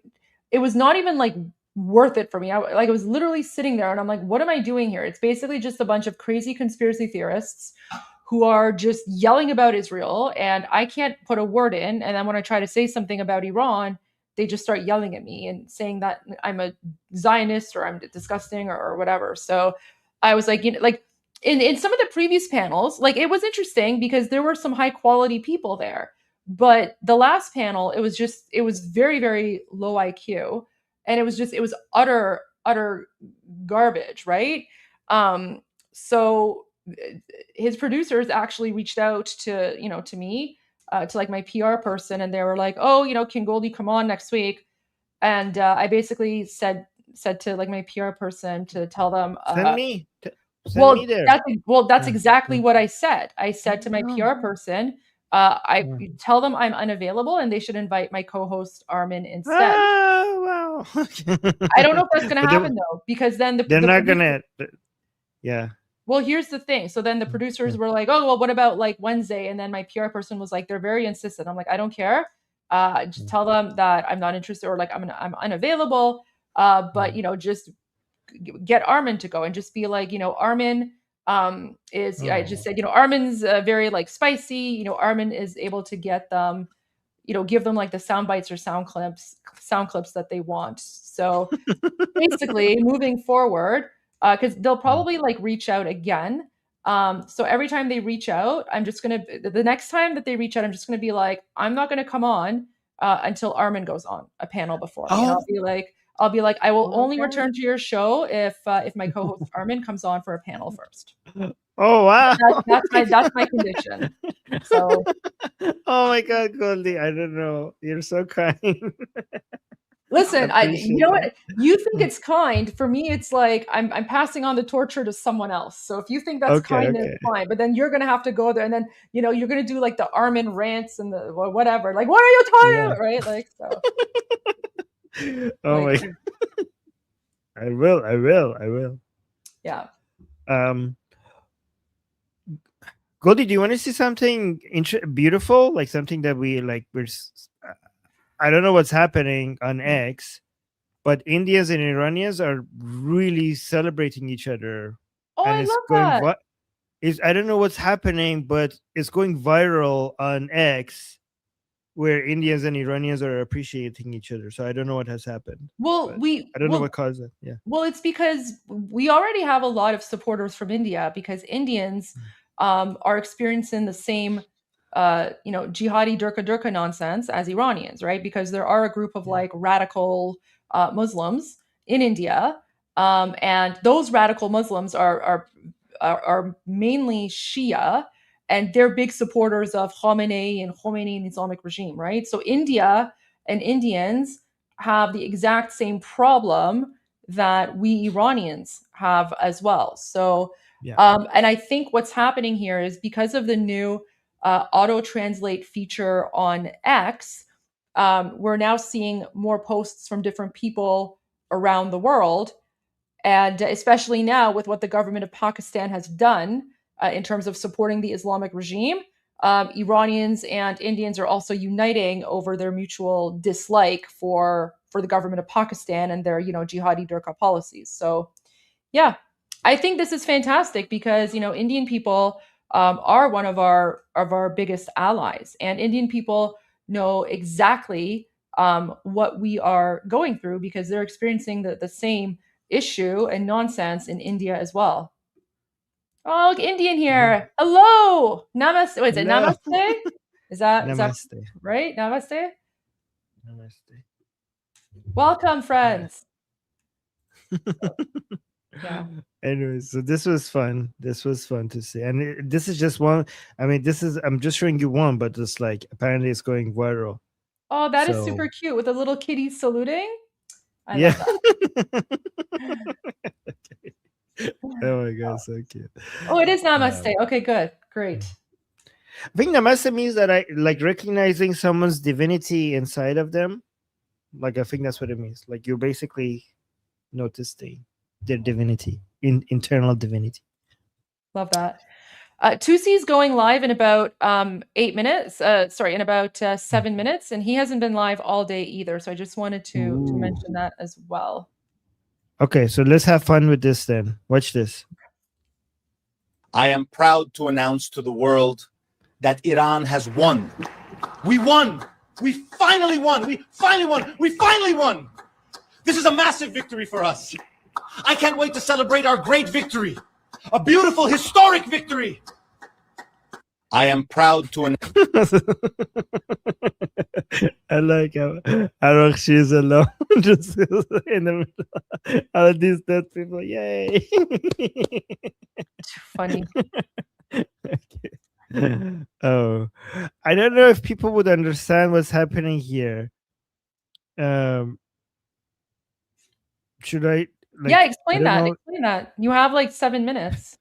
it was not even like worth it for me. I was literally sitting there and I'm like, what am I doing here? It's basically just a bunch of crazy conspiracy theorists who are just yelling about Israel, and I can't put a word in. And then when I try to say something about Iran, they just start yelling at me and saying that I'm a Zionist or I'm disgusting or whatever. So I was like, in some of the previous panels, like it was interesting because there were some high quality people there, but the last panel, it was very, very low IQ. And it was utter garbage, right? So his producers actually reached out to me, to like my PR person, and they were like, oh, can Goldie come on next week? And I basically said to like my PR person to tell them, send me there. That's exactly what I said. I said to my PR person, I tell them I'm unavailable and they should invite my co-host Armin instead. Oh, wow. I don't know if that's going to happen though, because then they're not going to. Yeah. Well, here's the thing. So then the producers were like, oh, well, what about like Wednesday? And then my PR person was like, they're very insistent. I'm like, I don't care. Just tell them that I'm not interested, or like I'm unavailable. But just get Armin to go and just be like, Armin I just said, Armin's very like spicy, Armin is able to get them, give them like the sound bites or sound clips that they want. So basically moving forward, because they'll probably like reach out again. So every time they reach out, the next time that they reach out, I'm just going to be like, I'm not going to come on until Armin goes on a panel before me. And I'll be like, I will only return to your show if my co-host Armin comes on for a panel first. Oh wow, that's my condition. So, oh my God, Goldie, I don't know. You're so kind. Listen, you know what? You think it's kind. For me, it's like I'm passing on the torture to someone else. So if you think that's kind, then it's fine. But then you're gonna have to go there, and then you're gonna do like the Armin rants and the whatever. Like, what are you talking about? Right? Like so. Oh my God. I will. Yeah. Goldie, do you want to see something beautiful, like something that we like? I don't know what's happening on X, but Indians and Iranians are really celebrating each other. Oh, and I it's love going that. I don't know what's happening, but it's going viral on X, where Indians and Iranians are appreciating each other. So I don't know what has happened. Well, but I don't know what caused it. Yeah. Well, it's because we already have a lot of supporters from India, because Indians are experiencing the same, jihadi durka nonsense as Iranians, right? Because there are a group of like radical Muslims in India, and those radical Muslims are mainly Shia, and they're big supporters of Khamenei and the Islamic regime, right? So India and Indians have the exact same problem that we Iranians have as well. So, and I think what's happening here is because of the new auto translate feature on X, we're now seeing more posts from different people around the world. And especially now with what the government of Pakistan has done in terms of supporting the Islamic regime, Iranians and Indians are also uniting over their mutual dislike for the government of Pakistan and their, jihadi durka policies. So, yeah, I think this is fantastic because, Indian people are one of our biggest allies, and Indian people know exactly what we are going through because they're experiencing the same issue and nonsense in India as well. Oh, look, Indian here. Hello. Namaste. Wait, is it Hello. namaste? Is that Namaste. right? Namaste. Namaste. Welcome, friends. Yeah. Anyway, so this was fun. This was fun to see, and this is just one. I mean, I'm just showing you one, but it's like apparently it's going viral. Oh, that is So- super cute with the little kitty saluting. I Yeah. love that. Oh my god, so cute. Oh, it is namaste. Okay, good. Great. I think namaste means that I like recognizing someone's divinity inside of them. Like I think that's what it means. Like you're basically noticing their divinity, internal divinity. Love that. Tusi's going live in about 8 minutes. In about 7 minutes, and he hasn't been live all day either. So I just wanted to mention that as well. Okay, so let's have fun with this then. Watch this. I am proud to announce to the world that Iran has won. We won. We finally won. We finally won. We finally won. This is a massive victory for us. I can't wait to celebrate our great victory. A beautiful, historic victory. I am proud to announce. I like how IRGC is alone, just in the middle. All of these dead people, yay! Funny. Okay. Oh, I don't know if people would understand what's happening here. Should I? Yeah, explain that. know. Explain that. You have like 7 minutes.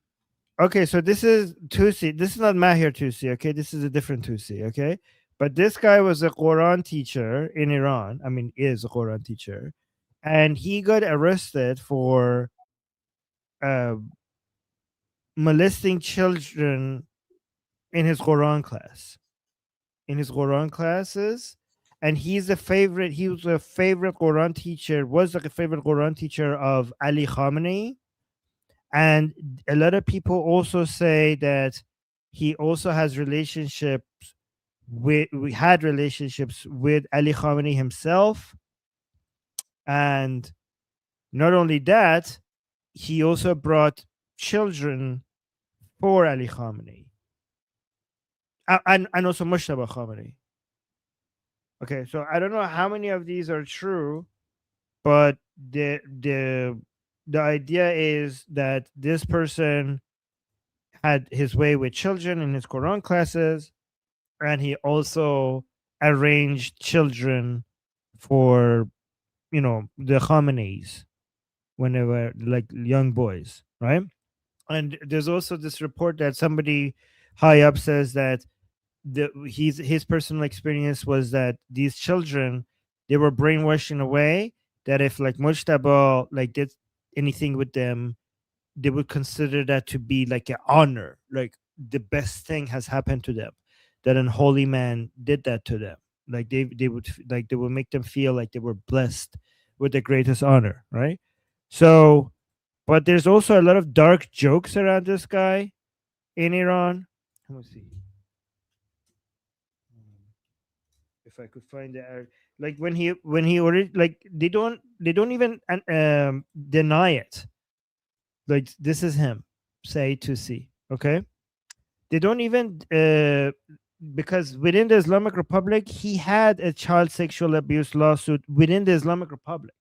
Okay, so this is Tusi. This is not Mahir Tusi, okay? This is a different Tusi, okay? But this guy was a Quran teacher in Iran. I mean, is a Quran teacher. And he got arrested for molesting children in his Quran class. In his Quran classes. And he was a favorite Quran teacher, was like a favorite Quran teacher of Ali Khamenei. And a lot of people also say that he also has relationships with Ali Khamenei himself. And not only that, he also brought children for Ali Khamenei. And also Mujtaba Khamenei. Okay, so I don't know how many of these are true, but the idea is that this person had his way with children in his Quran classes, and he also arranged children for, the Khameneis when they were like young boys, right? And there's also this report that somebody high up says that his personal experience was that these children, they were brainwashed in a way that if like Mujtaba like did anything with them, they would consider that to be like an honor, like the best thing has happened to them, that an holy man did that to them. Like they would make them feel like they were blessed with the greatest honor, right? So, but there's also a lot of dark jokes around this guy in Iran. Let me see if I could find the like when he already, like they don't even deny it. Like this is him, say to see, okay? They don't even because within the Islamic Republic, he had a child sexual abuse lawsuit within the Islamic Republic,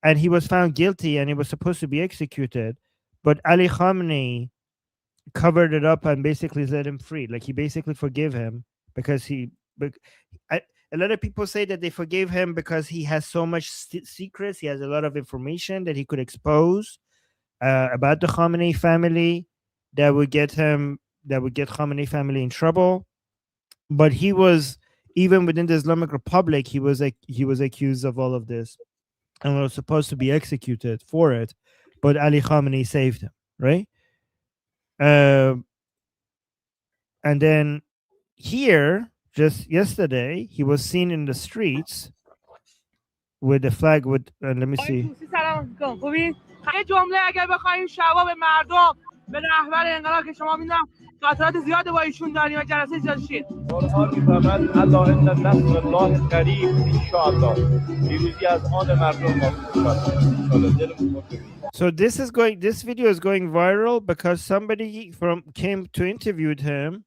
and he was found guilty, and he was supposed to be executed, but Ali Khamenei covered it up and basically set him free. Like he basically forgave him because a lot of people say that they forgave him because he has so much secrets. He has a lot of information that he could expose about the Khamenei family that would get Khamenei family in trouble. But he was, even within the Islamic Republic, he was accused of all of this and was supposed to be executed for it. But Ali Khamenei saved him, right? And then here, just yesterday, he was seen in the streets with the flag with let me see. So this video is going viral because somebody came to interview him,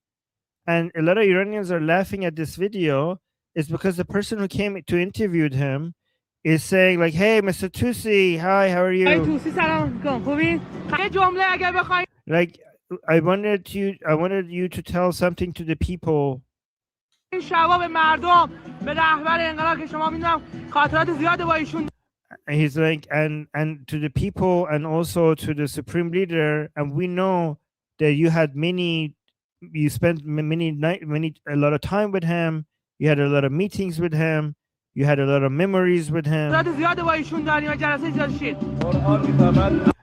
and a lot of Iranians are laughing at this video. It's because the person who came to interview him is saying like, "Hey, Mr. Tusi, hi, how are you?" Like, I wanted you to tell something to the people. And he's like, and to the people, and also to the supreme leader. And we know that you spent a lot of time with him. You had a lot of meetings with him. You had a lot of memories with him.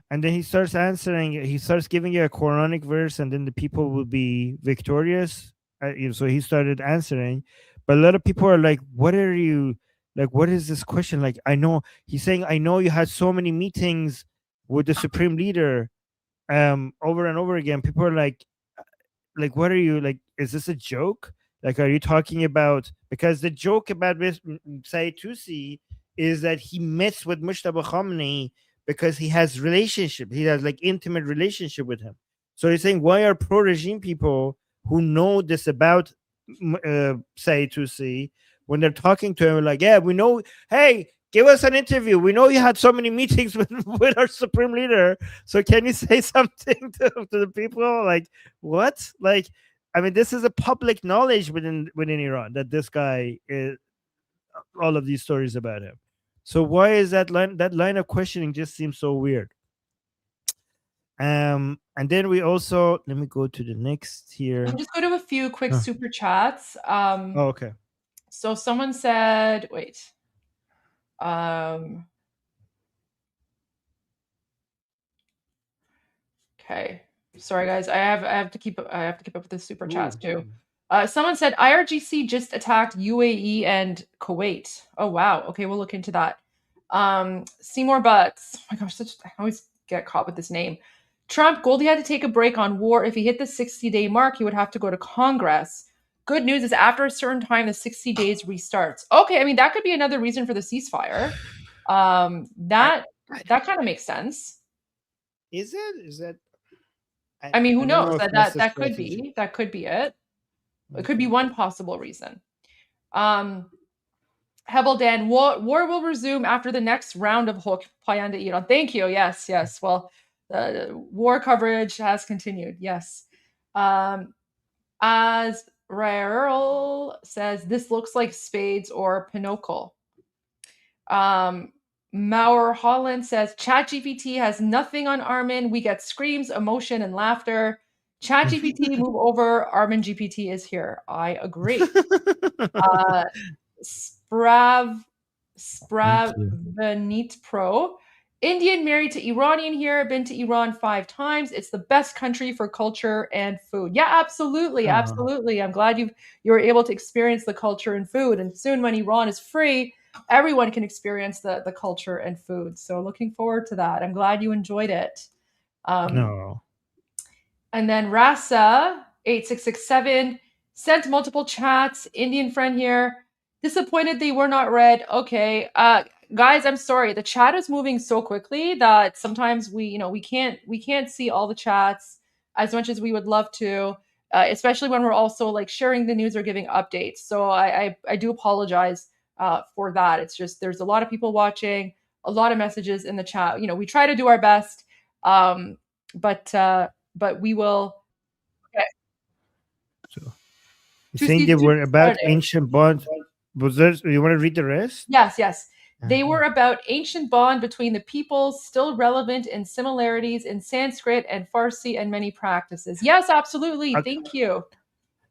And then he starts answering. He starts giving you a Quranic verse, and then the people will be victorious. So he started answering, but a lot of people are like, "What are you like? What is this question?" Like, I know he's saying, "I know you had so many meetings with the supreme leader, over and over again." People are like, "What are you like? Is this a joke? Like, are you talking about?" Because the joke about Sayyid Tusi is that he met with Mujtaba Khamenei because he has relationship. He has like intimate relationship with him. So he's saying, why are pro-regime people who know this about Sayyid Tusi, when they're talking to him, like, "Yeah, we know. Hey, give us an interview. We know you had so many meetings with our supreme leader. So can you say something to the people?" Like, what? Like, I mean, this is a public knowledge within Iran that this guy is, all of these stories about him. So why is that line of questioning just seems so weird? And then we also, let me go to the next here. I'll just go to a few quick super chats. Okay. So someone said, wait. Okay. Sorry guys. I have to keep up with the super chats too. Someone said IRGC just attacked UAE and Kuwait. Oh wow. Okay, we'll look into that. Seymour Butts. Oh my gosh, I always get caught with this name. Trump, Goldie had to take a break on war. If he hit the 60-day mark, he would have to go to Congress. Good news is after a certain time, the 60 days restarts. Okay, I mean, that could be another reason for the ceasefire. That kind of makes sense. Is it? I mean, who knows? That could be. That could be it. It could be one possible reason. Hebeldan, war will resume after the next round of Payanda Iran. Thank you. Yes. Well, war coverage has continued. Yes. As Rael says, this looks like Spades or Pinochle. Maurer Holland says, ChatGPT has nothing on Armin. We get screams, emotion, and laughter. ChatGPT, move over. Armin GPT is here. I agree. Spravenit Pro Indian married to Iranian here. Been to Iran 5 times. It's the best country for culture and food. Yeah, absolutely, absolutely. I'm glad you were able to experience the culture and food. And soon, when Iran is free, everyone can experience the culture and food. So looking forward to that. I'm glad you enjoyed it. No. And then Rasa 8667 sent multiple chats. Indian friend here. Disappointed they were not read. Okay. Guys, I'm sorry. The chat is moving so quickly that sometimes we can't see all the chats as much as we would love to, especially when we're also like sharing the news or giving updates. So I do apologize for that. It's just there's a lot of people watching, a lot of messages in the chat. We try to do our best, but we will. Okay. You think they were about ancient bonds? Was there? You want to read the rest? Yes. They were about ancient bond between the peoples, still relevant in similarities in Sanskrit and Farsi and many practices. Yes, absolutely. Okay. Thank you.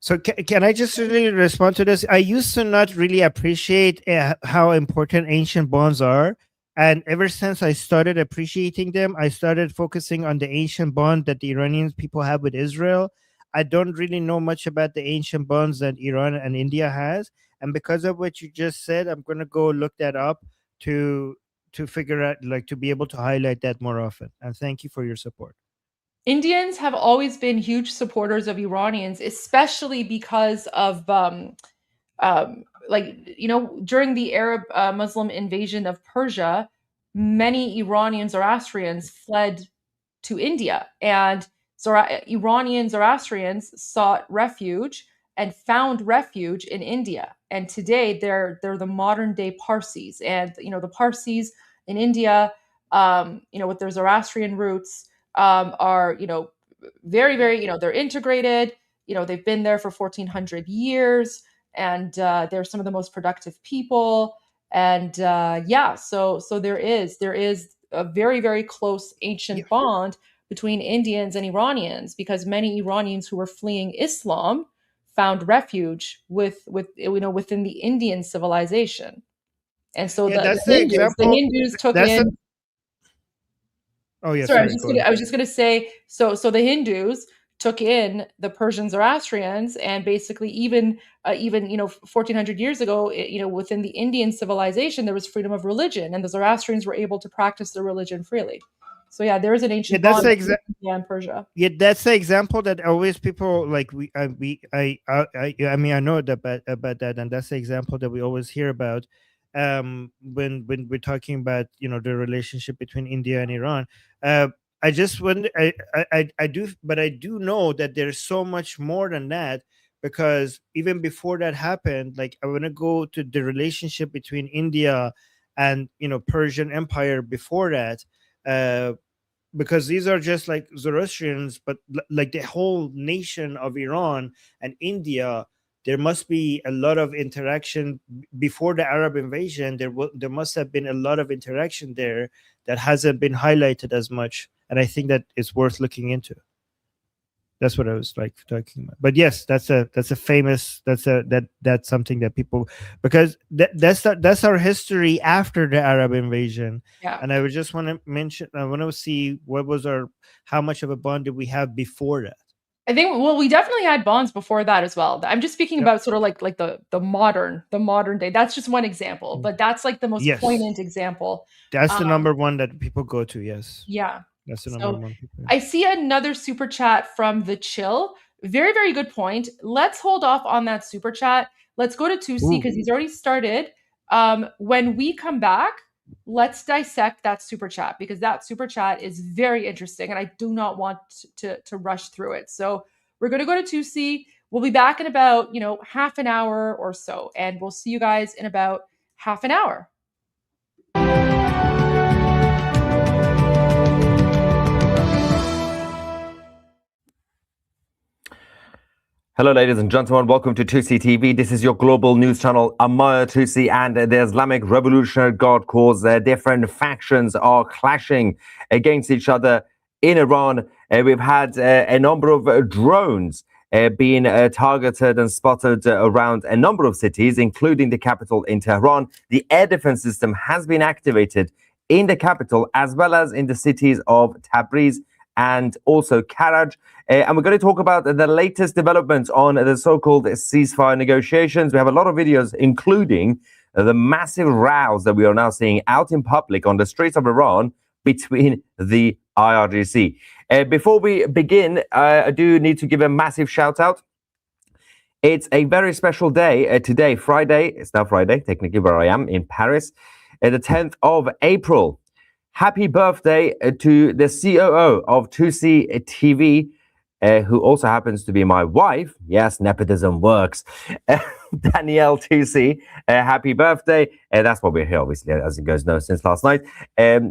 So can I just really respond to this? I used to not really appreciate how important ancient bonds are. And ever since I started appreciating them, I started focusing on the ancient bond that the Iranian people have with Israel. I don't really know much about the ancient bonds that Iran and India has. And because of what you just said, I'm going to go look that up to figure out, like, to be able to highlight that more often. And thank you for your support. Indians have always been huge supporters of Iranians, especially because of during the Arab Muslim invasion of Persia, many Iranian Zoroastrians fled to India, and Iranian Zoroastrians sought refuge and found refuge in India. And today they're the modern day Parsis, and the Parsis in India, with their Zoroastrian roots, are very, very, they're integrated. They've been there for 1400 years, and they're some of the most productive people. And so there is a very, very close ancient bond between Indians and Iranians, because many Iranians who were fleeing Islam found refuge within the Indian civilization. And so the Hindus took in. Oh yes. Sorry, I was just going to say, so the Hindus took in the Persian Zoroastrians, and basically even 1400 years ago, within the Indian civilization, there was freedom of religion, and the Zoroastrians were able to practice their religion freely. So yeah, there is an ancient bond between India and Persia. Yeah, that's the example that always people like. I know about that, and that's the example that we always hear about when we're talking about the relationship between India and Iran. I just wonder. I do know that there's so much more than that, because even before that happened, like I want to go to the relationship between India and Persian Empire before that. Because these are just like Zoroastrians, but like the whole nation of Iran and India, there must be a lot of interaction before the Arab invasion. There must have been a lot of interaction there that hasn't been highlighted as much, and I think that it's worth looking into. That's what I was like talking about. But yes, that's something that people, because that's our history after the Arab invasion. Yeah. And I would just want to mention, I want to see how much of a bond did we have before that. I think, well, we definitely had bonds before that as well. I'm just speaking about sort of like the modern day. That's just one example, but that's like the most poignant example. That's the number one that people go to. Yes. Yeah. That's the number one. I see another super chat from the Chill. Very, very good point. Let's hold off on that super chat. Let's go to 2C because he's already started. When we come back, let's dissect that super chat, because that super chat is very interesting and I do not want to rush through it. So we're going to go to 2C. We'll be back in about, half an hour or so, and we'll see you guys in about half an hour. Hello, ladies and gentlemen. Welcome to 2C TV. This is your global news channel. Amaya 2C, and the Islamic Revolutionary Guard Corps. Different factions are clashing against each other in Iran. We've had a number of drones being targeted and spotted around a number of cities, including the capital in Tehran. The air defense system has been activated in the capital, as well as in the cities of Tabriz and also Karaj. And we're going to talk about the latest developments on the so-called ceasefire negotiations. We have a lot of videos, including the massive rows that we are now seeing out in public on the streets of Iran between the IRGC. Before we begin, I do need to give a massive shout out. It's a very special day today, Friday. It's now Friday, technically, where I am in Paris, the 10th of April. Happy birthday to the COO of 2C TV, who also happens to be my wife. Yes, nepotism works. Danielle 2C, happy birthday. That's why we're here, obviously, as it goes now since last night.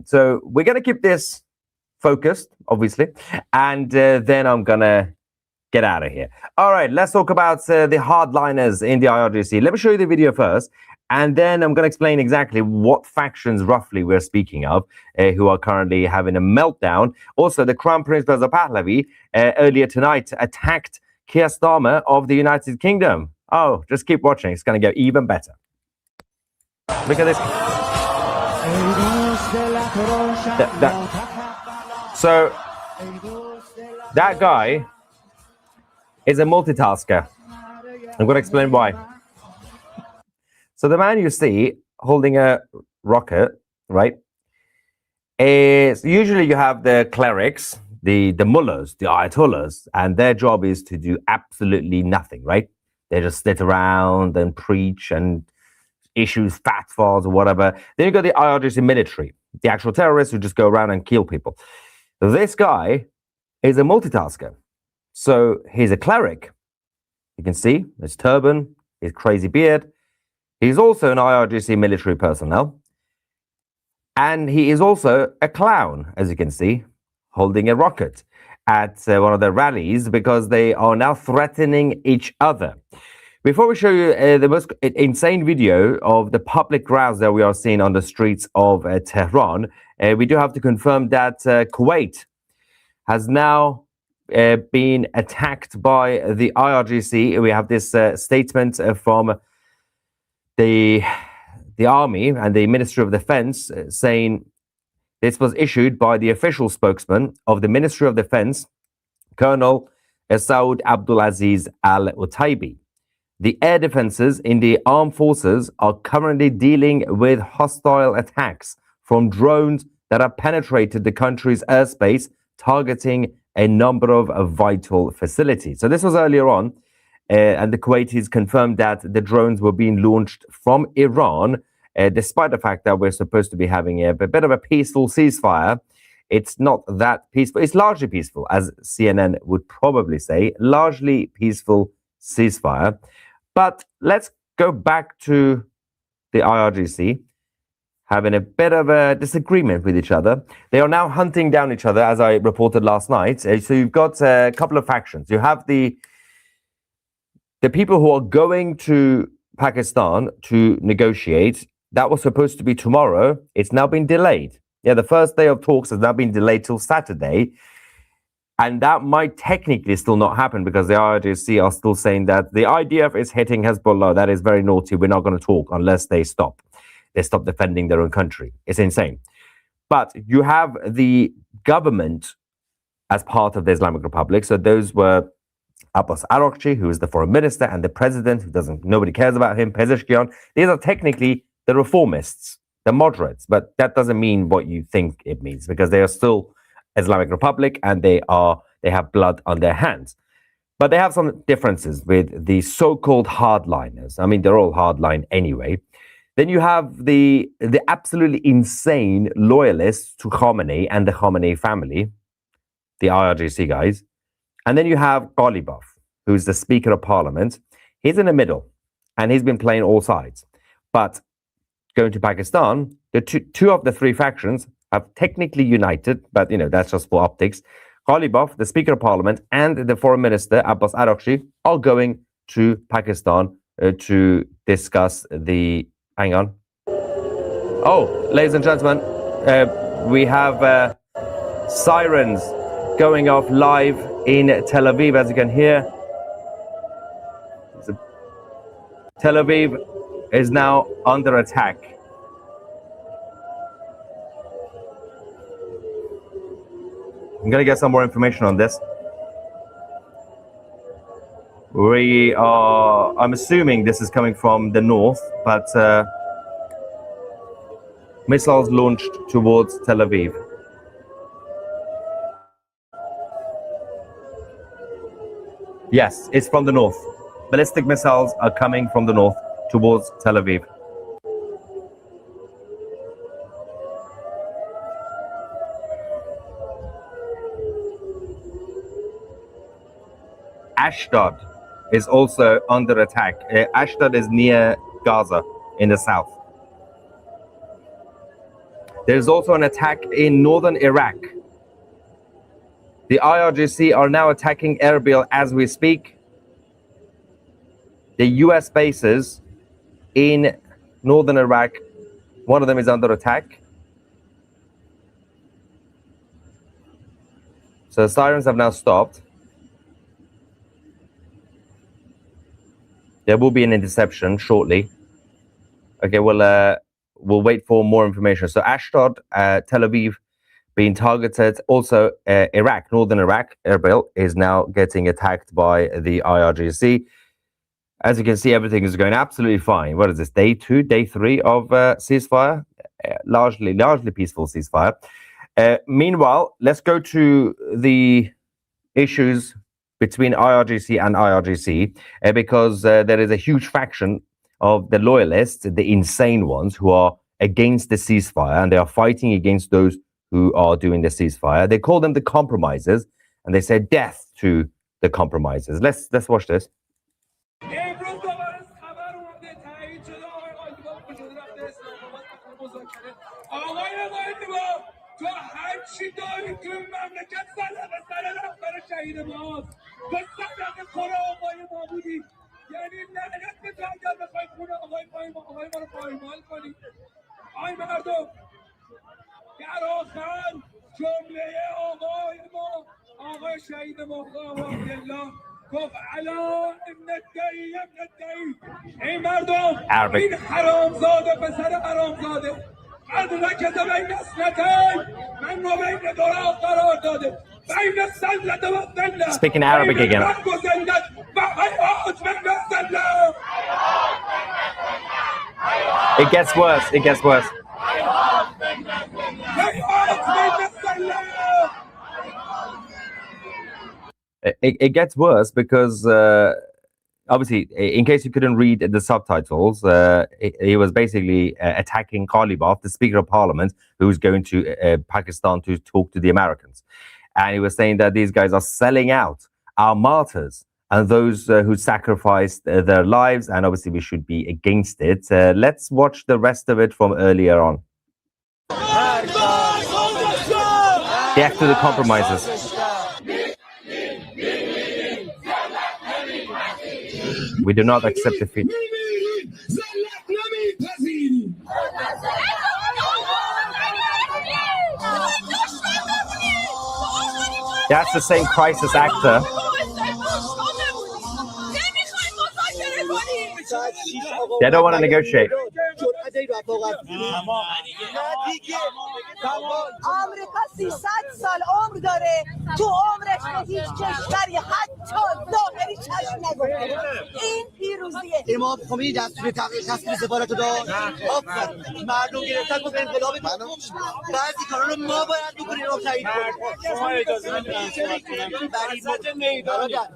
So we're going to keep this focused, obviously, and then I'm going to get out of here. All right, let's talk about the hardliners in the IRGC. Let me show you the video first, and then I'm going to explain exactly what factions roughly we're speaking of, who are currently having a meltdown. Also, the Crown Prince Reza Pahlavi earlier tonight attacked Keir Starmer of the United Kingdom. Oh, just keep watching. It's going to get even better. Look at this. So, that guy is a multitasker. I'm going to explain why. So the man you see holding a rocket, right, is usually you have the clerics, the mullahs, the ayatollahs, and their job is to do absolutely nothing, right? They just sit around and preach and issue fatwas or whatever. Then you got the IRGC military, the actual terrorists who just go around and kill people. This guy is a multitasker. So he's a cleric. You can see his turban, his crazy beard. He's also an IRGC military personnel. And he is also a clown, as you can see, holding a rocket at one of their rallies because they are now threatening each other. Before we show you the most insane video of the public rows that we are seeing on the streets of Tehran, we do have to confirm that Kuwait has now been attacked by the IRGC. We have this statement from the army and the Ministry of Defense saying this was issued by the official spokesman of the Ministry of Defense, Colonel Saud Abdulaziz Al-Utaibi. The air defenses in the armed forces are currently dealing with hostile attacks from drones that have penetrated the country's airspace, targeting a number of vital facilities. So this was earlier on, and the Kuwaitis confirmed that the drones were being launched from Iran, despite the fact that we're supposed to be having a bit of a peaceful ceasefire. It's not that peaceful. It's largely peaceful, as CNN would probably say, largely peaceful ceasefire. But let's go back to the IRGC having a bit of a disagreement with each other. They are now hunting down each other, as I reported last night. So you've got a couple of factions. You have the people who are going to Pakistan to negotiate. That was supposed to be tomorrow. It's now been delayed. Yeah, the first day of talks has now been delayed till Saturday. And that might technically still not happen because the IRGC are still saying that the IDF is hitting Hezbollah. That is very naughty. We're not going to talk unless they stop. They stop defending their own country. It's insane. But you have the government as part of the Islamic Republic. So those were Abbas Araghchi, who is the foreign minister, and the president, nobody cares about him, Pezeshkian. These are technically the reformists, the moderates, but that doesn't mean what you think it means because they are still Islamic Republic and they have blood on their hands. But they have some differences with the so-called hardliners. I mean, they're all hardline anyway. Then you have the absolutely insane loyalists to Khamenei and the Khamenei family, the IRGC guys. And then you have Ghalibaf, who's the Speaker of Parliament. He's in the middle, and he's been playing all sides. But going to Pakistan, the two of the three factions have technically united, but that's just for optics. Ghalibaf, the Speaker of Parliament, and the Foreign Minister Abbas Araghchi are going to Pakistan to discuss the. Hang on. Oh, ladies and gentlemen, we have sirens going off live in Tel Aviv, as you can hear. Tel Aviv is now under attack. I'm going to get some more information on this. I'm assuming this is coming from the north, but missiles launched towards Tel Aviv. Yes, it's from the north. Ballistic missiles are coming from the north towards Tel Aviv. Ashdod is also under attack. Ashdod is near Gaza in the south. There's also an attack in northern Iraq. The IRGC are now attacking Erbil as we speak. The US bases in northern Iraq, one of them is under attack. So sirens have now stopped. There will be an interception shortly. Okay, we'll wait for more information. So Ashdod, Tel Aviv being targeted. Also Iraq, northern Iraq, Erbil is now getting attacked by the IRGC. As you can see, everything is going absolutely fine. What is this, day 2, day 3 of ceasefire? Largely peaceful ceasefire. Meanwhile, let's go to the issues between IRGC and IRGC, because there is a huge faction of the loyalists, the insane ones, who are against the ceasefire, and they are fighting against those who are doing the ceasefire. They call them the compromisers, and they say death to the compromisers. Let's watch this. تو هر چی داری تو مملکت صدقه سر رفتن شهید ماست تو صدقه خور آقای ما بودی یعنی لعنت به تو اگر بخوای خون آقای ما رو پایمال کنی آی مردم در آخر جمله آقای ما آقای شهید مقام عبدالله گفت علا ابن الدعی ای مردم این حرامزاده پسر حرامزاده Speaking Arabic again. It gets worse. It gets worse. It gets worse because obviously, in case you couldn't read the subtitles, he was basically attacking Ghalibaf, the Speaker of Parliament, who was going to Pakistan to talk to the Americans. And he was saying that these guys are selling out our martyrs and those who sacrificed their lives, and obviously we should be against it. Let's watch the rest of it from earlier on. Death to the compromisers. We do not accept defeat. That's the same crisis actor. They don't want to negotiate. آمریکا 300 سال عمر داره تو عمرش به هیچ کشوری حتی ظاهری چشم نگفته این پیروزیه امام خمینی دستور تصویر سفارت رو داد مردم گرفتن گفت انقلاب بعضی کارا رو ما باید بکنیم رو تایید کنیم شما اجازه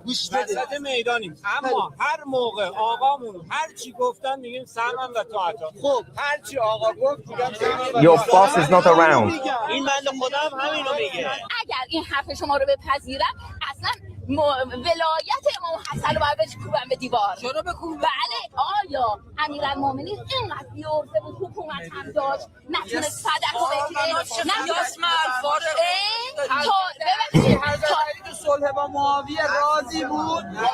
وسط میدانیم اما هر موقع آقامون هر چی گفتن میگیم سمن و طاعت خب هر چی آقا گفت میگم سمن Your boss is not around. این بنده خودم همینو میگه اگر این حرف شما رو بپذیرم اصلا ولایت امام حسن رو باید بکوبم به دیوار چرا بکوبم بله آیا امیرالمومنین اینقدر بیورده بود حکومت هم داشت نتونست صدقه بگیره نتونست تو صلح با معاویه راضی بود نه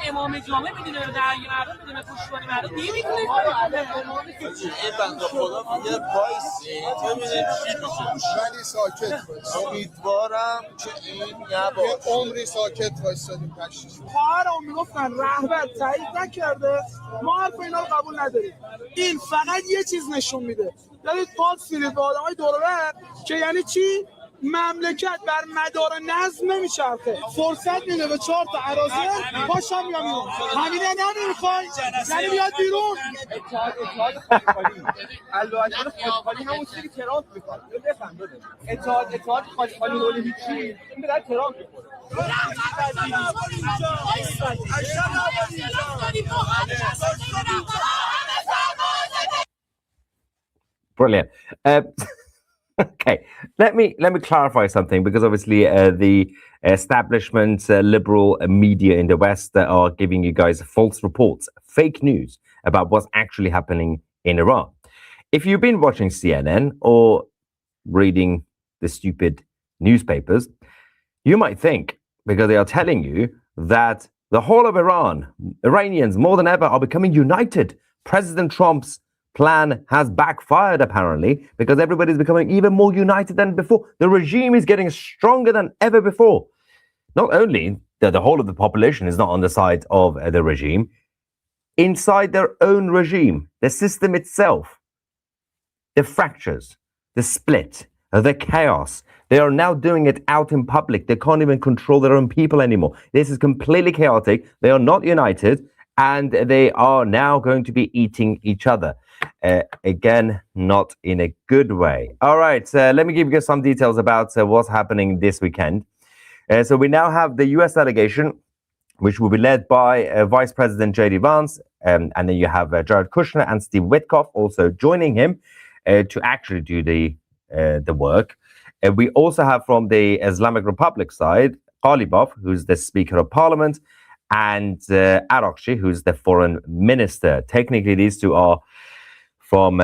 امام جامع میدونه به درگی مردم بدون پشتیبانی مردم نمیتونه این بنده خدا میگه وایسی ببینیم چی میشه ولی ساکت باش امیدوارم که این نباشه یه عمری ساکت وایسادیم پشتش خواهرام میگفتن رهبر تایید نکرده ما حرف اینا رو قبول نداریم این فقط یه چیز نشون میده یعنی پاس میدید به آدمای دور و بر که یعنی چی مملکت بر مدار نظم نمیچرخه فرصت میده به 4 تا عرازل پاشم میام بیرون همین نمیخوای یعنی بیاد بیرون اتحاد خالی البته خالی همون چیزی که ترامپ میخواد بفهم بده اتحاد خالی ولی هیچی این به ترامپ Brilliant. Okay, let me clarify something, because obviously the establishment, liberal media in the West are giving you guys false reports, fake news about what's actually happening in Iran. If you've been watching CNN or reading the stupid newspapers, you might think, because they are telling you that the whole of Iran, Iranians more than ever are becoming united. President Trump's plan has backfired, apparently, because everybody's becoming even more united than before. The regime is getting stronger than ever before. Not only that the whole of the population is not on the side of the regime, inside their own regime, the system itself, the fractures, the split, the chaos, they are now doing it out in public. They can't even control their own people anymore. This is completely chaotic. They are not united, and they are now going to be eating each other. Again, not in a good way. All right, let me give you some details about what's happening this weekend. So we now have the U.S. delegation, which will be led by Vice President J.D. Vance, and then you have Jared Kushner and Steve Witkoff also joining him to actually do the work. We also have from the Islamic Republic side, Ghalibaf, who's the Speaker of Parliament, and IRGC, who's the Foreign Minister. Technically, these two are from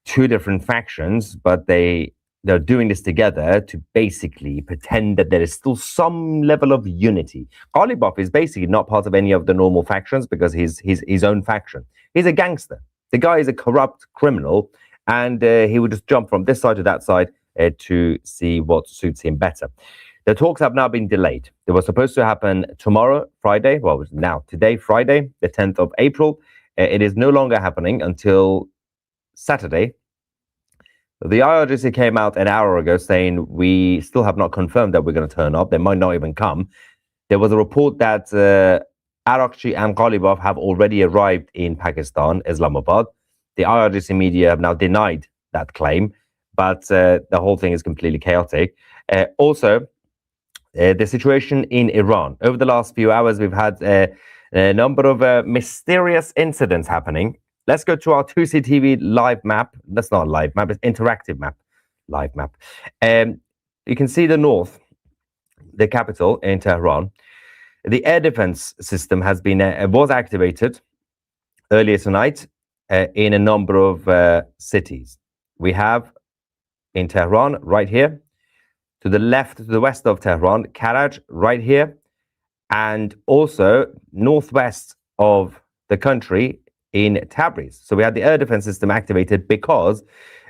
two different factions, but they're doing this together to basically pretend that there is still some level of unity. Ghalibaf is basically not part of any of the normal factions because he's his own faction. He's a gangster. The guy is a corrupt criminal, and he would just jump from this side to that side to see what suits him better. The talks have now been delayed. They were supposed to happen tomorrow, Friday. Well, now today, Friday, the 10th of April. It is no longer happening until Saturday. The IRGC came out an hour ago saying we still have not confirmed that we're going to turn up. They might not even come. There was a report that IRGC and Ghalibaf have already arrived in Pakistan, Islamabad. The IRGC media have now denied that claim, but the whole thing is completely chaotic. Also, the situation in Iran. Over the last few hours, we've had a number of mysterious incidents happening. Let's go to our 2CTV live map. That's not a live map, it's interactive map. Live map. You can see the north, the capital in Tehran. The air defense system has been was activated earlier tonight in a number of cities. We have in Tehran right here, to the left, to the west of Tehran, Karaj right here, and also northwest of the country in Tabriz. So we had the air defense system activated because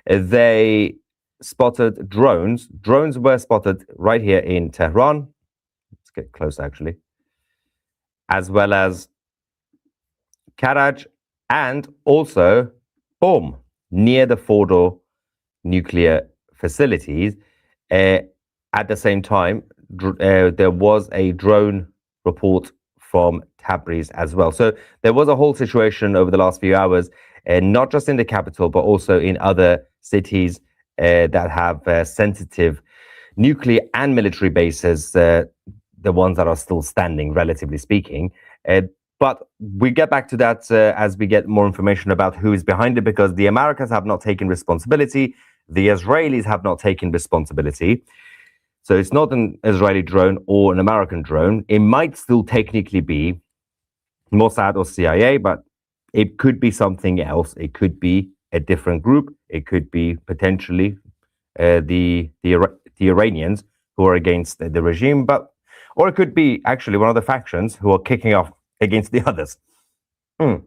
they spotted drones. Drones were spotted right here in Tehran. Let's get close, actually. As well as Karaj and also Qom, near the Fordo nuclear facilities. At the same time, there was a drone report from Tabriz as well. So there was a whole situation over the last few hours, not just in the capital, but also in other cities that have sensitive nuclear and military bases, the ones that are still standing, relatively speaking. But we get back to that as we get more information about who is behind it, because the Americans have not taken responsibility. The Israelis have not taken responsibility. So it's not an Israeli drone or an American drone. It might still technically be Mossad or CIA, but it could be something else. It could be a different group. It could be potentially the Iranians who are against the regime, or it could be actually one of the factions who are kicking off against the others. Oh,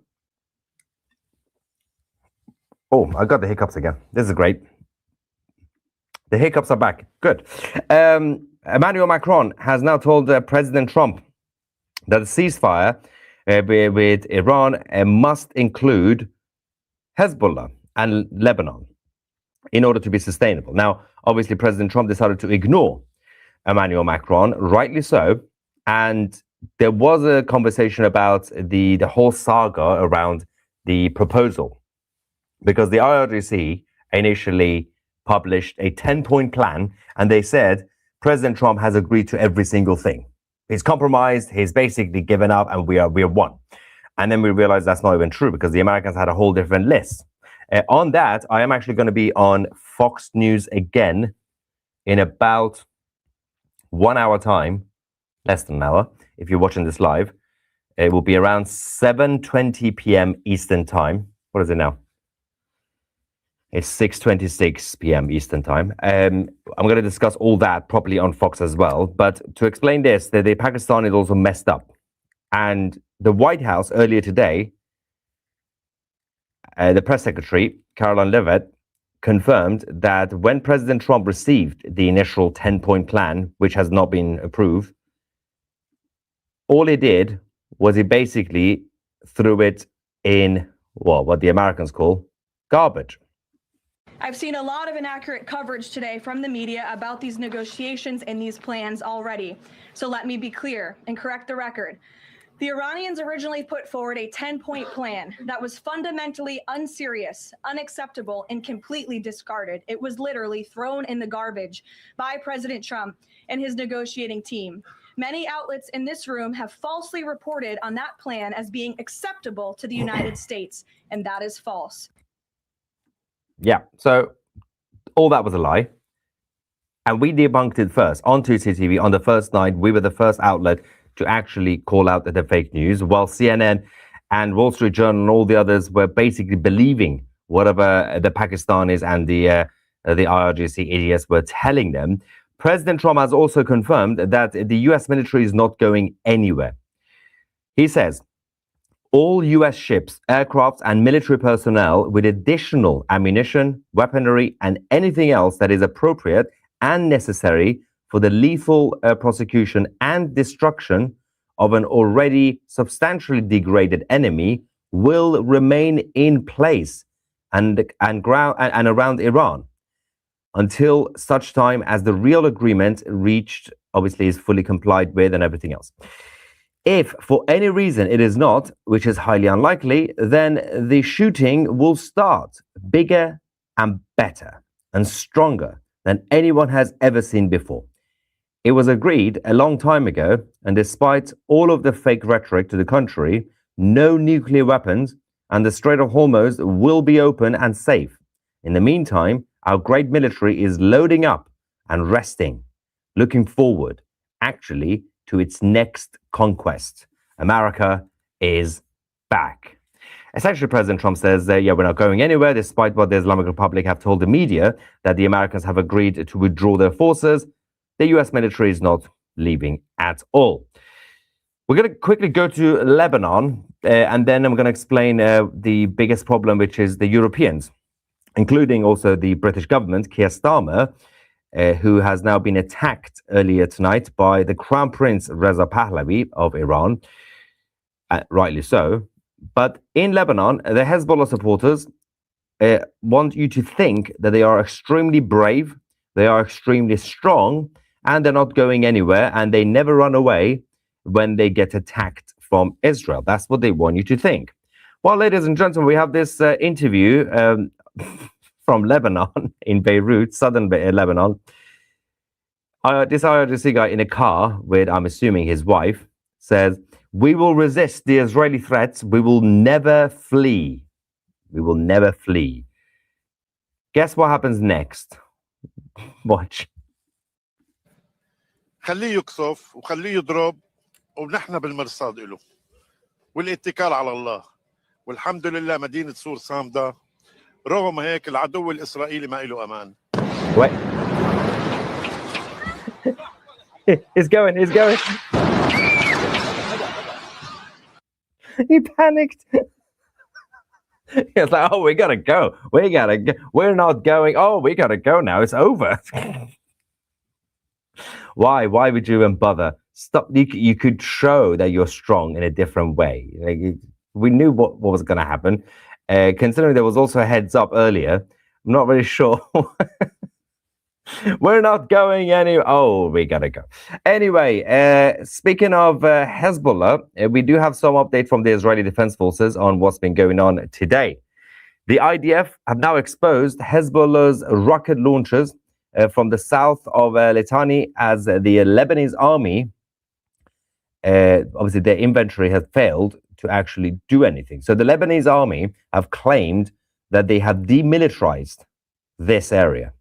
I got the hiccups again. This is great. The hiccups are back. Good. Emmanuel Macron has now told President Trump that the ceasefire with Iran must include Hezbollah and Lebanon in order to be sustainable. Now, obviously, President Trump decided to ignore Emmanuel Macron, rightly so, and there was a conversation about the whole saga around the proposal, because the IRGC initially published a 10-point plan, and they said President Trump has agreed to every single thing. He's compromised, he's basically given up, and we are one. And then we realized that's not even true, because the Americans had a whole different list. On that, I am actually going to be on Fox News again in about 1 hour time, less than an hour, if you're watching this live. It will be around 7:20 p.m. Eastern time. What is it now? It's 6:26 p.m. Eastern time. I'm going to discuss all that properly on Fox as well. But to explain this, the Pakistan is also messed up. And the White House earlier today, the press secretary, Caroline Leavitt, confirmed that when President Trump received the initial 10-point plan, which has not been approved, all he did was he basically threw it in, well, what the Americans call garbage. I've seen a lot of inaccurate coverage today from the media about these negotiations and these plans already. So let me be clear and correct the record. The Iranians originally put forward a 10-point plan that was fundamentally unserious, unacceptable, and completely discarded. It was literally thrown in the garbage by President Trump and his negotiating team. Many outlets in this room have falsely reported on that plan as being acceptable to the United States, and that is false. Yeah, so all that was a lie. And we debunked it first on 2CTV on the first night. We were the first outlet to actually call out the fake news, while CNN and Wall Street Journal and all the others were basically believing whatever the Pakistanis and the IRGC idiots were telling them. President Trump has also confirmed that the U.S. military is not going anywhere. He says, all U.S. ships, aircrafts, and military personnel with additional ammunition, weaponry, and anything else that is appropriate and necessary for the lethal prosecution and destruction of an already substantially degraded enemy will remain in place and around Iran until such time as the real agreement reached, obviously, is fully complied with and everything else. If for any reason it is not, which is highly unlikely, then the shooting will start bigger and better and stronger than anyone has ever seen before. It was agreed a long time ago, and despite all of the fake rhetoric to the contrary, no nuclear weapons, and the Strait of Hormuz will be open and safe. In the meantime, our great military is loading up and resting, looking forward, actually, to its next conquest. America is back. Essentially, President Trump says, yeah, we're not going anywhere, despite what the Islamic Republic have told the media, that the Americans have agreed to withdraw their forces. The U.S. military is not leaving at all. We're going to quickly go to Lebanon, and then I'm going to explain the biggest problem, which is the Europeans, including also the British government, Keir Starmer, who has now been attacked earlier tonight by the Crown Prince Reza Pahlavi of Iran, rightly so. But in Lebanon, the Hezbollah supporters want you to think that they are extremely brave, they are extremely strong, and they're not going anywhere, and they never run away when they get attacked from Israel. That's what they want you to think. Well, ladies and gentlemen, we have this interview from Lebanon, in Beirut, southern Lebanon. This IRGC guy in a car with, I'm assuming, his wife, says, we will resist the Israeli threats. We will never flee. We will never flee. Guess what happens next? Watch. خليه يقصف وخليه يضرب ونحن بالمرصاد له والاتكال على الله والحمد لله مدينة سور صامدة رغم هيك العدو الإسرائيلي ما له أمان Wait. He's going. He panicked. He was like, oh, we gotta go. We're not going. Oh, we gotta go now. It's over. Why would you even bother? Stop. You could show that you're strong in a different way. Like, we knew what was going to happen. Considering there was also a heads up earlier, I'm not really sure. We're not going anywhere. Oh, we gotta go. Anyway, speaking of Hezbollah, we do have some update from the Israeli Defense Forces on what's been going on today. The IDF have now exposed Hezbollah's rocket launchers from the south of Litani as the Lebanese army, obviously their inventory has failed to actually do anything. So the Lebanese army have claimed that they have demilitarized this area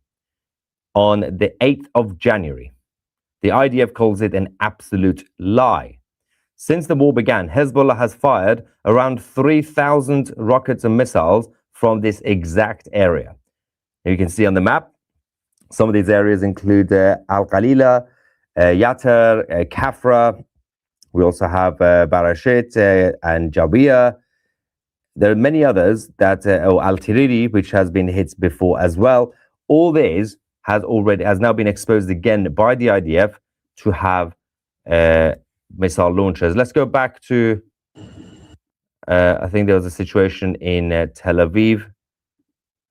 on the 8th of January. The IDF calls it an absolute lie. Since the war began, Hezbollah has fired around 3,000 rockets and missiles from this exact area. You can see on the map, some of these areas include Al-Qalila, Yatar, Kafra. We also have Barashit and Jawiya. There are many others that, Al-Tiriri, which has been hit before as well. All these has now been exposed again by the IDF to have missile launchers. Let's go back to, I think there was a situation in Tel Aviv.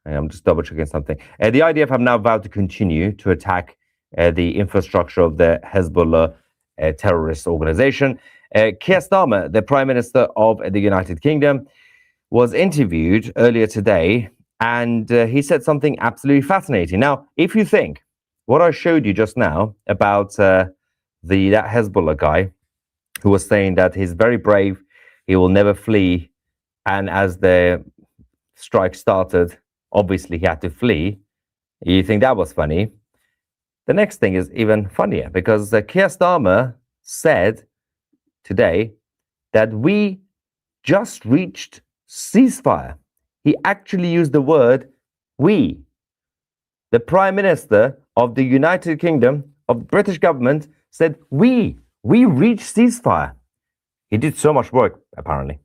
I'm just double checking something. The IDF have now vowed to continue to attack the infrastructure of the Hezbollah terrorist organization. Keir Starmer, the Prime Minister of the United Kingdom, was interviewed earlier today, and he said something absolutely fascinating. Now, if you think what I showed you just now about that Hezbollah guy who was saying that he's very brave, he will never flee, and as the strike started, obviously he had to flee. You think that was funny? The next thing is even funnier, because Keir Starmer said today that we just reached ceasefire. He actually used the word we. The Prime Minister of the United Kingdom, of the British government, said we reached ceasefire. He did so much work, apparently.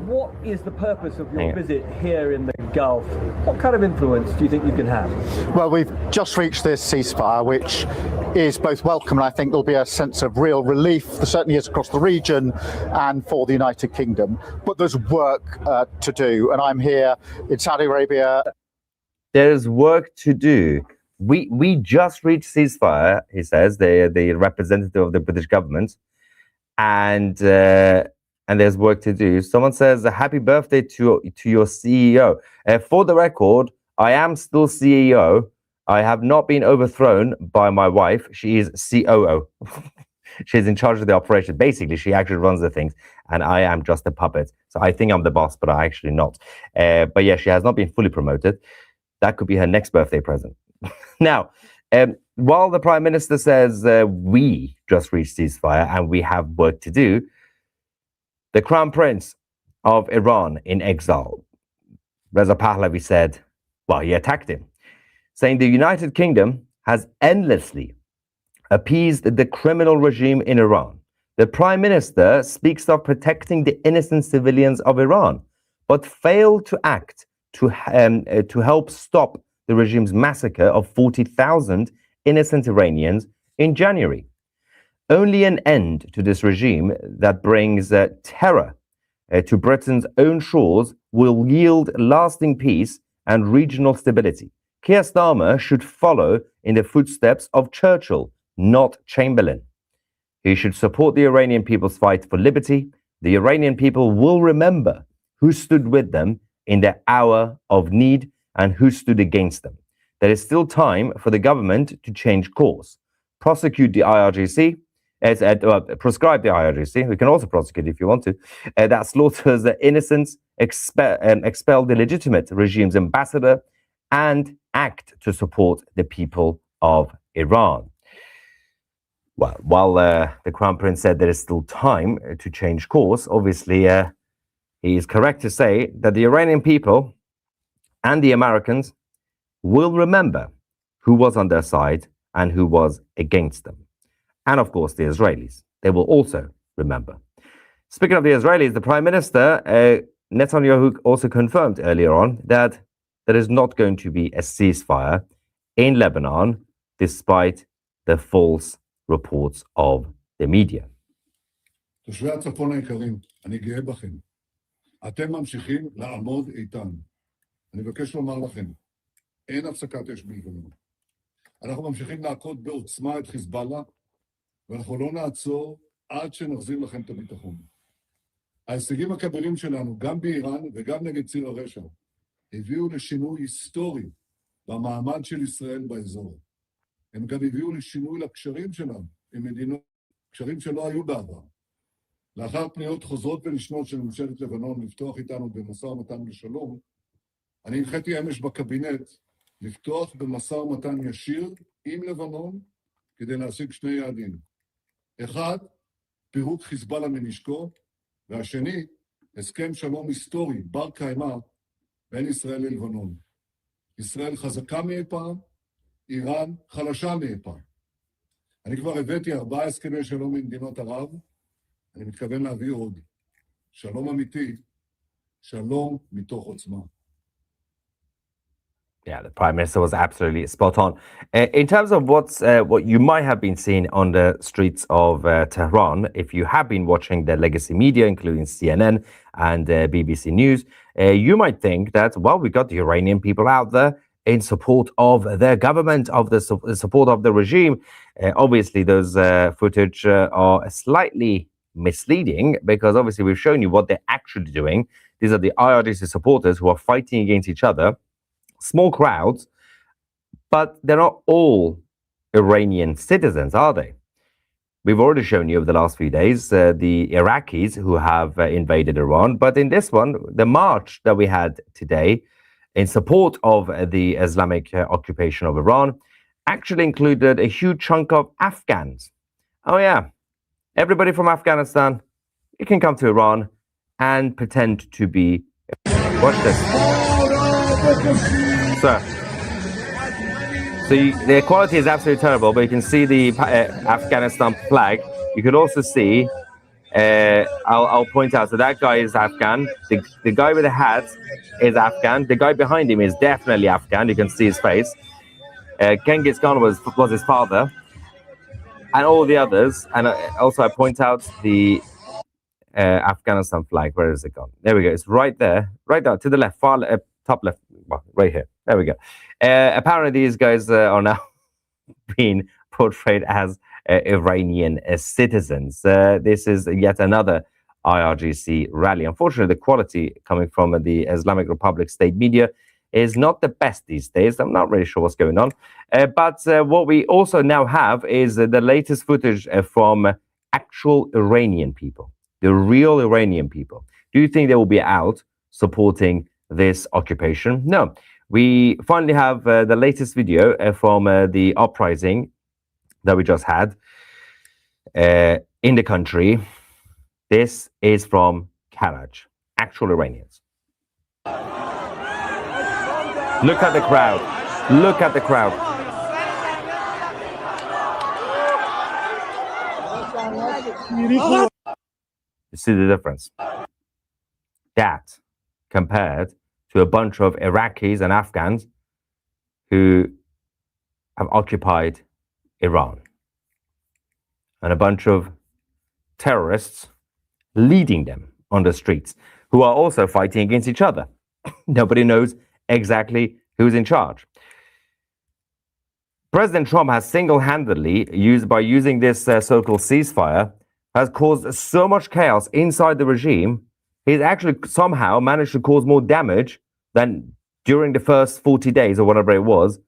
What is the purpose of your visit here in the Gulf? What kind of influence do you think you can have? Well, we've just reached this ceasefire, which is both welcome, and I think there'll be a sense of real relief. There certainly is across the region and for the United Kingdom. But there's work to do, and I'm here in Saudi Arabia. There's work to do. We just reached ceasefire, he says, the representative of the British government, and there's work to do. Someone says, happy birthday to your CEO. For the record, I am still CEO. I have not been overthrown by my wife. She is COO. She's in charge of the operation. Basically, she actually runs the things, and I am just a puppet. So I think I'm the boss, but I'm actually not. But yeah, she has not been fully promoted. That could be her next birthday present. Now, while the Prime Minister says we just reached ceasefire and we have work to do, the Crown Prince of Iran in exile, Reza Pahlavi, said, well, he attacked him, saying the United Kingdom has endlessly appeased the criminal regime in Iran. The Prime Minister speaks of protecting the innocent civilians of Iran, but failed to act to help stop the regime's massacre of 40,000 innocent Iranians in January. Only an end to this regime that brings terror to Britain's own shores will yield lasting peace and regional stability. Keir Starmer should follow in the footsteps of Churchill, not Chamberlain. He should support the Iranian people's fight for liberty. The Iranian people will remember who stood with them in their hour of need and who stood against them. There is still time for the government to change course, prosecute the IRGC, prescribe the IRGC. We can also prosecute if you want to. That slaughters the innocents, expel the legitimate regime's ambassador, and act to support the people of Iran. Well, while the Crown Prince said there is still time to change course, obviously he is correct to say that the Iranian people and the Americans will remember who was on their side and who was against them. And of course, the Israelis. They will also remember. Speaking of the Israelis, the Prime Minister, Netanyahu, also confirmed earlier on that there is not going to be a ceasefire in Lebanon, despite the false reports of the media. תושבי הצפון היקרים, אני גאה בכם. אתם ממשיכים לעמוד איתן. אני מבקש לומר לכם, אין הפסקת אש בלבנון. אנחנו ממשיכים להכות בעוצמה את חיזבאללה, ואנחנו לא נעצור עד שנחזיר לכם את הביטחון. ההישגים הכבירים שלנו, גם באיראן וגם נגד ציר הרשע, הביאו לשינוי היסטורי במעמד של ישראל באזור. הם גם הביאו לשינוי לקשרים שלנו עם מדינות, קשרים שלא היו בעבר. לאחר פניות חוזרות ונשנות של ממשלת לבנון לפתוח איתנו במשא ומתן לשלום, אני הנחיתי אמש בקבינט לפתוח במשא ומתן ישיר עם לבנון כדי להשיג שני יעדים. אחד, פירוק חיזבאללה מנשקו, והשני, הסכם שלום היסטורי, בר קיימא, בין ישראל ללבנון. ישראל חזקה מאי פעם, איראן חלשה מאי פעם. אני כבר הבאתי 4 הסכמי שלום עם מדינות ערב, אני מתכוון להביא עוד. שלום אמיתי, שלום מתוך עוצמה. Yeah, the Prime Minister was absolutely spot on. In terms of what you might have been seeing on the streets of Tehran, if you have been watching the legacy media, including CNN and BBC News, you might think that, well, we got the Iranian people out there in support of their government, of the support of the regime. Obviously, those footage are slightly misleading because obviously we've shown you what they're actually doing. These are the IRGC supporters who are fighting against each other. Small crowds, but they're not all Iranian citizens, are they? We've already shown you over the last few days the Iraqis who have invaded Iran, but in this one, the march that we had today in support of the Islamic occupation of Iran actually included a huge chunk of Afghans. Oh yeah, everybody from Afghanistan, you can come to Iran and pretend to be... Watch this. So the quality is absolutely terrible, but you can see the Afghanistan flag. You could also see, I'll point out, so that guy is Afghan. The guy with the hat is Afghan. The guy behind him is definitely Afghan. You can see his face. Genghis Khan was his father. And all the others. And also I point out the Afghanistan flag. Where is it gone? There we go. It's right there. Right there to the left, far top left. Well, right here. There we go. Apparently, these guys are now being portrayed as Iranian citizens. This is yet another IRGC rally. Unfortunately, the quality coming from the Islamic Republic state media is not the best these days. I'm not really sure what's going on. But what we also now have is the latest footage from actual Iranian people, the real Iranian people. Do you think they will be out supporting this occupation? No. We finally have the latest video from the uprising that we just had in the country. This is from Karaj, actual Iranians. Look at the crowd. Look at the crowd. You see the difference? That compared to a bunch of Iraqis and Afghans who have occupied Iran, and a bunch of terrorists leading them on the streets who are also fighting against each other. Nobody knows exactly who's in charge. President Trump has single-handedly using this so-called ceasefire, has caused so much chaos inside the regime. He's actually somehow managed to cause more damage than during the first 40 days or whatever it was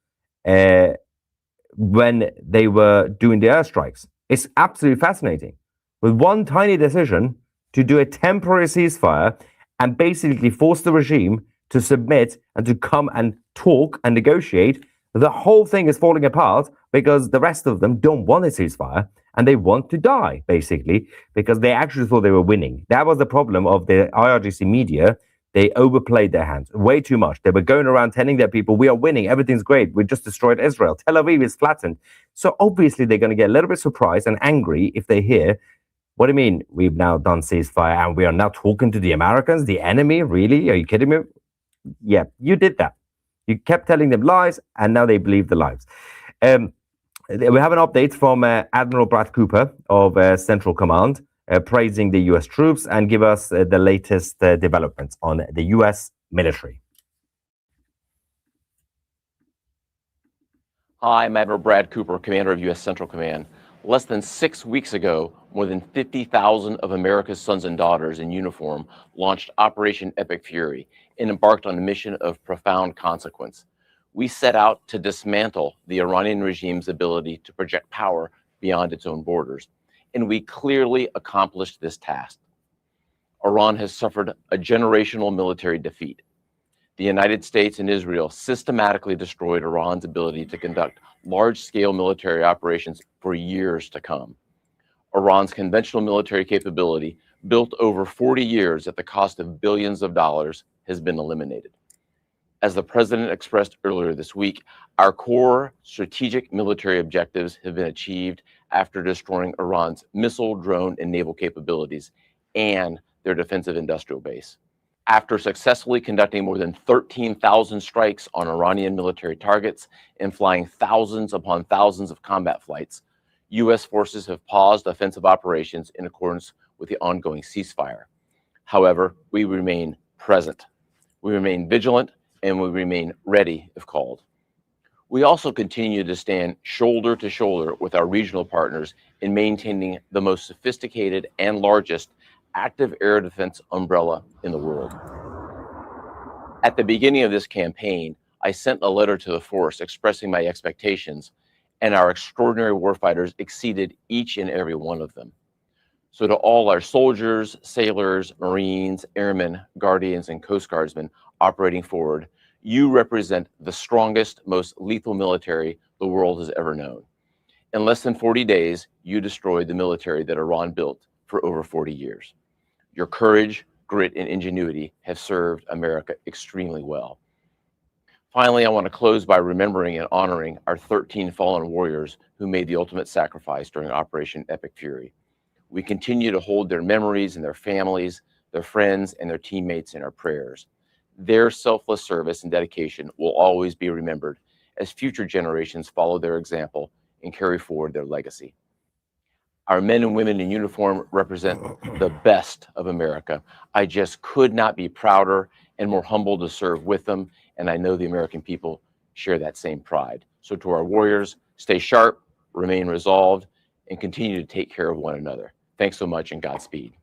when they were doing the airstrikes. It's absolutely fascinating. With one tiny decision to do a temporary ceasefire and basically force the regime to submit and to come and talk and negotiate, the whole thing is falling apart because the rest of them don't want a ceasefire and they want to die, basically, because they actually thought they were winning. That was the problem of the IRGC media They overplayed their hands way too much. They were going around telling their people, we are winning, everything's great, we just destroyed Israel, Tel Aviv is flattened. So obviously they're going to get a little bit surprised and angry if they hear, what do you mean we've now done ceasefire and we are now talking to the Americans, the enemy? Really? Are you kidding me? Yeah, you did that. You kept telling them lies, and now they believe the lies. We have an update from Admiral Brad Cooper of Central Command, praising the U.S. troops and give us the latest developments on the U.S. military. Hi, I'm Admiral Brad Cooper, Commander of U.S. Central Command. Less than 6 weeks ago, more than 50,000 of America's sons and daughters in uniform launched Operation Epic Fury and embarked on a mission of profound consequence. We set out to dismantle the Iranian regime's ability to project power beyond its own borders, and we clearly accomplished this task. Iran has suffered a generational military defeat. The United States and Israel systematically destroyed Iran's ability to conduct large-scale military operations for years to come. Iran's conventional military capability, built over 40 years at the cost of billions of dollars, has been eliminated. As the president expressed earlier this week, our core strategic military objectives have been achieved after destroying Iran's missile, drone, and naval capabilities and their defensive industrial base. After successfully conducting more than 13,000 strikes on Iranian military targets and flying thousands upon thousands of combat flights, U.S. forces have paused offensive operations in accordance with the ongoing ceasefire. However, we remain present, we remain vigilant, and we remain ready if called. We also continue to stand shoulder to shoulder with our regional partners in maintaining the most sophisticated and largest active air defense umbrella in the world. At the beginning of this campaign, I sent a letter to the force expressing my expectations, and our extraordinary warfighters exceeded each and every one of them. So to all our soldiers, sailors, Marines, airmen, guardians, and Coast Guardsmen operating forward, you represent the strongest, most lethal military the world has ever known. In less than 40 days, you destroyed the military that Iran built for over 40 years. Your courage, grit, and ingenuity have served America extremely well. Finally, I want to close by remembering and honoring our 13 fallen warriors who made the ultimate sacrifice during Operation Epic Fury. We continue to hold their memories and their families, their friends, and their teammates in our prayers. Their selfless service and dedication will always be remembered as future generations follow their example and carry forward their legacy. Our men and women in uniform represent the best of America. I just could not be prouder and more humbled to serve with them, and I know the American people share that same pride. So to our warriors, stay sharp, remain resolved, and continue to take care of one another. Thanks so much, and Godspeed.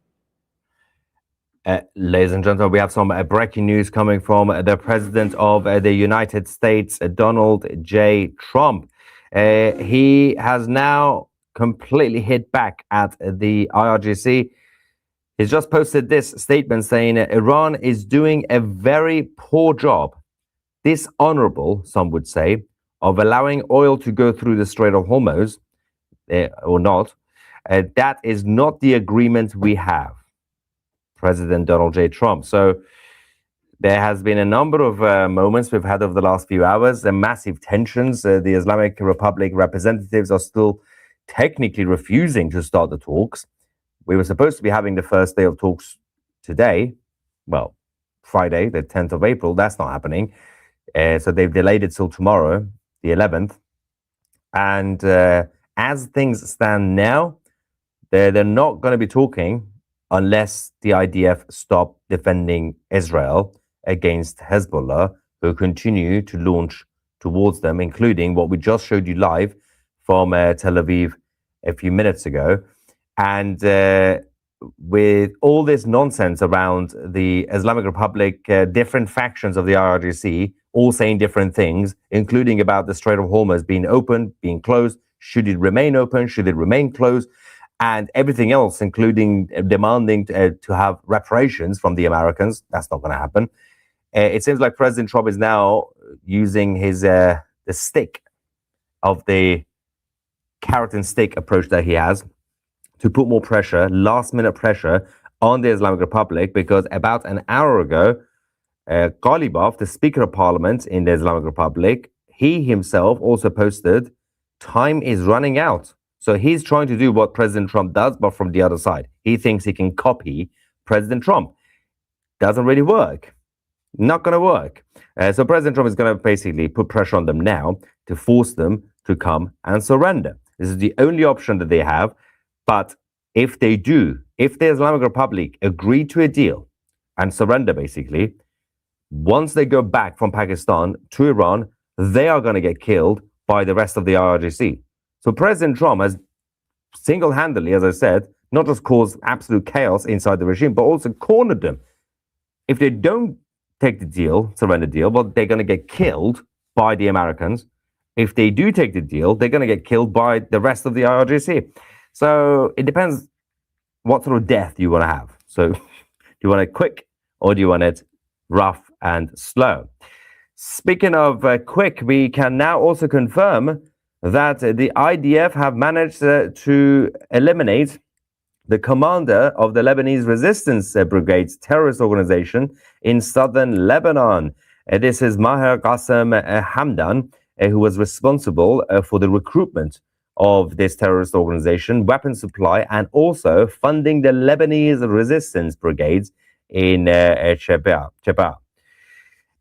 Ladies and gentlemen, we have some breaking news coming from the President of the United States, Donald J. Trump. He has now completely hit back at the IRGC. He's just posted this statement saying Iran is doing a very poor job, dishonorable, some would say, of allowing oil to go through the Strait of Hormuz, or not. That is not the agreement we have. President Donald J. Trump. So there has been a number of moments we've had over the last few hours, massive tensions. The Islamic Republic representatives are still technically refusing to start the talks. We were supposed to be having the first day of talks today, well, Friday, the 10th of April. That's not happening. So they've delayed it till tomorrow, the 11th. And as things stand now, they're not going to be talking unless the IDF stop defending Israel against Hezbollah, who continue to launch towards them, including what we just showed you live from Tel Aviv a few minutes ago. And with all this nonsense around the Islamic Republic, different factions of the IRGC, all saying different things, including about the Strait of Hormuz being open, being closed, should it remain open, should it remain closed, and everything else, including demanding to have reparations from the Americans. That's not going to happen. It seems like President Trump is now using his the stick of the carrot and stick approach that he has to put more pressure, last-minute pressure, on the Islamic Republic, because about an hour ago, Ghalibaf, the Speaker of Parliament in the Islamic Republic, he himself also posted, time is running out. So he's trying to do what President Trump does, but from the other side. He thinks he can copy President Trump. Doesn't really work. Not going to work. So President Trump is going to basically put pressure on them now to force them to come and surrender. This is the only option that they have. But if they do, if the Islamic Republic agree to a deal and surrender, basically, once they go back from Pakistan to Iran, they are going to get killed by the rest of the IRGC. So President Trump has single-handedly, as I said, not just caused absolute chaos inside the regime, but also cornered them. If they don't take the deal, surrender deal, well, they're going to get killed by the Americans. If they do take the deal, they're going to get killed by the rest of the IRGC. So it depends what sort of death you want to have. So do you want it quick or do you want it rough and slow? Speaking of quick, we can now also confirm that the IDF have managed to eliminate the commander of the Lebanese Resistance Brigade's terrorist organization in southern Lebanon. This is Maher Qassem Hamdan, who was responsible for the recruitment of this terrorist organization, weapon supply, and also funding the Lebanese Resistance Brigades in Cheba.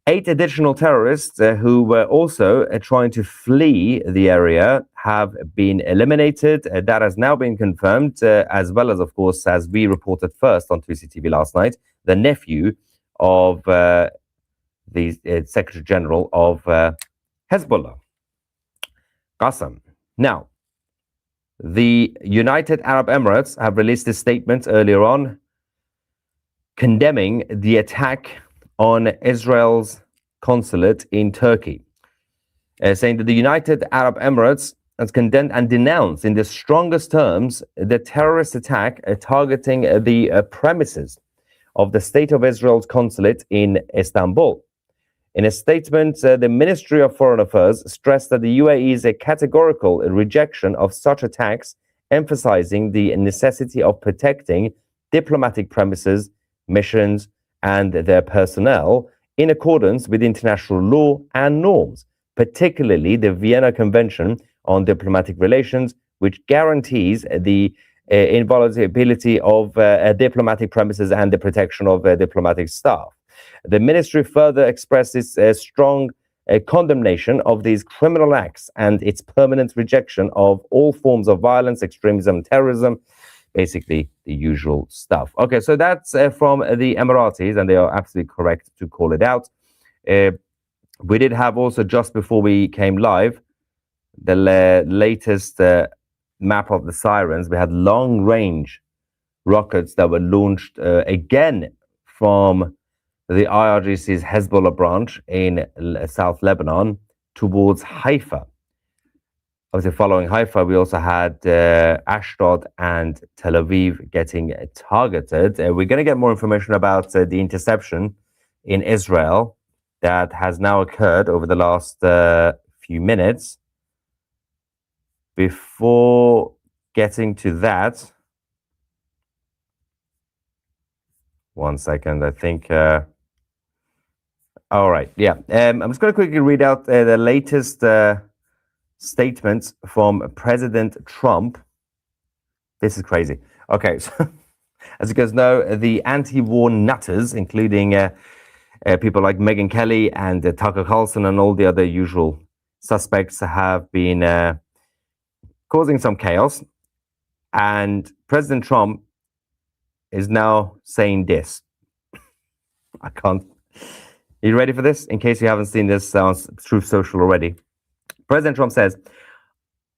8 additional terrorists who were also trying to flee the area have been eliminated. That has now been confirmed, as well as, of course, as we reported first on 2CTV last night, the nephew of the Secretary General of Hezbollah, Qassem. Now, the United Arab Emirates have released a statement earlier on condemning the attack on Israel's consulate in Turkey, saying that the United Arab Emirates has condemned and denounced in the strongest terms the terrorist attack targeting the premises of the State of Israel's consulate in Istanbul. In a statement, the Ministry of Foreign Affairs stressed that the UAE's categorical rejection of such attacks, emphasizing the necessity of protecting diplomatic premises, missions, and their personnel in accordance with international law and norms, particularly the Vienna Convention on Diplomatic Relations, which guarantees the inviolability of diplomatic premises and the protection of diplomatic staff. The ministry further expresses a strong condemnation of these criminal acts and its permanent rejection of all forms of violence, extremism, terrorism, basically the usual stuff. Okay, so that's from the Emiratis, and they are absolutely correct to call it out. We did have also, just before we came live, the latest map of the sirens. We had long-range rockets that were launched again from the IRGC's Hezbollah branch in South Lebanon towards Haifa. Obviously, following Haifa, we also had Ashdod and Tel Aviv getting targeted. We're going to get more information about the interception in Israel that has now occurred over the last few minutes. Before getting to that, one second, I think. All right, yeah. I'm just going to quickly read out the latest statements from President Trump. This is crazy. Okay, so as you guys know, the anti-war nutters, including people like Megyn Kelly and Tucker Carlson and all the other usual suspects, have been causing some chaos. And President Trump is now saying this. I can't. Are you ready for this? In case you haven't seen this on Truth Social already. President Trump says,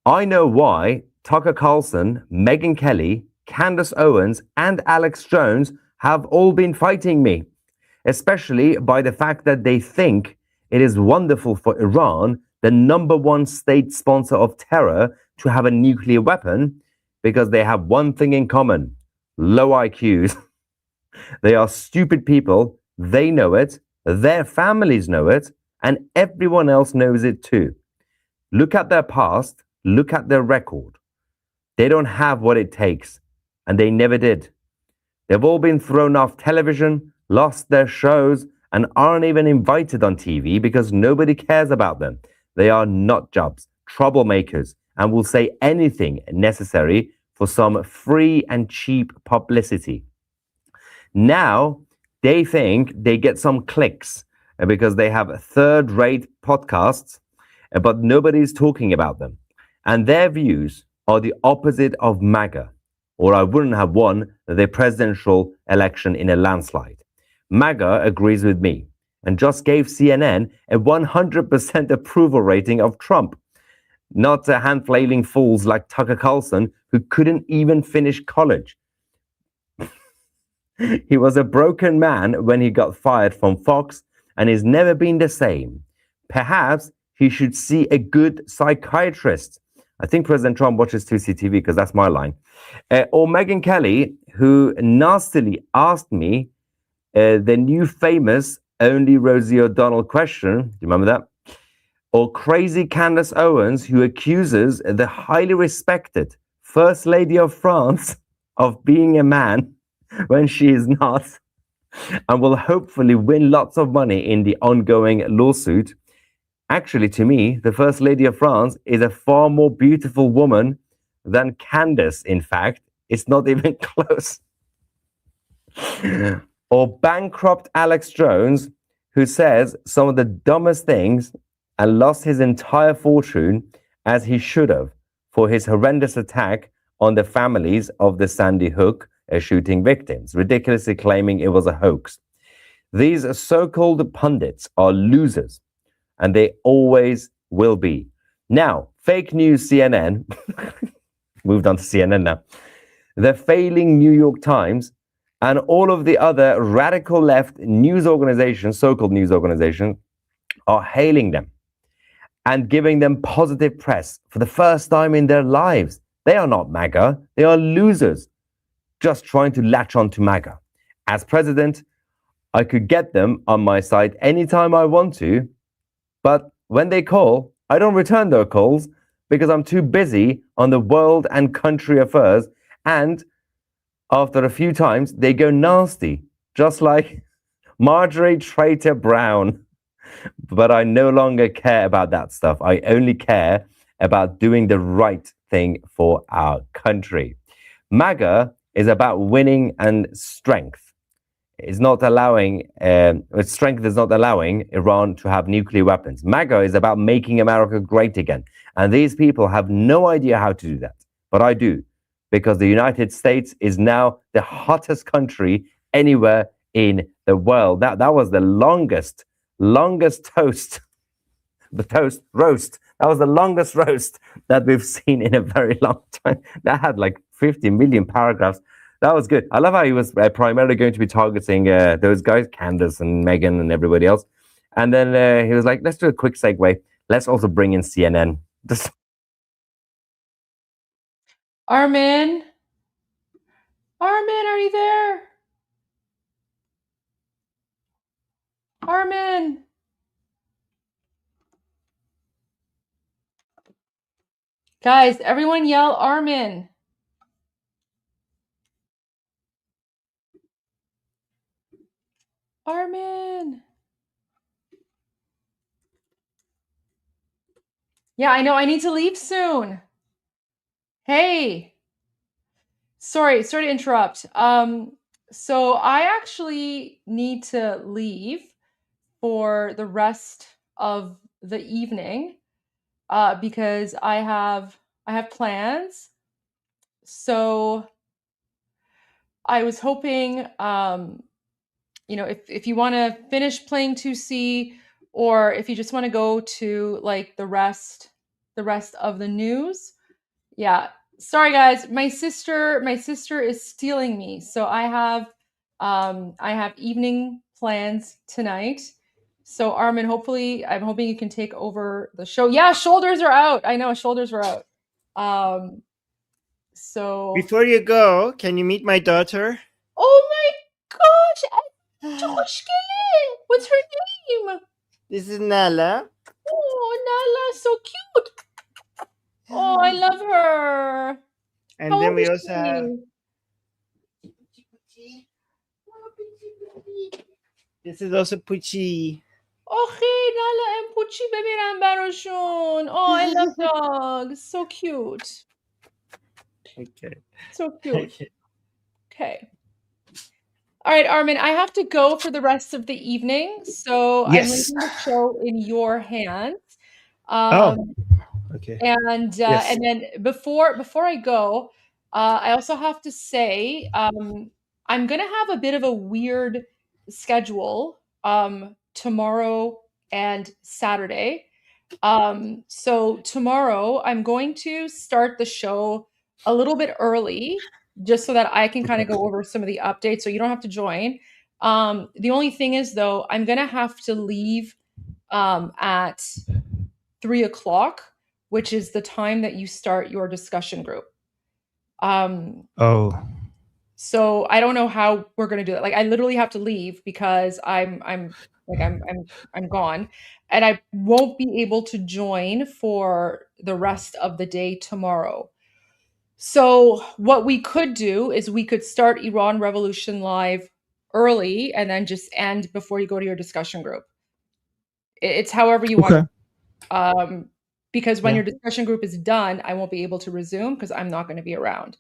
I know why Tucker Carlson, Megyn Kelly, Candace Owens, and Alex Jones have all been fighting me, especially by the fact that they think it is wonderful for Iran, the #1 state sponsor of terror, to have a nuclear weapon because they have one thing in common: low IQs. They are stupid people. They know it. Their families know it. And everyone else knows it too. Look at their past. Look at their record. They don't have what it takes. And they never did. They've all been thrown off television, lost their shows, and aren't even invited on TV because nobody cares about them. They are nut jobs, troublemakers, and will say anything necessary for some free and cheap publicity. Now they think they get some clicks because they have third-rate podcasts, but nobody's talking about them. And their views are the opposite of MAGA, or I wouldn't have won the presidential election in a landslide. MAGA agrees with me and just gave CNN a 100% approval rating of Trump, not hand-flailing fools like Tucker Carlson who couldn't even finish college. He was a broken man when he got fired from Fox and he's never been the same. Perhaps he should see a good psychiatrist. I think President Trump watches 2CTV because that's my line. Or Megyn Kelly, who nastily asked me the new famous only Rosie O'Donnell question. Do you remember that? Or crazy Candace Owens, who accuses the highly respected First Lady of France of being a man when she is not, and will hopefully win lots of money in the ongoing lawsuit. Actually, to me, the First Lady of France is a far more beautiful woman than Candace, in fact. It's not even close. Or bankrupt Alex Jones, who says some of the dumbest things and lost his entire fortune, as he should have, for his horrendous attack on the families of the Sandy Hook shooting victims, ridiculously claiming it was a hoax. These so-called pundits are losers, and they always will be. Now, fake news CNN, moved on to CNN now, the failing New York Times, and all of the other radical left news organizations, so-called news organizations, are hailing them and giving them positive press for the first time in their lives. They are not MAGA, they are losers, just trying to latch on to MAGA. As president, I could get them on my side anytime I want to, but when they call, I don't return their calls because I'm too busy on the world and country affairs, and after a few times, they go nasty, just like Marjorie Traitor Brown. But I no longer care about that stuff. I only care about doing the right thing for our country. MAGA is about winning and strength. It's not allowing, strength is not allowing Iran to have nuclear weapons. MAGA is about making America great again. And these people have no idea how to do that. But I do, because the United States is now the hottest country anywhere in the world. That was the longest toast, roast. That was the longest roast that we've seen in a very long time. That had like 50 million paragraphs. That was good. I love how he was primarily going to be targeting those guys, Candace and Megyn and everybody else. And then he was like, let's do a quick segue. Let's also bring in CNN. Armin, are you there? Armin. Guys, everyone yell Armin. Armin. Yeah, I know. I need to leave soon. Hey. Sorry to interrupt. So I actually need to leave for the rest of the evening because I have plans. So I was hoping, if you want to finish playing 2C, or if you just want to go to like the rest of the news. Yeah. Sorry guys, my sister is stealing me. So I have evening plans tonight. So Armin, I'm hoping you can take over the show. Yeah, shoulders are out. I know, shoulders are out. So before you go, can you meet my daughter? Oh my gosh, what's her name? This is Nala. Oh, Nala, so cute. Oh, I love her. And How then old we is also have she? This is also Pucci. آخه نالا ام پوچی ببینم براشون. Oh, I love dogs. So cute. Okay. So cute. Okay. All right, Armin, I have to go for the rest of the evening, so I'm Yes. leaving the show in your hands. Okay. And Yes. and then before I go, I also have to say I'm gonna have a bit of a weird schedule tomorrow and Saturday. So tomorrow I'm going to start the show a little bit early, just so that I can kind of go over some of the updates, so you don't have to join. The only thing is, though, I'm gonna have to leave at 3 o'clock, which is the time that you start your discussion group. So I don't know how we're gonna do it. Like, I literally have to leave because I'm gone, and I won't be able to join for the rest of the day tomorrow. So what we could do is we could start Iran Revolution live early and then just end before you go to your discussion group. It's however you want. Because when your discussion group is done, I won't be able to resume because I'm not going to be around.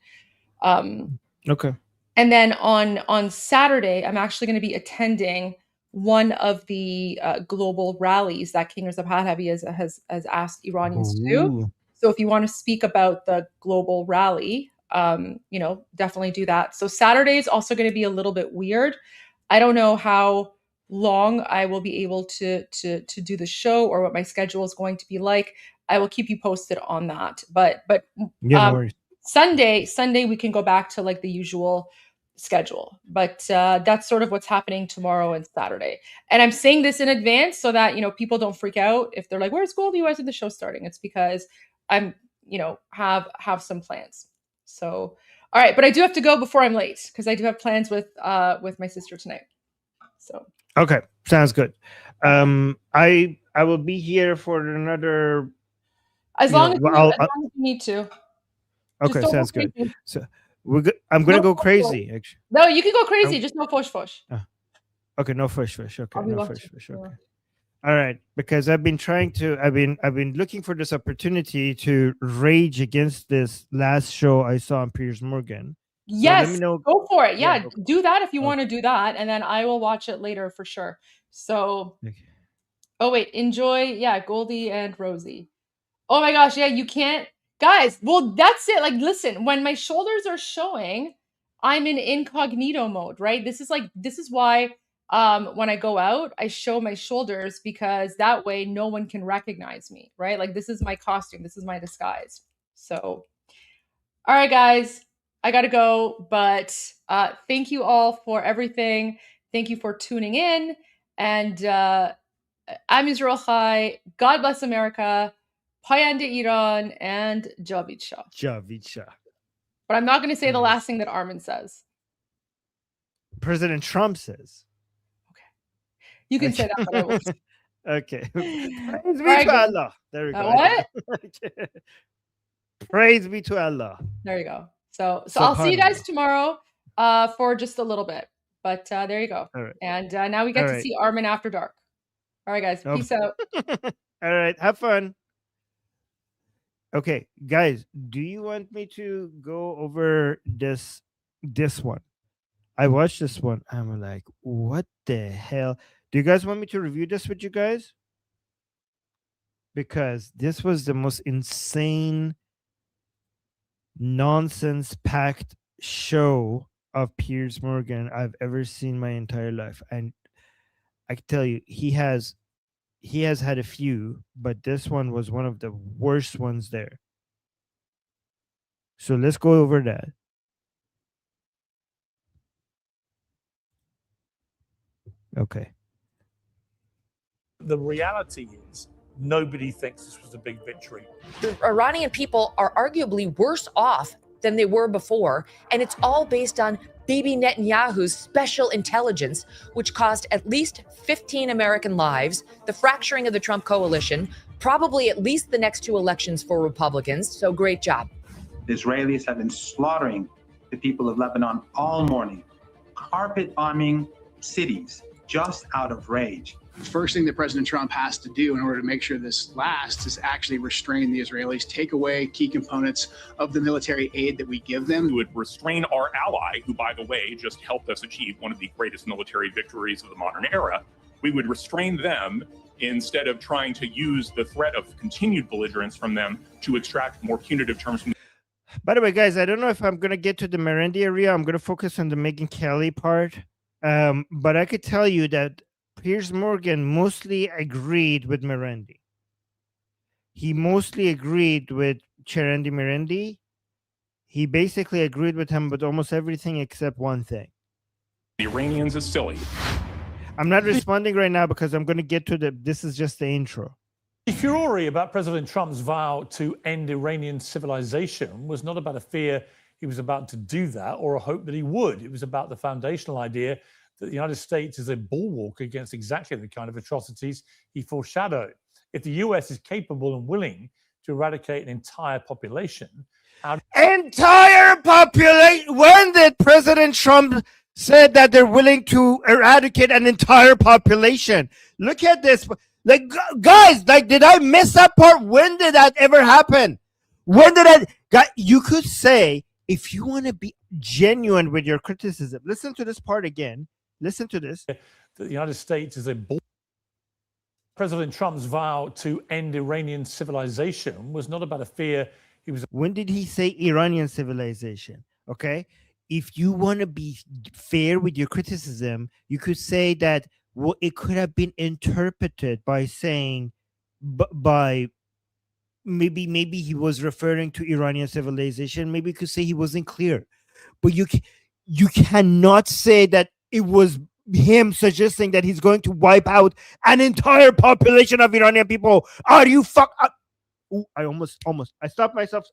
Okay. And then on Saturday, I'm actually going to be attending one of the global rallies that King Reza Pahlavi has asked Iranians to do. So if you want to speak about the global rally, definitely do that. So Saturday is also going to be a little bit weird. I don't know how long I will be able to do the show or what my schedule is going to be like. I will keep you posted on that. But no worries. Sunday we can go back to like the usual schedule. But that's sort of what's happening tomorrow and Saturday. And I'm saying this in advance so that people don't freak out if they're like, "Where's Goldie? Why isn't the show starting?" It's because I'm have some plans. So all right, but I do have to go before I'm late because I do have plans with my sister tonight. So okay, sounds good. I will be here for another. As long as you need to. Okay, sounds good. So I'm gonna go crazy. Actually, no, you can go crazy. Just no push. Okay, no push. Okay, no push. Okay. All right, because I've been looking for this opportunity to rage against this last show I saw on Piers Morgan. Yes, so let me know. Go for it. Yeah, do that if you want to do that, and then I will watch it later for sure. So, oh wait, enjoy. Yeah, Goldie and Rosie. Oh my gosh, yeah, you can't, guys. Well, that's it. Like, listen, when my shoulders are showing, I'm in incognito mode, right? This is why when I go out, I show my shoulders because that way no one can recognize me, right? Like, this is my costume, this is my disguise. So, all right, guys, I gotta go, but thank you all for everything. Thank you for tuning in, and I'm Israel Chai. God bless America. Payande Iran and Javid Shah. But I'm not going to say the last thing that Armin says. President Trump says. Okay. You can say that, but I won't. Okay. Praise be to Allah. There we go. What? Praise be to Allah. There you go. So I'll see you guys tomorrow for just a little bit. But there you go. All right. And now we get to see Armin after dark. All right, guys. Peace out. All right. Have fun. Okay, guys, do you want me to go over this one? I watched this one. I'm like, what the hell? Do you guys want me to review this with you guys? Because this was the most insane, nonsense-packed show of Piers Morgan I've ever seen my entire life. And I can tell you, he has had a few, but this one was one of the worst ones there. So let's go over that. Okay. The reality is nobody thinks this was a big victory. The Iranian people are arguably worse off than they were before, and it's all based on Bibi Netanyahu's special intelligence, which cost at least 15 American lives, the fracturing of the Trump coalition, probably at least the next 2 elections for Republicans. So great job. The Israelis have been slaughtering the people of Lebanon all morning, carpet bombing cities, just out of rage. The first thing that President Trump has to do in order to make sure this lasts is actually restrain the Israelis, take away key components of the military aid that we give them. We would restrain our ally, who, by the way, just helped us achieve one of the greatest military victories of the modern era. We would restrain them instead of trying to use the threat of continued belligerence from them to extract more punitive terms from. By the way, guys, I don't know if I'm going to get to the Merendi area. I'm going to focus on the Megyn Kelly part. But I could tell you that Piers Morgan mostly agreed with Merendi. He mostly agreed with Cherendi Merendi. He basically agreed with him with almost everything except one thing. The Iranians is silly. I'm not responding right now because I'm going to get to this is just the intro. The fury about President Trump's vow to end Iranian civilization was not about a fear he was about to do that or a hope that he would. It was about the foundational idea that the United States is a bulwark against exactly the kind of atrocities he foreshadowed. If the US is capable and willing to eradicate an entire population, entire population? When did President Trump said that they're willing to eradicate an entire population? Look at this. Like, guys, like, did I miss that part? When did that ever happen? When did that? Guys, you could say, if you want to be genuine with your criticism, listen to this part again. Listen to this. The United States is a President Trump's vow to end Iranian civilization was not about a fear he was. When did he say Iranian civilization? Okay. If you want to be fair with your criticism, you could say that it could have been interpreted by saying, by maybe he was referring to Iranian civilization. Maybe you could say he wasn't clear, but you cannot say that it was him suggesting that he's going to wipe out an entire population of Iranian people. Are you Ooh, I stopped myself.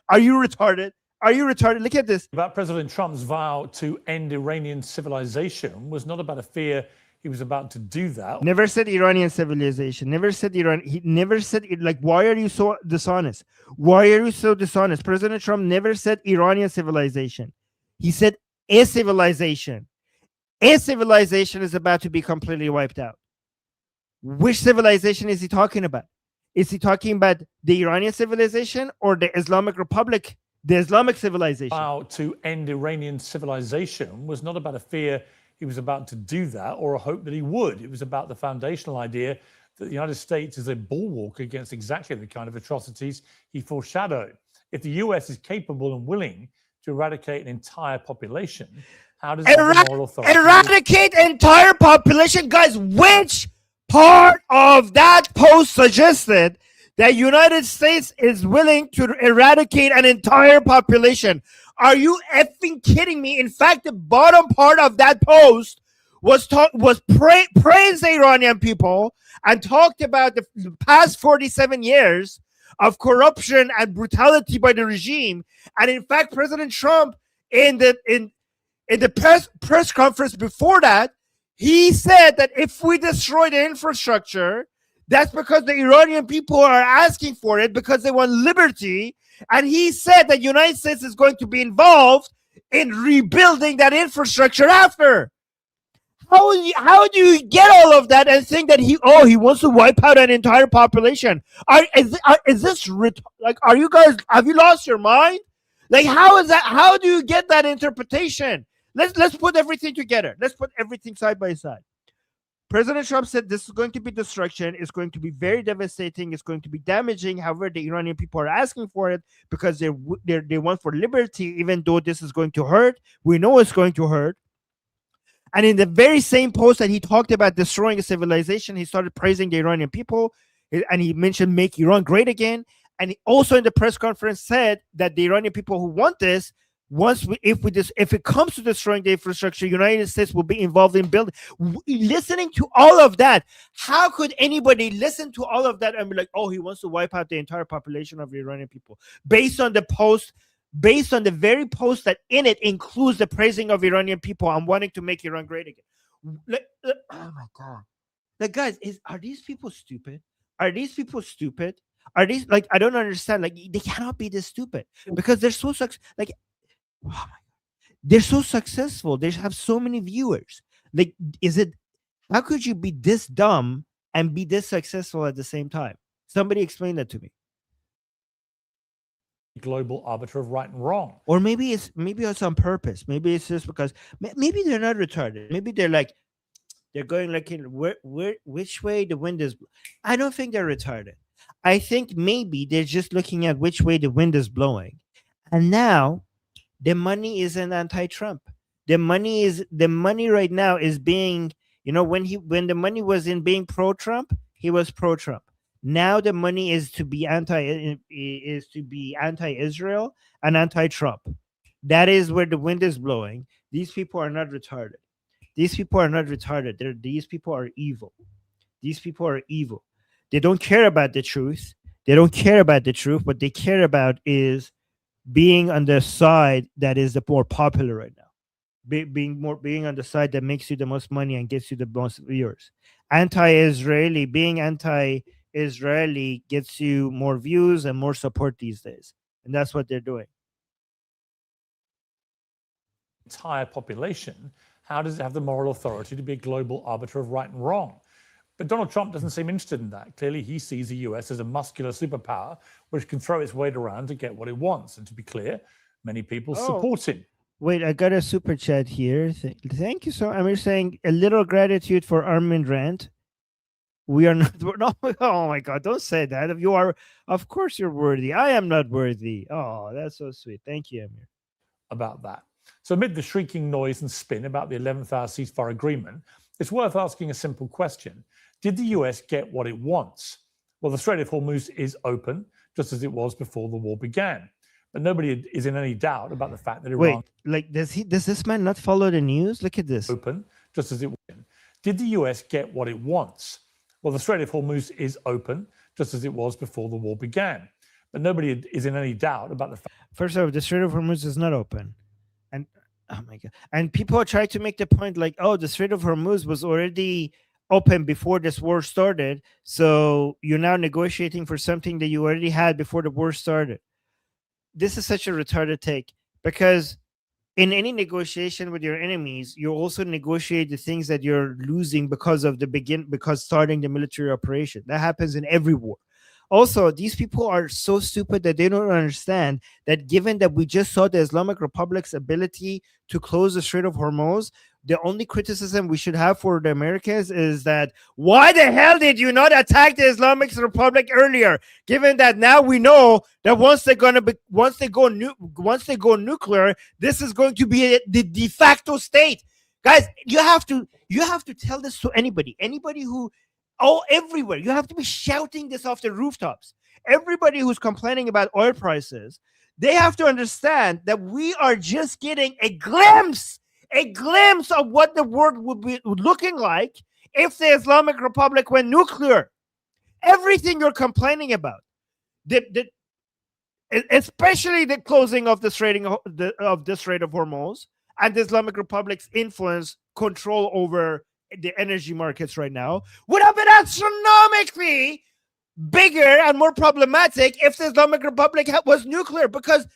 Are you retarded? Are you retarded? Look at this. About President Trump's vow to end Iranian civilization was not about a fear he was about to do that. Never said Iranian civilization. Never said Iran. He never said it. Like, why are you so dishonest? Why are you so dishonest? President Trump never said Iranian civilization. He said a civilization. A civilization is about to be completely wiped out. Which civilization is he talking about? Is he talking about the Iranian civilization or the Islamic Republic, the Islamic civilization? Vow to end Iranian civilization was not about a fear he was about to do that or a hope that he would. It was about the foundational idea that the United States is a bulwark against exactly the kind of atrocities he foreshadowed. If the US is capable and willing to eradicate an entire population, how does the moral authority eradicate entire population? Guys, which part of that post suggested that United States is willing to eradicate an entire population? Are you effing kidding me? In fact, the bottom part of that post was praised the Iranian people and talked about the past 47 years of corruption and brutality by the regime. And in fact, President Trump in the press conference before that, he said that if we destroy the infrastructure, that's because the Iranian people are asking for it because they want liberty. And he said that the United States is going to be involved in rebuilding that infrastructure after. How do you get all of that and think that he wants to wipe out an entire population? Is this like, are you guys, have you lost your mind? Like, how is that? How do you get that interpretation? Let's put everything together. Let's put everything side by side. President Trump said this is going to be destruction. It's going to be very devastating. It's going to be damaging. However, the Iranian people are asking for it because they want for liberty, even though this is going to hurt. We know it's going to hurt. And in the very same post that he talked about destroying a civilization, he started praising the Iranian people, and he mentioned make Iran great again. And he also in the press conference said that the Iranian people who want this, if it comes to destroying the infrastructure, United States will be involved in building. Listening to all of that, how could anybody listen to all of that and be like, oh, he wants to wipe out the entire population of the Iranian people based on the post, based on the very post that in it includes the praising of Iranian people and wanting to make Iran great again? Oh my God. Like, guys, are these people stupid? Are these people stupid? Are these, like, I don't understand. Like, they cannot be this stupid because they're so like, oh my God, they're so successful. They have so many viewers. Like, how could you be this dumb and be this successful at the same time? Somebody explain that to me. Global arbiter of right and wrong. Or maybe it's on purpose. Maybe it's just because maybe they're not retarded. Maybe they're going like in which way the wind is. I don't think they're retarded. I think maybe they're just looking at which way the wind is blowing. And now the money isn't anti-Trump. The money right now is being, when the money was in being pro-Trump, he was pro-Trump. Now the money is to be anti-Israel and anti-Trump. That is where the wind is blowing. These people are not retarded. These people are not retarded. These people are evil. These people are evil. They don't care about the truth. They don't care about the truth. What they care about is being on the side that is the more popular right now. Being on the side that makes you the most money and gets you the most viewers. Being anti-Israeli gets you more views and more support these days. And that's what they're doing. Entire population, how does it have the moral authority to be a global arbiter of right and wrong? But Donald Trump doesn't seem interested in that. Clearly, he sees the US as a muscular superpower which can throw its weight around to get what it wants. And to be clear, many people support him. Wait, I got a super chat here. Thank you so much. I'm saying a little gratitude for Armin Rand. We are not. No, oh my God! Don't say that. You are, of course, you're worthy. I am not worthy. Oh, that's so sweet. Thank you, Amir. About that. So, amid the shrieking noise and spin about the 11th hour ceasefire agreement, it's worth asking a simple question: did the US get what it wants? Well, the Strait of Hormuz is open, just as it was before the war began. But nobody is in any doubt about the fact that Iran. Wait, does this man not follow the news? Look at this. Open, just as it was. Did the US get what it wants? Well, the Strait of Hormuz is open, just as it was before the war began. But nobody is in any doubt about the fact. First off, the Strait of Hormuz is not open. And, oh my God. And people try to make the point like, oh, the Strait of Hormuz was already open before this war started. So you're now negotiating for something that you already had before the war started. This is such a retarded take, because in any negotiation with your enemies, you also negotiate the things that you're losing because starting the military operation. That happens in every war. Also, these people are so stupid that they don't understand that given that we just saw the Islamic Republic's ability to close the Strait of Hormuz, the only criticism we should have for the Americans is that why the hell did you not attack the Islamic Republic earlier? Given that now we know that once they go nuclear, this is going to be the de facto state. Guys, you have to tell this to anybody who everywhere. You have to be shouting this off the rooftops. Everybody who's complaining about oil prices, they have to understand that we are just getting a glimpse of what the world would be looking like if the Islamic Republic went nuclear. Everything you're complaining about, especially the closing of the Strait of Hormuz and the Islamic Republic's control over the energy markets right now, would have been astronomically bigger and more problematic if the Islamic Republic was nuclear. Because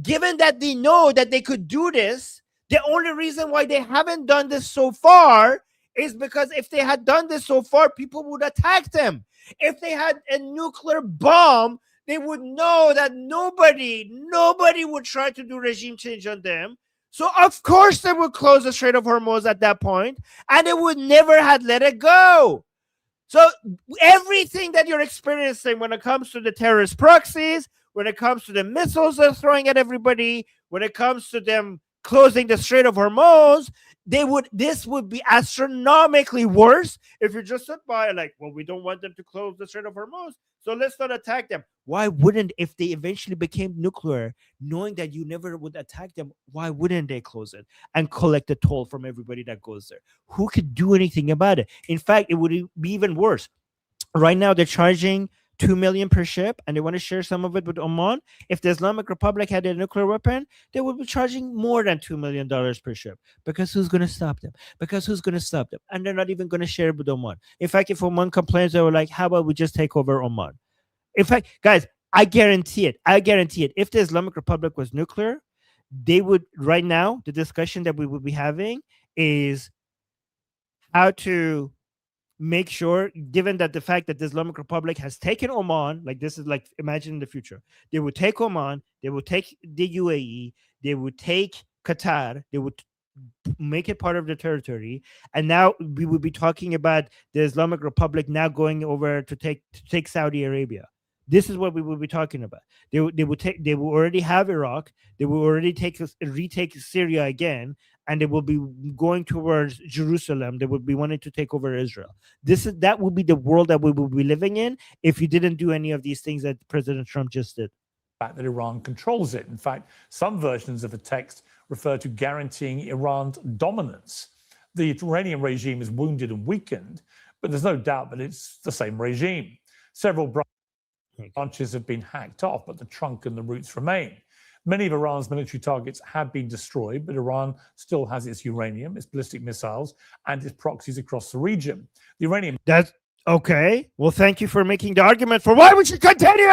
given that they know that they could do this, the only reason why they haven't done this so far is because if they had done this so far, people would attack them. If they had a nuclear bomb, they would know that nobody would try to do regime change on them. So of course they would close the Strait of Hormuz at that point, and they would never have let it go. So everything that you're experiencing when it comes to the terrorist proxies, when it comes to the missiles they're throwing at everybody, when it comes to them closing the Strait of Hormuz, this would be astronomically worse if you just sit by like, well, we don't want them to close the Strait of Hormuz, so let's not attack them. Why wouldn't, if they eventually became nuclear, knowing that you never would attack them, why wouldn't they close it and collect the toll from everybody that goes there? Who could do anything about it? In fact, it would be even worse. Right now, they're charging $2 million per ship, and they want to share some of it with Oman. If the Islamic Republic had a nuclear weapon, they would be charging more than $2 million per ship. Because who's going to stop them? And they're not even going to share it with Oman. In fact, if Oman complains, they were like, how about we just take over Oman? In fact, guys, I guarantee it. If the Islamic Republic was nuclear, they would, right now, the discussion that we would be having is how to make sure, given that the fact that the Islamic Republic has taken Oman, like this is like, imagine in the future, they would take Oman, they would take the UAE, they would take Qatar, they would make it part of the territory, and now we would be talking about the Islamic Republic now going over to take Saudi Arabia. This is what we would be talking about. They would already have Iraq, they will already retake Syria again, and they will be going towards Jerusalem. They would be wanting to take over Israel. That would be the world that we will be living in if you didn't do any of these things that President Trump just did. Fact that Iran controls it. In fact, some versions of the text refer to guaranteeing Iran's dominance. The Iranian regime is wounded and weakened, but there's no doubt that it's the same regime. Several branches have been hacked off, but the trunk and the roots remain. Many of Iran's military targets have been destroyed, but Iran still has its uranium, its ballistic missiles, and its proxies across the region. The Iranian... That's okay. Well, thank you for making the argument for why we should continue.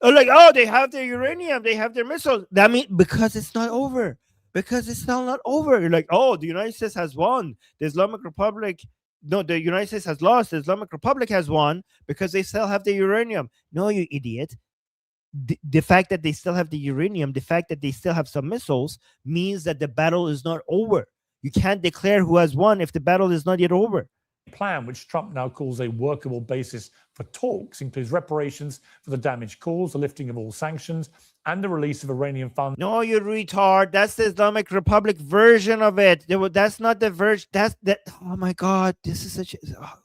Like, oh, they have their uranium, they have their missiles. That means because it's not over. Because it's still not over. You're like, oh, the United States has won. The Islamic Republic... No, the United States has lost. The Islamic Republic has won because they still have the uranium. No, you idiot. The fact that they still have the uranium, the fact that they still have some missiles means that the battle is not over. You can't declare who has won if the battle is not yet over. Plan, which Trump now calls a workable basis for talks, includes reparations for the damage caused, the lifting of all sanctions, and the release of Iranian funds. No, you retard. That's the Islamic Republic version of it. That's not the version. That's that. Oh my God, this is such.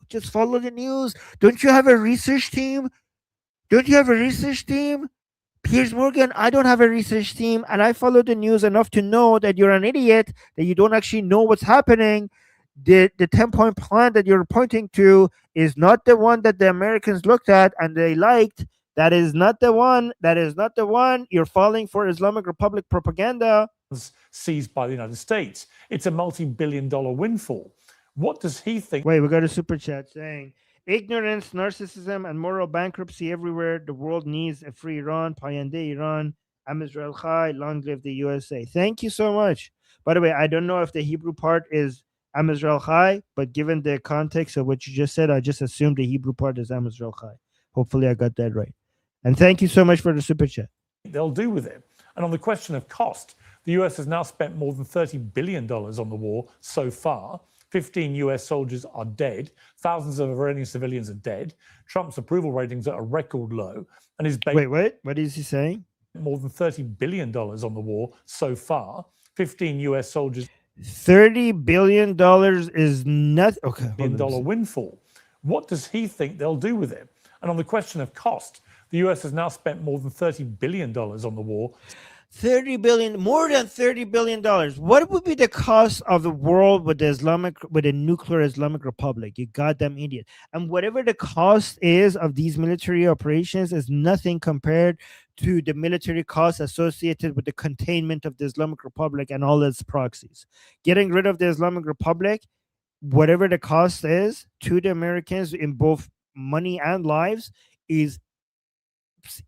Just follow the news. Don't you have a research team? Don't you have a research team? Piers Morgan, I don't have a research team, and I follow the news enough to know that you're an idiot, that you don't actually know what's happening. The 10-point plan that you're pointing to is not the one that the Americans looked at and they liked. That is not the one. That is not the one. You're falling for Islamic Republic propaganda. Seized by the United States. It's a multi-billion-dollar windfall. What does he think? Wait, we got a super chat saying, ignorance, narcissism, and moral bankruptcy everywhere. The world needs a free Iran. Payande Iran. Am Israel Chai. Long live the USA. Thank you so much. By the way, I don't know if the Hebrew part is Am Israel Chai, but given the context of what you just said, I just assumed the Hebrew part is Am Israel Chai. Hopefully I got that right. And thank you so much for the super chat. They'll do with it. And on the question of cost, the US has now spent more than $30 billion on the war so far. 15 US soldiers are dead. Thousands of Iranian civilians are dead. Trump's approval ratings are a record low. And his Wait, what is he saying? More than $30 billion on the war so far. 15 US soldiers. $30 billion is nothing. Okay. $1 billion windfall. What does he think they'll do with it? And on the question of cost, the US has now spent more than $30 billion on the war. 30 billion, more than $30 billion. What would be the cost of the world with a nuclear Islamic Republic? You goddamn idiot. And whatever the cost is of these military operations is nothing compared to the military costs associated with the containment of the Islamic Republic and all its proxies. Getting rid of the Islamic Republic, whatever the cost is to the Americans in both money and lives, is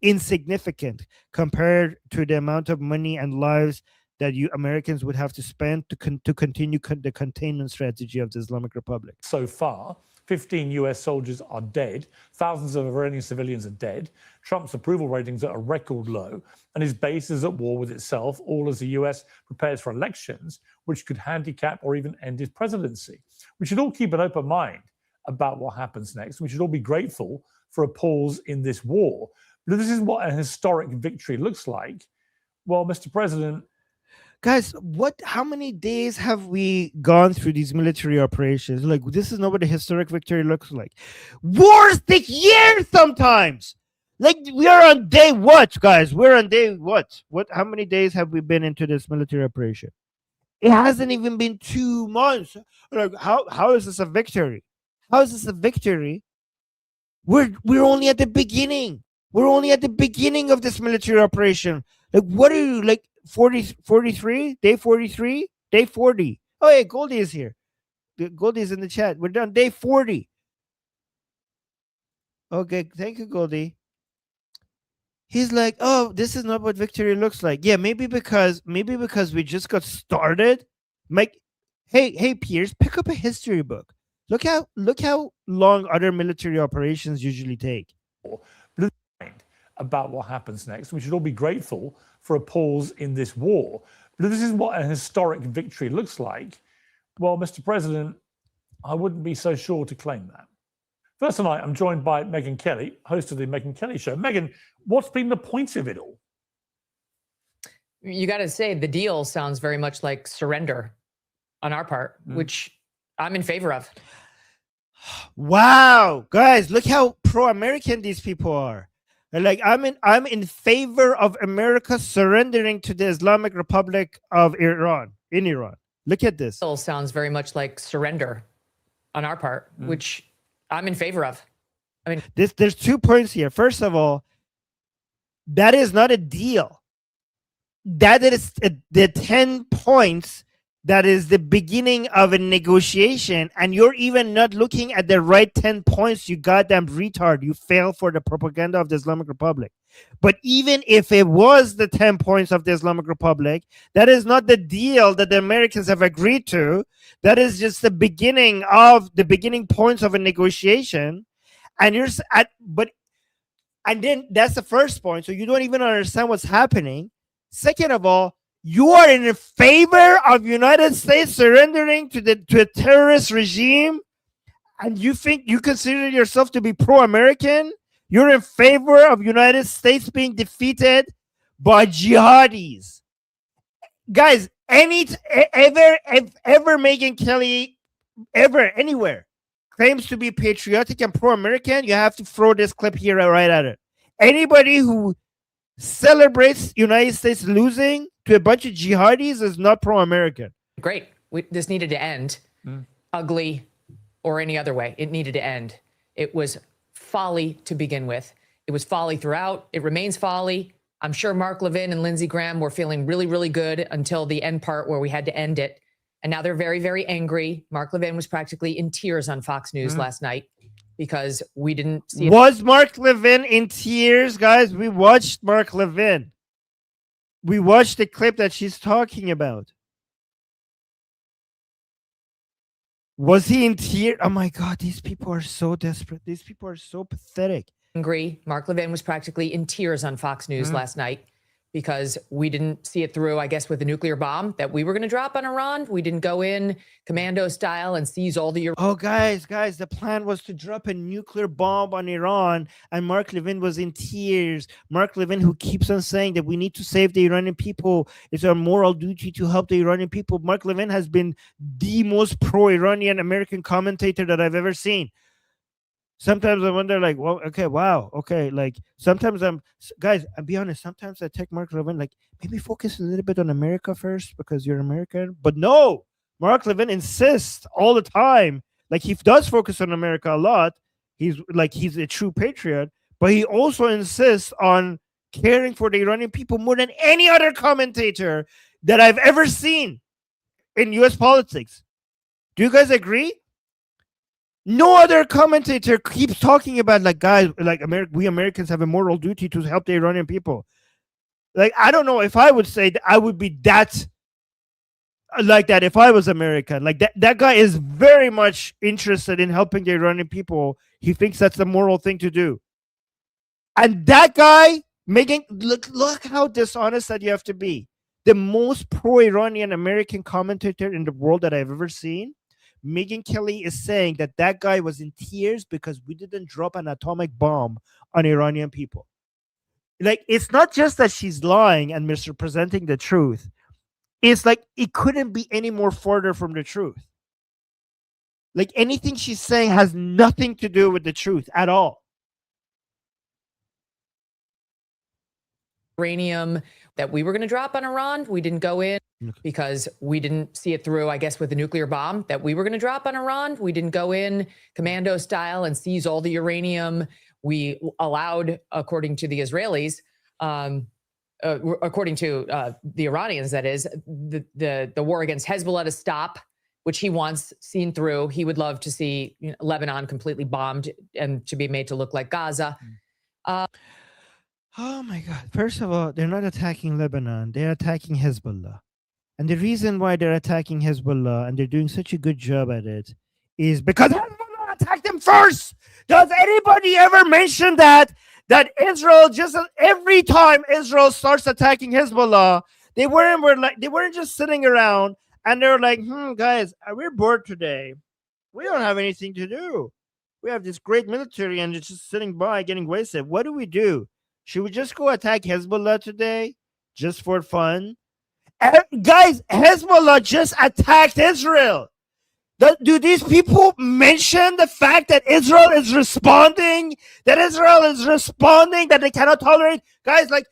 insignificant compared to the amount of money and lives that you Americans would have to spend to continue the containment strategy of the Islamic Republic. So far, 15 US soldiers are dead. Thousands of Iranian civilians are dead. Trump's approval ratings are a record low, and his base is at war with itself, all as the US prepares for elections, which could handicap or even end his presidency. We should all keep an open mind about what happens next. We should all be grateful for a pause in this war. But this is what a historic victory looks like. Well, Mr. President, guys, how many days have we gone through these military operations? Like, this is not what a historic victory looks like. Wars take years sometimes. Like, we are on day what, guys? We're on day what? How many days have we been into this military operation? It hasn't even been 2 months. Like, how is this a victory? How is this a victory? We're only at the beginning. We're only at the beginning of this military operation. Like, what are you, like, 43? Day 43? Day 40. Oh, hey, Goldie is here. Goldie is in the chat. We're done. Day 40. Okay, thank you, Goldie. He's like, oh, this is not what victory looks like. Yeah, maybe because we just got started. Mike, Hey, Piers, pick up a history book. Look how long other military operations usually take. About what happens next. We should all be grateful for a pause in this war. But this is what a historic victory looks like. Well, Mr. President, I wouldn't be so sure to claim that. First tonight, I'm joined by Megyn Kelly, host of the Megyn Kelly Show. Megyn, what's been the point of it all? You got to say the deal sounds very much like surrender on our part, which I'm in favor of. Wow, guys, look how pro-American these people are. Like I'm in favor of America surrendering to the Islamic Republic of Iran in Iran. Look at this. Deal sounds very much like surrender on our part, which I'm in favor of. I mean, there's 2 points here. First of all, that is not a deal. That is the 10 points. That is the beginning of a negotiation, and you're even not looking at the right 10 points, you goddamn retard. You fail for the propaganda of the Islamic Republic. But even if it was the 10 points of the Islamic Republic, that is not the deal that the Americans have agreed to. That is just the beginning points of a negotiation. And and then that's the first point. So you don't even understand what's happening. Second of all, you are in favor of United States surrendering to a terrorist regime, and you think you consider yourself to be pro-American? You're in favor of United States being defeated by jihadis. Guys, ever Megyn Kelly, anywhere, claims to be patriotic and pro-American, you have to throw this clip here right at it. Anybody who celebrates United States losing to a bunch of jihadis is not pro-American. Great. This needed to end. Ugly or any other way. It needed to end. It was folly to begin with. It was folly throughout. It remains folly. I'm sure Mark Levin and Lindsey Graham were feeling really, really good until the end part where we had to end it. And now they're very, very angry. Mark Levin was practically in tears on Fox News last night because we didn't see it. Was Mark Levin in tears? Guys, we watched Mark Levin. We watched the clip that she's talking about. Was he in tears? Oh my God, these people are so desperate. These people are so pathetic. Angry. Mark Levin was practically in tears on Fox News last night because we didn't see it through, I guess, with the nuclear bomb that we were going to drop on Iran. We didn't go in commando style and seize all the... Oh, guys, the plan was to drop a nuclear bomb on Iran, and Mark Levin was in tears. Mark Levin, who keeps on saying that we need to save the Iranian people. It's our moral duty to help the Iranian people. Mark Levin has been the most pro-Iranian American commentator that I've ever seen. Sometimes I wonder, like, well, okay, wow, okay, like, sometimes I'll be honest, sometimes I take Mark Levin, like, maybe focus a little bit on America first because you're American. But no, Mark Levin insists all the time, like, he does focus on America a lot. He's a true patriot, but he also insists on caring for the Iranian people more than any other commentator that I've ever seen in US politics. Do you guys agree? No other commentator keeps talking about, like, guys, like, we Americans have a moral duty to help the Iranian people. Like, I don't know if I would say that I would be that like that if I was American. Like, that guy is very much interested in helping the Iranian people. He thinks that's the moral thing to do. And that guy, Megyn, look how dishonest that you have to be. The most pro-Iranian American commentator in the world that I've ever seen, Megyn Kelly, is saying that guy was in tears because we didn't drop an atomic bomb on Iranian people. Like, it's not just that she's lying and misrepresenting the truth. It's like it couldn't be any more further from the truth. Like, anything she's saying has nothing to do with the truth at all. Uranium that we were going to drop on Iran, we didn't go in because we didn't see it through, I guess, with the nuclear bomb that we were going to drop on Iran. We didn't go in commando style and seize all the uranium. We allowed, according to the Israelis, according to the Iranians, that is, the war against Hezbollah to stop, which he wants seen through. He would love to see Lebanon completely bombed and to be made to look like Gaza. Oh my God. First of all, they're not attacking Lebanon. They're attacking Hezbollah. And the reason why they're attacking Hezbollah and they're doing such a good job at it is because Hezbollah attacked them first. Does anybody ever mention that Israel, just every time Israel starts attacking Hezbollah, they weren't just sitting around and they were like, guys, we're bored today. We don't have anything to do. We have this great military and it's just sitting by getting wasted. What do? Should we just go attack Hezbollah today just for fun? Guys, Hezbollah just attacked Israel. Do these people mention the fact that Israel is responding? That they cannot tolerate? Guys, like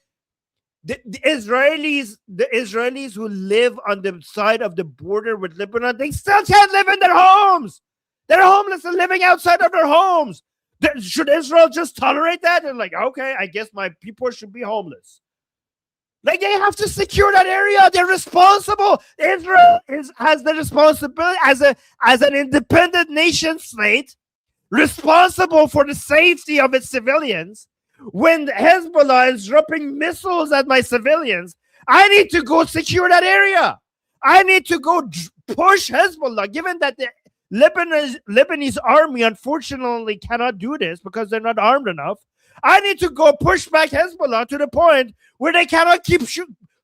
the Israelis who live on the side of the border with Lebanon, they still can't live in their homes. They're homeless and living outside of their homes. Should Israel just tolerate that? They're like, okay, I guess my people should be homeless. Like, they have to secure that area. They're responsible. Israel has the responsibility as an independent nation state, responsible for the safety of its civilians. When Hezbollah is dropping missiles at my civilians, I need to go secure that area. I need to go push Hezbollah, given that the Lebanese army unfortunately cannot do this because they're not armed enough. I need to go push back Hezbollah to the point where they cannot keep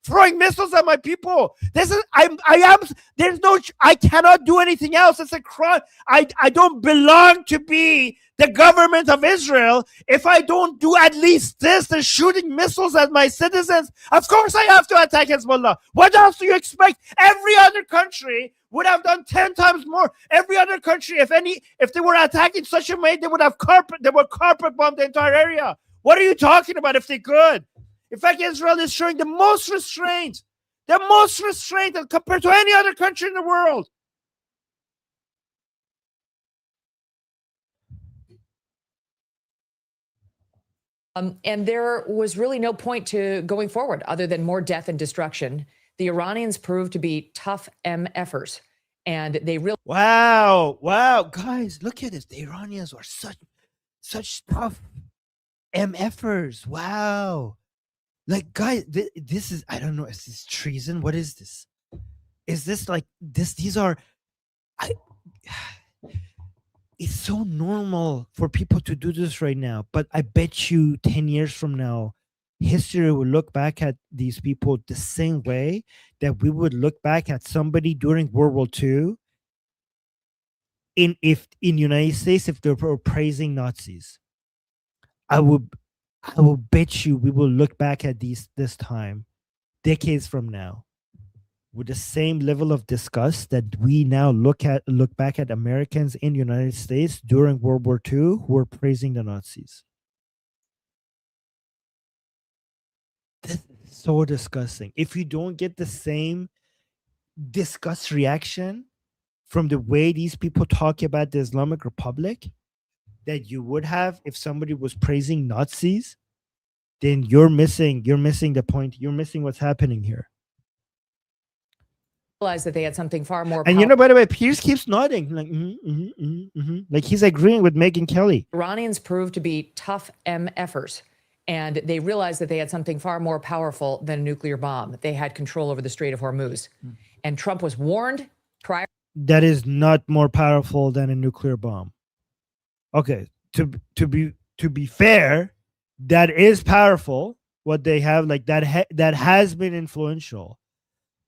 throwing missiles at my people. I cannot do anything else. It's a crime. I don't belong to be the government of Israel if I don't do at least this. They're shooting missiles at my citizens. Of course I have to attack Hezbollah. What else do you expect? Every other country would have done 10 times more. Every other country, if they were attacking such a way, they would carpet bomb the entire area. What are you talking about if they could? In fact, Israel is showing the most restraint compared to any other country in the world. And there was really no point to going forward other than more death and destruction. The Iranians proved to be tough MFers, and they really wow, guys, look at this. The Iranians are such tough MFers. Wow, like, guys, this is, I don't know. Is this treason? What is this? Is this like this? These are, it's so normal for people to do this right now, but I bet you 10 years from now, history will look back at these people the same way that we would look back at somebody during World War II in United States if they were praising Nazis. I will bet you we will look back at this time decades from now with the same level of disgust that we now look back at Americans in United States during World War II who were praising the Nazis. This is so disgusting. If you don't get the same disgust reaction from the way these people talk about the Islamic Republic that you would have if somebody was praising Nazis, then you're missing the point. You're missing what's happening here. realized that they had something far more. And by the way, Piers keeps nodding, like like he's agreeing with Megyn Kelly. Iranians proved to be tough MFers, and they realized that they had something far more powerful than a nuclear bomb. They had control over the Strait of Hormuz, and Trump was warned prior. That is not more powerful than a nuclear bomb. Okay, to be fair, that is powerful. What they have, like that has been influential.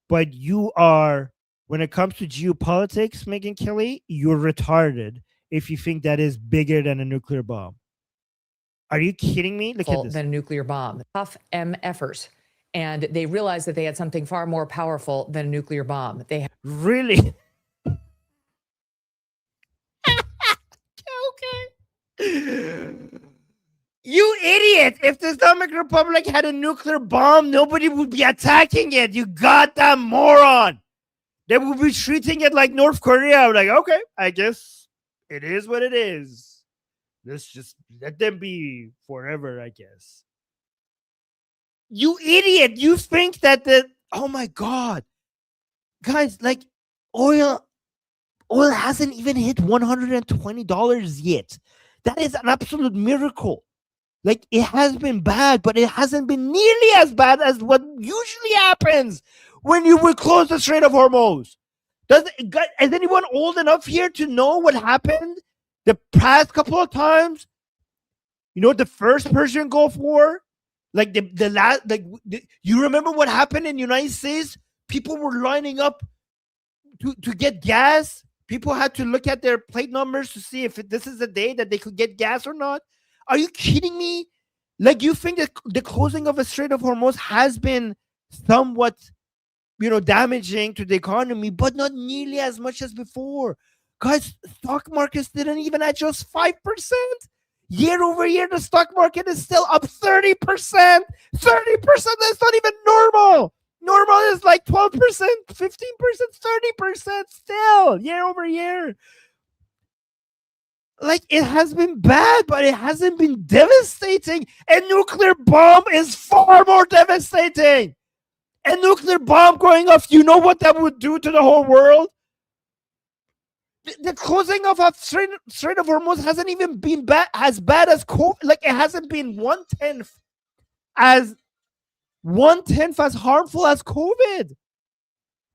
But you are, when it comes to geopolitics, Megyn Kelly, you're retarded if you think that is bigger than a nuclear bomb. Are you kidding me? Look at this. Than a nuclear bomb. Tough MFers. And they realized that they had something far more powerful than a nuclear bomb. They had really? You idiot! If the Islamic Republic had a nuclear bomb, nobody would be attacking it. You goddamn moron! They would be treating it like North Korea. Like, okay, I guess it is what it is. Let's just let them be forever, I guess. You idiot! You think that oh my god. Guys, like, oil hasn't even hit $120 yet. That is an absolute miracle. Like, it has been bad, but it hasn't been nearly as bad as what usually happens when you would close the Strait of Hormuz? Is anyone old enough here to know what happened the past couple of times? You know, the first Persian Gulf War, like the last, you remember what happened in the United States? People were lining up to get gas. People had to look at their plate numbers to see if this is the day that they could get gas or not. Are you kidding me? Like, you think that the closing of the Strait of Hormuz has been somewhat, damaging to the economy, but not nearly as much as before. Guys, stock markets didn't even adjust 5%. Year over year, the stock market is still up 30%. 30%, that's not even normal. Normal is like 12%, 15%, 30% still, year over year. Like, it has been bad, but it hasn't been devastating. A nuclear bomb is far more devastating. A nuclear bomb going off, you know what that would do to the whole world? The closing of a Strait of Hormuz hasn't even been as bad as COVID. Like, it hasn't been one-tenth as harmful as COVID.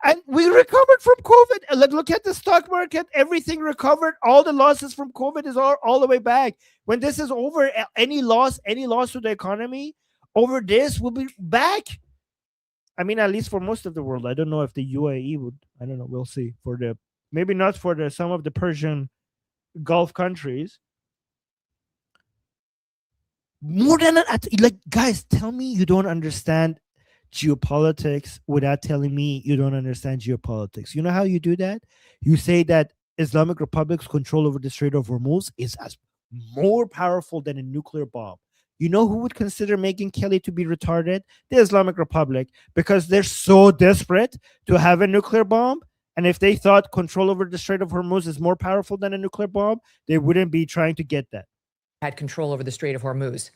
And we recovered from COVID. Like, look at the stock market. Everything recovered. All the losses from COVID is all the way back. When this is over, any loss to the economy over this will be back. I mean, at least for most of the world. I don't know if the UAE would. I don't know. We'll see. Maybe not for some of the Persian Gulf countries. More than guys, tell me you don't understand geopolitics without telling me you don't understand geopolitics. You know how you do that? You say that Islamic Republic's control over the Strait of Hormuz is as more powerful than a nuclear bomb. You know who would consider Megyn Kelly to be retarded? The Islamic Republic, because they're so desperate to have a nuclear bomb. And if they thought control over the Strait of Hormuz is more powerful than a nuclear bomb, they wouldn't be trying to get that. Had control over the Strait of Hormuz.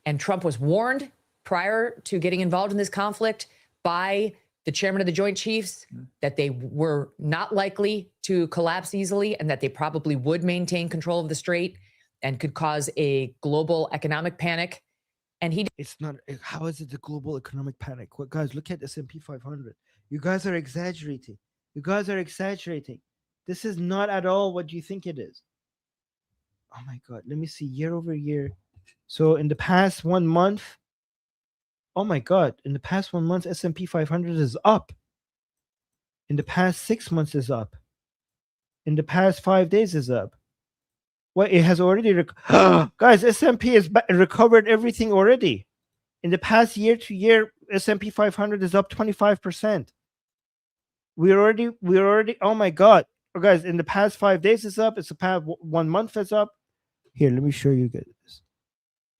And Trump was warned prior to getting involved in this conflict by the chairman of the Joint Chiefs that they were not likely to collapse easily and that they probably would maintain control of the strait and could cause a global economic panic. And it's not. How is it a global economic panic? What, guys, look at S&P 500. You guys are exaggerating. This is not at all what you think it is. Oh my God. Let me see year over year. So in the past 1 month, oh my God, in the past 1 month, S&P 500 is up. In the past 6 months is up. In the past 5 days is up. Well, it has already guys, S&P has recovered everything already. In the past year to year, S&P 500 is up 25%. We already, oh my God. Oh, guys, in the past 5 days is up. It's the past 1 month is up. Here, let me show you guys.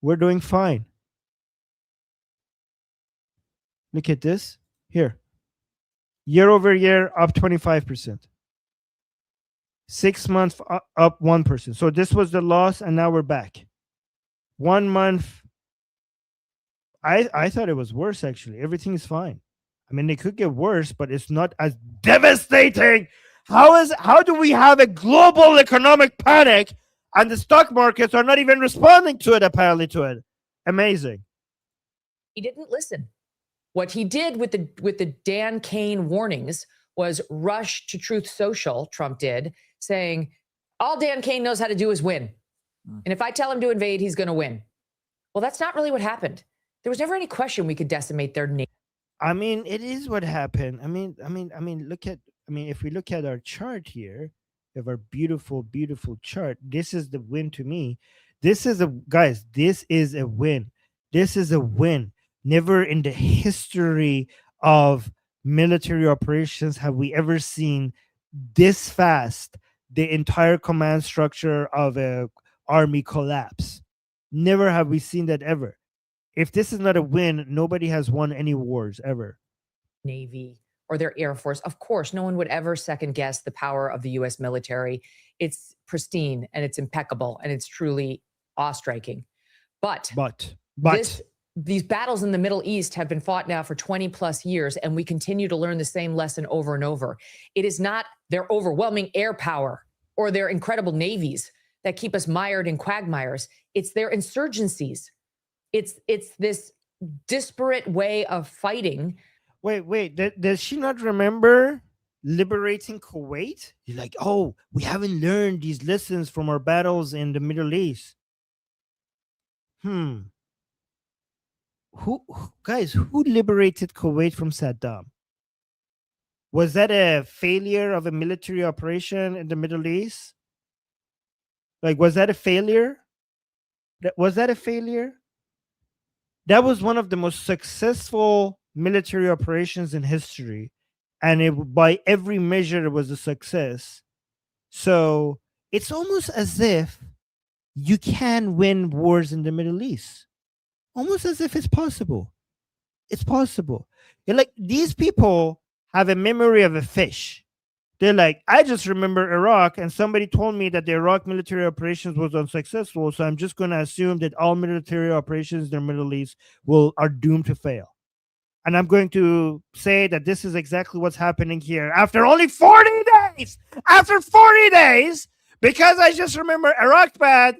We're doing fine. Look at this. Here. Year over year, up 25%. 6 months up 1%. So this was the loss, and now we're back. 1 month. I thought it was worse, actually. Everything is fine. I mean, it could get worse, but it's not as devastating. How do we have a global economic panic and the stock markets are not even responding to it, apparently, to it? Amazing. He didn't listen. What he did with the Dan Kane warnings was rush to Truth Social, Trump did, saying, all Dan Kane knows how to do is win. And if I tell him to invade, he's going to win. Well, that's not really what happened. There was never any question we could decimate their nation. I mean, it is what happened. I mean, if we look at our chart here, we have our beautiful, beautiful chart. This is the win to me. This is a win. This is a win. Never in the history of military operations have we ever seen this fast the entire command structure of a army collapse. Never have we seen that ever. If this is not a win, nobody has won any wars ever. Navy or their Air Force. Of course, no one would ever second guess the power of the U.S. military. It's pristine and it's impeccable and it's truly awe-striking. But these battles in the Middle East have been fought now for 20 plus years, and we continue to learn the same lesson over and over. It is not their overwhelming air power or their incredible navies that keep us mired in quagmires. It's their insurgencies. It's this disparate way of fighting. Wait. Does she not remember liberating Kuwait? You're like, oh, we haven't learned these lessons from our battles in the Middle East. Who guys, who liberated Kuwait from Saddam? Was that a failure of a military operation in the Middle East? Like, was that a failure? Was that a failure? That was one of the most successful military operations in history. And by every measure, it was a success. So it's almost as if you can win wars in the Middle East. Almost as if it's possible. It's possible. You're like, these people have a memory of a fish. They're like, I just remember Iraq, and somebody told me that the Iraq military operations was unsuccessful, so I'm just going to assume that all military operations in the Middle East are doomed to fail. And I'm going to say that this is exactly what's happening here. After only 40 days! After 40 days! Because I just remember Iraq bad,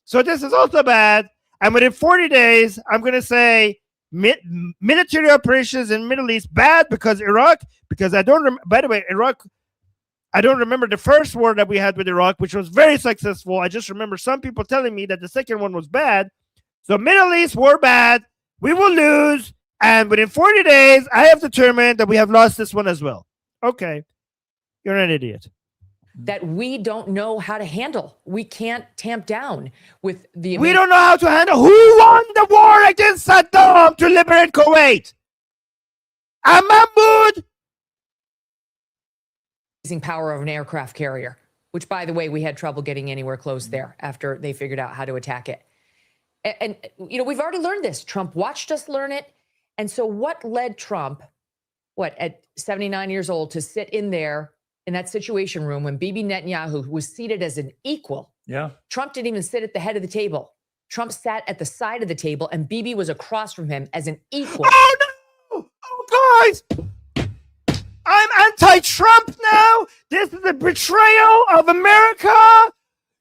so this is also bad. And within 40 days, I'm going to say military operations in Middle East bad because Iraq, because I don't remember, by the way, Iraq, I don't remember the first war that we had with Iraq, which was very successful. I just remember some people telling me that the second one was bad. So Middle East war bad, we will lose. And within 40 days, I have determined that we have lost this one as well. Okay, you're an idiot. That we don't know how to handle. We can't tamp down with the... We don't know how to handle. Who won the war against Saddam to liberate Kuwait? Mahmoud. Power of an aircraft carrier, which, by the way, we had trouble getting anywhere close there after they figured out how to attack it. And you know, we've already learned this. Trump watched us learn it. And so what led Trump, at 79 years old, to sit in there in that situation room when Bibi Netanyahu was seated as an equal? Yeah. Trump didn't even sit at the head of the table. Trump sat at the side of the table, and Bibi was across from him as an equal. Oh, no! Oh, guys! I'm anti-Trump now! This is a betrayal of America!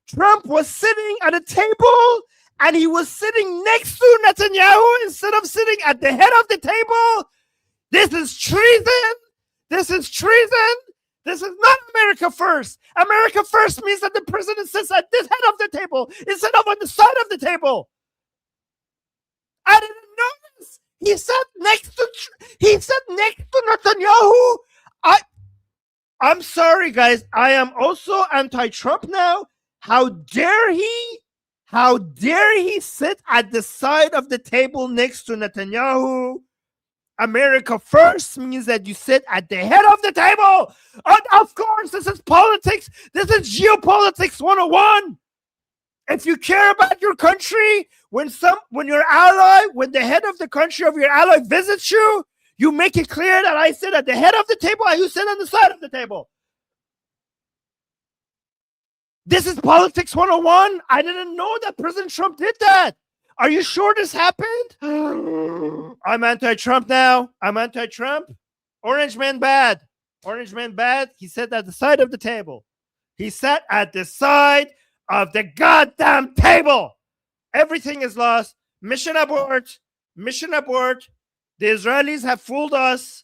Trump was sitting at a table, and he was sitting next to Netanyahu instead of sitting at the head of the table. This is treason! This is treason! This is not America first. America first means that the president sits at this head of the table instead of on the side of the table. I didn't know this. He sat next to Netanyahu. I'm sorry, guys. I am also anti-Trump now. How dare he? How dare he sit at the side of the table next to Netanyahu? America first means that you sit at the head of the table. And of course, this is politics. This is geopolitics 101. If you care about your country, when your ally, when the head of the country of your ally visits you, you make it clear that I sit at the head of the table and you sit on the side of the table. This is politics 101. I didn't know that President Trump did that. Are you sure this happened? I'm anti-Trump now. I'm anti-Trump. Orange man bad. Orange man bad. He sat at the side of the table. He sat at the side of the goddamn table. Everything is lost. Mission abort. Mission abort. The Israelis have fooled us.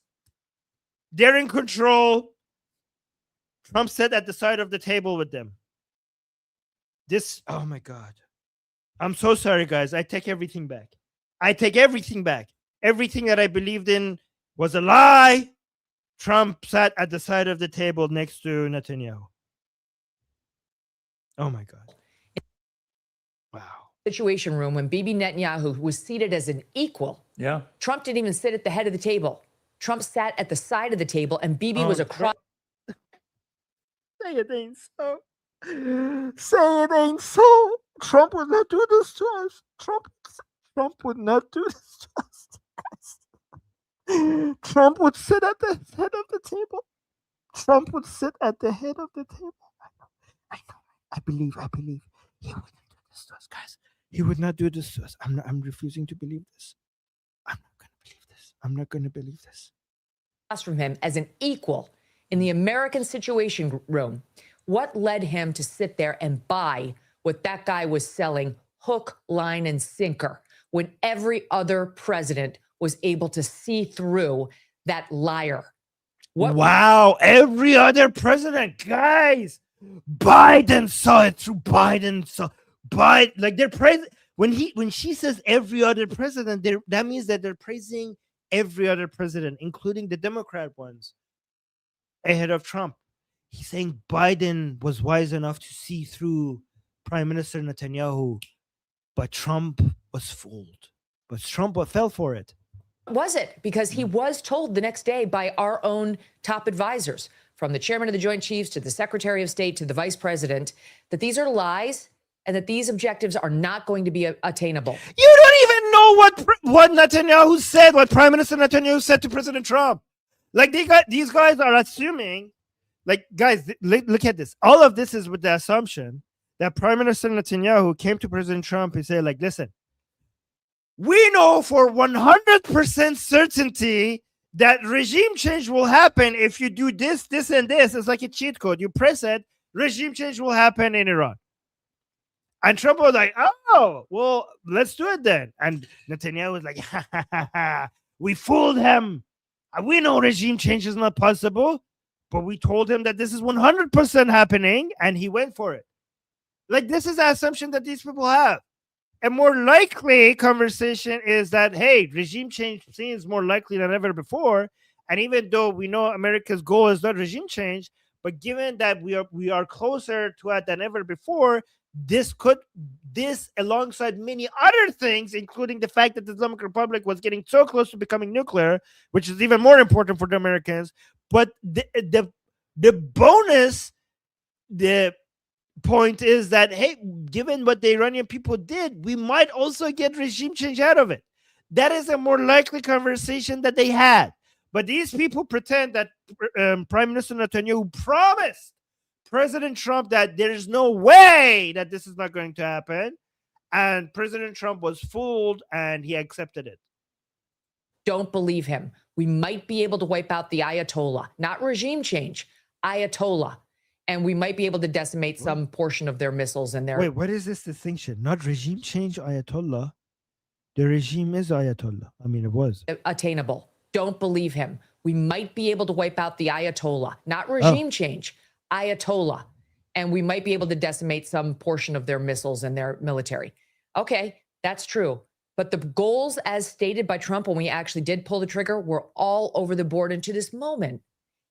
They're in control. Trump sat at the side of the table with them. Oh my God. I'm so sorry, guys. I take everything back. I take everything back. Everything that I believed in was a lie. Trump sat at the side of the table next to Netanyahu. Oh my God. Wow. Situation room when Bibi Netanyahu was seated as an equal. Yeah. Trump didn't even sit at the head of the table. Trump sat at the side of the table, and Bibi was across. Say it ain't so. Say it ain't so. Trump would not do this to us. Trump would not do this to us. Trump would sit at the head of the table. Trump would sit at the head of the table. I know. I believe. He would not do this to us, guys. He would not do this to us. I'm refusing to believe this. I'm not going to believe this. From him as an equal in the American Situation Room. What led him to sit there and buy what that guy was selling hook, line, and sinker when every other president was able to see through that liar. What? Wow, every other president, guys. Biden saw it through. Biden saw Biden, like they're praising when she says every other president, that means that they're praising every other president, including the Democrat ones ahead of Trump. He's saying Biden was wise enough to see through Prime Minister Netanyahu, but Trump was fooled. But Trump fell for it. Was it? Because he was told the next day by our own top advisors, from the chairman of the Joint Chiefs to the Secretary of State to the Vice President, that these are lies and that these objectives are not going to be attainable. You don't even know what Netanyahu said, what Prime Minister Netanyahu said to President Trump. Like these guys are assuming, like, guys, look at this. All of this is with the assumption that Prime Minister Netanyahu came to President Trump and said, like, listen, we know for 100% certainty that regime change will happen if you do this, this, and this. It's like a cheat code. You press it, regime change will happen in Iran. And Trump was like, oh, well, let's do it then. And Netanyahu was like, ha, ha, ha, ha. We fooled him. We know regime change is not possible, but we told him that this is 100% happening, and he went for it. Like, this is the assumption that these people have. A more likely conversation is that, hey, regime change seems more likely than ever before. And even though we know America's goal is not regime change, but given that we are closer to it than ever before, this alongside many other things, including the fact that the Islamic Republic was getting so close to becoming nuclear, which is even more important for the Americans. But the bonus, the point is that, hey, given what the Iranian people did, we might also get regime change out of it. That is a more likely conversation that they had. But these people pretend that Prime Minister Netanyahu promised President Trump that there is no way that this is not going to happen. And President Trump was fooled and he accepted it. Don't believe him. We might be able to wipe out the Ayatollah, not regime change, Ayatollah. And we might be able to decimate some portion of their missiles and their... Wait, what is this distinction? Not regime change, Ayatollah. The regime is Ayatollah. I mean, it was. Attainable. Don't believe him. We might be able to wipe out the Ayatollah, not regime change, Ayatollah. And we might be able to decimate some portion of their missiles and their military. Okay, that's true. But the goals as stated by Trump when we actually did pull the trigger were all over the board. And to this moment,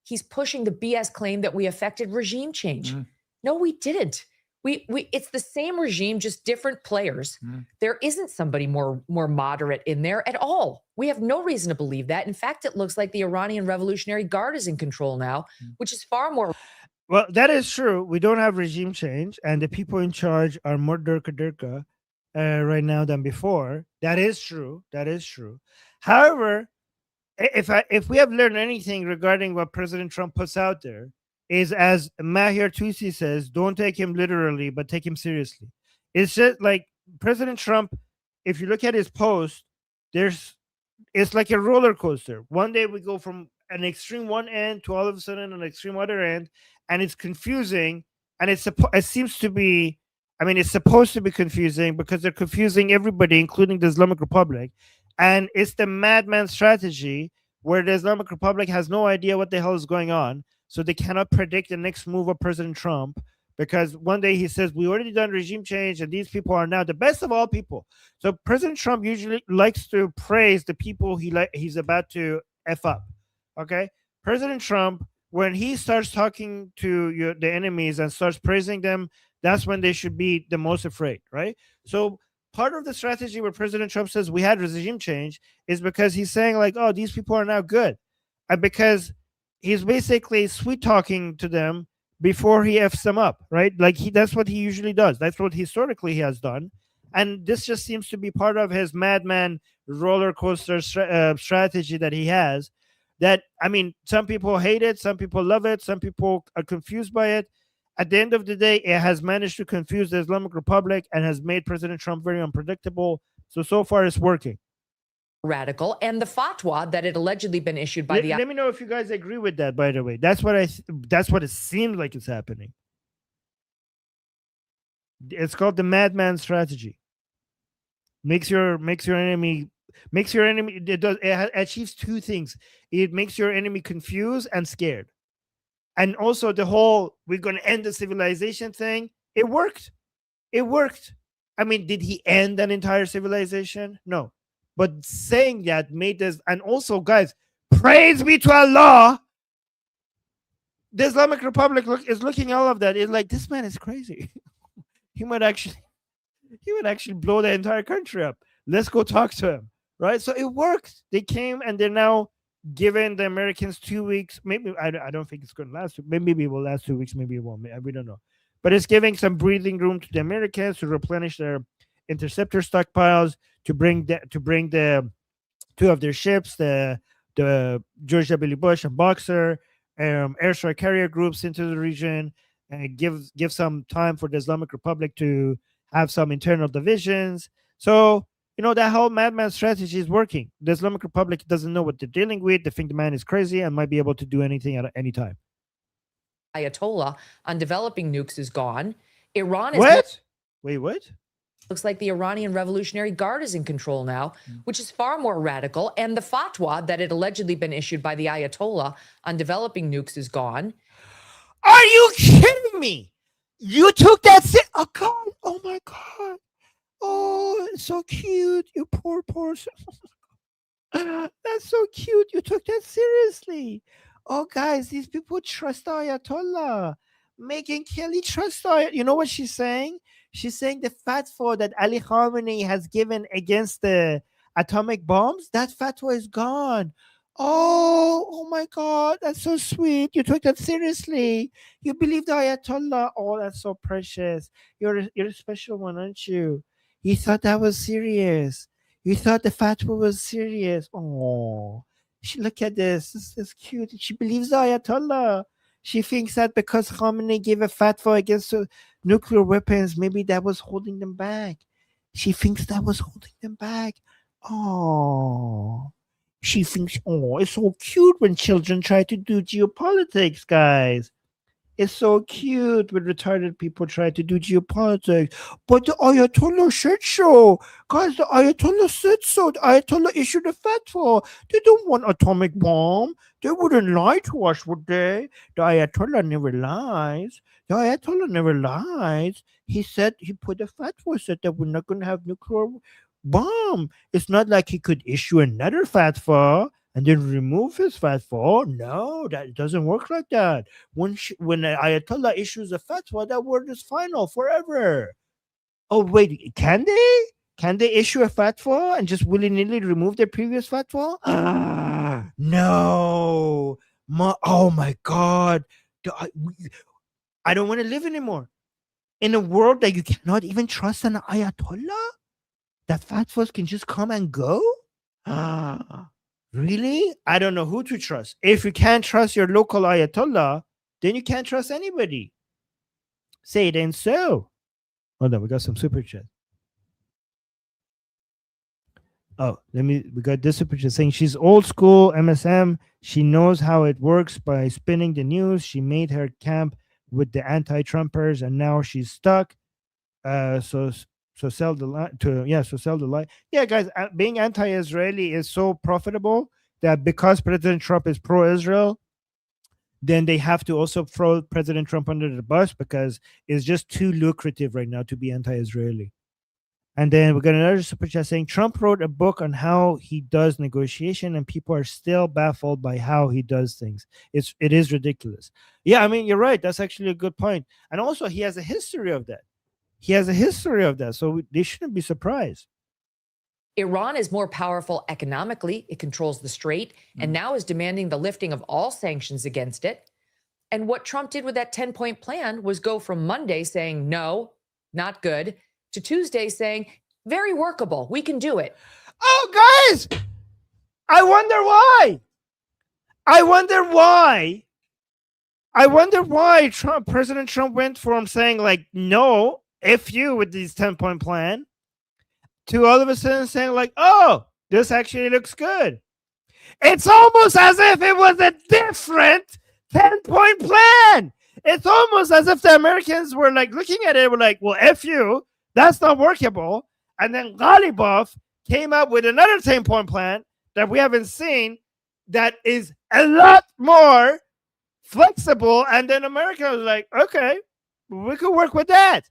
he's pushing the BS claim that we affected regime change. No, we didn't. It's the same regime, just different players. There isn't somebody more moderate in there at all. We have no reason to believe that. In fact, it looks like the Iranian Revolutionary Guard is in control now, which is far more... Well, that is true. We don't have regime change, and the people in charge are more durka right now than before. That is true. That is true. However, if we have learned anything regarding what President Trump puts out there, is, as Mahir Tusi says, don't take him literally, but take him seriously. It's just like President Trump, if you look at his post, it's like a roller coaster. One day we go from an extreme one end to all of a sudden an extreme other end, and it's confusing. And it seems to be, I mean, it's supposed to be confusing because they're confusing everybody, including the Islamic Republic. And it's the madman strategy where the Islamic Republic has no idea what the hell is going on. So they cannot predict the next move of President Trump, because one day he says, we already done regime change and these people are now the best of all people. So President Trump usually likes to praise the people he's about to F up. Okay. President Trump, when he starts talking to the enemies and starts praising them, that's when they should be the most afraid. Right. So part of the strategy where President Trump says we had regime change is because he's saying, like, oh, these people are now good. And because he's basically sweet talking to them before he F's them up, right? Like that's what he usually does. That's what historically he has done. And this just seems to be part of his madman roller coaster strategy that he has. That, I mean, some people hate it, some people love it, some people are confused by it. At the end of the day, it has managed to confuse the Islamic Republic and has made President Trump very unpredictable. So far it's working. Radical, and the fatwa that had allegedly been issued by Let me know if you guys agree with that, by the way. That's what it seems like is happening. It's called the madman strategy. Makes your enemy makes your enemy. It achieves two things. It makes your enemy confused and scared, and also the whole "we're going to end the civilization" thing. It worked. It worked. I mean, did he end an entire civilization? No, but saying that made us. And also, guys, praise be to Allah. The Islamic Republic is looking at all of that. It's like, this man is crazy. he would actually blow the entire country up. Let's go talk to him, right? So it works. They came and they're now giving the Americans 2 weeks. Maybe I don't think it's going to last. Maybe it will last 2 weeks. Maybe it won't. We don't know. But it's giving some breathing room to the Americans to replenish their interceptor stockpiles, to bring the two of their ships, the George W. Bush and Boxer, airstrike carrier groups into the region, and give some time for the Islamic Republic to have some internal divisions. So, that whole madman strategy is working. The Islamic Republic doesn't know what they're dealing with. They think the man is crazy and might be able to do anything at any time. Ayatollah on developing nukes is gone. Iran is... What? Wait, what? Looks like the Iranian Revolutionary Guard is in control now, which is far more radical. And the fatwa that had allegedly been issued by the Ayatollah on developing nukes is gone. Are you kidding me? You took that... Oh, God. Oh, my God. Oh, it's so cute. You poor person. That's so cute. You took that seriously. Oh, guys, these people trust Ayatollah. Megyn Kelly trusts Ayatollah. You know what she's saying? She's saying the fatwa that Ali Khamenei has given against the atomic bombs, that fatwa is gone. Oh my God, that's so sweet. You took that seriously. You believe the Ayatollah. Oh, that's so precious. You're a special one, aren't you? You thought that was serious. You thought the fatwa was serious. Oh, look at this. This is cute. She believes the Ayatollah. She thinks that because Khamenei gave a fatwa against nuclear weapons, maybe that was holding them back. She thinks that was holding them back. Oh, she thinks, it's so cute when children try to do geopolitics, guys. It's so cute when retarded people try to do geopolitics. But the Ayatollah said so. Guys, the Ayatollah said so. The Ayatollah issued a fatwa. They don't want atomic bomb. They wouldn't lie to us, would they? The Ayatollah never lies. The Ayatollah never lies. He said, he put a fatwa, said that we're not going to have nuclear bomb. It's not like he could issue another fatwa and then remove his fatwa. No, that doesn't work like that. When Ayatollah issues a fatwa, that word is final forever. Oh, wait, can they? Can they issue a fatwa and just willy-nilly remove their previous fatwa? No. Oh, my God. I don't want to live anymore. In a world that you cannot even trust an Ayatollah? That fatwas can just come and go? Really? I don't know who to trust. If you can't trust your local Ayatollah, then you can't trust anybody. Say it ain't so. Hold on, we got some super chat. Oh, we got this super chat saying she's old school MSM. She knows how it works by spinning the news. She made her camp with the anti-Trumpers and now she's stuck. So sell the lie sell the lie. Yeah, guys, being anti-Israeli is so profitable that because President Trump is pro-Israel, then they have to also throw President Trump under the bus because it's just too lucrative right now to be anti-Israeli. And then we got another super chat saying Trump wrote a book on how he does negotiation and people are still baffled by how he does things. It is ridiculous. Yeah, I mean, you're right. That's actually a good point. And also he has a history of that. So they shouldn't be surprised. Iran is more powerful economically. It controls the strait and now is demanding the lifting of all sanctions against it. And what Trump did with that 10-point plan was go from Monday saying, no, not good, to Tuesday saying, very workable. We can do it. Oh, guys, I wonder why President Trump went from saying like, no, F you with this 10-point plan to all of a sudden saying like, oh, this actually looks good. It's almost as if it was a different 10-point plan. It's almost as if the Americans were like looking at it, were like, well, F you, that's not workable. And then Ghalibaf came up with another 10-point plan that we haven't seen that is a lot more flexible. And then America was like, okay, we could work with that.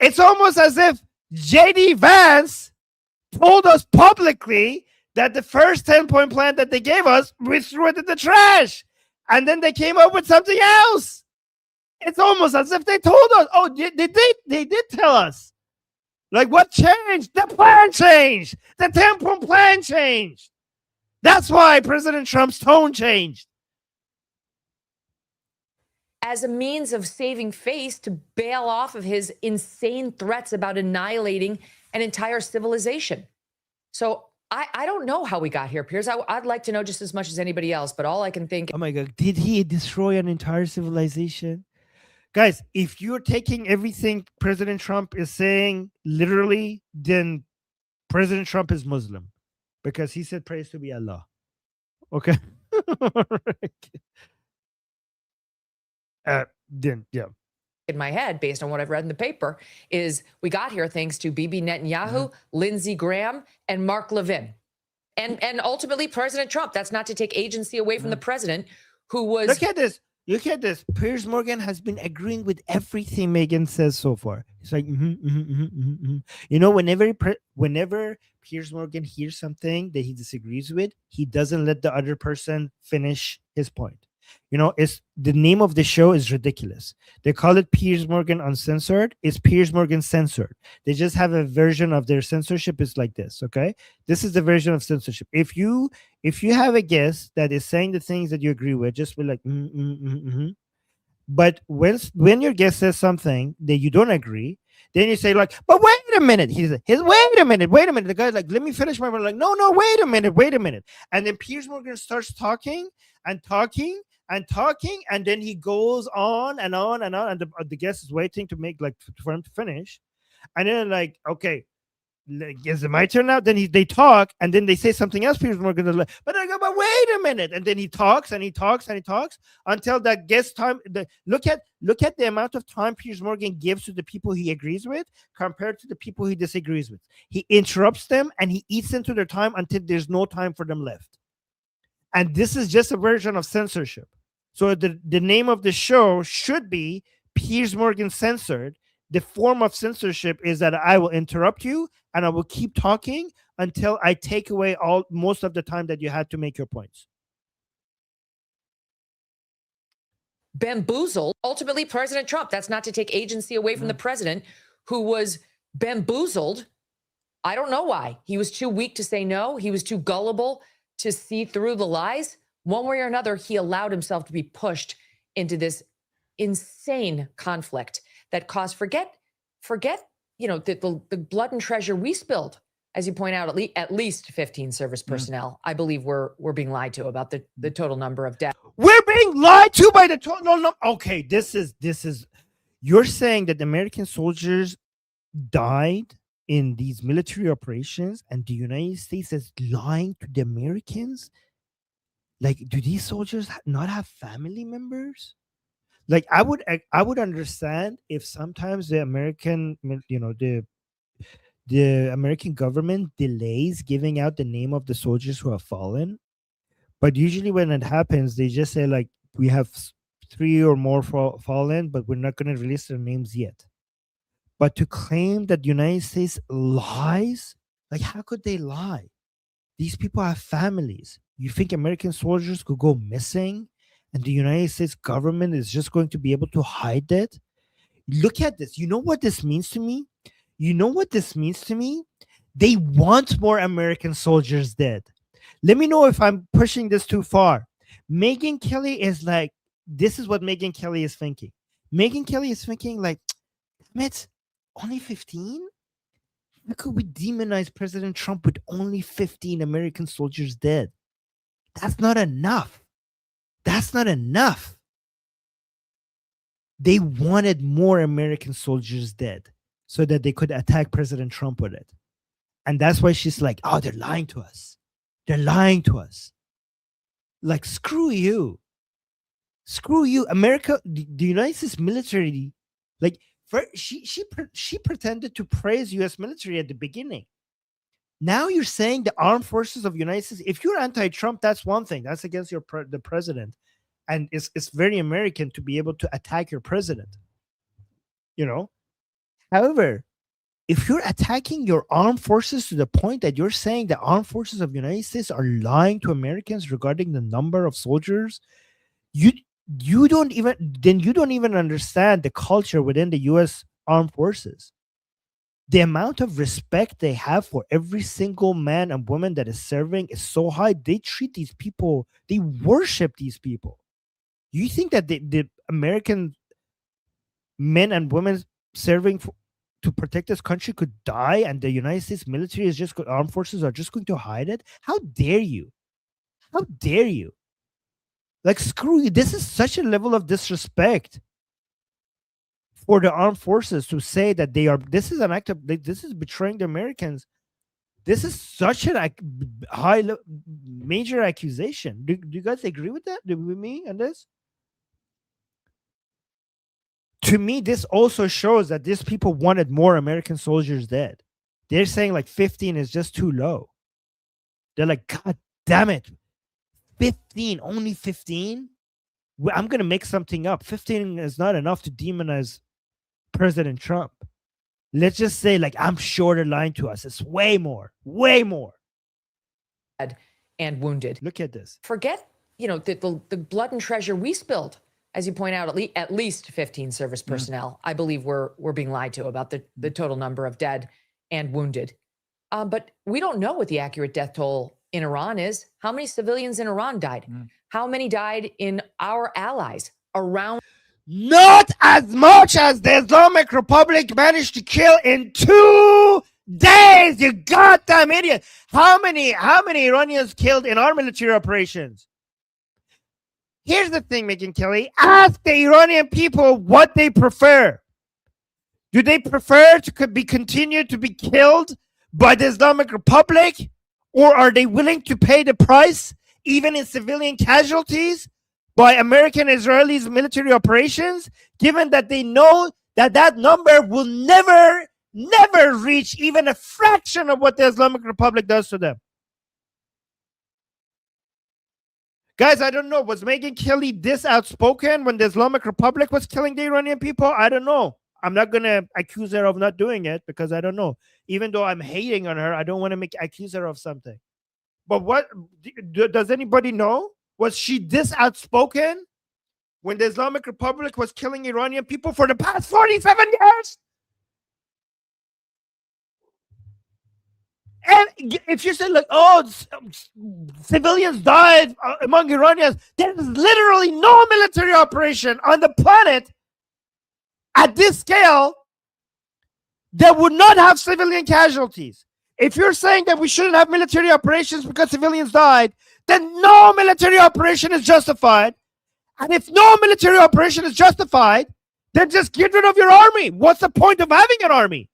It's almost as if J.D. Vance told us publicly that the first 10-point plan that they gave us, we threw it in the trash. And then they came up with something else. It's almost as if they told us. Oh, they did tell us. Like, what changed? The plan changed. The 10-point plan changed. That's why President Trump's tone changed. As a means of saving face to bail off of his insane threats about annihilating an entire civilization. So I don't know how we got here, Piers. I'd like to know just as much as anybody else, but all I can think... Oh my God, did he destroy an entire civilization? Guys, if you're taking everything President Trump is saying literally, then President Trump is Muslim because he said praise to be Allah. Okay? Then, yeah. In my head, based on what I've read in the paper, is we got here thanks to Bibi Netanyahu, Lindsey Graham, and Mark Levin. And ultimately President Trump. That's not to take agency away from the president who was... Look at this. Look at this. Piers Morgan has been agreeing with everything Megyn says so far. It's like, you know, whenever Piers Morgan hears something that he disagrees with, he doesn't let the other person finish his point. You know, it's the name of the show is ridiculous. They call it Piers Morgan Uncensored. It's Piers Morgan Censored. They just have a version of their censorship is like this. Okay, this is the version of censorship. If you have a guest that is saying the things that you agree with, just be like, But when your guest says something that you don't agree, then you say like, but wait a minute. He says, wait a minute. The guy's like, let me finish my point. Like, no, wait a minute. And then Piers Morgan starts talking, and then he goes on and on, and the guest is waiting to make for him to finish, and then like, okay, is it my turn now? Then they talk, and then they say something else. Piers Morgan is like, but wait a minute, and then he talks until that guest time. Look at the amount of time Piers Morgan gives to the people he agrees with compared to the people he disagrees with. He interrupts them and he eats into their time until there's no time for them left. And this is just a version of censorship. So the name of the show should be Piers Morgan Censored. The form of censorship is that I will interrupt you and I will keep talking until I take away most of the time that you had to make your points. Bamboozled. Ultimately, President Trump. That's not to take agency away from the president who was bamboozled. I don't know why. He was too weak to say no. He was too gullible to see through the lies. One way or another, he allowed himself to be pushed into this insane conflict that caused, forget, you know, the blood and treasure we spilled. As you point out, at least 15 service personnel. I believe we're being lied to about the total number of deaths. We're being lied to by the total number. Okay, this is. You're saying that the American soldiers died in these military operations, and the United States is lying to the Americans? Like, do these soldiers not have family members? Like, I would understand if sometimes the American, you know, the American government delays giving out the name of the soldiers who have fallen. But usually when it happens, they just say like, we have 3 or more fallen, but we're not going to release their names yet. But to claim that the United States lies, like, how could they lie? These people have families. You think American soldiers could go missing and the United States government is just going to be able to hide that? Look at this. You know what this means to me? They want more American soldiers dead. Let me know if I'm pushing this too far. Megyn Kelly is like, this is what Megyn Kelly is thinking. Megyn Kelly is thinking like, damn it, only 15? How could we demonize President Trump with only 15 American soldiers dead? That's not enough. They wanted more American soldiers dead so that they could attack President Trump with it. And that's why she's like, oh, they're lying to us. Like, screw you. America, the United States military, like, She pretended to praise U.S. military at the beginning. Now you're saying the armed forces of the United States. If you're anti-Trump, that's one thing. That's against the president, and it's very American to be able to attack your president. You know. However, if you're attacking your armed forces to the point that you're saying the armed forces of the United States are lying to Americans regarding the number of soldiers, you don't even understand the culture within the U.S. armed forces. The amount of respect they have for every single man and woman that is serving is so high. They treat these people, they worship these people. You think that the American men and women serving to protect this country could die, and the United States military is just armed forces are just going to hide it? How dare you? How dare you? Like, screw you. This is such a level of disrespect for the armed forces to say that they are. This is an act of. This is betraying the Americans. This is such a major accusation. Do you guys agree with that? With me on this? To me, this also shows that these people wanted more American soldiers dead. They're saying like 15 is just too low. They're like, God damn it. 15, only 15? I'm going to make something up. 15 is not enough to demonize President Trump. Let's just say, like, I'm sure they're lying to us. It's way more. Way more. And wounded. Look at this. Forget, the blood and treasure we spilled. As you point out, at least 15 service personnel, I believe, were being lied to about the total number of dead and wounded. But we don't know what the accurate death toll in Iran is. How many civilians in Iran died? How many died in our allies around? Not as much as the Islamic Republic managed to kill in 2 days, you goddamn idiot. How many Iranians killed in our military operations? Here's the thing, Megyn Kelly. Ask the Iranian people what they prefer. Do they prefer to continue to be killed by the Islamic Republic? Or are they willing to pay the price, even in civilian casualties, by American Israelis military operations, given that they know that number will never reach even a fraction of what the Islamic Republic does to them? Guys, I don't know. Was Megyn Kelly this outspoken when the Islamic Republic was killing the Iranian people? I don't know. I'm not going to accuse her of not doing it because I don't know. Even though I'm hating on her, I don't want to accuse her of something. But what does anybody know? Was she this outspoken when the Islamic Republic was killing Iranian people for the past 47 years? And if you say, like, oh, civilians died among Iranians, there is literally no military operation on the planet at this scale that would not have civilian casualties. If you're saying that we shouldn't have military operations because civilians died, then no military operation is justified. And if no military operation is justified, then just get rid of your army. What's the point of having an army?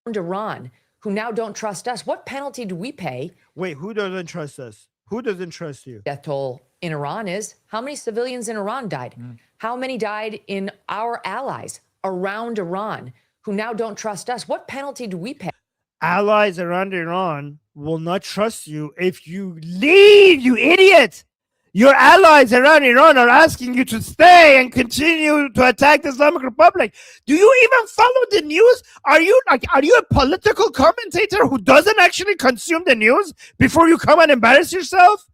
Iran, who now don't trust us. What penalty do we pay? Wait, who doesn't trust us? Who doesn't trust you? Death toll in Iran is how many civilians in Iran died? How many died in our allies around Iran who now don't trust us? What penalty do we pay? Allies around Iran will not trust you if you leave, you idiot. Your allies around Iran are asking you to stay and continue to attack the Islamic Republic. Do you even follow the news? Are you a political commentator who doesn't actually consume the news before you come and embarrass yourself?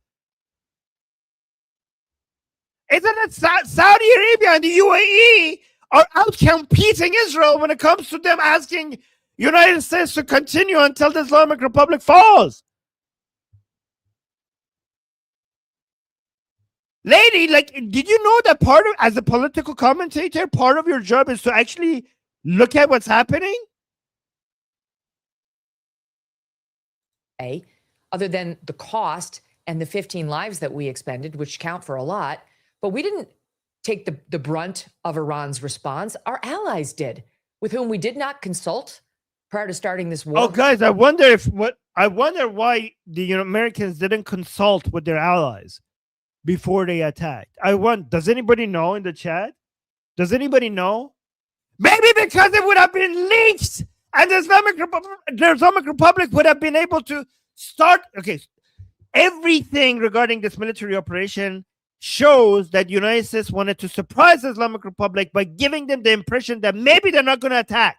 Isn't it Saudi Arabia and the UAE are out competing Israel when it comes to them asking United States to continue until the Islamic Republic falls? Lady, like, did you know that as a political commentator, part of your job is to actually look at what's happening? Other than the cost and the 15 lives that we expended, which count for a lot, but we didn't take the brunt of Iran's response. Our allies did, with whom we did not consult prior to starting this war. Oh, guys, I wonder if I wonder why the Americans didn't consult with their allies before they attacked. Does anybody know in the chat? Does anybody know? Maybe because it would have been leaked and the Islamic Republic would have been able to start. Okay, everything regarding this military operation shows that the United States wanted to surprise the Islamic Republic by giving them the impression that maybe they're not going to attack.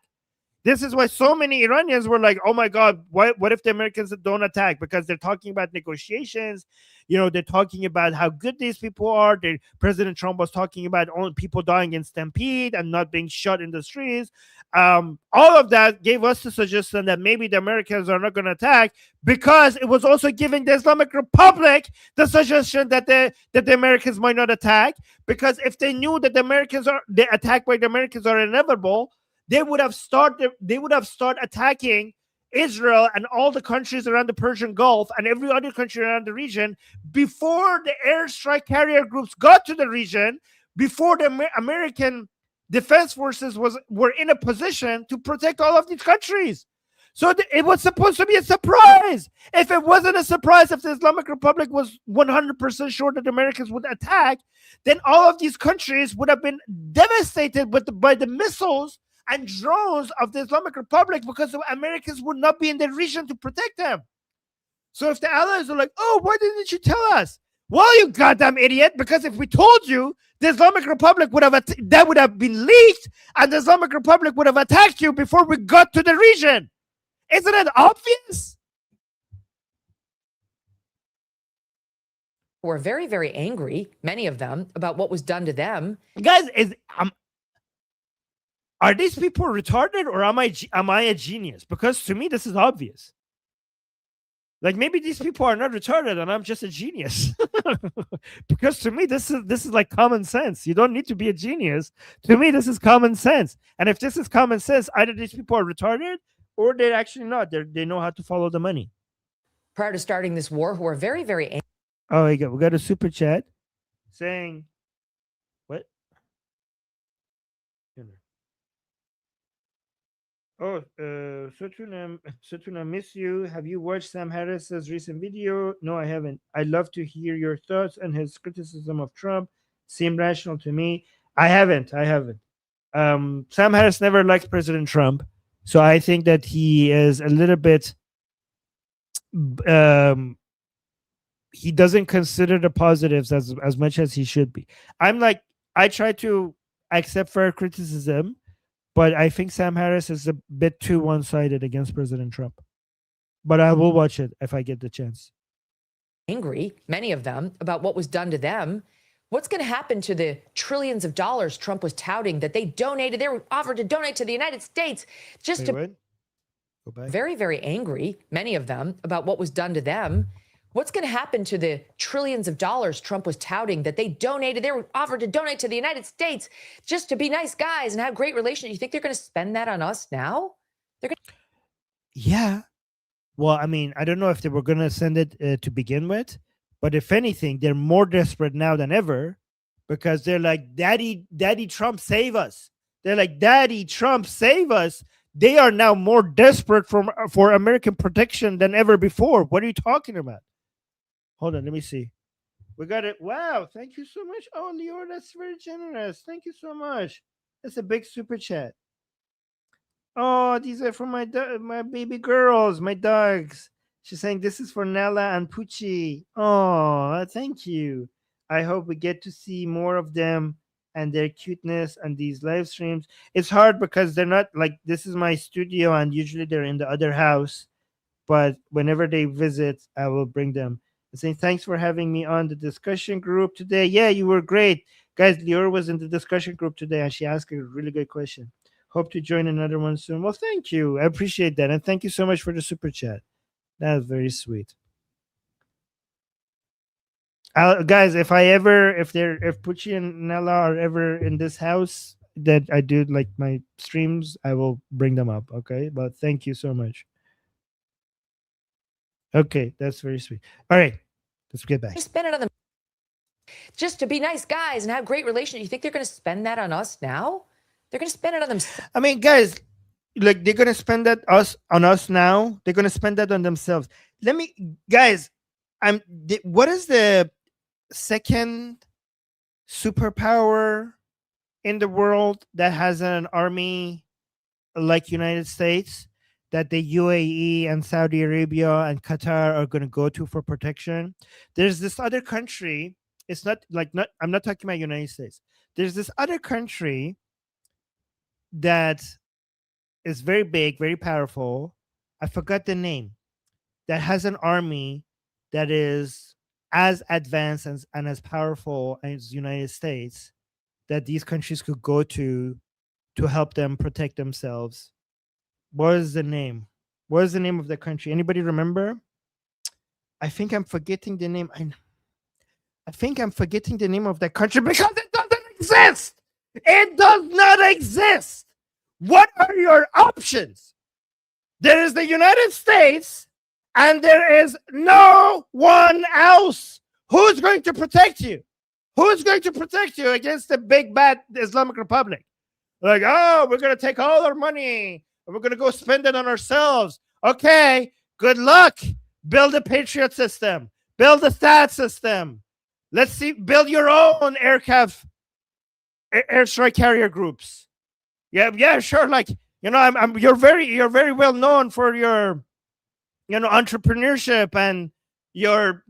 This is why so many Iranians were like, oh my God, what if the Americans don't attack? Because they're talking about negotiations. They're talking about how good these people are. President Trump was talking about only people dying in stampede and not being shot in the streets. All of that gave us the suggestion that maybe the Americans are not going to attack, because it was also giving the Islamic Republic the suggestion that the Americans might not attack, because if they knew that the attack by the Americans are inevitable, they would have started attacking Israel and all the countries around the Persian Gulf and every other country around the region before the airstrike carrier groups got to the region, before the American defense forces were in a position to protect all of these countries. So it was supposed to be a surprise. If it wasn't a surprise, if the Islamic Republic was 100% sure that the Americans would attack, then all of these countries would have been devastated by the missiles and drones of the Islamic Republic, because the Americans would not be in the region to protect them. So if the allies are like, oh, why didn't you tell us? Well, you goddamn idiot, because if we told you, the Islamic Republic would have been leaked, and the Islamic Republic would have attacked you before we got to the region. Isn't it obvious? Were very, very angry, many of them, about what was done to them. Guys, are these people retarded, or am I a genius? Because to me, this is obvious. Like, maybe these people are not retarded and I'm just a genius. Because to me, this is like common sense. You don't need to be a genius. To me, this is common sense. And if this is common sense, either these people are retarded or they're actually not. They know how to follow the money. Prior to starting this war, who are very, very angry. Oh, we got a super chat saying, what? Oh, Sotuna, miss you. Have you watched Sam Harris's recent video? No, I haven't. I'd love to hear your thoughts on his criticism of Trump. Seem rational to me. I haven't. Sam Harris never liked President Trump, so I think that he is a little bit. He doesn't consider the positives as much as he should be. I try to accept fair criticism, but I think Sam Harris is a bit too one-sided against President Trump. But I will watch it if I get the chance. Angry, many of them, about what was done to them. What's going to happen to the trillions of dollars Trump was touting that they donated? They were offered to donate to the United States just to. Go back. Very, very angry, many of them, about what was done to them. What's going to happen to the trillions of dollars Trump was touting that they donated? They were offered to donate to the United States just to be nice guys and have great relations. You think they're going to spend that on us now? Yeah. Well, I mean, I don't know if they were going to send it to begin with, but if anything, they're more desperate now than ever, because they're like, Daddy Trump, save us. They're like, Daddy Trump, save us. They are now more desperate for American protection than ever before. What are you talking about? Hold on, let me see. We got it. Wow, thank you so much. Oh, Leo, that's very generous. Thank you so much. That's a big super chat. Oh, these are from my baby girls, my dogs. She's saying this is for Nella and Pucci. Oh, thank you. I hope we get to see more of them and their cuteness on these live streams. It's hard because they're not like, this is my studio and usually they're in the other house. But whenever they visit, I will bring them. Saying thanks for having me on the discussion group today. Yeah, you were great. Guys, Lior was in the discussion group today and she asked a really good question. Hope to join another one soon. Well, thank you. I appreciate that. And thank you so much for the super chat. That was very sweet. Guys, if Pucci and Nella are ever in this house that I do like my streams, I will bring them up. Okay. But thank you so much. Okay, that's very sweet. All right, let's get back. Spend it on them just to be nice guys and have great relations. You think they're going to spend that on us now? They're going to spend it on themselves. I mean, guys, like they're gonna spend that on us now. They're gonna spend that on themselves. Let me, guys. What is the second superpower in the world that has an army like United States that the UAE and Saudi Arabia and Qatar are going to go to for protection? There's this other country. It's not I'm not talking about United States. There's this other country that is very big, very powerful. I forgot the name. That has an army that is as advanced and as powerful as the United States, that these countries could go to help them protect themselves. What is the name? What is the name of the country? Anybody remember? I think I'm forgetting the name. I think I'm forgetting the name of that country because it doesn't exist. It does not exist. What are your options? There is the United States and there is no one else. Who's going to protect you? Who's going to protect you against the big bad Islamic Republic? Like, oh, we're going to take all our money and we're going to go spend it on ourselves. Okay, good luck. Build a Patriot system. Build a THAAD system. Let's see, build your own airstrike carrier groups. Yeah, sure. Like, you're very well known for your, entrepreneurship and your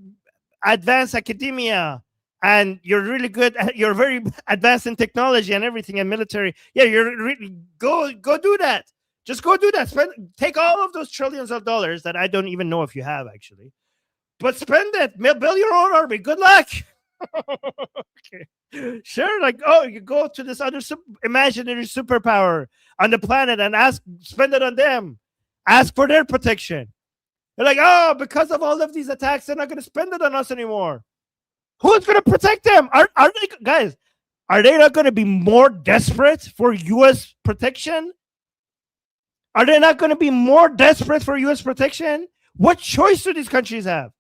advanced academia, and you're really good. You're very advanced in technology and everything and military. Yeah, you're really go do that. Just go do that. Take all of those trillions of dollars that I don't even know if you have actually, but spend it. Build your own army. Good luck. Okay. Sure, like, oh, you go to this other imaginary superpower on the planet and spend it on them. Ask for their protection. They're like, oh, because of all of these attacks, they're not going to spend it on us anymore. Who's going to protect them? Are they, guys? Are they not going to be more desperate for U.S. protection? Are they not going to be more desperate for U.S. protection? What choice do these countries have?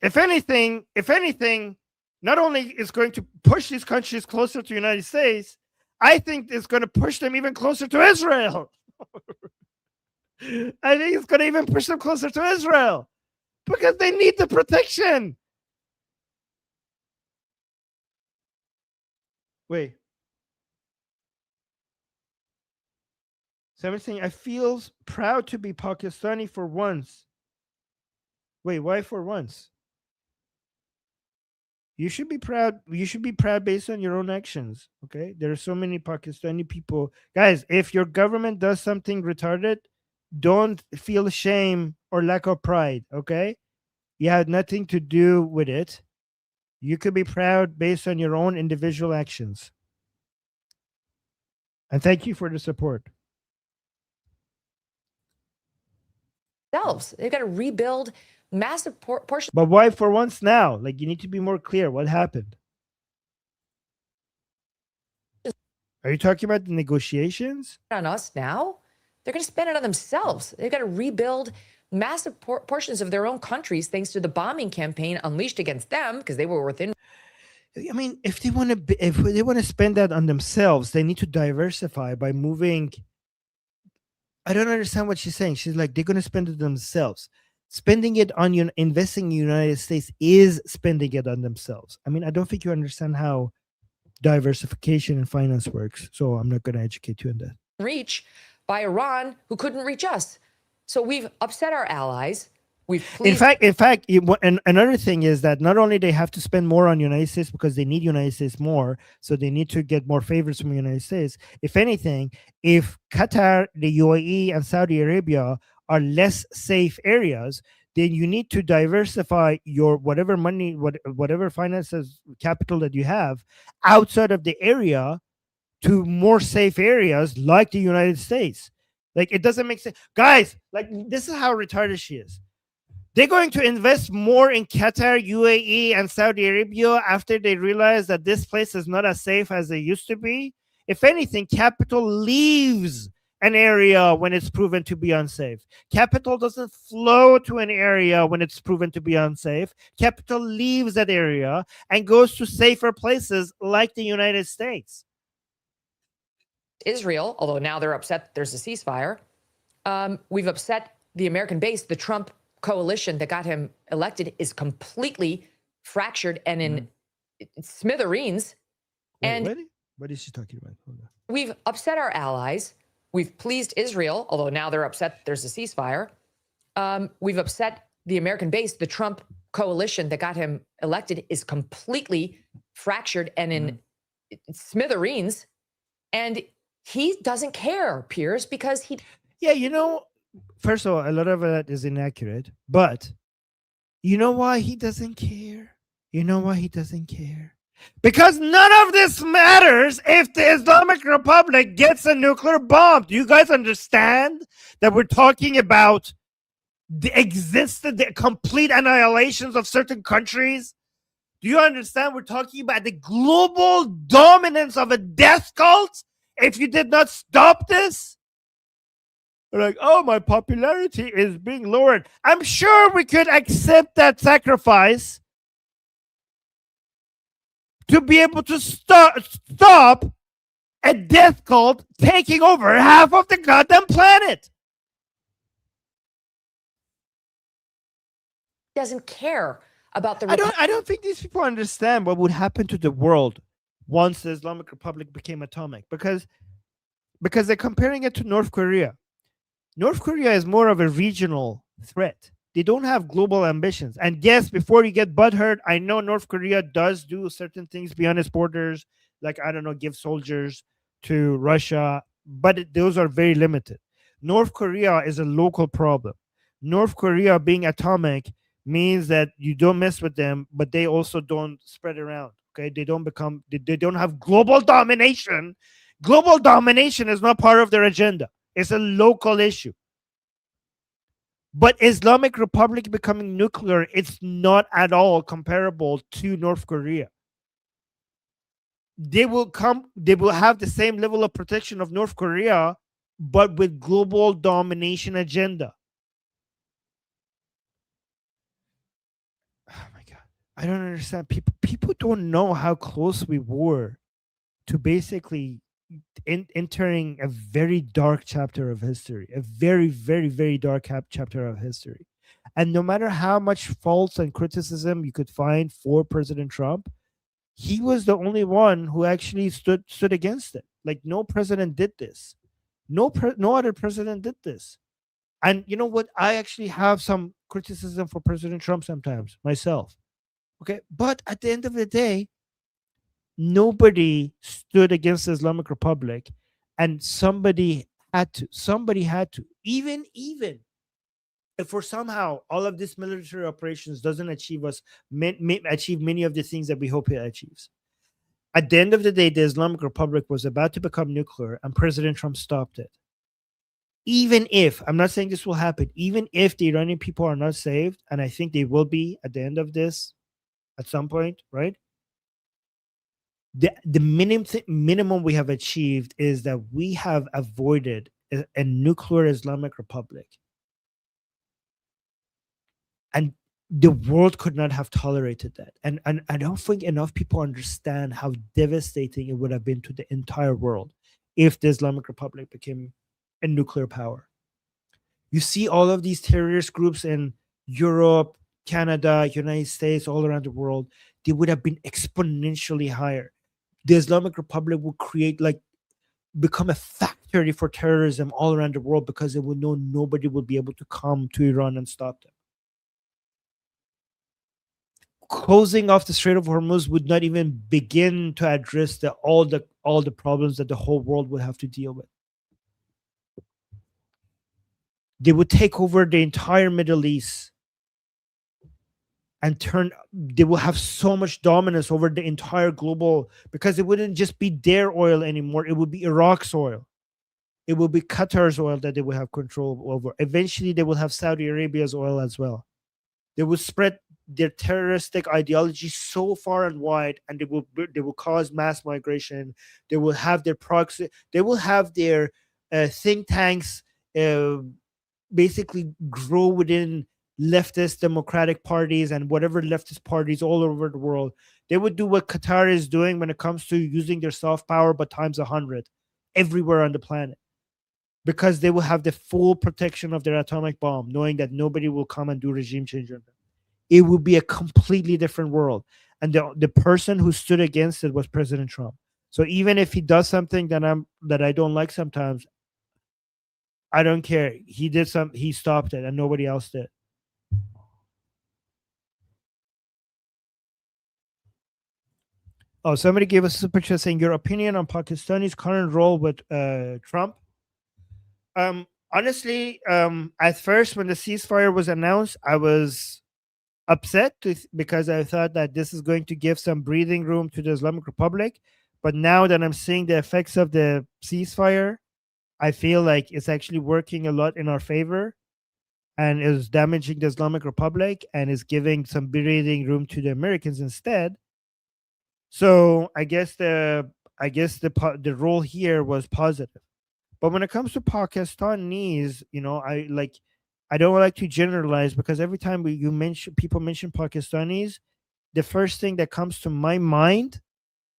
If anything, not only is going to push these countries closer to the United States, I think it's going to push them even closer to Israel. I think it's going to even push them closer to Israel because they need the protection. Wait. Somebody's saying, I feel proud to be Pakistani for once. Wait, why for once? You should be proud. You should be proud based on your own actions. Okay. There are so many Pakistani people. Guys, if your government does something retarded, don't feel shame or lack of pride. Okay. You had nothing to do with it. You could be proud based on your own individual actions. And thank you for the support. They've got to rebuild massive portions. But why for once now? Like, you need to be more clear. What happened? Are you talking about the negotiations? On us now? They're going to spend it on themselves. They've got to rebuild massive portions of their own countries thanks to the bombing campaign unleashed against them because they were within. I mean, if they want to spend that on themselves, they need to diversify by moving. I don't understand what she's saying. She's like, they're going to spend it themselves. Spending it on investing in the United States is spending it on themselves. I mean, I don't think you understand how diversification in finance works. So I'm not going to educate you on that. Reach by Iran, who couldn't reach us. So we've upset our allies. In fact, another thing is that not only they have to spend more on the United States because they need United States more, so they need to get more favors from the United States. If anything, if Qatar, the UAE, and Saudi Arabia are less safe areas, then you need to diversify your whatever money, whatever finances, capital that you have outside of the area to more safe areas like the United States. Like, it doesn't make sense. Guys, like, this is how retarded she is. They're going to invest more in Qatar, UAE, and Saudi Arabia after they realize that this place is not as safe as they used to be. If anything, capital leaves an area when it's proven to be unsafe. Capital doesn't flow to an area when it's proven to be unsafe. Capital leaves that area and goes to safer places like the United States. Israel, although now they're upset there's a ceasefire. We've upset the American base. The Trump coalition that got him elected is completely fractured and in smithereens. What is she talking about? Hold on. We've upset our allies. We've pleased Israel, although now they're upset there's a ceasefire. We've upset the American base. The Trump coalition that got him elected is completely fractured and in smithereens. And he doesn't care, Piers, because he... Yeah, you know, first of all, a lot of that is inaccurate. But you know why he doesn't care? You know why he doesn't care? Because none of this matters if the Islamic Republic gets a nuclear bomb. Do you guys understand that we're talking about the complete annihilations of certain countries? Do you understand we're talking about the global dominance of a death cult if you did not stop this? They're like, oh, my popularity is being lowered. I'm sure we could accept that sacrifice to be able to stop a death cult taking over half of the goddamn planet. Doesn't care about the... I don't think these people understand what would happen to the world once the Islamic Republic became atomic, because they're comparing it to North Korea. North Korea is more of a regional threat. They don't have global ambitions. And yes, before you get butthurt, I know North Korea does do certain things beyond its borders, like, I don't know, give soldiers to Russia, but those are very limited. North Korea is a local problem. North Korea being atomic means that you don't mess with them, but they also don't spread around. Okay, they don't have global domination. Global domination is not part of their agenda. It's a local issue. But Islamic Republic becoming nuclear, it's not at all comparable to North Korea. They will have the same level of protection of North Korea, but with global domination agenda. Oh my God. I don't understand. People don't know how close we were to basically entering a very dark chapter of history, a very, very, very dark chapter of history. And no matter how much faults and criticism you could find for President Trump, he was the only one who actually stood against it. Like, no president did this. No other president did this. And you know what? I actually have some criticism for President Trump sometimes myself. Okay, but at the end of the day, nobody stood against the Islamic Republic, and somebody had to. Even if for somehow all of these military operations doesn't achieve many of the things that we hope it achieves. At the end of the day, the Islamic Republic was about to become nuclear, and President Trump stopped it. Even if, I'm not saying this will happen, even if the Iranian people are not saved, and I think they will be at the end of this at some point, right? The minimum we have achieved is that we have avoided a nuclear Islamic Republic. And the world could not have tolerated that. And I don't think enough people understand how devastating it would have been to the entire world if the Islamic Republic became a nuclear power. You see all of these terrorist groups in Europe, Canada, United States, all around the world, they would have been exponentially higher. The Islamic Republic would become a factory for terrorism all around the world, because they would know nobody would be able to come to Iran and stop them. Closing off the Strait of Hormuz would not even begin to address all the problems that the whole world would have to deal with. They would take over the entire Middle East and they will have so much dominance over the entire global, because it wouldn't just be their oil anymore. It would be Iraq's oil. It will be Qatar's oil that they will have control over. Eventually, they will have Saudi Arabia's oil as well. They will spread their terroristic ideology so far and wide, and they will cause mass migration. They will have their proxy. They will have their think tanks basically grow within leftist democratic parties and whatever leftist parties all over the world. They would do what Qatar is doing when it comes to using their soft power, but times 100 everywhere on the planet, because they will have the full protection of their atomic bomb, knowing that nobody will come and do regime change on them. It would be a completely different world. And the person who stood against it was President Trump. So even if he does something that I don't like sometimes, I don't care. He stopped it and nobody else did. Oh, somebody gave us a super chat saying your opinion on Pakistani's current role with Trump. Honestly, at first when the ceasefire was announced, I was upset because I thought that this is going to give some breathing room to the Islamic Republic. But now that I'm seeing the effects of the ceasefire, I feel like it's actually working a lot in our favor and is damaging the Islamic Republic and is giving some breathing room to the Americans instead. So I guess the role here was positive. But when it comes to Pakistanis, I don't like to generalize, because every time people mention Pakistanis, the first thing that comes to my mind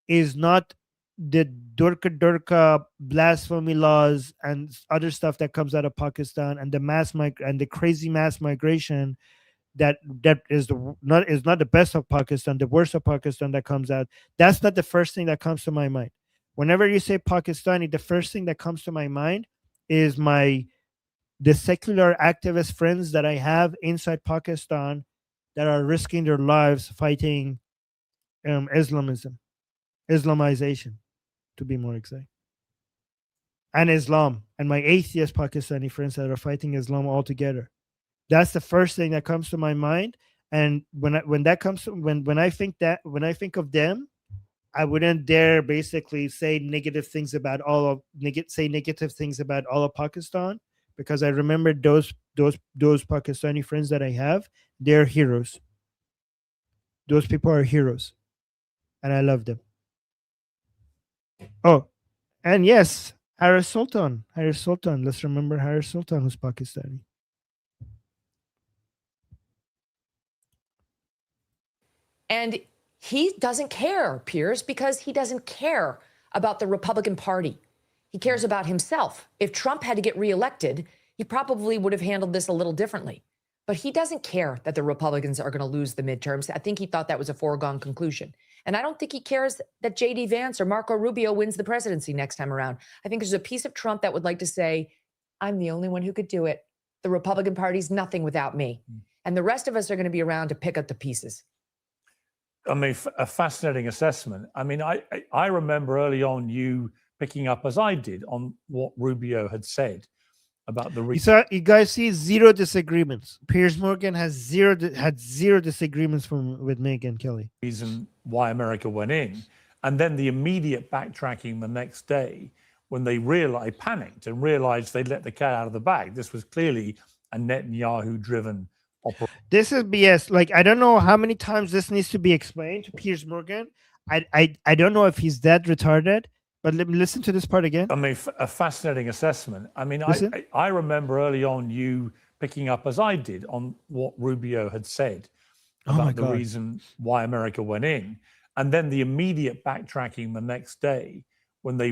is not the Durka blasphemy laws and other stuff that comes out of Pakistan and the crazy mass migration that is not the best of Pakistan, the worst of Pakistan that comes out. That's not the first thing that comes to my mind. Whenever you say Pakistani, the first thing that comes to my mind is the secular activist friends that I have inside Pakistan that are risking their lives fighting Islamization, to be more exact, and Islam, and my atheist Pakistani friends that are fighting Islam altogether. That's the first thing that comes to my mind. And when I think of them, I wouldn't dare basically say negative things about all of Pakistan, because I remember those Pakistani friends that I have, they're heroes. Those people are heroes, and I love them. Oh, and yes, Harris Sultan. Let's remember Harris Sultan, who's Pakistani. And he doesn't care, Piers, because he doesn't care about the Republican Party. He cares about himself. If Trump had to get reelected, he probably would have handled this a little differently. But he doesn't care that the Republicans are going to lose the midterms. I think he thought that was a foregone conclusion. And I don't think he cares that J.D. Vance or Marco Rubio wins the presidency next time around. I think there's a piece of Trump that would like to say, I'm the only one who could do it. The Republican Party's nothing without me. And the rest of us are going to be around to pick up the pieces. I mean, a fascinating assessment. I mean, I remember early on you picking up, as I did, on what Rubio had said about the you guys see zero disagreements. Piers Morgan had zero disagreements with Megyn Kelly. Reason why America went in, and then the immediate backtracking the next day when they panicked and realized they'd let the cat out of the bag. This was clearly a Netanyahu-driven operation. This is BS. Like, I don't know how many times this needs to be explained to Piers Morgan. I don't know if he's that retarded. But let me listen to this part again. I mean, a fascinating assessment. I mean, I remember early on you picking up, as I did, on what Rubio had said about the reason why America went in. And then the immediate backtracking the next day when they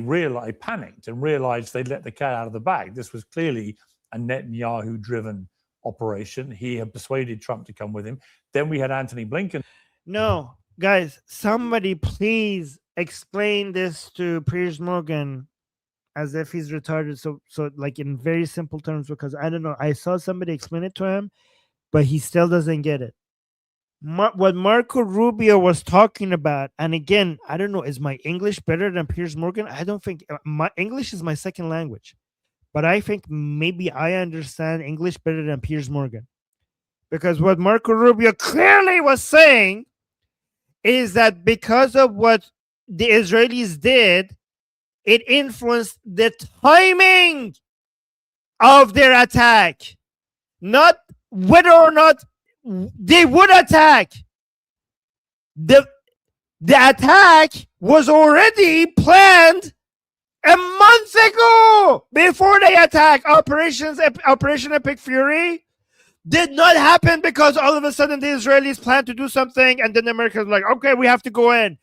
panicked and realized they'd let the cat out of the bag. This was clearly a Netanyahu-driven operation. He had persuaded Trump to come with him. Then we had Antony Blinken. No, guys, somebody please explain this to Piers Morgan as if he's retarded. So like in very simple terms, because I don't know. I saw somebody explain it to him, but he still doesn't get it. What Marco Rubio was talking about, and again, I don't know, is my English better than Piers Morgan? I don't think my English is my second language, but I think maybe I understand English better than Piers Morgan, because what Marco Rubio clearly was saying is that because of what the Israelis did, it influenced the timing of their attack, not whether or not they would attack. The attack was already planned A month ago, before they attack Operation Epic Fury, did not happen because all of a sudden the Israelis planned to do something and then the Americans were like, okay, we have to go in.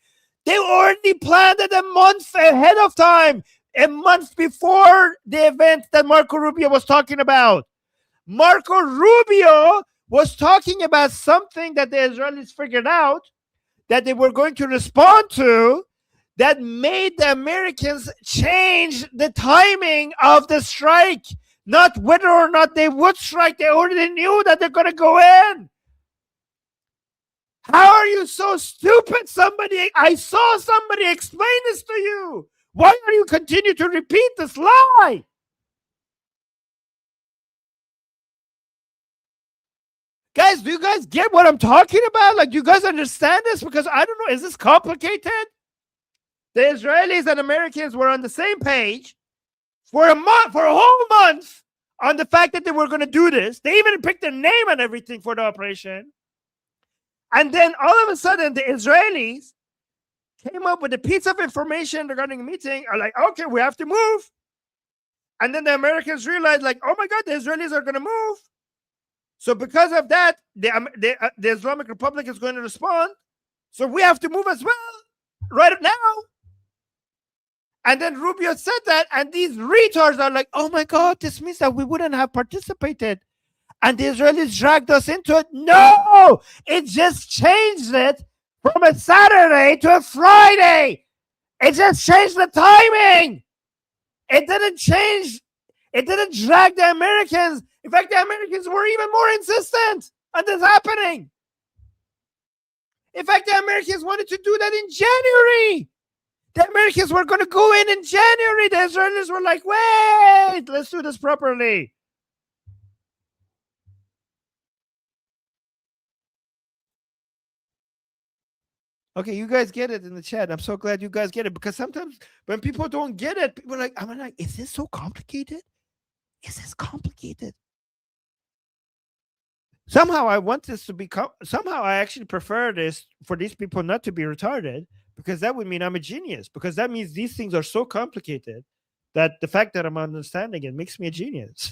They already planned it a month ahead of time, a month before the event that Marco Rubio was talking about. Marco Rubio was talking about something that the Israelis figured out that they were going to respond to that made the Americans change the timing of the strike. Not whether or not they would strike. They already knew that they're going to go in. How are you so stupid? I saw somebody explain this to you. Why are you continue to repeat this lie? Guys, do you guys get what I'm talking about? Like, do you guys understand this? Because I don't know, is this complicated? The Israelis and Americans were on the same page for a whole month on the fact that they were going to do this. They even picked their name and everything for the operation. And then all of a sudden, the Israelis came up with a piece of information regarding the meeting. Are like, okay, we have to move. And then the Americans realized, like, oh my God, the Israelis are going to move. So because of that, the Islamic Republic is going to respond. So we have to move as well right now. And then Rubio said that, and these retards are like, oh my God, this means that we wouldn't have participated. And the Israelis dragged us into it. No, it just changed it from a Saturday to a Friday. It just changed the timing. It didn't change. It didn't drag the Americans. In fact, the Americans were even more insistent on this happening. In fact, the Americans wanted to do that in January. The Americans were going to go in January. The Israelis were like, wait, let's do this properly. Okay, you guys get it in the chat. I'm so glad you guys get it, because sometimes when people don't get it, people are like, I'm like, is this so complicated? Is this complicated? Somehow I want this to become, somehow I actually prefer this for these people not to be retarded, because that would mean I'm a genius, because that means these things are so complicated that the fact that I'm understanding it makes me a genius.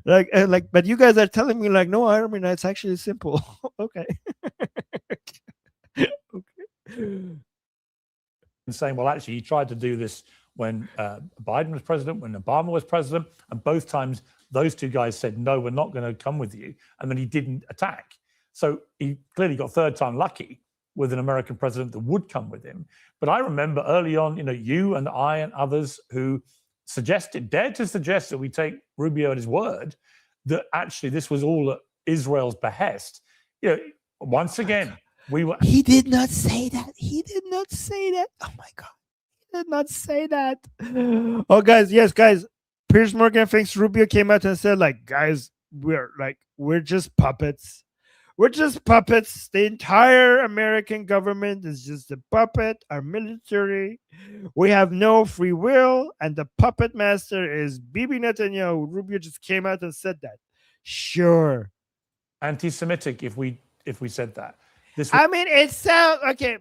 But you guys are telling me like, no, Iron Man, it's actually simple. Okay. And saying, well, actually, he tried to do this when Biden was president, when Obama was president, and both times those two guys said, no, we're not going to come with you. And then he didn't attack. So he clearly got third time lucky with an American president that would come with him. But I remember early on, you and I and others who dared to suggest that we take Rubio at his word, that actually this was all at Israel's behest. Once again, He did not say that. He did not say that. Oh my God. He did not say that. Oh, guys. Yes, guys. Piers Morgan thinks Rubio came out and said, like, guys, we're just puppets. We're just puppets. The entire American government is just a puppet. Our military. We have no free will. And the puppet master is Bibi Netanyahu. Rubio just came out and said that. Sure. Anti-Semitic if we said that. It sounds okay.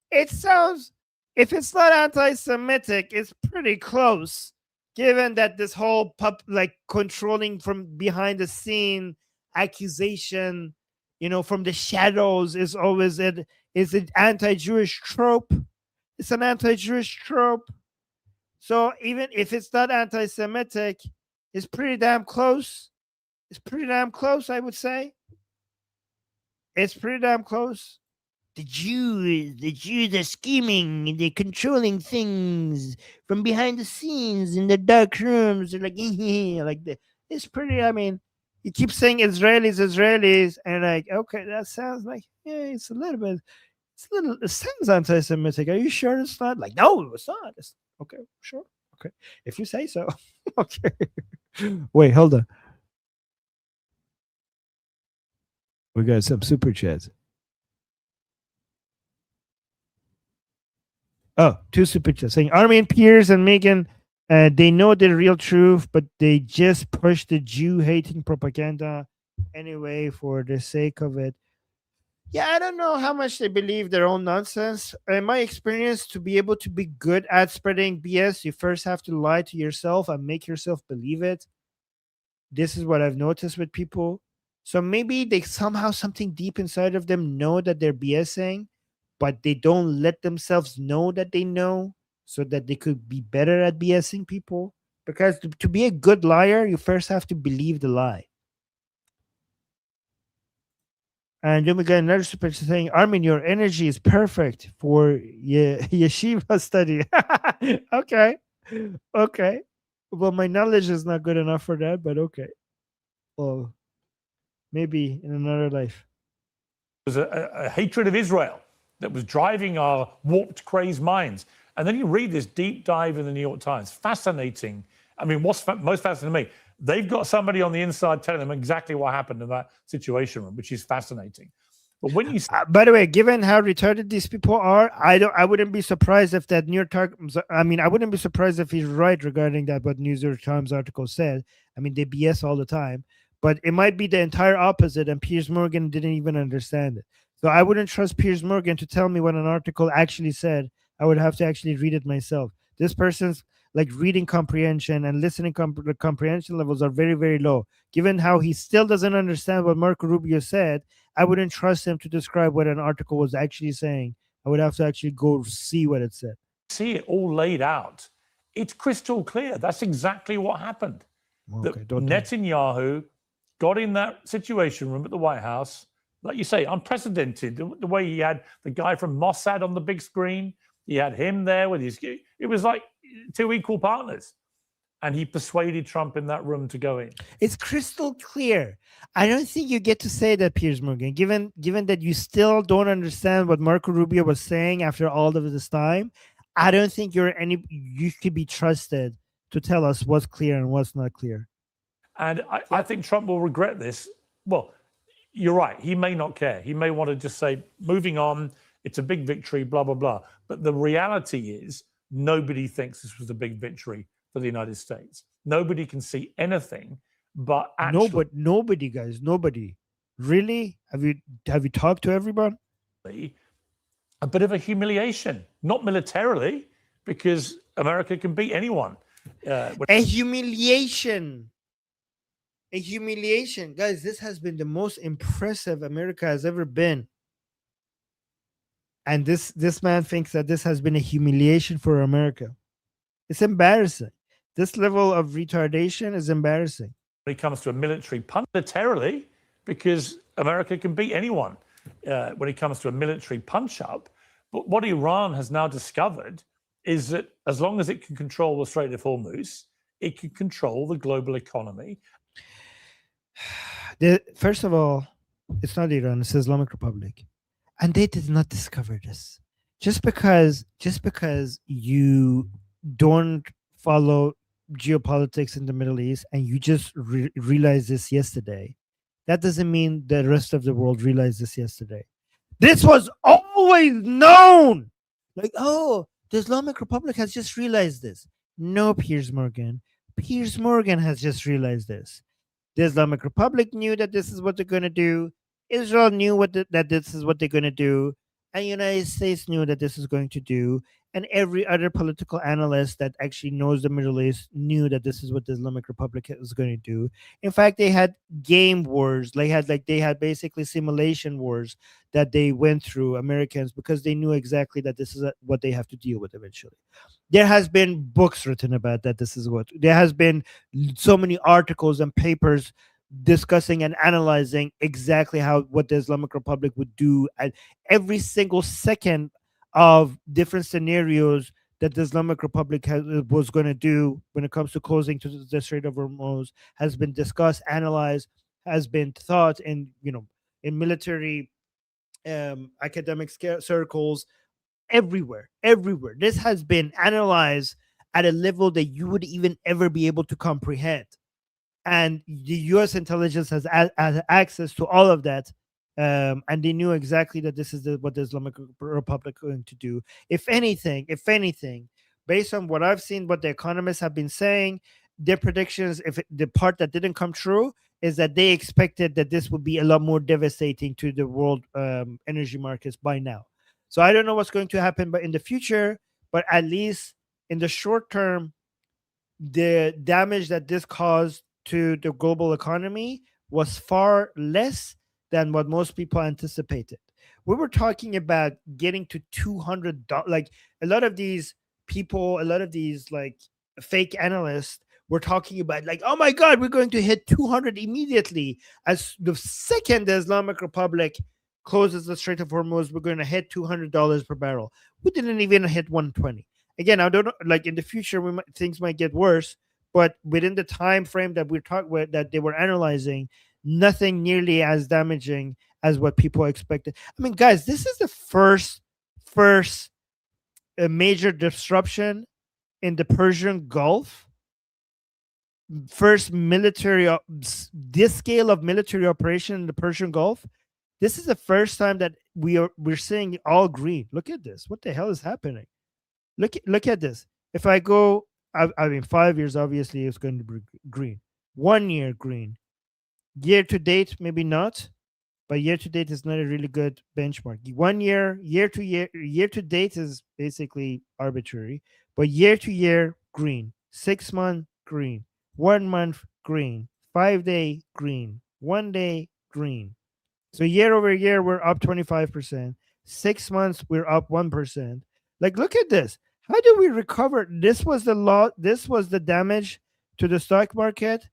It sounds, if it's not anti-Semitic, it's pretty close, given that this whole controlling from behind the scene accusation, from the shadows is always an anti-Jewish trope. It's an anti-Jewish trope. So even if it's not anti-Semitic, it's pretty damn close. It's pretty damn close, I would say. It's pretty damn close. The Jews are scheming, they're controlling things from behind the scenes in the dark rooms. They're like, it's pretty, you keep saying Israelis, and okay, that sounds like, it sounds anti-Semitic. Are you sure it's not? Like, no, it's not. Okay, sure. Okay. If you say so. Okay. Wait, hold on. We got some super chats. Oh, 2 super chats saying Armin, Piers, and Megyn, they know the real truth, but they just push the Jew-hating propaganda anyway for the sake of it. Yeah, I don't know how much they believe their own nonsense. In my experience, to be able to be good at spreading BS, you first have to lie to yourself and make yourself believe it. This is what I've noticed with people. So maybe they somehow, something deep inside of them, know that they're BSing, but they don't let themselves know that they know, so that they could be better at BSing people. Because to be a good liar, you first have to believe the lie. And then we got another super chat saying, Armin, your energy is perfect for yeshiva study. Okay. Okay. Well, my knowledge is not good enough for that, but okay. Well, maybe in another life. There was a hatred of Israel that was driving our warped, crazed minds. And then you read this deep dive in the New York Times. Fascinating. I mean, what's most fascinating to me, they've got somebody on the inside telling them exactly what happened in that situation room, which is fascinating. But when you by the way, given how retarded these people are, I wouldn't be surprised if that New York Times, I mean, I wouldn't be surprised if he's right regarding that what New York Times article said. I mean, they BS all the time, but it might be the entire opposite, and Piers Morgan didn't even understand it. So I wouldn't trust Piers Morgan to tell me what an article actually said. I would have to actually read it myself. This person's like reading comprehension and listening comprehension levels are very, very low. Given how he still doesn't understand what Marco Rubio said, I wouldn't trust him to describe what an article was actually saying. I would have to actually go see what it said. See it all laid out. It's crystal clear. That's exactly what happened. Okay, Netanyahu got in that situation room at the White House, like you say, unprecedented. The way he had the guy from Mossad on the big screen, he had him there with his. It was like two equal partners, and he persuaded Trump in that room to go in. It's crystal clear. I don't think you get to say that, Piers Morgan, given that you still don't understand what Marco Rubio was saying after all of this time. I don't think you could be trusted to tell us what's clear and what's not clear. And I think Trump will regret this. Well, you're right. He may not care. He may want to just say, moving on, it's a big victory, blah, blah, blah. But the reality is nobody thinks this was a big victory for the United States. Nobody can see anything but actually. Nobody, guys, nobody. Really? Have you talked to everyone? A bit of a humiliation, not militarily, because America can beat anyone. A humiliation. A humiliation. Guys, this has been the most impressive America has ever been. And this man thinks that this has been a humiliation for America. It's embarrassing. This level of retardation is embarrassing. When it comes to a military punch, militarily, because America can beat anyone when it comes to a military punch-up. But what Iran has now discovered is that as long as it can control the Strait of Hormuz, it can control the global economy. First of all, it's not Iran, it's the Islamic Republic. And they did not discover this. Just because you don't follow geopolitics in the Middle East and you just realized this yesterday, that doesn't mean the rest of the world realized this yesterday. This was always known. Like, oh, the Islamic Republic has just realized this. No, Piers Morgan. Piers Morgan has just realized this. The Islamic Republic knew that this is what they're going to do. Israel knew that this is what they're going to do. And the United States knew that this is going to do. And every other political analyst that actually knows the Middle East knew that this is what the Islamic Republic was going to do. In fact, they had game wars. They had basically simulation wars that they went through, Americans, because they knew exactly that this is what they have to deal with eventually. There has been books written about that. There has been so many articles and papers discussing and analyzing exactly what the Islamic Republic would do at every single second of different scenarios that the Islamic Republic was going to do when it comes to closing to the Strait of Hormuz has been discussed, analyzed, has been thought in military academic circles everywhere. This has been analyzed at a level that you would even ever be able to comprehend. And the U.S. intelligence has access to all of that. And they knew exactly that this is what the Islamic Republic is going to do. If anything, based on what I've seen, what the economists have been saying, their predictions, the part that didn't come true, is that they expected that this would be a lot more devastating to the world energy markets by now. So I don't know what's going to happen, but in the future, but at least in the short term, the damage that this caused to the global economy was far less than what most people anticipated. We were talking about getting to $200. Like a lot of these people, a lot of these like fake analysts were talking about like, oh my God, we're going to hit 200 immediately. As the second the Islamic Republic closes the Strait of Hormuz, we're going to hit $200 per barrel. We didn't even hit 120. Again, I don't know, like in the future, things might get worse, but within the time frame that we're talking about, that they were analyzing, nothing nearly as damaging as what people expected. I mean, guys, this is the first major disruption in the Persian Gulf. First military, this scale of military operation in the Persian Gulf. This is the first time that we're seeing all green. Look at this. What the hell is happening? Look at this. If I go, I mean, 5 years, obviously, it's going to be green. 1 year, green. Year to date, maybe not. But year to date is not a really good benchmark. 1 year, year to date is basically arbitrary. But year to year, green. 6 month, green. 1 month, green. 5 day, green. 1 day, green. So year over year, we're up 25%. 6 months, we're up 1%. Like, look at this. How do we recover? This was the damage to the stock market.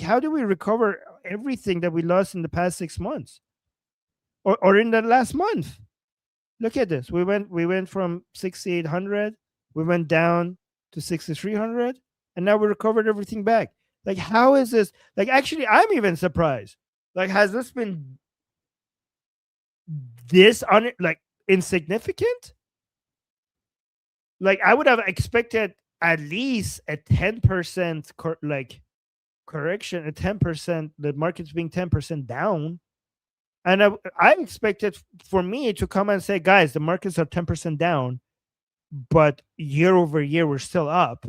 How do we recover everything that we lost in the past 6 months? Or in the last month? Look at this. We went from 6,800, we went down to 6,300, and now we recovered everything back. Like, how is this? Like, actually, I'm even surprised. Like, has this been this insignificant? Like, I would have expected at least a 10% correction, a 10%, the market's being 10% down. And I expected for me to come and say, guys, the markets are 10% down, but year over year, we're still up.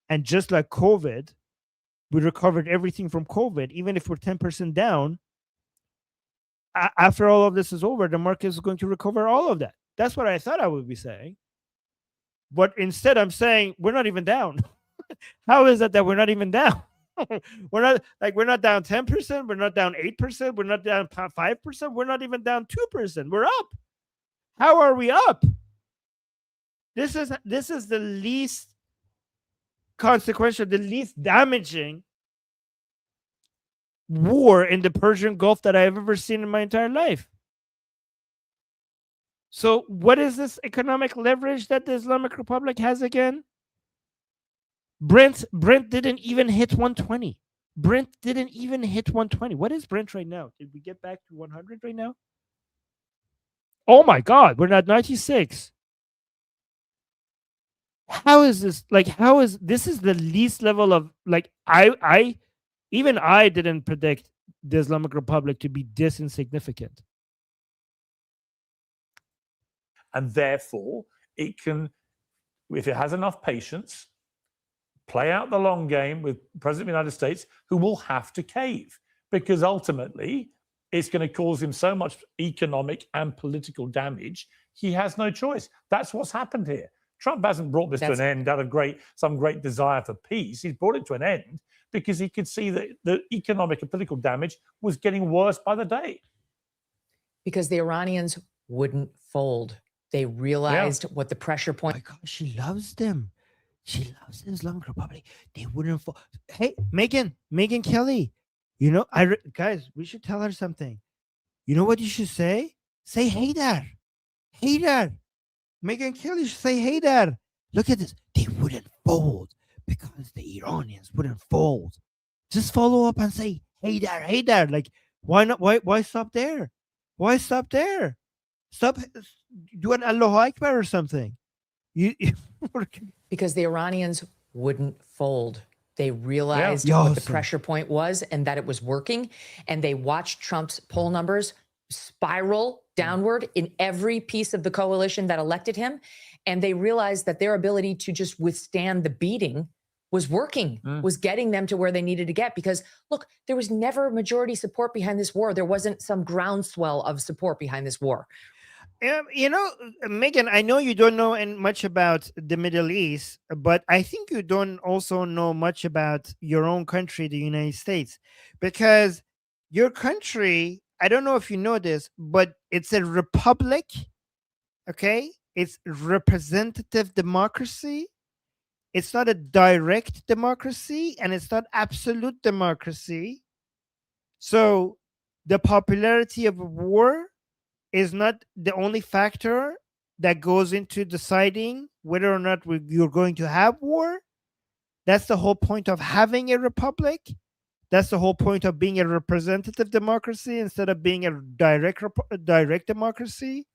And just like COVID, we recovered everything from COVID. Even if we're 10% down, after all of this is over, the market is going to recover all of that. That's what I thought I would be saying. But instead, I'm saying we're not even down. How is it that we're not even down? we're not down 10%. We're not down 8%. We're not down 5%. We're not even down 2%. We're up. How are we up? This is the least consequential, the least damaging war in the Persian Gulf that I've ever seen in my entire life. So what is this economic leverage that the Islamic Republic has again? Brent didn't even hit 120. Brent didn't even hit 120. What is Brent right now? Did we get back to 100 right now? Oh my God, we're at 96. How is this? Like, this is the least level of, like, I didn't predict the Islamic Republic to be this insignificant. And therefore, it can, if it has enough patience, play out the long game with the President of the United States, who will have to cave, because ultimately it's going to cause him so much economic and political damage. He has no choice. That's what's happened here. Trump hasn't brought this to an end out of some great desire for peace. He's brought it to an end because he could see that the economic and political damage was getting worse by the day. Because the Iranians wouldn't fold. They realized what the pressure point. Oh my God, she loves them. She loves the Islamic Republic. They wouldn't fall. Hey, Megyn Kelly, you know, guys, we should tell her something. You know what you should say? Say, hey there. Hey there. Megyn Kelly should say, hey there. Look at this. They wouldn't fold because the Iranians wouldn't fold. Just follow up and say, hey there, hey there. Like, why not? Why stop there? Why stop there? Stop, do an Allahu Akbar or something. Because the Iranians wouldn't fold. They realized what the pressure point was and that it was working. And they watched Trump's poll numbers spiral downward in every piece of the coalition that elected him. And they realized that their ability to just withstand the beating was working, was getting them to where they needed to get. Because look, there was never majority support behind this war. There wasn't some groundswell of support behind this war. You know, Megyn, I know you don't know much about the Middle East, but I think you don't also know much about your own country, the United States, because your country, I don't know if you know this, but it's a republic, okay? It's representative democracy. It's not a direct democracy, and it's not absolute democracy. So the popularity of a war is not the only factor that goes into deciding whether or not you're going to have war. That's the whole point of having a republic. That's the whole point of being a representative democracy instead of being a direct democracy.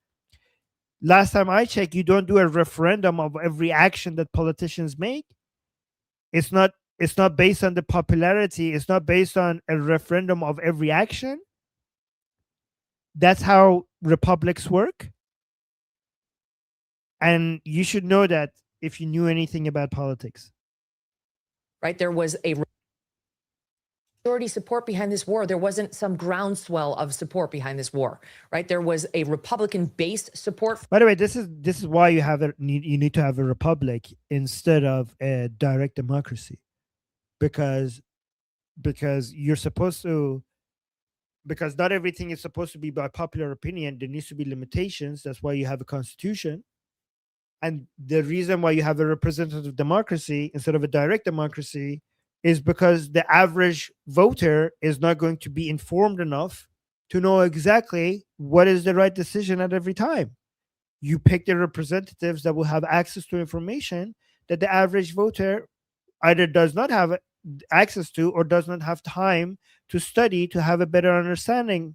Last time I checked, you don't do a referendum of every action that politicians make. It's not based on the popularity. It's not based on a referendum of every action. That's how republics work. And you should know that if you knew anything about politics. Right? There was a majority support behind this war. There wasn't some groundswell of support behind this war, right? There was a Republican-based support. By the way, this is why you need to have a republic instead of a direct democracy, because you're supposed to. Because not everything is supposed to be by popular opinion. There needs to be limitations. That's why you have a constitution. And the reason why you have a representative democracy instead of a direct democracy is because the average voter is not going to be informed enough to know exactly what is the right decision at every time. You pick the representatives that will have access to information that the average voter either does not have access to or does not have time to study to have a better understanding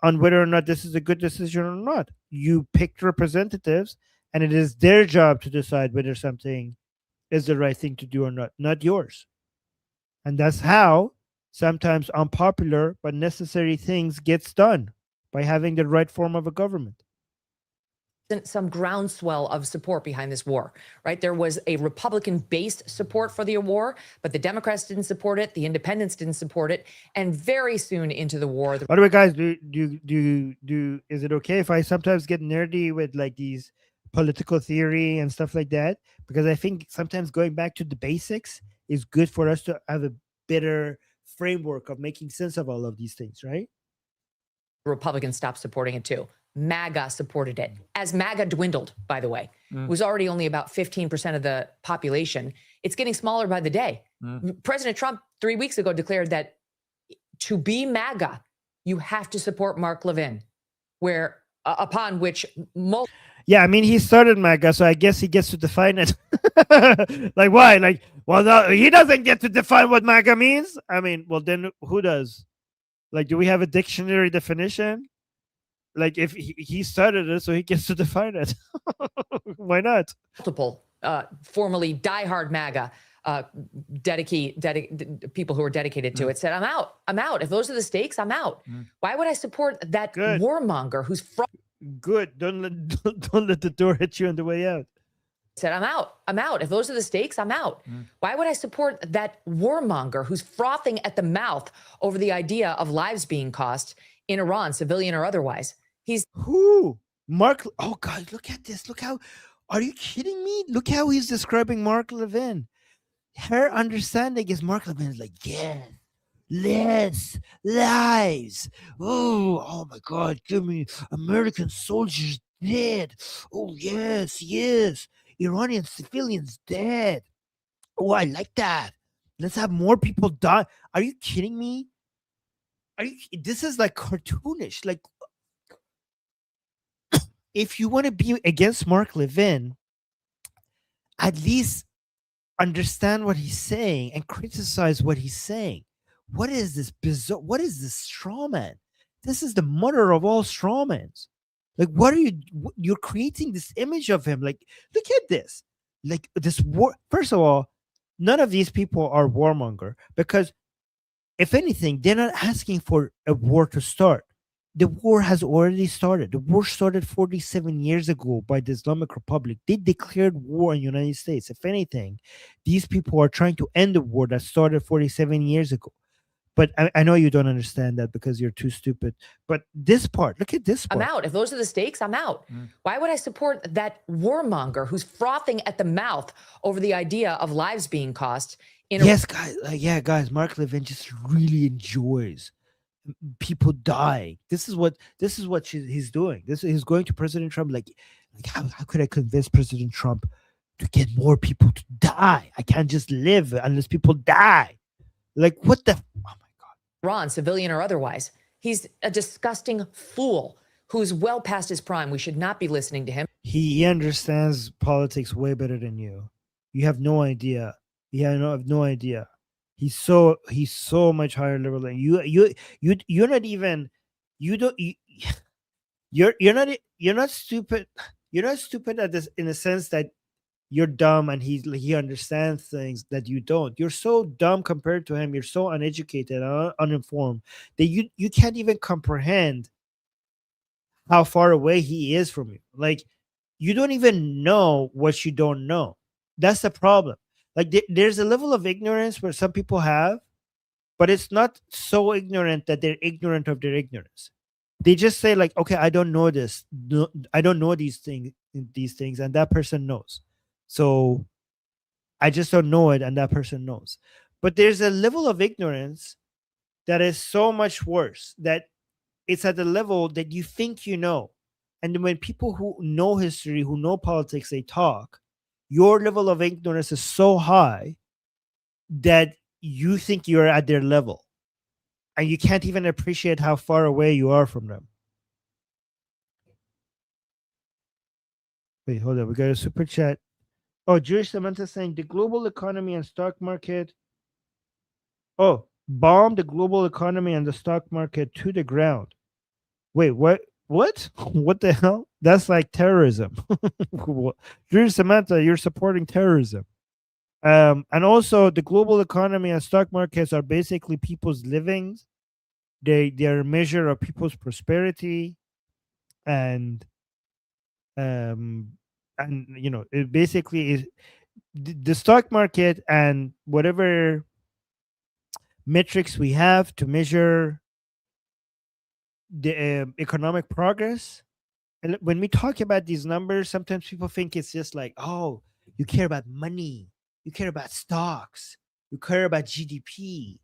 on whether or not this is a good decision or not. You pick representatives, and it is their job to decide whether something is the right thing to do or not yours. And that's how sometimes unpopular but necessary things gets done, by having the right form of a government. Some groundswell of support behind this war, right? There was a Republican-based support for the war, but the Democrats didn't support it, the independents didn't support it, and very soon into the war. By the way, guys, is it okay if I sometimes get nerdy with like these political theory and stuff like that? Because I think sometimes going back to the basics is good for us to have a better framework of making sense of all of these things, right? Republicans stopped supporting it too. MAGA supported it. As MAGA dwindled, by the way, it was already only about 15% of the population. It's getting smaller by the day. President Trump 3 weeks ago declared that to be MAGA, you have to support Mark Levin, where upon which most. Yeah, I mean, he started MAGA, so I guess he gets to define it. Like, why? Like, well, no, he doesn't get to define what MAGA means. I mean, well, then who does? Like, do we have a dictionary definition? Like, if he started it, so he gets to define it. Why not? Multiple formerly diehard MAGA people who are dedicated to it said, I'm out. If those are the stakes, I'm out. Why would I support that warmonger who's Good. Don't let the door hit you on the way out. Said, I'm out. If those are the stakes, I'm out. Why would I support that warmonger who's frothing at the mouth over the idea of lives being cost in Iran, civilian or otherwise? He's who? Mark. Oh, God, look at this. Look how, are you kidding me? Look how he's describing Mark Levin. Her understanding is Mark Levin is like, yes, less lives. Oh my God, give me American soldiers dead. Oh, yes. Iranian civilians dead. Oh, I like that. Let's have more people die. Are you kidding me? This is like cartoonish. Like, if you want to be against Mark Levin, at least understand what he's saying and criticize what he's saying. What is this bizarre? What is this straw man? This is the mother of all strawmans. Like, what are you? You're creating this image of him. Like, look at this. Like, this war. First of all, none of these people are warmonger, because if anything, they're not asking for a war to start. the war has already started. The war started 47 years ago by the Islamic Republic. They declared war on the United States. If anything, these people are trying to end the war that started 47 years ago. But I know you don't understand that because you're too stupid. But this part, look at this part. I'm out. If those are the stakes, I'm out. Why would I support that warmonger who's frothing at the mouth over the idea of lives being cost? Yes, guys. Guys, Mark Levin just really enjoys people dying. This is what he's doing. He's going to President Trump like how could I convince President Trump to get more people to die? I can't just live unless people die. Like what the Ron, civilian or otherwise. He's a disgusting fool who's well past his prime. We should not be listening to him. He understands politics way better than you. You have no idea. Yeah, I have no idea. He's so much higher level than you. You're not even. You're not stupid. You're not stupid at this in the sense that you're dumb and he understands things that you don't. You're so dumb compared to him. You're so uneducated and uninformed that you can't even comprehend how far away he is from you. Like you don't even know what you don't know. That's the problem. Like there's a level of ignorance where some people have, but it's not so ignorant that they're ignorant of their ignorance. They just say like, okay, I don't know this. No, I don't know these things, and that person knows. So I just don't know it, and that person knows. But there's a level of ignorance that is so much worse, that it's at the level that you think you know. And when people who know history, who know politics, they talk, your level of ignorance is so high that you think you're at their level. And you can't even appreciate how far away you are from them. Wait, hold on. We got a super chat. Oh, Jewish Samantha saying the global economy and stock market. Oh, bomb the global economy and the stock market to the ground. Wait, what? What? What the hell? That's like terrorism. Jewish Samantha, you're supporting terrorism. And also, the global economy and stock markets are basically people's livings. They're a measure of people's prosperity, and you know, it basically is the stock market and whatever metrics we have to measure the economic progress. And when we talk about these numbers, sometimes people think it's just like, oh, you care about money, you care about stocks, you care about GDP,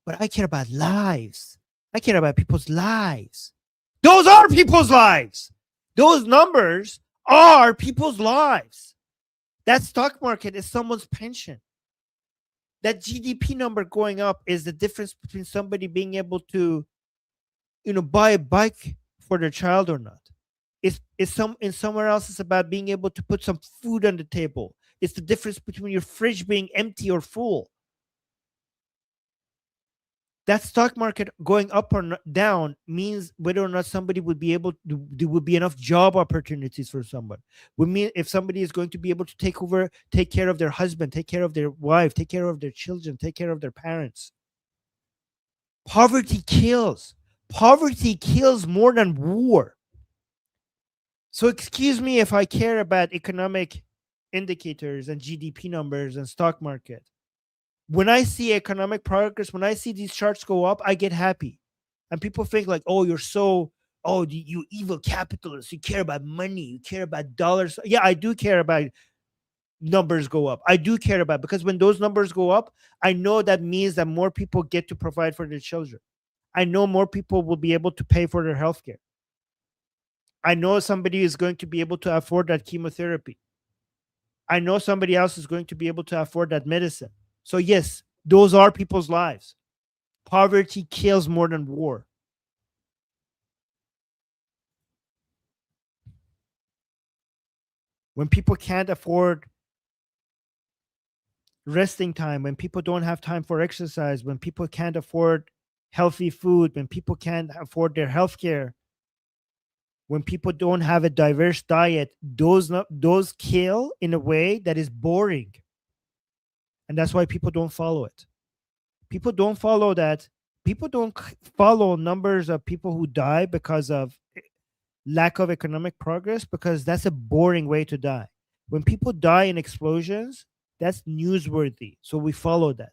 but I care about lives. I care about people's lives. Those are people's lives. Those numbers are people's lives. That stock market is someone's pension. That GDP number going up is the difference between somebody being able to, you know, buy a bike for their child or not. In somewhere else, it's about being able to put some food on the table. It's the difference between your fridge being empty or full. That stock market going up or down means whether or not somebody would be able to, there would be enough job opportunities for someone. Would mean if somebody is going to be able to take care of their husband, take care of their wife, take care of their children, take care of their parents. Poverty kills. Poverty kills more than war. So excuse me if I care about economic indicators and GDP numbers and stock market. When I see economic progress, when I see these charts go up, I get happy. And people think like, oh, you evil capitalists. You care about money. You care about dollars. Yeah, I do care about numbers go up. I do care about, because when those numbers go up, I know that means that more people get to provide for their children. I know more people will be able to pay for their healthcare. I know somebody is going to be able to afford that chemotherapy. I know somebody else is going to be able to afford that medicine. So yes, those are people's lives. Poverty kills more than war. When people can't afford resting time, when people don't have time for exercise, when people can't afford healthy food, when people can't afford their health care, when people don't have a diverse diet, those kill in a way that is boring. And that's why people don't follow it. People don't follow that people don't follow numbers of people who die because of lack of economic progress, because that's a boring way to die. When people die in explosions, that's newsworthy. So we follow that.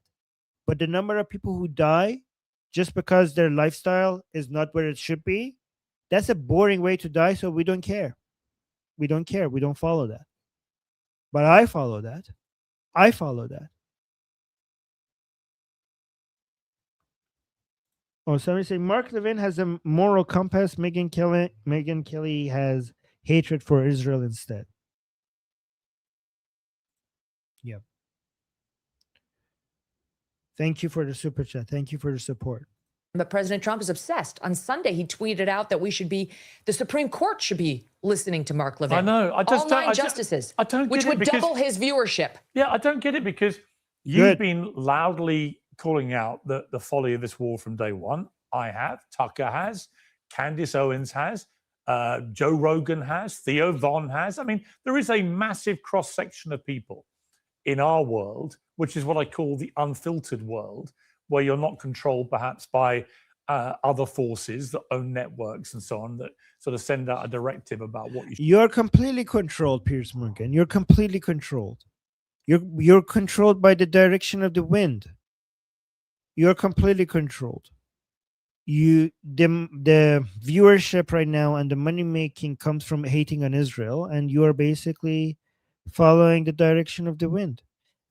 But the number of people who die just because their lifestyle is not where it should be, that's a boring way to die. So we don't care. We don't care. We don't follow that. But I follow that. I follow that. Oh, somebody say Mark Levin has a moral compass. Megyn Kelly has hatred for Israel instead. Yep. Thank you for the super chat. Thank you for the support. But President Trump is obsessed. On Sunday, he tweeted out that the Supreme Court should be listening to Mark Levin. I know. I just all don't. nine justices, I don't get which it would because, double his viewership. Yeah, I don't get it because you've been loudly calling out the folly of this war from day one. I have. Tucker has. Candace Owens has. Joe Rogan has. Theo Von has. I mean, there is a massive cross-section of people in our world, which is what I call the unfiltered world, where you're not controlled perhaps by other forces that own networks and so on, that sort of send out a directive about what you should. You're completely controlled, Piers Morgan. You're completely controlled. You're controlled by the direction of the wind. You're completely controlled. The viewership right now and the money making comes from hating on Israel, and you are basically following the direction of the wind.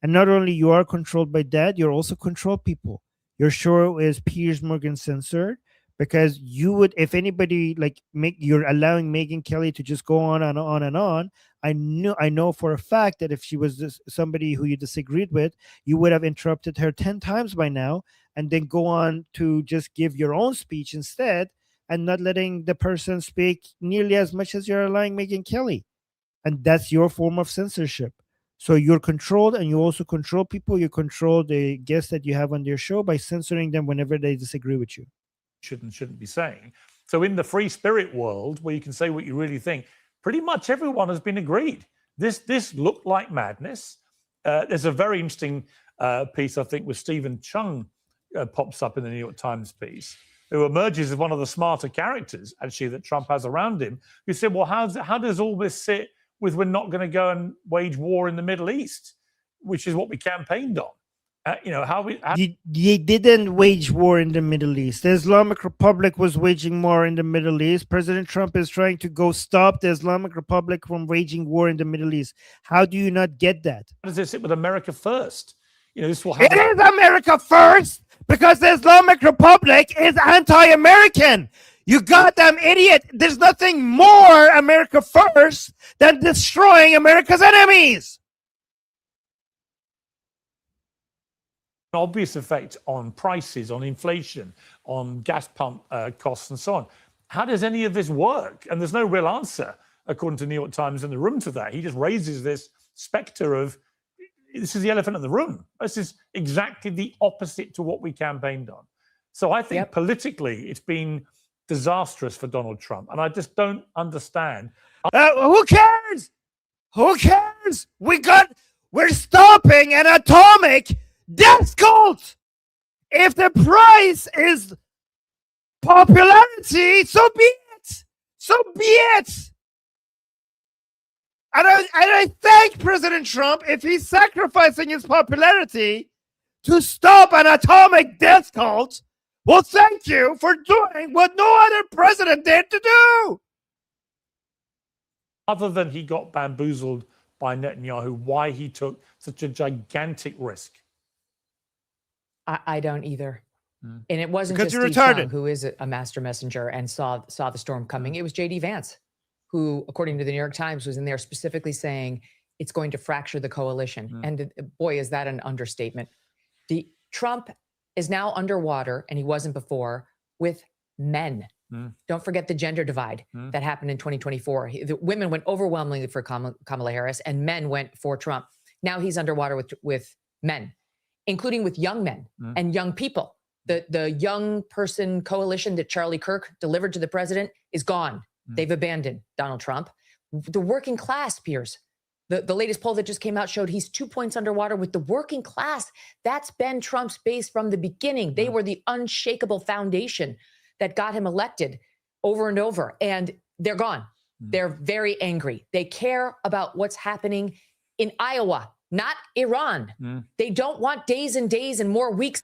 And not only you are controlled by that, you're also control people. Your show is Piers Morgan censored because you would, if anybody you're allowing Megyn Kelly to just go on and on and on. I know for a fact that if she was somebody who you disagreed with, you would have interrupted her 10 times by now, and then go on to just give your own speech instead, and not letting the person speak nearly as much as you're allowing Megyn Kelly. And that's your form of censorship. So you're controlled, and you also control people. You control the guests that you have on your show by censoring them whenever they disagree with you. Shouldn't be saying. So in the free spirit world, where you can say what you really think, pretty much everyone has been agreed. This looked like madness. There's a very interesting piece, I think, with Stephen Chung pops up in the New York Times piece, who emerges as one of the smarter characters, actually, that Trump has around him, who said, well, how does all this sit with we're not going to go and wage war in the Middle East, which is what we campaigned on? They didn't wage war in the Middle East. The Islamic Republic was waging war in the Middle East. President Trump is trying to stop the Islamic Republic from waging war in the Middle East. How do you not get that? How does it sit with America first? This will happen. It is America first because the Islamic Republic is anti-American. You goddamn idiot. There's nothing more America first than destroying America's enemies. An obvious effect on prices, on inflation, on gas pump costs and so on. How does any of this work? And there's no real answer, according to New York Times, in the room to that. He just raises this specter of, this is the elephant in the room. This is exactly the opposite to what we campaigned on. So I think politically it's been disastrous for Donald Trump. And I just don't understand. Who cares? Who cares? We're stopping an atomic death cult. If the price is popularity, so be it. So be it. And I thank President Trump if he's sacrificing his popularity to stop an atomic death cult. Well, thank you for doing what no other president dared to do. Other than he got bamboozled by Netanyahu, why he took such a gigantic risk. I don't either. And it wasn't Because just you're Steve retarded. Chung, who is a master messenger and saw the storm coming. It was J.D. Vance, who, according to the New York Times, was in there specifically saying it's going to fracture the coalition. And boy, is that an understatement. Trump is now underwater, and he wasn't before, with men. Don't forget the gender divide that happened in 2024. The women went overwhelmingly for Kamala Harris, and men went for Trump. Now he's underwater with men, including with young men and young people. The young person coalition that Charlie Kirk delivered to the president is gone. They've abandoned Donald Trump. The working class, Piers, The latest poll that just came out showed he's 2 points underwater with the working class. That's been Trump's base from the beginning. They were the unshakable foundation that got him elected over and over. And they're gone. They're very angry. They care about what's happening in Iowa, not Iran. They don't want days and days and more weeks.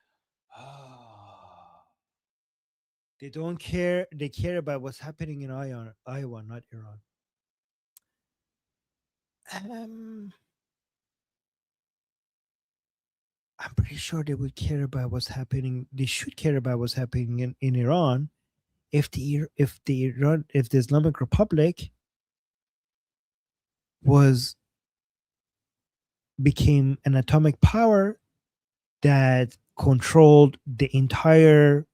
They don't care. They care about what's happening in Iowa, not Iran. I'm pretty sure they would care about what's happening. They should care about what's happening in Iran if the Islamic Republic became an atomic power that controlled the entire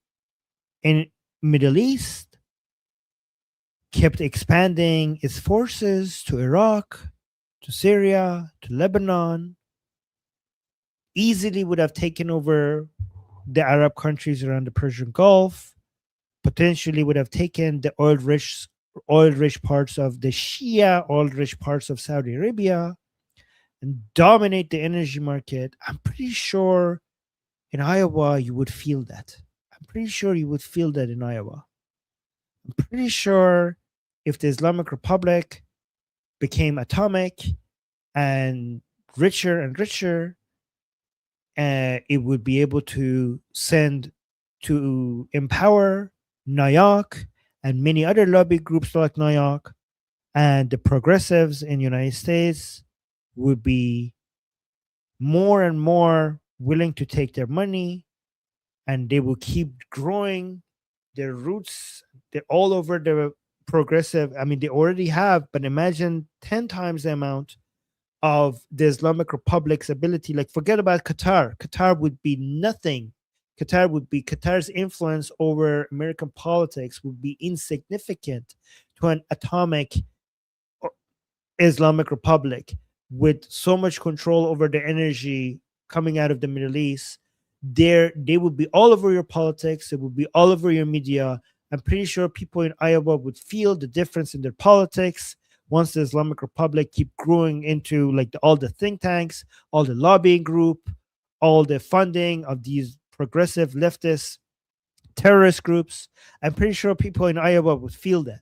Middle East, kept expanding its forces to Iraq, to Syria, to Lebanon, easily would have taken over the Arab countries around the Persian Gulf, potentially would have taken the oil-rich parts of the Shia, oil-rich parts of Saudi Arabia, and dominate the energy market. I'm pretty sure in Iowa you would feel that. I'm pretty sure you would feel that in Iowa. I'm pretty sure if the Islamic Republic became atomic and richer, it would be able to empower NIOC and many other lobby groups like NIOC, and the progressives in the United States would be more and more willing to take their money, and they will keep growing their roots. They're all over the progressive. I mean, they already have, but imagine 10 times the amount of the Islamic Republic's ability. Like, forget about Qatar. Qatar would be nothing. Qatar's influence over American politics would be insignificant to an atomic Islamic Republic with so much control over the energy coming out of the Middle East. They would be all over your politics. It would be all over your media. I'm pretty sure people in Iowa would feel the difference in their politics once the Islamic Republic keep growing into like all the think tanks, all the lobbying group, all the funding of these progressive leftist terrorist groups. I'm pretty sure people in Iowa would feel that.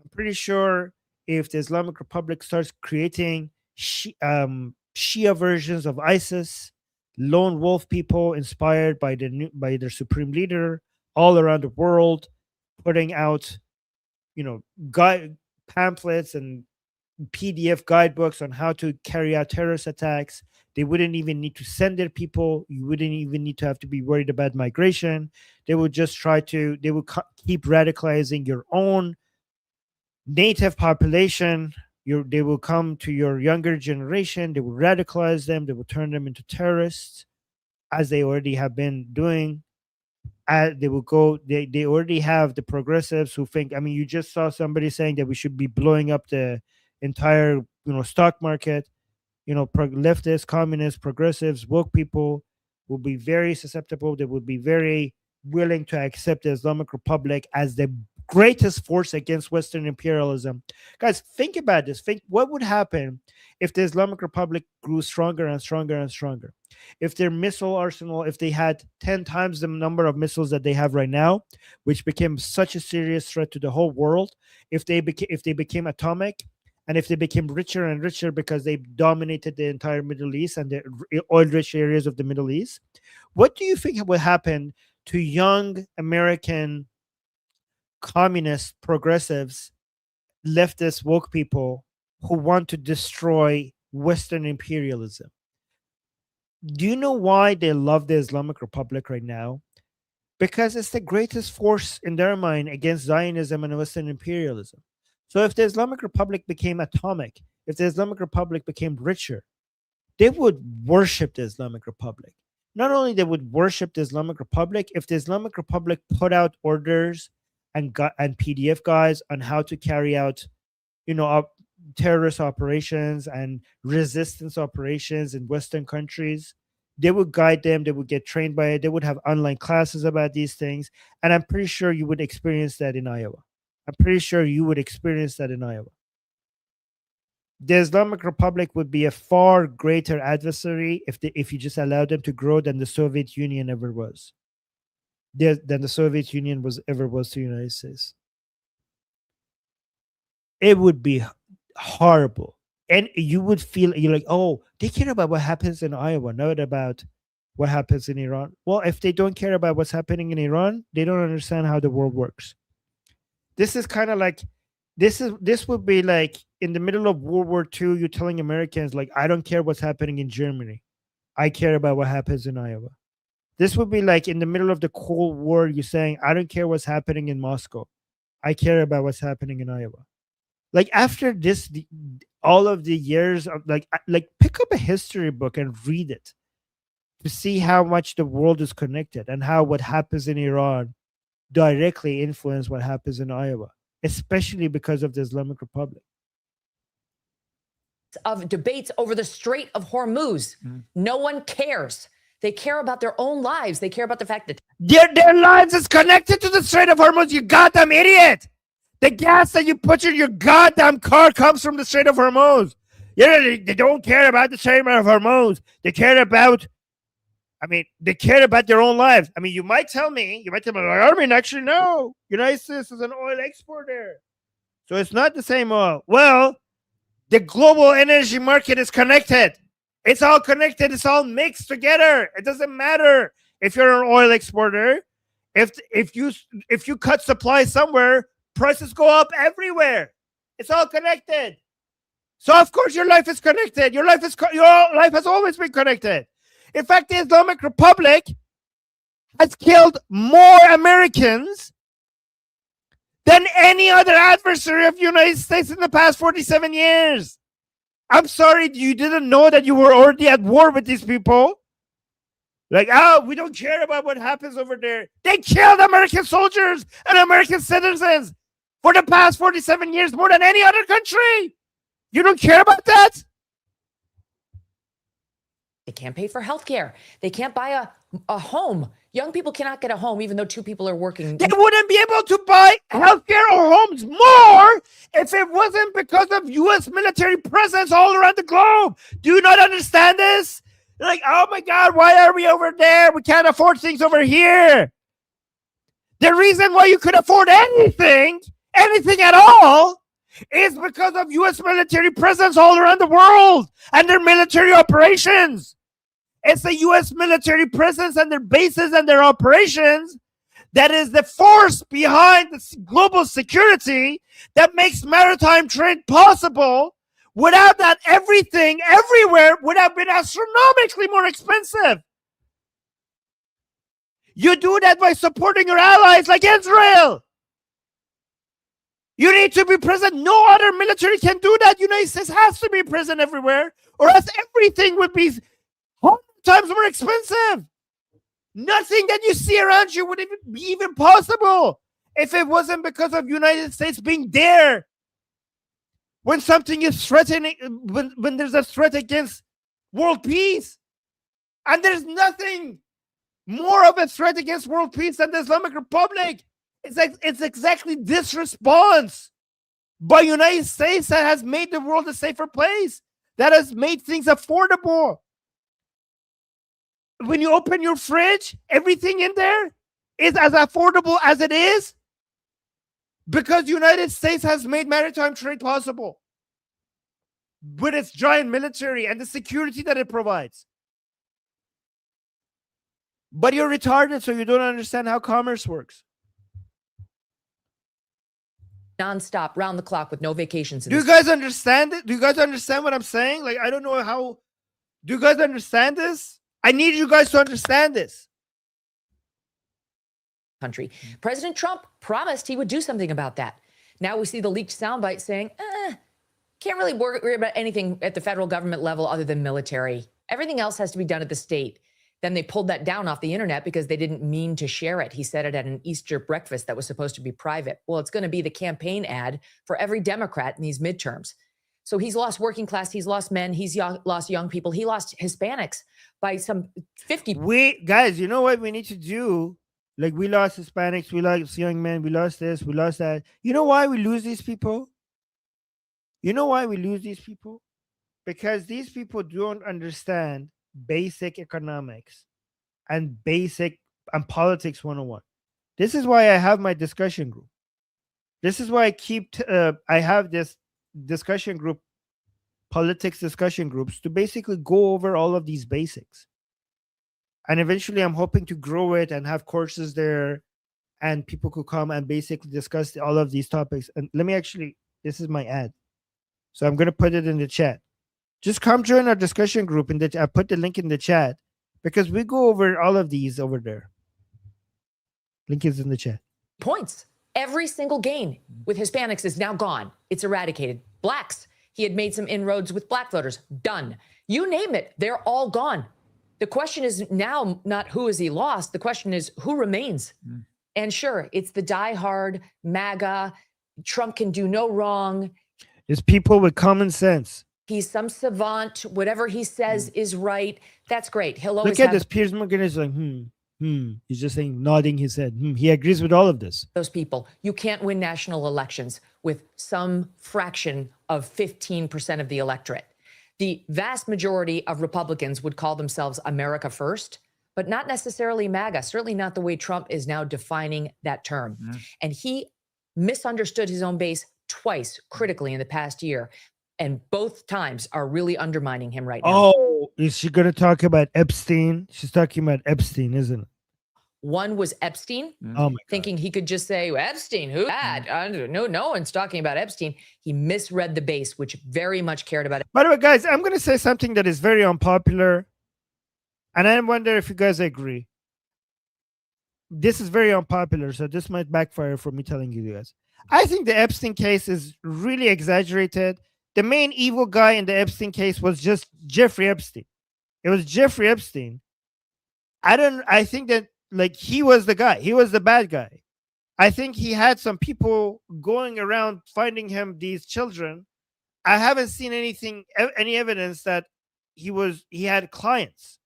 I'm pretty sure if the Islamic Republic starts creating Shia versions of ISIS, lone wolf people inspired by their supreme leader all around the world, putting out, pamphlets and PDF guidebooks on how to carry out terrorist attacks. They wouldn't even need to send their people. You wouldn't even need to have to be worried about migration. They would just keep radicalizing your own native population. They will come to your younger generation. They will radicalize them. They will turn them into terrorists, as they already have been doing. They will go. They already have the progressives who think. I mean, you just saw somebody saying that we should be blowing up the entire, stock market. Leftists, communists, progressives, woke people will be very susceptible. They would be very willing to accept the Islamic Republic as the greatest force against Western imperialism. Guys, think about this. Think what would happen if the Islamic Republic grew stronger and stronger and stronger. If their missile arsenal, if they had 10 times the number of missiles that they have right now, which became such a serious threat to the whole world, if they became atomic, and if they became richer and richer because they dominated the entire Middle East and the oil-rich areas of the Middle East, what do you think would happen to young American communist progressives, leftist woke people who want to destroy Western imperialism? Do you know why they love the Islamic Republic right now? Because it's the greatest force in their mind against Zionism and Western imperialism. So if the Islamic Republic became atomic, if the Islamic Republic became richer, they would worship the Islamic Republic. Not only they would worship the Islamic Republic, if the Islamic Republic put out orders and PDF guides on how to carry out, terrorist operations and resistance operations in Western countries, they would guide them. They would get trained by it. They would have online classes about these things. And I'm pretty sure you would experience that in Iowa. I'm pretty sure you would experience that in Iowa. the Islamic Republic would be a far greater adversary if you just allowed them to grow than the Soviet Union ever was. Than the Soviet Union ever was to the United States. It would be horrible. And you would feel, you're like, oh, they care about what happens in Iowa, not about what happens in Iran. Well, if they don't care about what's happening in Iran, they don't understand how the world works. This is kind of like, this would be like in the middle of World War II, you're telling Americans, like, I don't care what's happening in Germany. I care about what happens in Iowa. This would be like in the middle of the Cold War, you're saying, I don't care what's happening in Moscow. I care about what's happening in Iowa. Like after this, all of the years of like pick up a history book and read it to see how much the world is connected and how what happens in Iran directly influences what happens in Iowa, especially because of the Islamic Republic. Of debates over the Strait of Hormuz. No one cares. They care about their own lives. They care about the fact that their lives is connected to the Strait of Hormuz, you goddamn idiot. The gas that you put in your goddamn car comes from the Strait of Hormuz. They don't care about the Strait of Hormuz. They care about, they care about their own lives. You might tell me, actually, no. United States is an oil exporter. So it's not the same oil. Well, the global energy market is connected. It's all connected. It's all mixed together. It doesn't matter if you're an oil exporter. If you cut supply somewhere, prices go up everywhere. It's all connected. So of course your life is connected. Your life has always been connected. In fact, the Islamic Republic has killed more Americans than any other adversary of the United States in the past 47 years. I'm sorry, you didn't know that you were already at war with these people? Like, we don't care about what happens over there. They killed American soldiers and American citizens for the past 47 years, more than any other country. You don't care about that? they can't pay for health care. They can't buy a home. Young people cannot get a home even though two people are working. They wouldn't be able to buy healthcare or homes more if it wasn't because of U.S. military presence all around the globe. Do you not understand this? They're like, oh my God, why are we over there? We can't afford things over here. The reason why you could afford anything at all, is because of U.S. military presence all around the world and their military operations. It's the U.S. military presence and their bases and their operations that is the force behind the global security that makes maritime trade possible. Without that, everything, everywhere would have been astronomically more expensive. You do that by supporting your allies like Israel. You need to be present. No other military can do that. United States has to be present everywhere, or else everything would be 100 times more expensive. Nothing that you see around you would even be possible if it wasn't because of United States being there. When something is threatening, when there's a threat against world peace, and there's nothing more of a threat against world peace than the Islamic Republic. It's exactly this response by United States that has made the world a safer place, that has made things affordable. When you open your fridge, everything in there is as affordable as it is because United States has made maritime trade possible with its giant military and the security that it provides. But you're retarded, so you don't understand how commerce works. Non-stop, round the clock with no vacations. Do you guys understand it? Do you guys understand what I'm saying? Like, I don't know how. Do you guys understand this? I need you guys to understand this. Country. President Trump promised he would do something about that. Now we see the leaked soundbite saying, can't really worry about anything at the federal government level other than military. Everything else has to be done at the state. Then they pulled that down off the internet because they didn't mean to share it. He said it at an Easter breakfast that was supposed to be private. Well, it's going to be the campaign ad for every Democrat in these midterms. So he's lost working class. He's lost men. He's lost young people. He lost Hispanics by some 50. Guys, you know what we need to do? Like, we lost Hispanics. We lost young men. We lost this. We lost that. You know why we lose these people? You know why we lose these people? Because these people don't understand basic economics and politics 101. This is why I have my discussion group. This is why I have this discussion group, politics discussion groups, to basically go over all of these basics. And eventually I'm hoping to grow it and have courses there, and people could come and basically discuss all of these topics. And this is my ad. So I'm going to put it in the chat. Just come join our discussion group. I put the link in the chat because we go over all of these over there. Link is in the chat. Points. Every single gain with Hispanics is now gone. It's eradicated. Blacks, he had made some inroads with black voters. Done. You name it, they're all gone. The question is now not who has he lost. The question is who remains. And sure, it's the diehard MAGA. Trump can do no wrong. It's people with common sense. He's some savant. Whatever he says is right. That's great. He'll always Look at this. Piers Morgan is like, He's just saying, nodding his head. He agrees with all of this. Those people. You can't win national elections with some fraction of 15% of the electorate. The vast majority of Republicans would call themselves America First, but not necessarily MAGA, certainly not the way Trump is now defining that term. And he misunderstood his own base twice critically in the past year. And both times are really undermining him right now. Oh, is she going to talk about Epstein? She's talking about Epstein, isn't it? One was Epstein, thinking he could just say, Epstein, who's that? No one's talking about Epstein. He misread the base, which very much cared about it. By the way, guys, I'm going to say something that is very unpopular. And I wonder if you guys agree. This is very unpopular, so this might backfire for me telling you guys. I think the Epstein case is really exaggerated. The main evil guy in the Epstein case was just Jeffrey Epstein. It was Jeffrey Epstein. I think that he was the guy. He was the bad guy. I think he had some people going around finding him these children. I haven't seen any evidence that he had clients.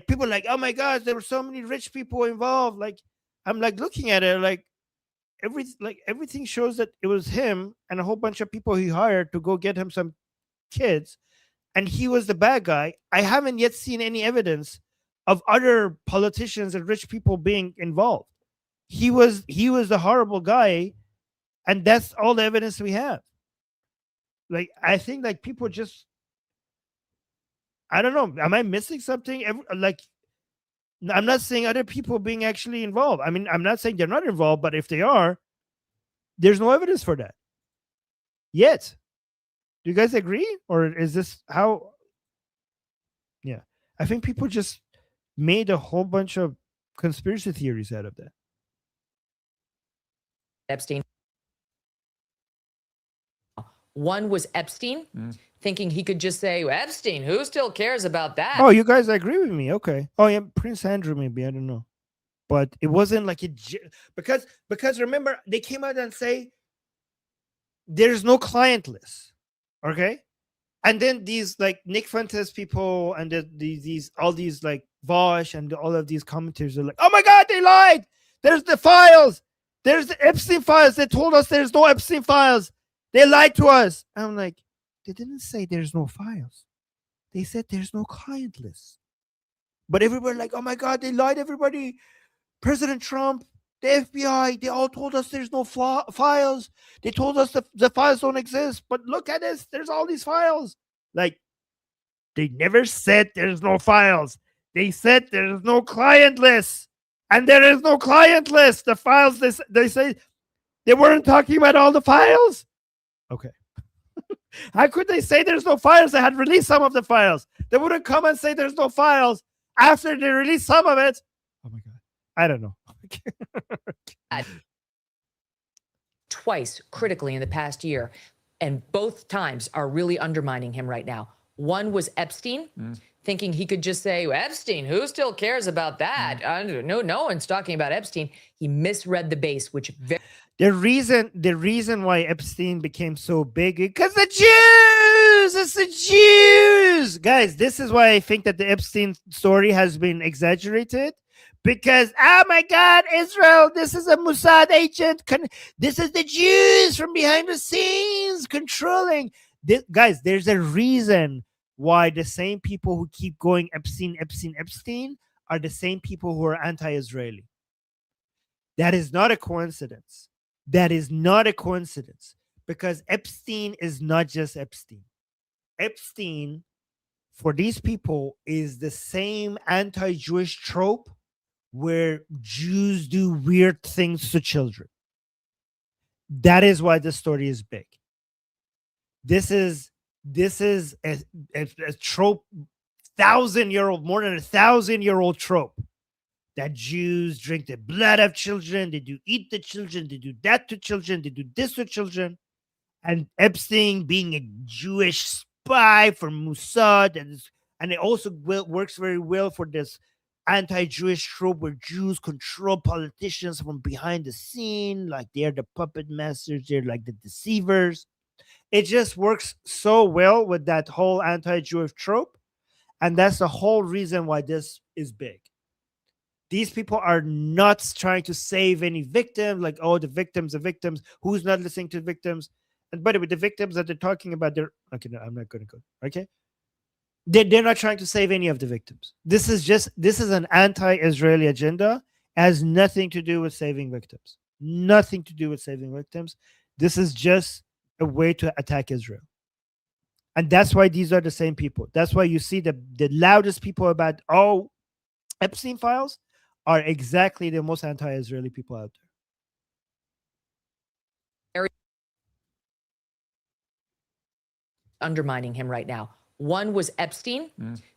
People oh my gosh, there were so many rich people involved. I'm looking at it everything shows that it was him and a whole bunch of people he hired to go get him some kids, and he was the bad guy. I haven't yet seen any evidence of other politicians and rich people being involved. He was the horrible guy, and that's all the evidence we have. I think people just, I don't know, am I missing something? I'm not saying other people being actually involved. I mean, I'm not saying they're not involved, but if they are, there's no evidence for that yet. Do you guys agree? Or is this how? Yeah. I think people just made a whole bunch of conspiracy theories out of that. Epstein. One was Epstein, thinking he could just say, Epstein, who still cares about that? Oh, you guys agree with me? Okay. Oh, yeah, Prince Andrew, maybe. I don't know. But it wasn't because remember, they came out and say there's no client list. Okay. And then these Nick Fuentes people and all these Vosh and all of these commentators are oh my God, they lied. There's the files. There's the Epstein files. They told us there's no Epstein files. They lied to us. I'm they didn't say there's no files. They said there's no client list. But everybody oh my God, they lied, everybody. President Trump, the FBI, they all told us there's no files. They told us the files don't exist. But look at this. There's all these files. They never said there's no files. They said there's no client list. And there is no client list. The files, they say they weren't talking about all the files. Okay. How could they say there's no files? They had released some of the files. They wouldn't come and say there's no files after they released some of it. Oh my God. I don't know. Twice critically in the past year, and both times are really undermining him right now. One was Epstein, thinking he could just say, Epstein, who still cares about that? No one's talking about Epstein. He misread the base, which the reason why Epstein became so big because the Jews. It's the Jews, guys. This is why I think that the Epstein story has been exaggerated, because, oh my God, Israel, this is a Mossad agent. This is the Jews from behind the scenes controlling. Guys, there's a reason why the same people who keep going Epstein are the same people who are anti-Israeli. That is not a coincidence. That is not a coincidence, because Epstein is not just Epstein. Epstein, for these people, is the same anti-Jewish trope where Jews do weird things to children. That is why this story is big. This is a trope, more than 1,000-year-old trope, that Jews drink the blood of children, they do eat the children, they do that to children, they do this to children. And Epstein being a Jewish spy for Mossad, and it also works very well for this anti-Jewish trope where Jews control politicians from behind the scene, like they're the puppet masters, they're like the deceivers. It just works so well with that whole anti-Jewish trope, and that's the whole reason why this is big. These people are not trying to save any victim, like, oh, the victims. Who's not listening to the victims? And by the way, the victims that they're talking about, okay, no, I'm not going to go. Okay, they're not trying to save any of the victims. This is an anti-Israeli agenda. It has nothing to do with saving victims. Nothing to do with saving victims. This is just a way to attack Israel. And that's why these are the same people. That's why you see the loudest people about, oh, Epstein files are exactly the most anti-Israeli people out there. Undermining him right now. One was Epstein,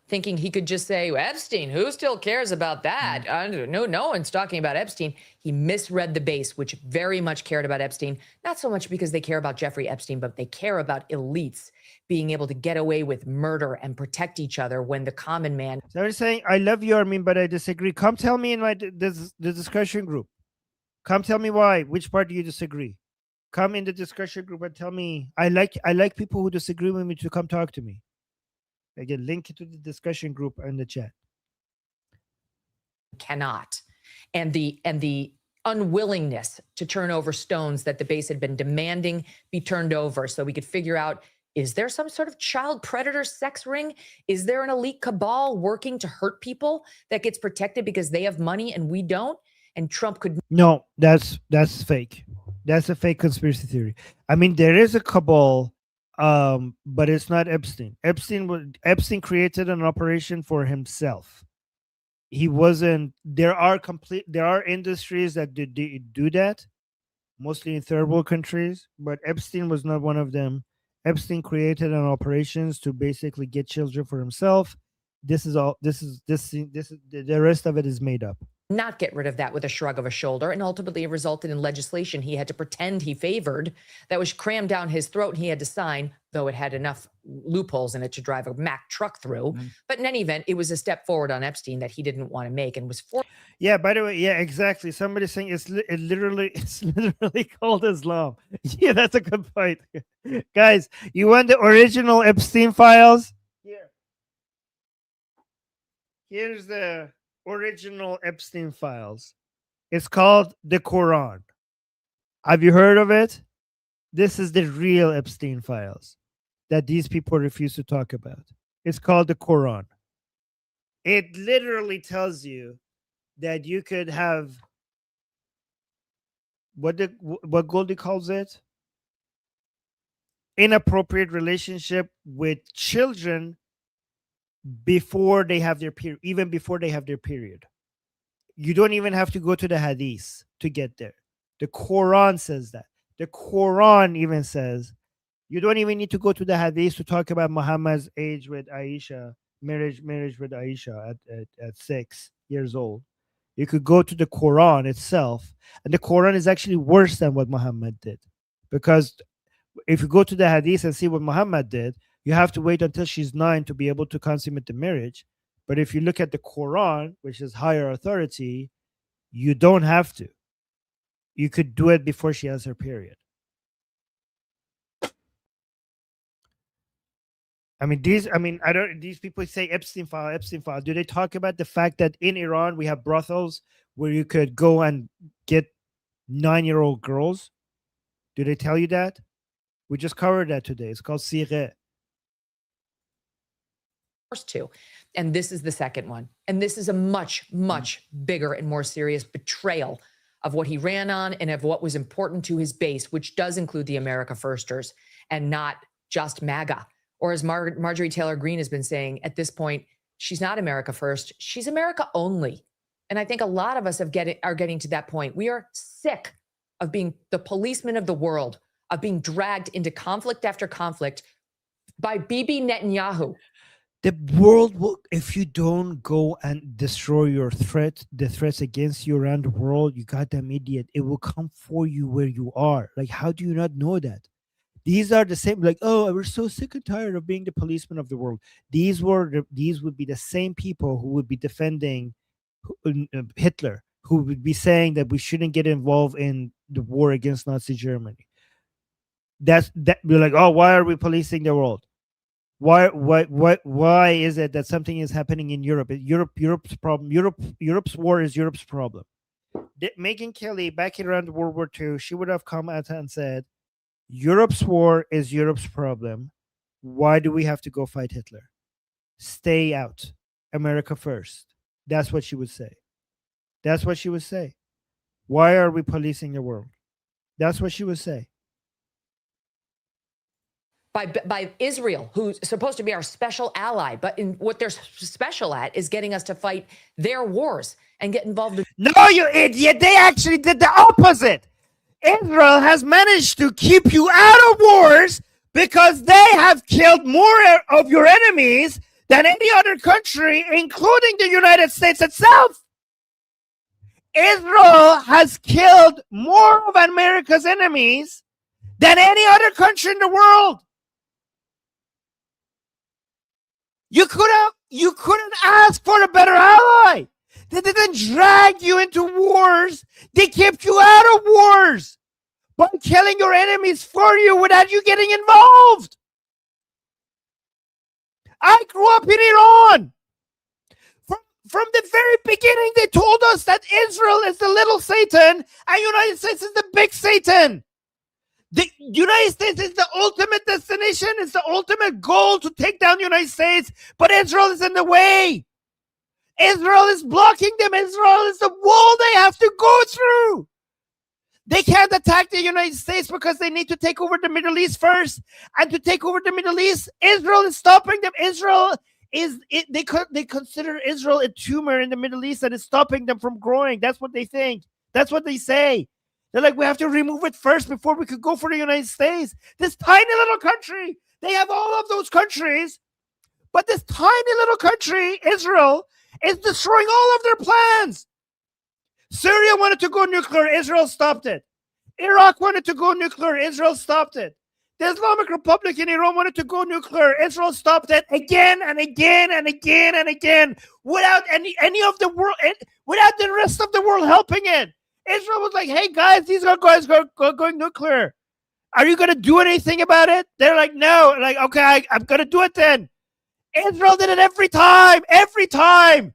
thinking he could just say, Epstein, who still cares about that? No one's talking about Epstein. He misread the base, which very much cared about Epstein. Not so much because they care about Jeffrey Epstein, but they care about elites being able to get away with murder and protect each other when the common man... So they're saying, I love you, Armin, but I disagree. Come tell me in the discussion group. Come tell me why. Which part do you disagree? Come in the discussion group and tell me. I like people who disagree with me to come talk to me. Again, link to the discussion group in the chat. Cannot. And the unwillingness to turn over stones that the base had been demanding be turned over so we could figure out, is there some sort of child predator sex ring? Is there an elite cabal working to hurt people that gets protected because they have money and we don't? And Trump could... No, that's fake. That's a fake conspiracy theory. I mean, there is a cabal, but it's not Epstein. Epstein created an operation for himself. He wasn't... There are industries that do that, mostly in third world countries, but Epstein was not one of them. Epstein created an operations to basically get children for himself. The rest of it is made up. Not get rid of that with a shrug of a shoulder, and ultimately it resulted in legislation he had to pretend he favored that was crammed down his throat and he had to sign, though it had enough loopholes in it to drive a Mack truck through. But in any event, it was a step forward on Epstein that he didn't want to make and was forced. Yeah, by the way, yeah, exactly. Somebody's saying it's literally called Islam. Yeah, that's a good point. Guys, you want the original Epstein files? Here's the original Epstein files. It's called the Quran. Have you heard of it? This is the real Epstein files that these people refuse to talk about. It's called the Quran. It literally tells you that you could have what Goldie calls it, inappropriate relationship with children before they have their period, even before they have their period. You don't even have to go to the hadith to get there. The Quran says that. The Quran even says you don't even need to go to the hadith to talk about Muhammad's age with Aisha, marriage with Aisha at 6 years old. You could go to the Quran itself, and the Quran is actually worse than what Muhammad did, because if you go to the hadith and see what Muhammad did, you have to wait until she's 9 to be able to consummate the marriage. But if you look at the Quran, which is higher authority, you don't have to. You could do it before she has her period. I mean, these people say Epstein file, Epstein file. Do they talk about the fact that in Iran we have brothels where you could go and get 9-year-old girls? Do they tell you that? We just covered that today. It's called Sireh. First two. And this is the second one. And this is a much, much bigger and more serious betrayal of what he ran on and of what was important to his base, which does include the America Firsters and not just MAGA. Or as Marjorie Taylor Greene has been saying, at this point, she's not America First. She's America only. And I think a lot of us are getting to that point. We are sick of being the policemen of the world, of being dragged into conflict after conflict by Bibi Netanyahu. The world will, if you don't go and destroy your the threats against you around the world, you got them idiot. It will come for you where you are. Like, how do you not know that? These are the same, like, oh, we're so sick and tired of being the policemen of the world. These would be the same people who would be defending Hitler, who would be saying that we shouldn't get involved in the war against Nazi Germany. We're like, oh, why are we policing the world? Why is it that something is happening in Europe? Europe's problem. Europe's war is Europe's problem. Megyn Kelly, back around World War II, she would have come out and said, Europe's war is Europe's problem. Why do we have to go fight Hitler? Stay out. America first. That's what she would say. That's what she would say. Why are we policing the world? That's what she would say. By Israel, who's supposed to be our special ally, but in what they're special at is getting us to fight their wars and get involved. No, you idiot! They actually did the opposite. Israel has managed to keep you out of wars because they have killed more of your enemies than any other country, including the United States itself. Israel has killed more of America's enemies than any other country in the world. You couldn't ask for a better ally. They didn't drag you into wars. They kept you out of wars by killing your enemies for you without you getting involved. I grew up in Iran. From the very beginning, they told us that Israel is the little Satan and United States is the big Satan. The United States is the ultimate destination. It's the ultimate goal to take down the United States, but Israel is in the way. Israel is blocking them. Israel is the wall they have to go through. They can't attack the United States because they need to take over the Middle East first. And to take over the Middle East, Israel is stopping them. They consider Israel a tumor in the Middle East that is stopping them from growing. That's what they think. That's what they say. They're like, we have to remove it first before we could go for the United States. This tiny little country, they have all of those countries, but this tiny little country, Israel, is destroying all of their plans. Syria wanted to go nuclear, Israel stopped it. Iraq wanted to go nuclear, Israel stopped it. The Islamic Republic in Iran wanted to go nuclear, Israel stopped it again and again and again and again, without any of the world, without the rest of the world helping it. Israel was like, hey guys, these guys are going nuclear. Are you going to do anything about it? They're like, no. Like, okay, I'm going to do it then. Israel did it every time. Every time.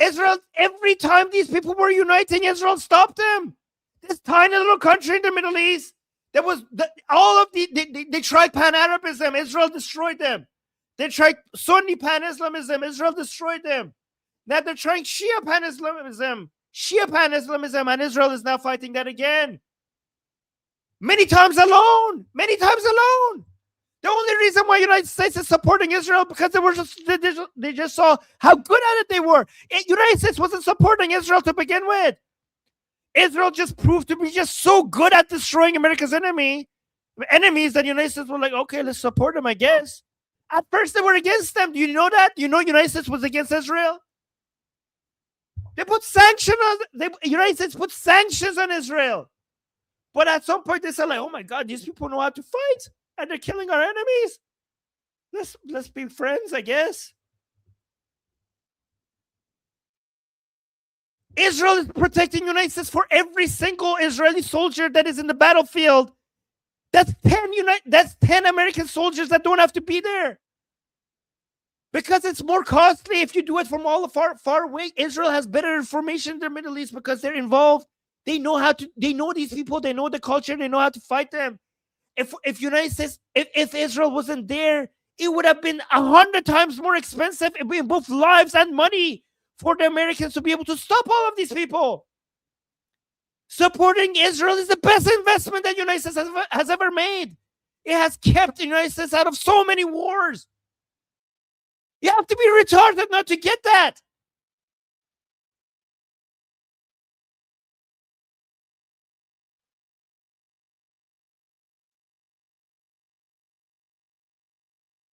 Israel, every time these people were uniting, Israel stopped them. This tiny little country in the Middle East, there was they tried pan-Arabism, Israel destroyed them. They tried Sunni pan-Islamism, Israel destroyed them. Now they're trying Shia pan-Islamism, and Israel is now fighting that again. Many times alone. The only reason why the United States is supporting Israel because they just saw how good at it they were. The United States wasn't supporting Israel to begin with. Israel just proved to be just so good at destroying America's enemies that the United States were like, okay, let's support them, I guess. At first they were against them. Do you know that? You know United States was against Israel? They put sanctions on the United States put sanctions on Israel. But at some point they said, like, oh my God, these people know how to fight and they're killing our enemies. Let's be friends, I guess. Israel is protecting the United States for every single Israeli soldier that is in the battlefield. That's 10 American soldiers that don't have to be there. Because it's more costly if you do it from all the far away. Israel has better information in the Middle East because they're involved. They know these people, they know the culture, they know how to fight them. If United States, if Israel wasn't there, it would have been 100 times more expensive in both lives and money for the Americans to be able to stop all of these people. Supporting Israel is the best investment that the United States has ever made. It has kept the United States out of so many wars. You have to be retarded not to get that.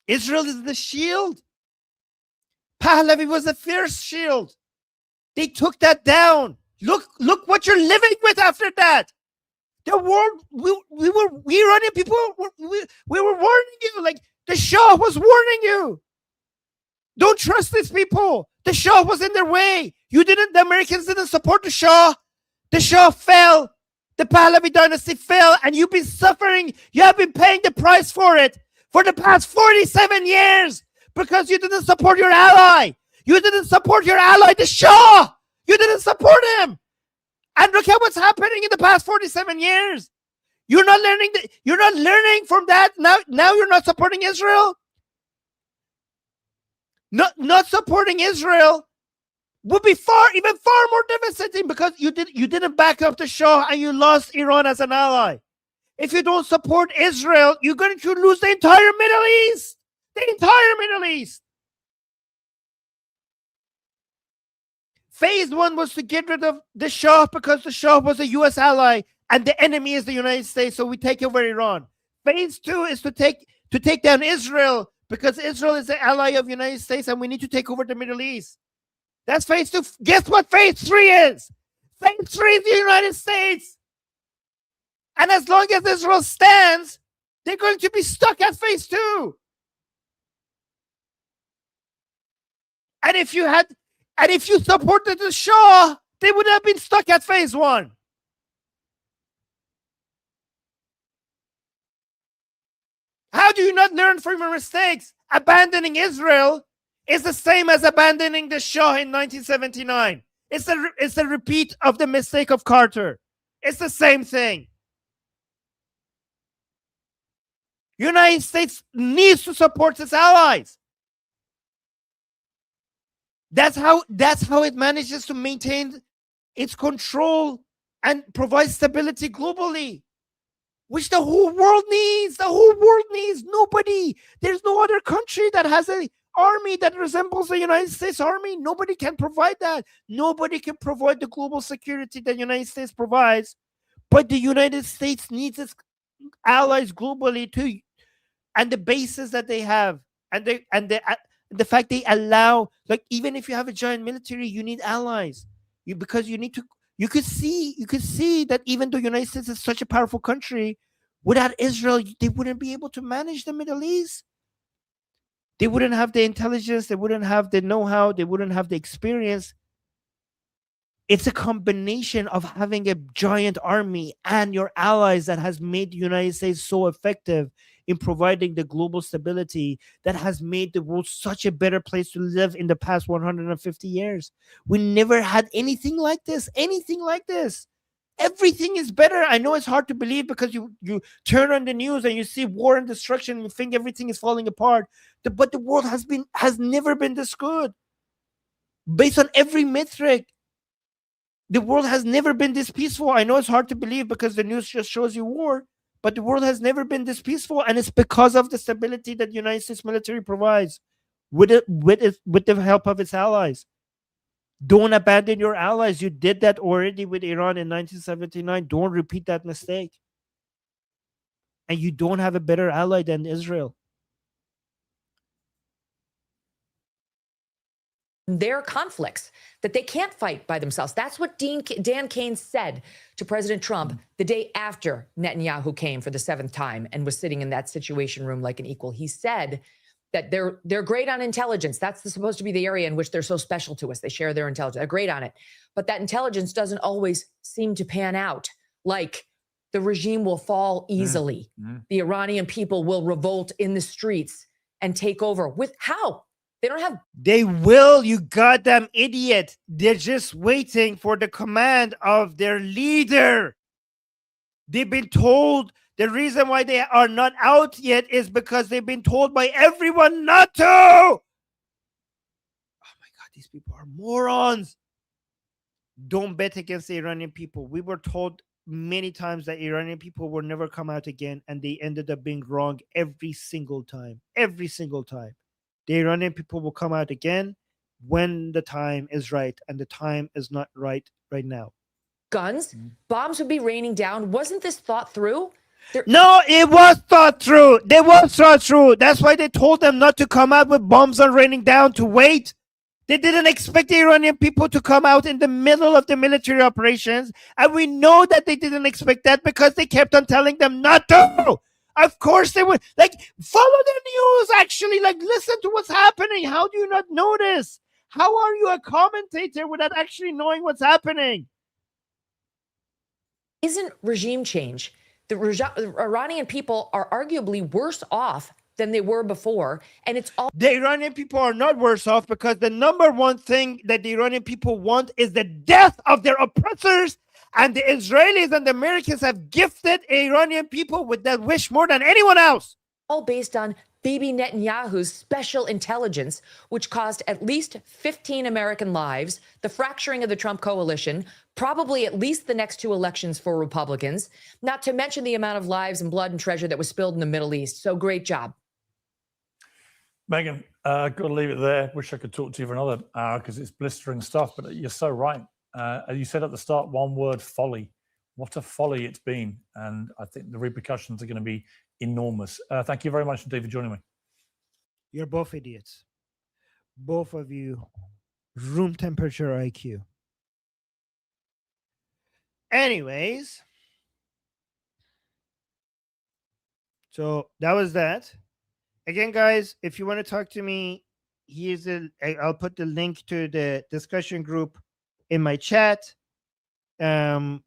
Israel is the shield. Pahlavi was the first shield. They took that down. Look what you're living with after that. The world, we Iranian people, we were warning you. Like the Shah was warning you. Don't trust these people. The Shah was in their way. The Americans didn't support the Shah. The Shah fell. The Pahlavi dynasty fell, and you've been suffering. You have been paying the price for it for the past 47 years because you didn't support your ally. You didn't support your ally, the Shah. You didn't support him. And look at what's happening in the past 47 years. You're not learning from that. Now you're not supporting Israel. Not supporting Israel would be far more devastating because you didn't back up the Shah and you lost Iran as an ally. If you don't support Israel, you're going to lose the entire Middle East. The entire Middle East. Phase 1 was to get rid of the Shah because the Shah was a U.S. ally and the enemy is the United States, so we take over Iran. Phase 2 is to take down Israel because Israel is the ally of the United States and we need to take over the Middle East. That's phase 2. Guess what phase 3 is? Phase 3 is the United States. And as long as Israel stands, they're going to be stuck at phase 2. And if you supported the Shah, they would have been stuck at phase 1. How do you not learn from your mistakes? Abandoning Israel is the same as abandoning the Shah in 1979. It's a repeat of the mistake of Carter. It's the same thing. United States needs to support its allies. That's how it manages to maintain its control and provide stability globally, which the whole world needs. The whole world needs. Nobody. There's no other country that has an army that resembles the United States Army. Nobody can provide that. Nobody can provide the global security that the United States provides. But the United States needs its allies globally too, and the bases that they have, and the fact they allow, like, even if you have a giant military, you need allies. You could see that even though the United States is such a powerful country, without Israel, they wouldn't be able to manage the Middle East. They wouldn't have the intelligence, they wouldn't have the know-how, they wouldn't have the experience. It's a combination of having a giant army and your allies that has made the United States so effective in providing the global stability that has made the world such a better place to live in the past 150 years. We never had anything like this. Everything is better. I know it's hard to believe because you turn on the news and you see war and destruction and you think everything is falling apart. But the world has never been this good. Based on every metric, the world has never been this peaceful. I know it's hard to believe because the news just shows you war. But the world has never been this peaceful, and it's because of the stability that the United States military provides with the help of its allies. Don't abandon your allies. You did that already with Iran in 1979. Don't repeat that mistake. And you don't have a better ally than Israel. Their conflicts that they can't fight by themselves. That's what Dan Kane said to President Trump the day after Netanyahu came for the 7th time and was sitting in that situation room like an equal. He said that they're great on intelligence. That's supposed to be the area in which they're so special to us. They share their intelligence. They're great on it. But that intelligence doesn't always seem to pan out like the regime will fall easily. The Iranian people will revolt in the streets and take over. With how? They don't have. They will, you goddamn idiot. They're just waiting for the command of their leader. They've been told. The reason why they are not out yet is because they've been told by everyone not to. Oh my God, these people are morons. Don't bet against the Iranian people. We were told many times that Iranian people will never come out again, and they ended up being wrong every single time. Every single time. The Iranian people will come out again when the time is right, and the time is not right now. Guns, bombs would be raining down. Wasn't this thought through? No, it was thought through. They was thought through. That's why they told them not to come out with bombs are raining down, to wait. They didn't expect the Iranian people to come out in the middle of the military operations. And we know that they didn't expect that because they kept on telling them not to. Of course they would. Like, follow the news, actually. Like, listen to what's happening. How do you not know this? How are you a commentator without actually knowing what's happening? Isn't regime change. The Iranian people are arguably worse off than they were before. And it's all. The Iranian people are not worse off because the number one thing that the Iranian people want is the death of their oppressors. And the Israelis and the Americans have gifted Iranian people with that wish more than anyone else. All based on Bibi Netanyahu's special intelligence, which cost at least 15 American lives, the fracturing of the Trump coalition, probably at least the next 2 elections for Republicans, not to mention the amount of lives and blood and treasure that was spilled in the Middle East. So great job. Megyn, got to leave it there. Wish I could talk to you for another hour because it's blistering stuff, but you're so right. As you said at the start, one word, folly. What a folly it's been. And I think the repercussions are going to be enormous. Thank you very much indeed for joining me. You're both idiots. Both of you, room temperature IQ. Anyways, so that was that. Again, guys, if you want to talk to me, I'll put the link to the discussion group in my chat. I'm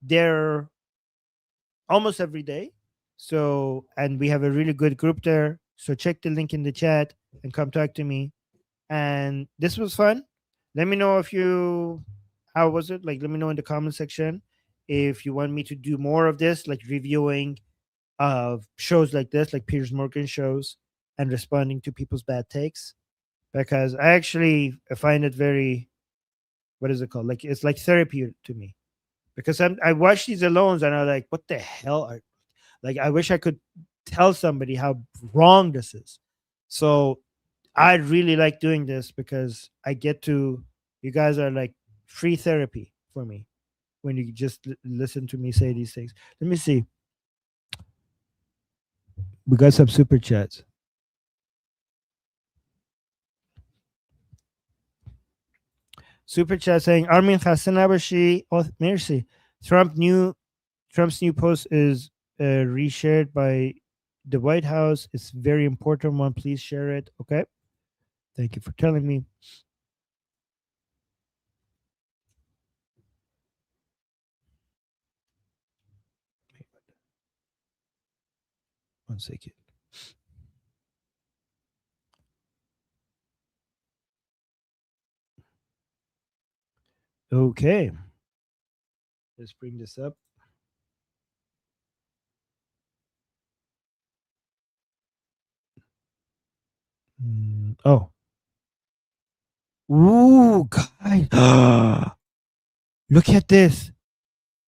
there almost every day. So, and we have a really good group there. So check the link in the chat and come talk to me. And this was fun. Let me know how was it? Like, let me know in the comment section if you want me to do more of this, like reviewing of shows like this, like Piers Morgan shows, and responding to people's bad takes. Because I actually find it very, what is it called? Like, it's like therapy to me. Because I watch these alone and I'm like, what the hell? Like, I wish I could tell somebody how wrong this is. So I really like doing this because I get to, you guys are like free therapy for me when you just listen to me say these things. Let me see. We got some super chats. Super chat saying, Armin Khassan Abashi. Oh, merci. Trump's new post is reshared by the White House. It's a very important one. Please share it. Okay. Thank you for telling me. One second. Okay. Let's bring this up. Oh. Ooh, guys. Look at this.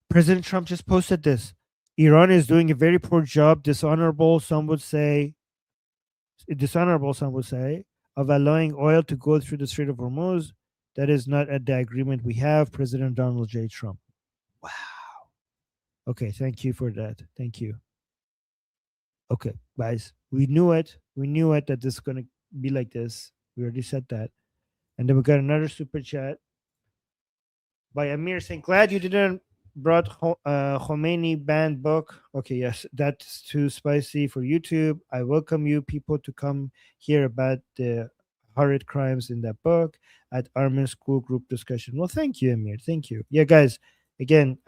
President Trump just posted this. Iran is doing a very poor job, dishonorable, some would say, of allowing oil to go through the Strait of Hormuz. That is not at the agreement we have. President Donald J. Trump. Wow. Okay, thank you for that. Thank you. Okay, guys, we knew it. We knew it that this is going to be like this. We already said that. And then we got another super chat by Amir saying, glad you didn't brought Khomeini banned book. Okay, yes, that's too spicy for YouTube. I welcome you people to come hear about the horrid crimes in that book at Armin School Group discussion. Well, thank you, Amir. Thank you. Yeah, guys, again,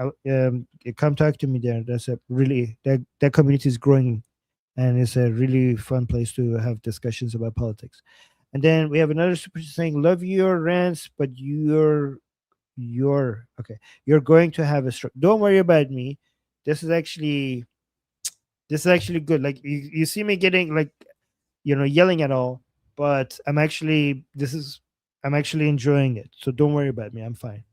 come talk to me there. That's a really that community is growing, and it's a really fun place to have discussions about politics. And then we have another super saying, "Love your rants, but you're okay. You're going to have a stroke. Don't worry about me. This is actually good. Like you see me getting like, yelling at all, but I'm actually enjoying it. So don't worry about me. I'm fine,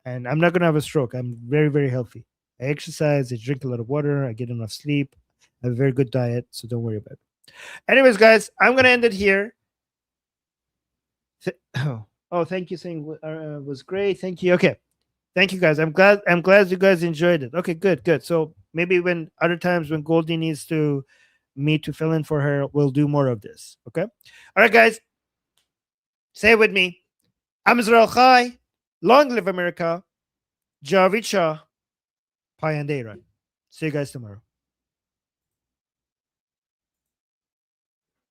and I'm not gonna have a stroke. I'm very, very healthy. I exercise. I drink a lot of water. I get enough sleep. I have a very good diet. So don't worry about it. Anyways, guys, I'm gonna end it here. Oh, thank you. Saying was great. Thank you. Okay, thank you, guys. I'm glad you guys enjoyed it. Okay, good. So maybe when other times when Goldie needs me to fill in for her, we'll do more of this. Okay. All right, guys. Say it with me. I'm Israel Chai. Long live America. Javid Shah. Pie and Iran. See you guys tomorrow.